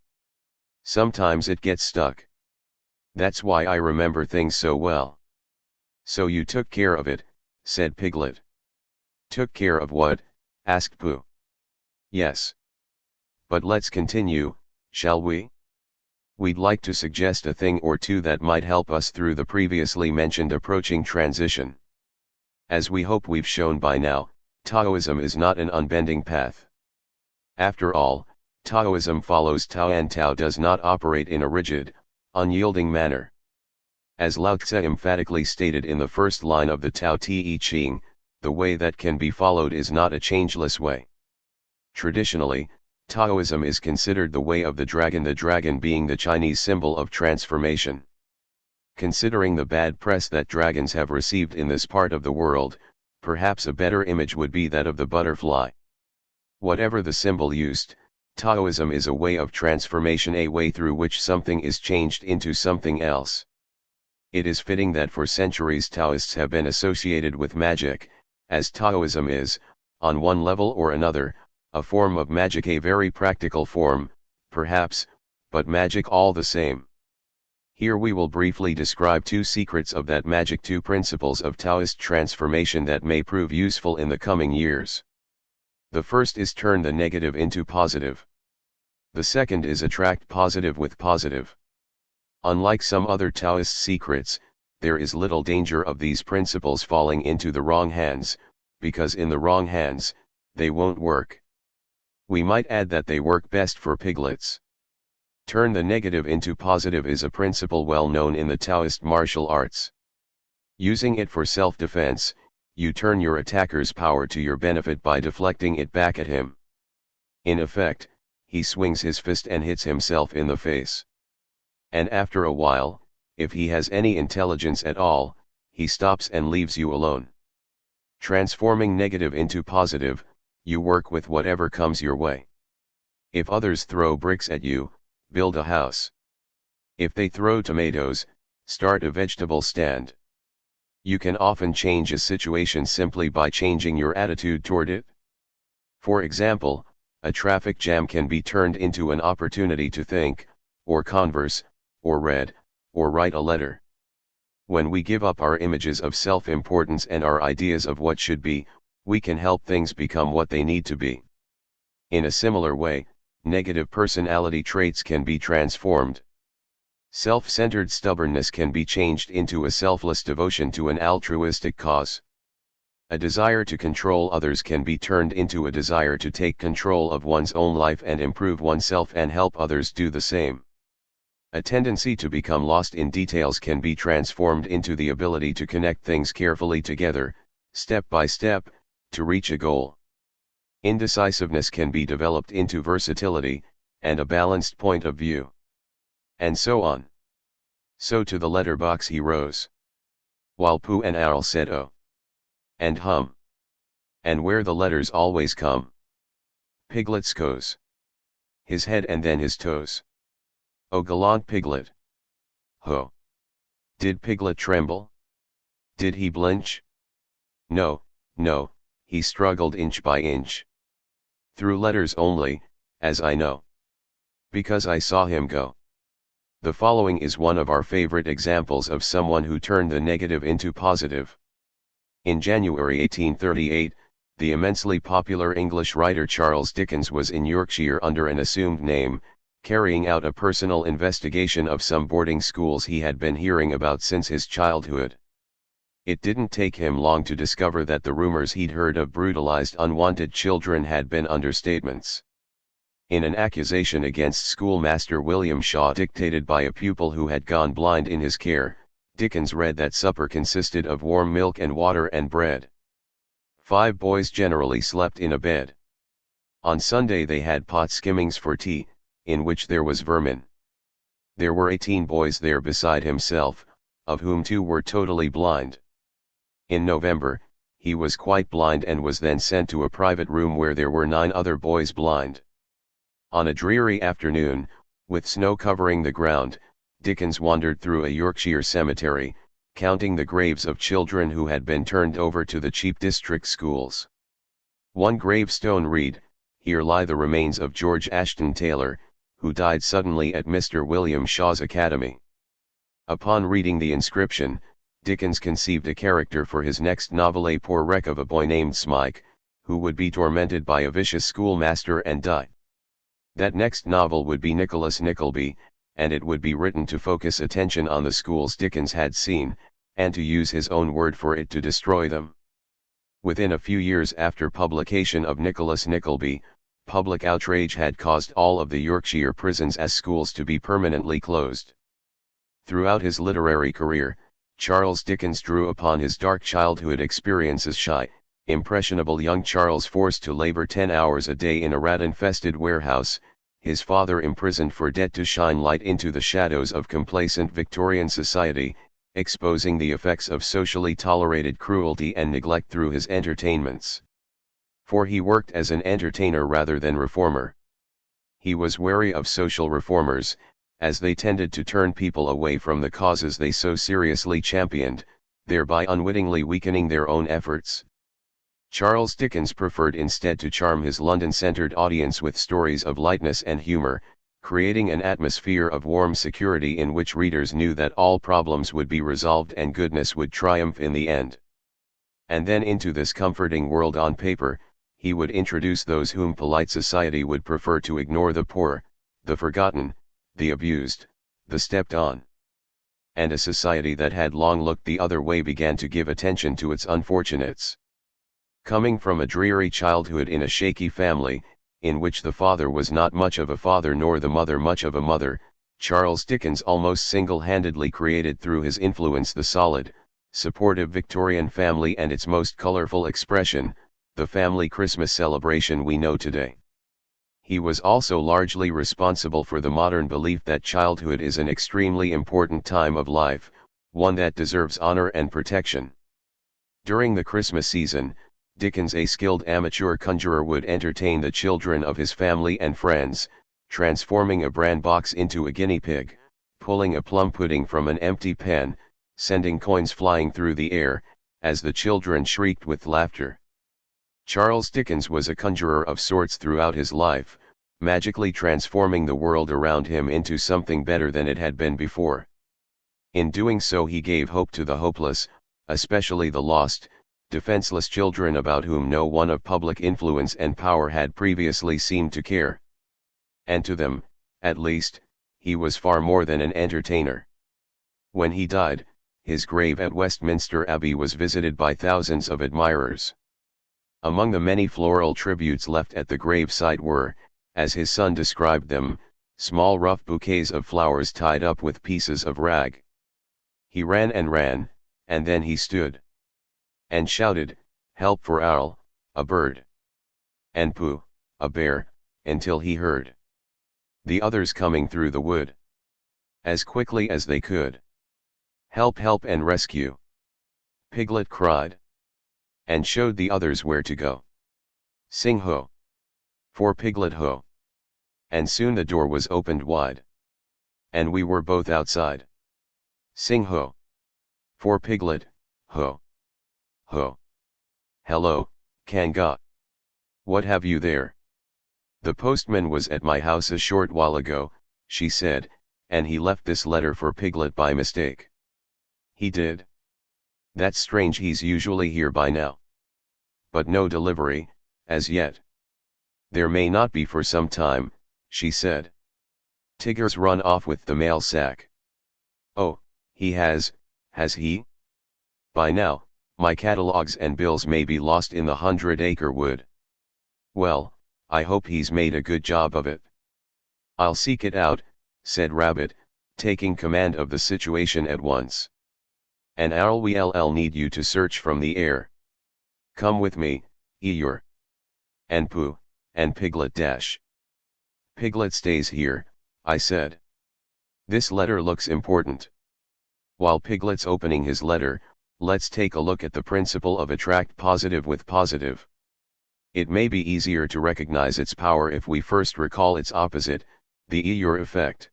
Sometimes it gets stuck. That's why I remember things so well. So you took care of it, said Piglet. Took care of what? Asked Pooh. Yes. But let's continue, shall we? We'd like to suggest a thing or two that might help us through the previously mentioned approaching transition. As we hope we've shown by now, Taoism is not an unbending path. After all, Taoism follows Tao, and Tao does not operate in a rigid, unyielding manner. As Lao Tzu emphatically stated in the first line of the Tao Te Ching, the way that can be followed is not a changeless way. Traditionally, Taoism is considered the way of the dragon being the Chinese symbol of transformation. Considering the bad press that dragons have received in this part of the world, perhaps a better image would be that of the butterfly. Whatever the symbol used, Taoism is a way of transformation, a way through which something is changed into something else. It is fitting that for centuries Taoists have been associated with magic, as Taoism is, on one level or another, a form of magic, a very practical form, perhaps, but magic all the same. Here we will briefly describe two secrets of that magic, two principles of Taoist transformation that may prove useful in the coming years. The first is turn the negative into positive. The second is attract positive with positive. Unlike some other Taoist secrets, there is little danger of these principles falling into the wrong hands, because in the wrong hands, they won't work. We might add that they work best for piglets. Turn the negative into positive is a principle well known in the Taoist martial arts. Using it for self-defense, you turn your attacker's power to your benefit by deflecting it back at him. In effect, he swings his fist and hits himself in the face. And after a while, if he has any intelligence at all, he stops and leaves you alone. Transforming negative into positive, you work with whatever comes your way. If others throw bricks at you, build a house. If they throw tomatoes, start a vegetable stand. You can often change a situation simply by changing your attitude toward it. For example, a traffic jam can be turned into an opportunity to think, or converse, or read, or write a letter. When we give up our images of self-importance and our ideas of what should be, we can help things become what they need to be. In a similar way, negative personality traits can be transformed. Self-centered stubbornness can be changed into a selfless devotion to an altruistic cause. A desire to control others can be turned into a desire to take control of one's own life and improve oneself and help others do the same. A tendency to become lost in details can be transformed into the ability to connect things carefully together, step by step, to reach a goal. Indecisiveness can be developed into versatility, and a balanced point of view. And so on. So to the letterbox he rose. While Pooh and Owl said oh. And hum. And where the letters always come. Piglet goes. His head and then his toes. Oh gallant Piglet. Ho. Did Piglet tremble? Did he blench? No, no, he struggled inch by inch. Through letters only, as I know. Because I saw him go. The following is one of our favorite examples of someone who turned the negative into positive. In January 1838, the immensely popular English writer Charles Dickens was in Yorkshire under an assumed name, carrying out a personal investigation of some boarding schools he had been hearing about since his childhood. It didn't take him long to discover that the rumors he'd heard of brutalized unwanted children had been understatements. In an accusation against schoolmaster William Shaw dictated by a pupil who had gone blind in his care, Dickens read that supper consisted of warm milk and water and bread. 5 boys generally slept in a bed. On Sunday they had pot skimmings for tea, in which there was vermin. There were 18 boys there beside himself, of whom 2 were totally blind. In November, he was quite blind and was then sent to a private room where there were 9 other boys blind. On a dreary afternoon, with snow covering the ground, Dickens wandered through a Yorkshire cemetery, counting the graves of children who had been turned over to the cheap district schools. One gravestone read, "Here lie the remains of George Ashton Taylor, who died suddenly at Mr. William Shaw's academy." Upon reading the inscription, Dickens conceived a character for his next novel, a poor wreck of a boy named Smike, who would be tormented by a vicious schoolmaster and die. That next novel would be Nicholas Nickleby, and it would be written to focus attention on the schools Dickens had seen, and to use his own word for it to destroy them. Within a few years after publication of Nicholas Nickleby, public outrage had caused all of the Yorkshire prisons as schools to be permanently closed. Throughout his literary career, Charles Dickens drew upon his dark childhood experiences. Shy, impressionable young Charles forced to labor 10 hours a day in a rat-infested warehouse, his father imprisoned for debt to shine light into the shadows of complacent Victorian society, exposing the effects of socially tolerated cruelty and neglect through his entertainments. For he worked as an entertainer rather than reformer. He was wary of social reformers, as they tended to turn people away from the causes they so seriously championed, thereby unwittingly weakening their own efforts. Charles Dickens preferred instead to charm his London-centered audience with stories of lightness and humor, creating an atmosphere of warm security in which readers knew that all problems would be resolved and goodness would triumph in the end. And then into this comforting world on paper, he would introduce those whom polite society would prefer to ignore: the poor, the forgotten, the abused, the stepped on. And a society that had long looked the other way began to give attention to its unfortunates. Coming from a dreary childhood in a shaky family, in which the father was not much of a father nor the mother much of a mother, Charles Dickens almost single-handedly created through his influence the solid, supportive Victorian family and its most colorful expression, the family Christmas celebration we know today. He was also largely responsible for the modern belief that childhood is an extremely important time of life, one that deserves honor and protection. During the Christmas season, Dickens, a skilled amateur conjurer, would entertain the children of his family and friends, transforming a bran box into a guinea pig, pulling a plum pudding from an empty pan, sending coins flying through the air, as the children shrieked with laughter. Charles Dickens was a conjurer of sorts throughout his life, magically transforming the world around him into something better than it had been before. In doing so he gave hope to the hopeless, especially the lost, defenseless children about whom no one of public influence and power had previously seemed to care. And to them, at least, he was far more than an entertainer. When he died, his grave at Westminster Abbey was visited by thousands of admirers. Among the many floral tributes left at the graveside were, as his son described them, small rough bouquets of flowers tied up with pieces of rag. He ran, and then he stood and shouted, "Help for owl, a bird, and pooh, a bear," until he heard the others coming through the wood as quickly as they could. "Help, help and rescue!" Piglet cried, and showed the others where to go. "Sing ho! For Piglet ho!" And soon the door was opened wide, and we were both outside. "Sing ho! For Piglet, ho! Ho! Hello, Kanga! What have you there?" "The postman was at my house a short while ago," she said, "and he left this letter for Piglet by mistake." "He did? That's strange, he's usually here by now." "But no delivery, as yet." "There may not be for some time," she said. "Tigger's run off with the mail sack." "Oh, he has he? By now, my catalogues and bills may be lost in the 100-acre wood." "Well, I hope he's made a good job of it." "I'll seek it out," said Rabbit, taking command of the situation at once. "And we'll need you to search from the air. Come with me, Eeyore. And Pooh, and Piglet dash." "Piglet stays here," I said. "This letter looks important." While Piglet's opening his letter, let's take a look at the principle of attract positive with positive. It may be easier to recognize its power if we first recall its opposite, the Eeyore effect.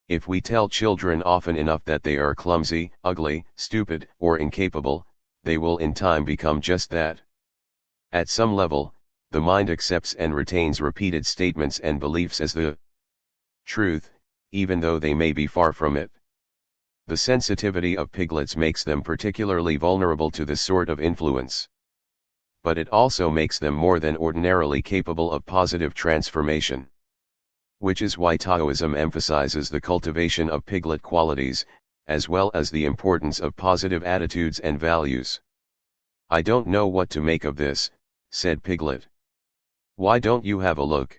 If we tell children often enough that they are clumsy, ugly, stupid, or incapable, they will in time become just that. At some level, the mind accepts and retains repeated statements and beliefs as the truth, even though they may be far from it. The sensitivity of piglets makes them particularly vulnerable to this sort of influence. But it also makes them more than ordinarily capable of positive transformation. Which is why Taoism emphasizes the cultivation of piglet qualities, as well as the importance of positive attitudes and values. "I don't know what to make of this," said Piglet. "Why don't you have a look?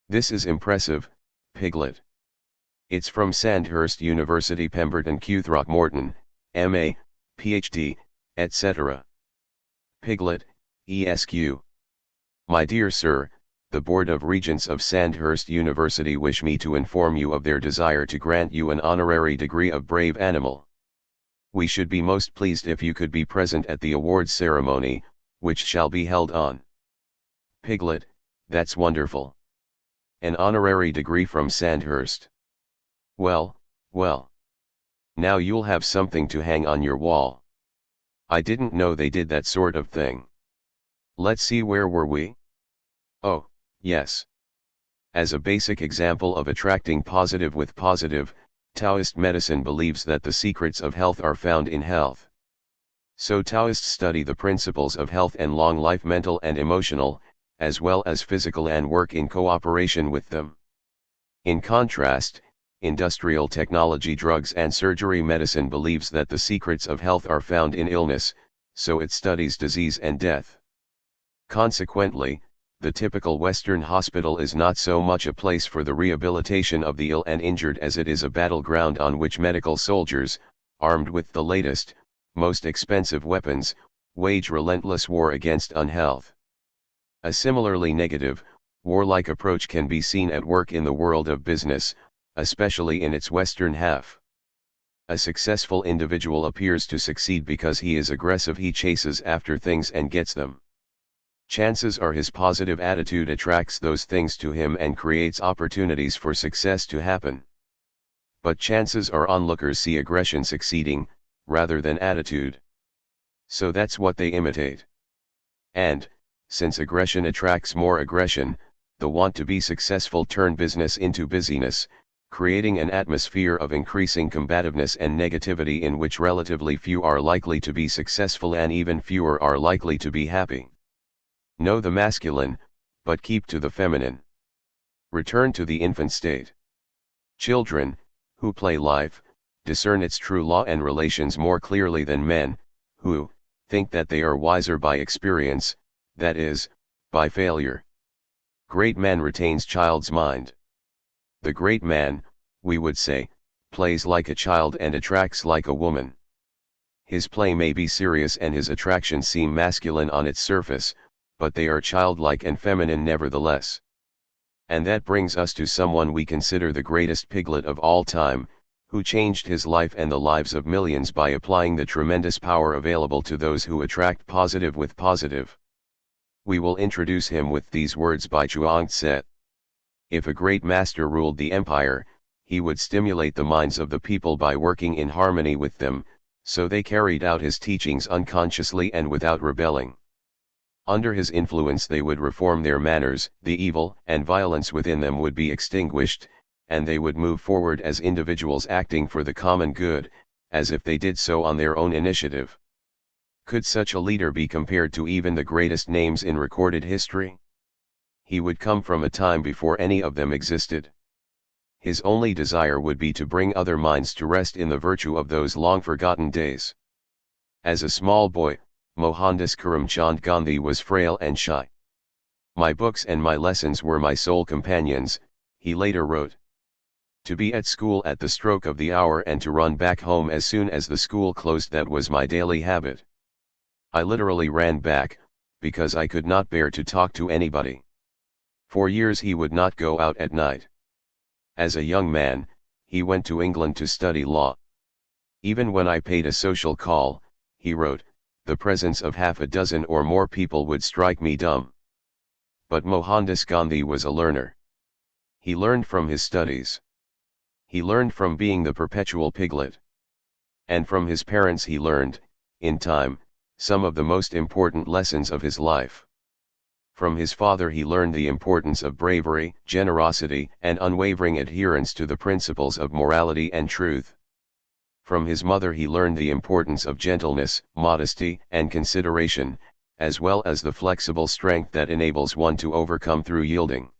This is impressive, Piglet. It's from Sandhurst University, Pemberton, Q Throckmorton, M.A., Ph.D., etc. Piglet, ESQ. My dear sir, the Board of Regents of Sandhurst University wish me to inform you of their desire to grant you an honorary degree of brave animal. We should be most pleased if you could be present at the awards ceremony, which shall be held on. Piglet, that's wonderful. An honorary degree from Sandhurst. Well, well. Now you'll have something to hang on your wall. I didn't know they did that sort of thing. Let's see, where were we? Oh, yes. As a basic example of attracting positive with positive, Taoist medicine believes that the secrets of health are found in health. So Taoists study the principles of health and long life, mental and emotional, as well as physical, and work in cooperation with them. In contrast, industrial technology, drugs and surgery medicine believes that the secrets of health are found in illness, so it studies disease and death. Consequently, the typical Western hospital is not so much a place for the rehabilitation of the ill and injured as it is a battleground on which medical soldiers, armed with the latest, most expensive weapons, wage relentless war against unhealth. A similarly negative, warlike approach can be seen at work in the world of business, especially in its western half. A successful individual appears to succeed because he is aggressive, he chases after things and gets them. Chances are his positive attitude attracts those things to him and creates opportunities for success to happen. But chances are onlookers see aggression succeeding, rather than attitude. So that's what they imitate. And, since aggression attracts more aggression, the want to be successful turn business into busyness, creating an atmosphere of increasing combativeness and negativity in which relatively few are likely to be successful and even fewer are likely to be happy. Know the masculine, but keep to the feminine. Return to the infant state. Children, who play life, discern its true law and relations more clearly than men, who think that they are wiser by experience, that is, by failure. Great man retains child's mind. The great man, we would say, plays like a child and attracts like a woman. His play may be serious and his attractions seem masculine on its surface, but they are childlike and feminine nevertheless. And that brings us to someone we consider the greatest Piglet of all time, who changed his life and the lives of millions by applying the tremendous power available to those who attract positive with positive. We will introduce him with these words by Chuang Tse. If a great master ruled the empire, he would stimulate the minds of the people by working in harmony with them, so they carried out his teachings unconsciously and without rebelling. Under his influence they would reform their manners, the evil and violence within them would be extinguished, and they would move forward as individuals acting for the common good, as if they did so on their own initiative. Could such a leader be compared to even the greatest names in recorded history? He would come from a time before any of them existed. His only desire would be to bring other minds to rest in the virtue of those long-forgotten days. As a small boy, Mohandas Karamchand Gandhi was frail and shy. My books and my lessons were my sole companions, he later wrote. To be at school at the stroke of the hour and to run back home as soon as the school closed, that was my daily habit. I literally ran back, because I could not bear to talk to anybody. For years he would not go out at night. As a young man, he went to England to study law. Even when I paid a social call, he wrote, the presence of half a dozen or more people would strike me dumb. But Mohandas Gandhi was a learner. He learned from his studies. He learned from being the perpetual piglet. And from his parents he learned, in time, some of the most important lessons of his life. From his father he learned the importance of bravery, generosity, and unwavering adherence to the principles of morality and truth. From his mother he learned the importance of gentleness, modesty, and consideration, as well as the flexible strength that enables one to overcome through yielding.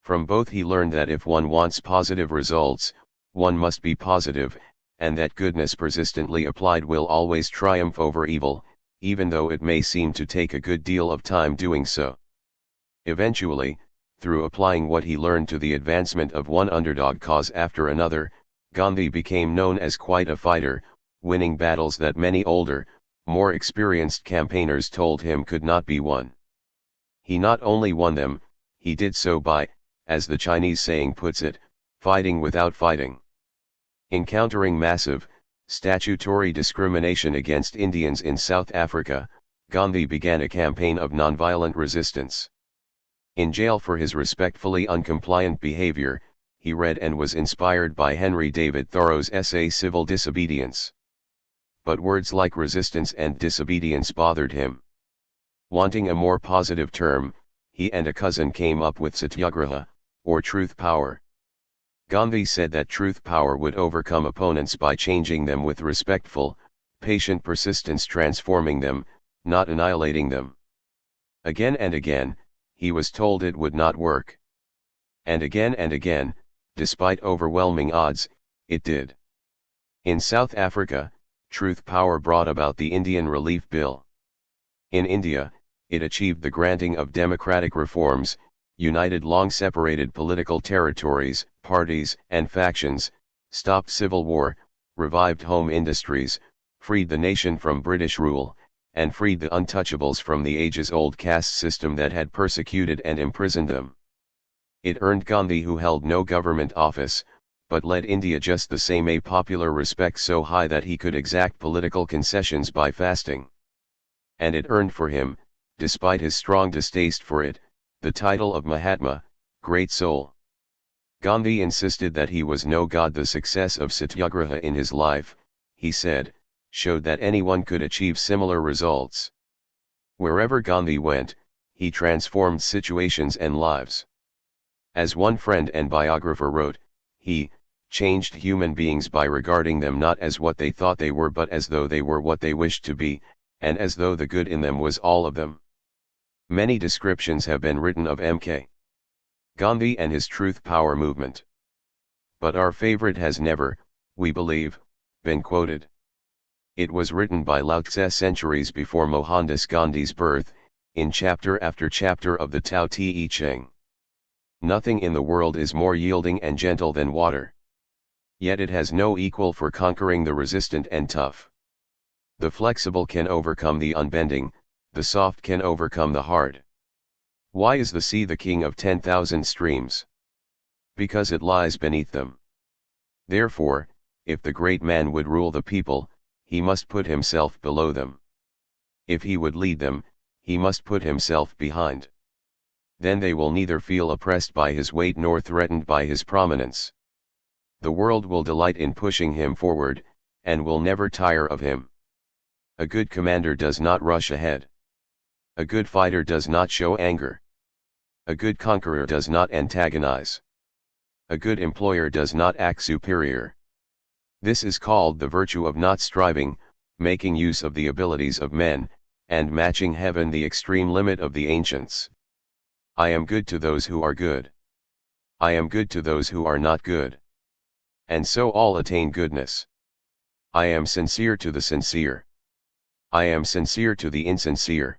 From both he learned that if one wants positive results, one must be positive, and that goodness persistently applied will always triumph over evil, even though it may seem to take a good deal of time doing so. Eventually, through applying what he learned to the advancement of one underdog cause after another, Gandhi became known as quite a fighter, winning battles that many older, more experienced campaigners told him could not be won. He not only won them, he did so by, as the Chinese saying puts it, fighting without fighting. Encountering massive, statutory discrimination against Indians in South Africa, Gandhi began a campaign of nonviolent resistance. In jail for his respectfully uncompliant behavior, he read and was inspired by Henry David Thoreau's essay Civil Disobedience. But words like resistance and disobedience bothered him. Wanting a more positive term, he and a cousin came up with satyagraha, or truth power. Gandhi said that truth power would overcome opponents by changing them with respectful, patient persistence, transforming them, not annihilating them. Again and again, he was told it would not work. And again, despite overwhelming odds, it did. In South Africa, truth power brought about the Indian Relief Bill. In India, it achieved the granting of democratic reforms, united long-separated political territories, parties, and factions, stopped civil war, revived home industries, freed the nation from British rule, and freed the untouchables from the ages-old caste system that had persecuted and imprisoned them. It earned Gandhi, who held no government office, but led India just the same, a popular respect so high that he could exact political concessions by fasting. And it earned for him, despite his strong distaste for it, the title of Mahatma, Great Soul. Gandhi insisted that he was no god. The success of satyagraha in his life, he said, showed that anyone could achieve similar results. Wherever Gandhi went, he transformed situations and lives. As one friend and biographer wrote, he changed human beings by regarding them not as what they thought they were but as though they were what they wished to be, and as though the good in them was all of them. Many descriptions have been written of M.K. Gandhi and his truth power movement. But our favorite has never, we believe, been quoted. It was written by Lao Tse centuries before Mohandas Gandhi's birth, in chapter after chapter of the Tao Te Ching. Nothing in the world is more yielding and gentle than water. Yet it has no equal for conquering the resistant and tough. The flexible can overcome the unbending, the soft can overcome the hard. Why is the sea the king of 10,000 streams? Because it lies beneath them. Therefore, if the great man would rule the people, he must put himself below them. If he would lead them, he must put himself behind. Then they will neither feel oppressed by his weight nor threatened by his prominence. The world will delight in pushing him forward, and will never tire of him. A good commander does not rush ahead. A good fighter does not show anger. A good conqueror does not antagonize. A good employer does not act superior. This is called the virtue of not striving, making use of the abilities of men, and matching heaven, the extreme limit of the ancients. I am good to those who are good. I am good to those who are not good. And so all attain goodness. I am sincere to the sincere. I am sincere to the insincere.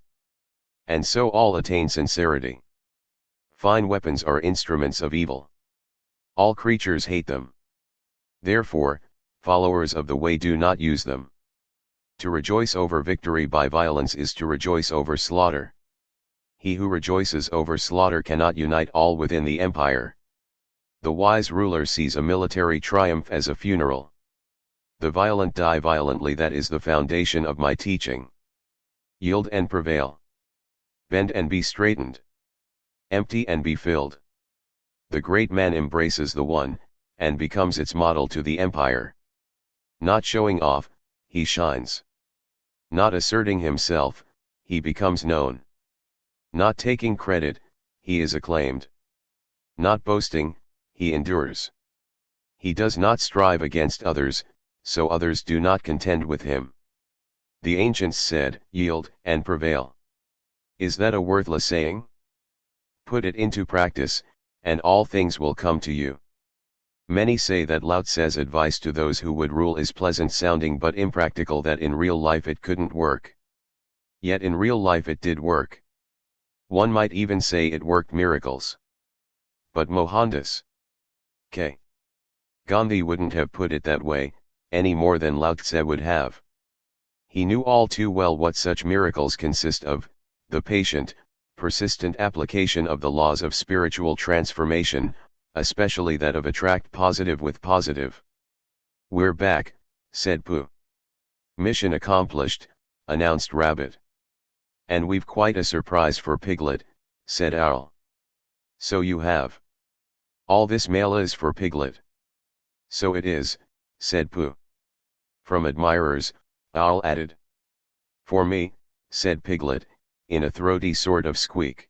And so all attain sincerity. Fine weapons are instruments of evil. All creatures hate them. Therefore, followers of the way do not use them. To rejoice over victory by violence is to rejoice over slaughter. He who rejoices over slaughter cannot unite all within the empire. The wise ruler sees a military triumph as a funeral. The violent die violently. That is the foundation of my teaching. Yield and prevail. Bend and be straightened. Empty and be filled. The great man embraces the one, and becomes its model to the empire. Not showing off, he shines. Not asserting himself, he becomes known. Not taking credit, he is acclaimed. Not boasting, he endures. He does not strive against others, so others do not contend with him. The ancients said, yield and prevail. Is that a worthless saying? Put it into practice, and all things will come to you. Many say that Lao Tse's advice to those who would rule is pleasant sounding but impractical, that in real life it couldn't work. Yet in real life it did work. One might even say it worked miracles. But Mohandas K. Gandhi wouldn't have put it that way, any more than Lao Tse would have. He knew all too well what such miracles consist of, the patient, persistent application of the laws of spiritual transformation, especially that of attract positive with positive. We're back, said Pooh. Mission accomplished, announced Rabbit. And we've quite a surprise for Piglet, said Owl. So you have. All this mail is for Piglet. So it is, said Pooh. From admirers, Owl added. For me, said Piglet, in a throaty sort of squeak.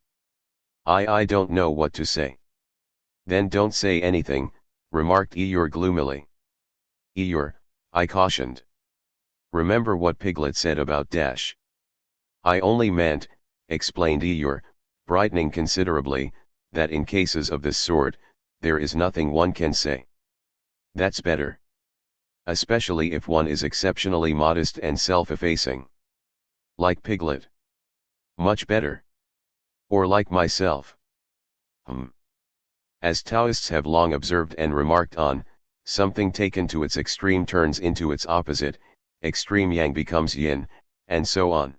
I don't know what to say. Then don't say anything, remarked Eeyore gloomily. Eeyore, I cautioned. Remember what Piglet said about Dash. I only meant, explained Eeyore, brightening considerably, that in cases of this sort, there is nothing one can say. That's better. Especially if one is exceptionally modest and self-effacing. Like Piglet. Much better. Or like myself. As Taoists have long observed and remarked on, something taken to its extreme turns into its opposite, extreme yang becomes yin, and so on.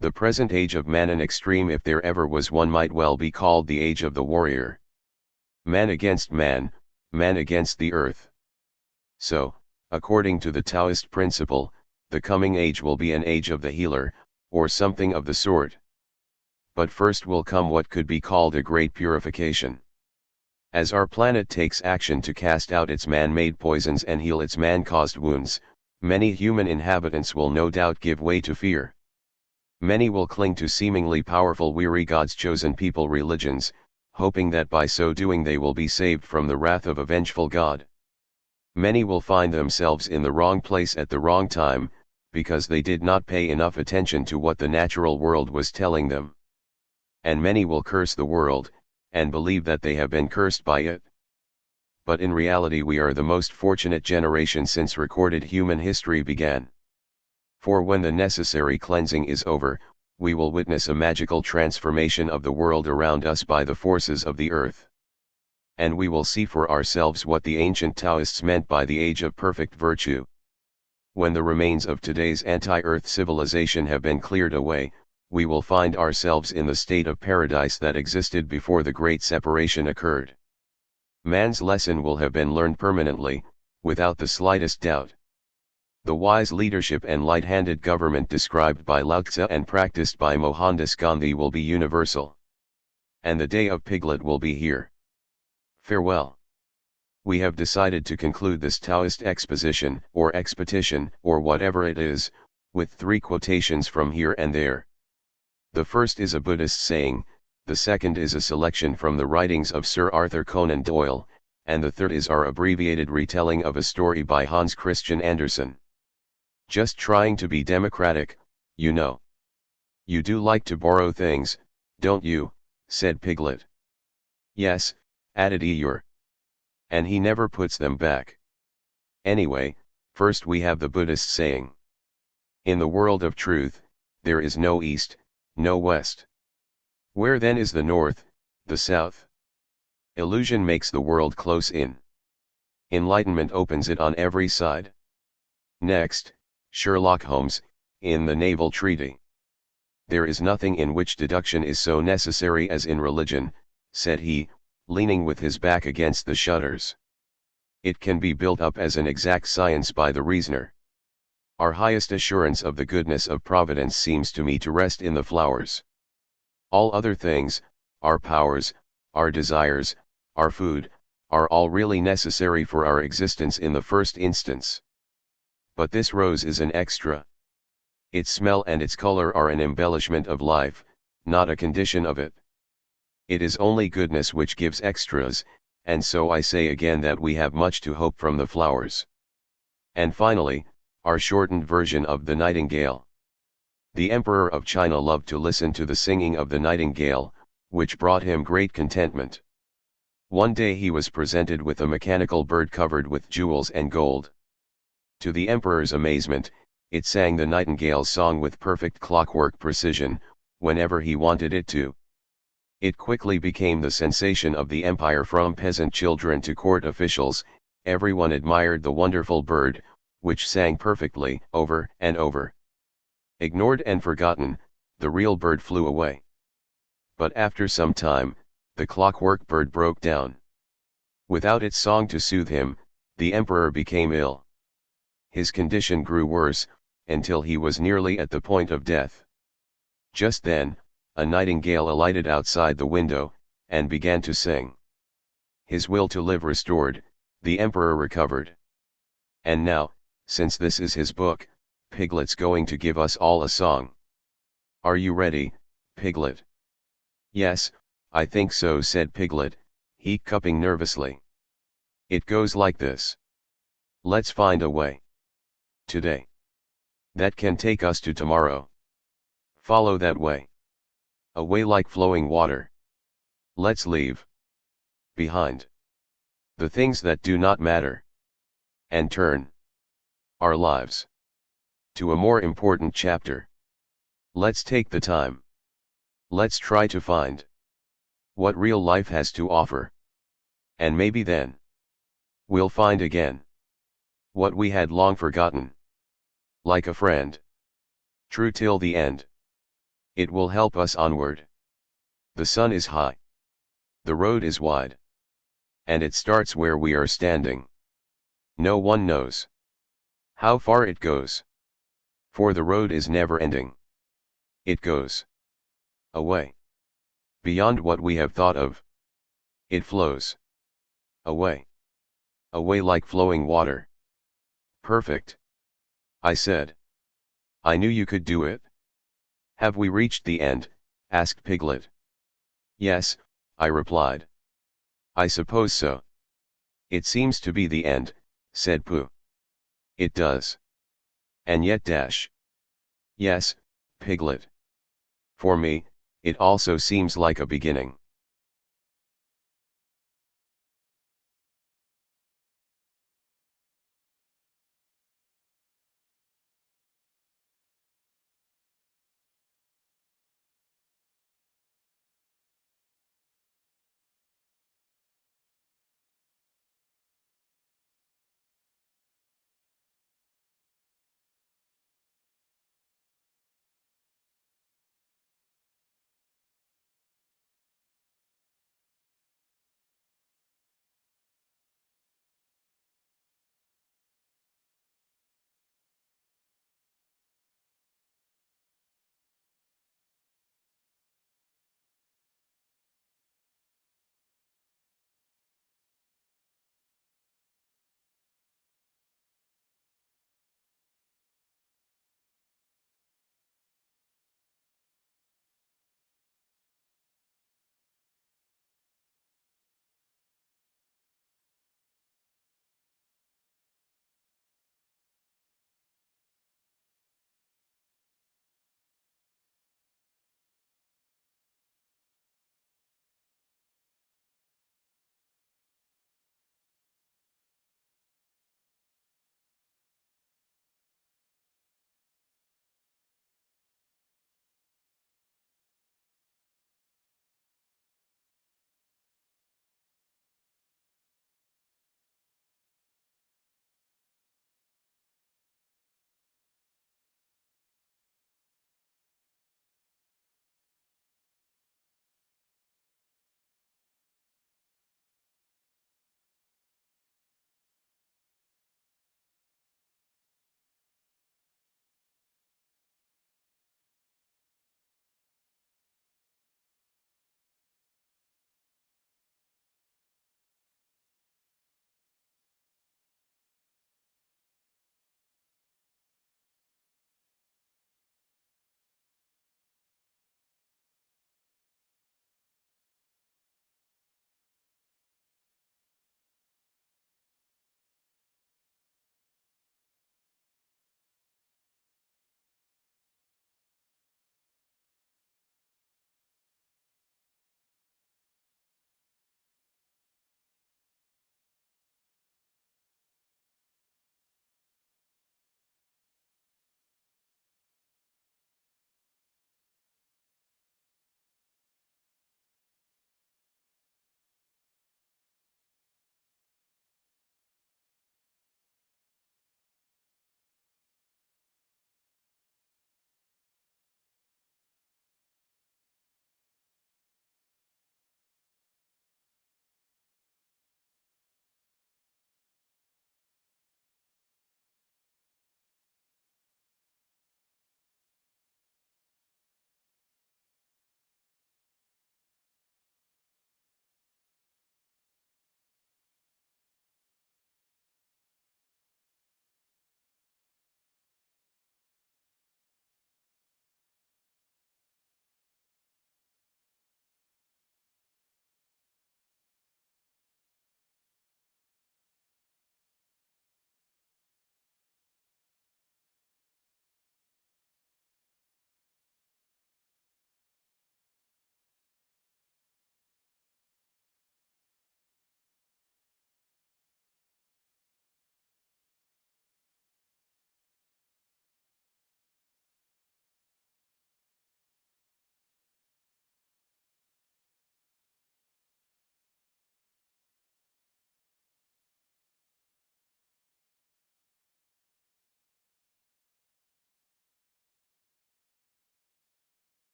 The present age of man, an extreme if there ever was one, might well be called the age of the warrior. Man against man against the earth. So, according to the Taoist principle, the coming age will be an age of the healer, or something of the sort. But first will come what could be called a great purification. As our planet takes action to cast out its man-made poisons and heal its man-caused wounds, many human inhabitants will no doubt give way to fear. Many will cling to seemingly powerful, weary God's chosen people religions, hoping that by so doing they will be saved from the wrath of a vengeful God. Many will find themselves in the wrong place at the wrong time, because they did not pay enough attention to what the natural world was telling them. And many will curse the world, and believe that they have been cursed by it. But in reality we are the most fortunate generation since recorded human history began. For when the necessary cleansing is over, we will witness a magical transformation of the world around us by the forces of the earth. And we will see for ourselves what the ancient Taoists meant by the age of perfect virtue. When the remains of today's anti-earth civilization have been cleared away, we will find ourselves in the state of paradise that existed before the great separation occurred. Man's lesson will have been learned permanently, without the slightest doubt. The wise leadership and light-handed government described by Lao Tzu and practiced by Mohandas Gandhi will be universal. And the day of Piglet will be here. Farewell. We have decided to conclude this Taoist exposition, or expedition, or whatever it is, with 3 quotations from here and there. The first is a Buddhist saying, the second is a selection from the writings of Sir Arthur Conan Doyle, and the third is our abbreviated retelling of a story by Hans Christian Andersen. Just trying to be democratic, you know. You do like to borrow things, don't you? Said Piglet. Yes, added Eeyore. And he never puts them back. Anyway, first we have the Buddhist saying. In the world of truth, there is no east, no west. Where then is the north, the south? Illusion makes the world close in. Enlightenment opens it on every side. Next, Sherlock Holmes, in the Naval Treaty. There is nothing in which deduction is so necessary as in religion, said he, leaning with his back against the shutters. It can be built up as an exact science by the reasoner. Our highest assurance of the goodness of Providence seems to me to rest in the flowers. All other things, our powers, our desires, our food, are all really necessary for our existence in the first instance. But this rose is an extra. Its smell and its color are an embellishment of life, not a condition of it. It is only goodness which gives extras, and so I say again that we have much to hope from the flowers. And finally, our shortened version of the nightingale. The Emperor of China loved to listen to the singing of the nightingale, which brought him great contentment. One day he was presented with a mechanical bird covered with jewels and gold. To the emperor's amazement, it sang the nightingale's song with perfect clockwork precision, whenever he wanted it to. It quickly became the sensation of the empire. From peasant children to court officials, everyone admired the wonderful bird, which sang perfectly, over and over. Ignored and forgotten, the real bird flew away. But after some time, the clockwork bird broke down. Without its song to soothe him, the emperor became ill. His condition grew worse, until he was nearly at the point of death. Just then, a nightingale alighted outside the window, and began to sing. His will to live restored, the emperor recovered. And now, since this is his book, Piglet's going to give us all a song. Are you ready, Piglet? Yes, I think so, said Piglet, hiccuping nervously. It goes like this. Let's find a way. Today. That can take us to tomorrow. Follow that way. A way like flowing water. Let's leave behind the things that do not matter, and turn our lives to a more important chapter. Let's take the time. Let's try to find what real life has to offer. And maybe then we'll find again what we had long forgotten. Like a friend. True till the end. It will help us onward. The sun is high. The road is wide. And it starts where we are standing. No one knows how far it goes. For the road is never ending. It goes away. Beyond what we have thought of. It flows away. Away like flowing water. Perfect. I said. I knew you could do it. Have we reached the end? Asked Piglet. Yes, I replied. I suppose so. It seems to be the end, said Pooh. It does. And yet dash. Yes, Piglet. For me, it also seems like a beginning.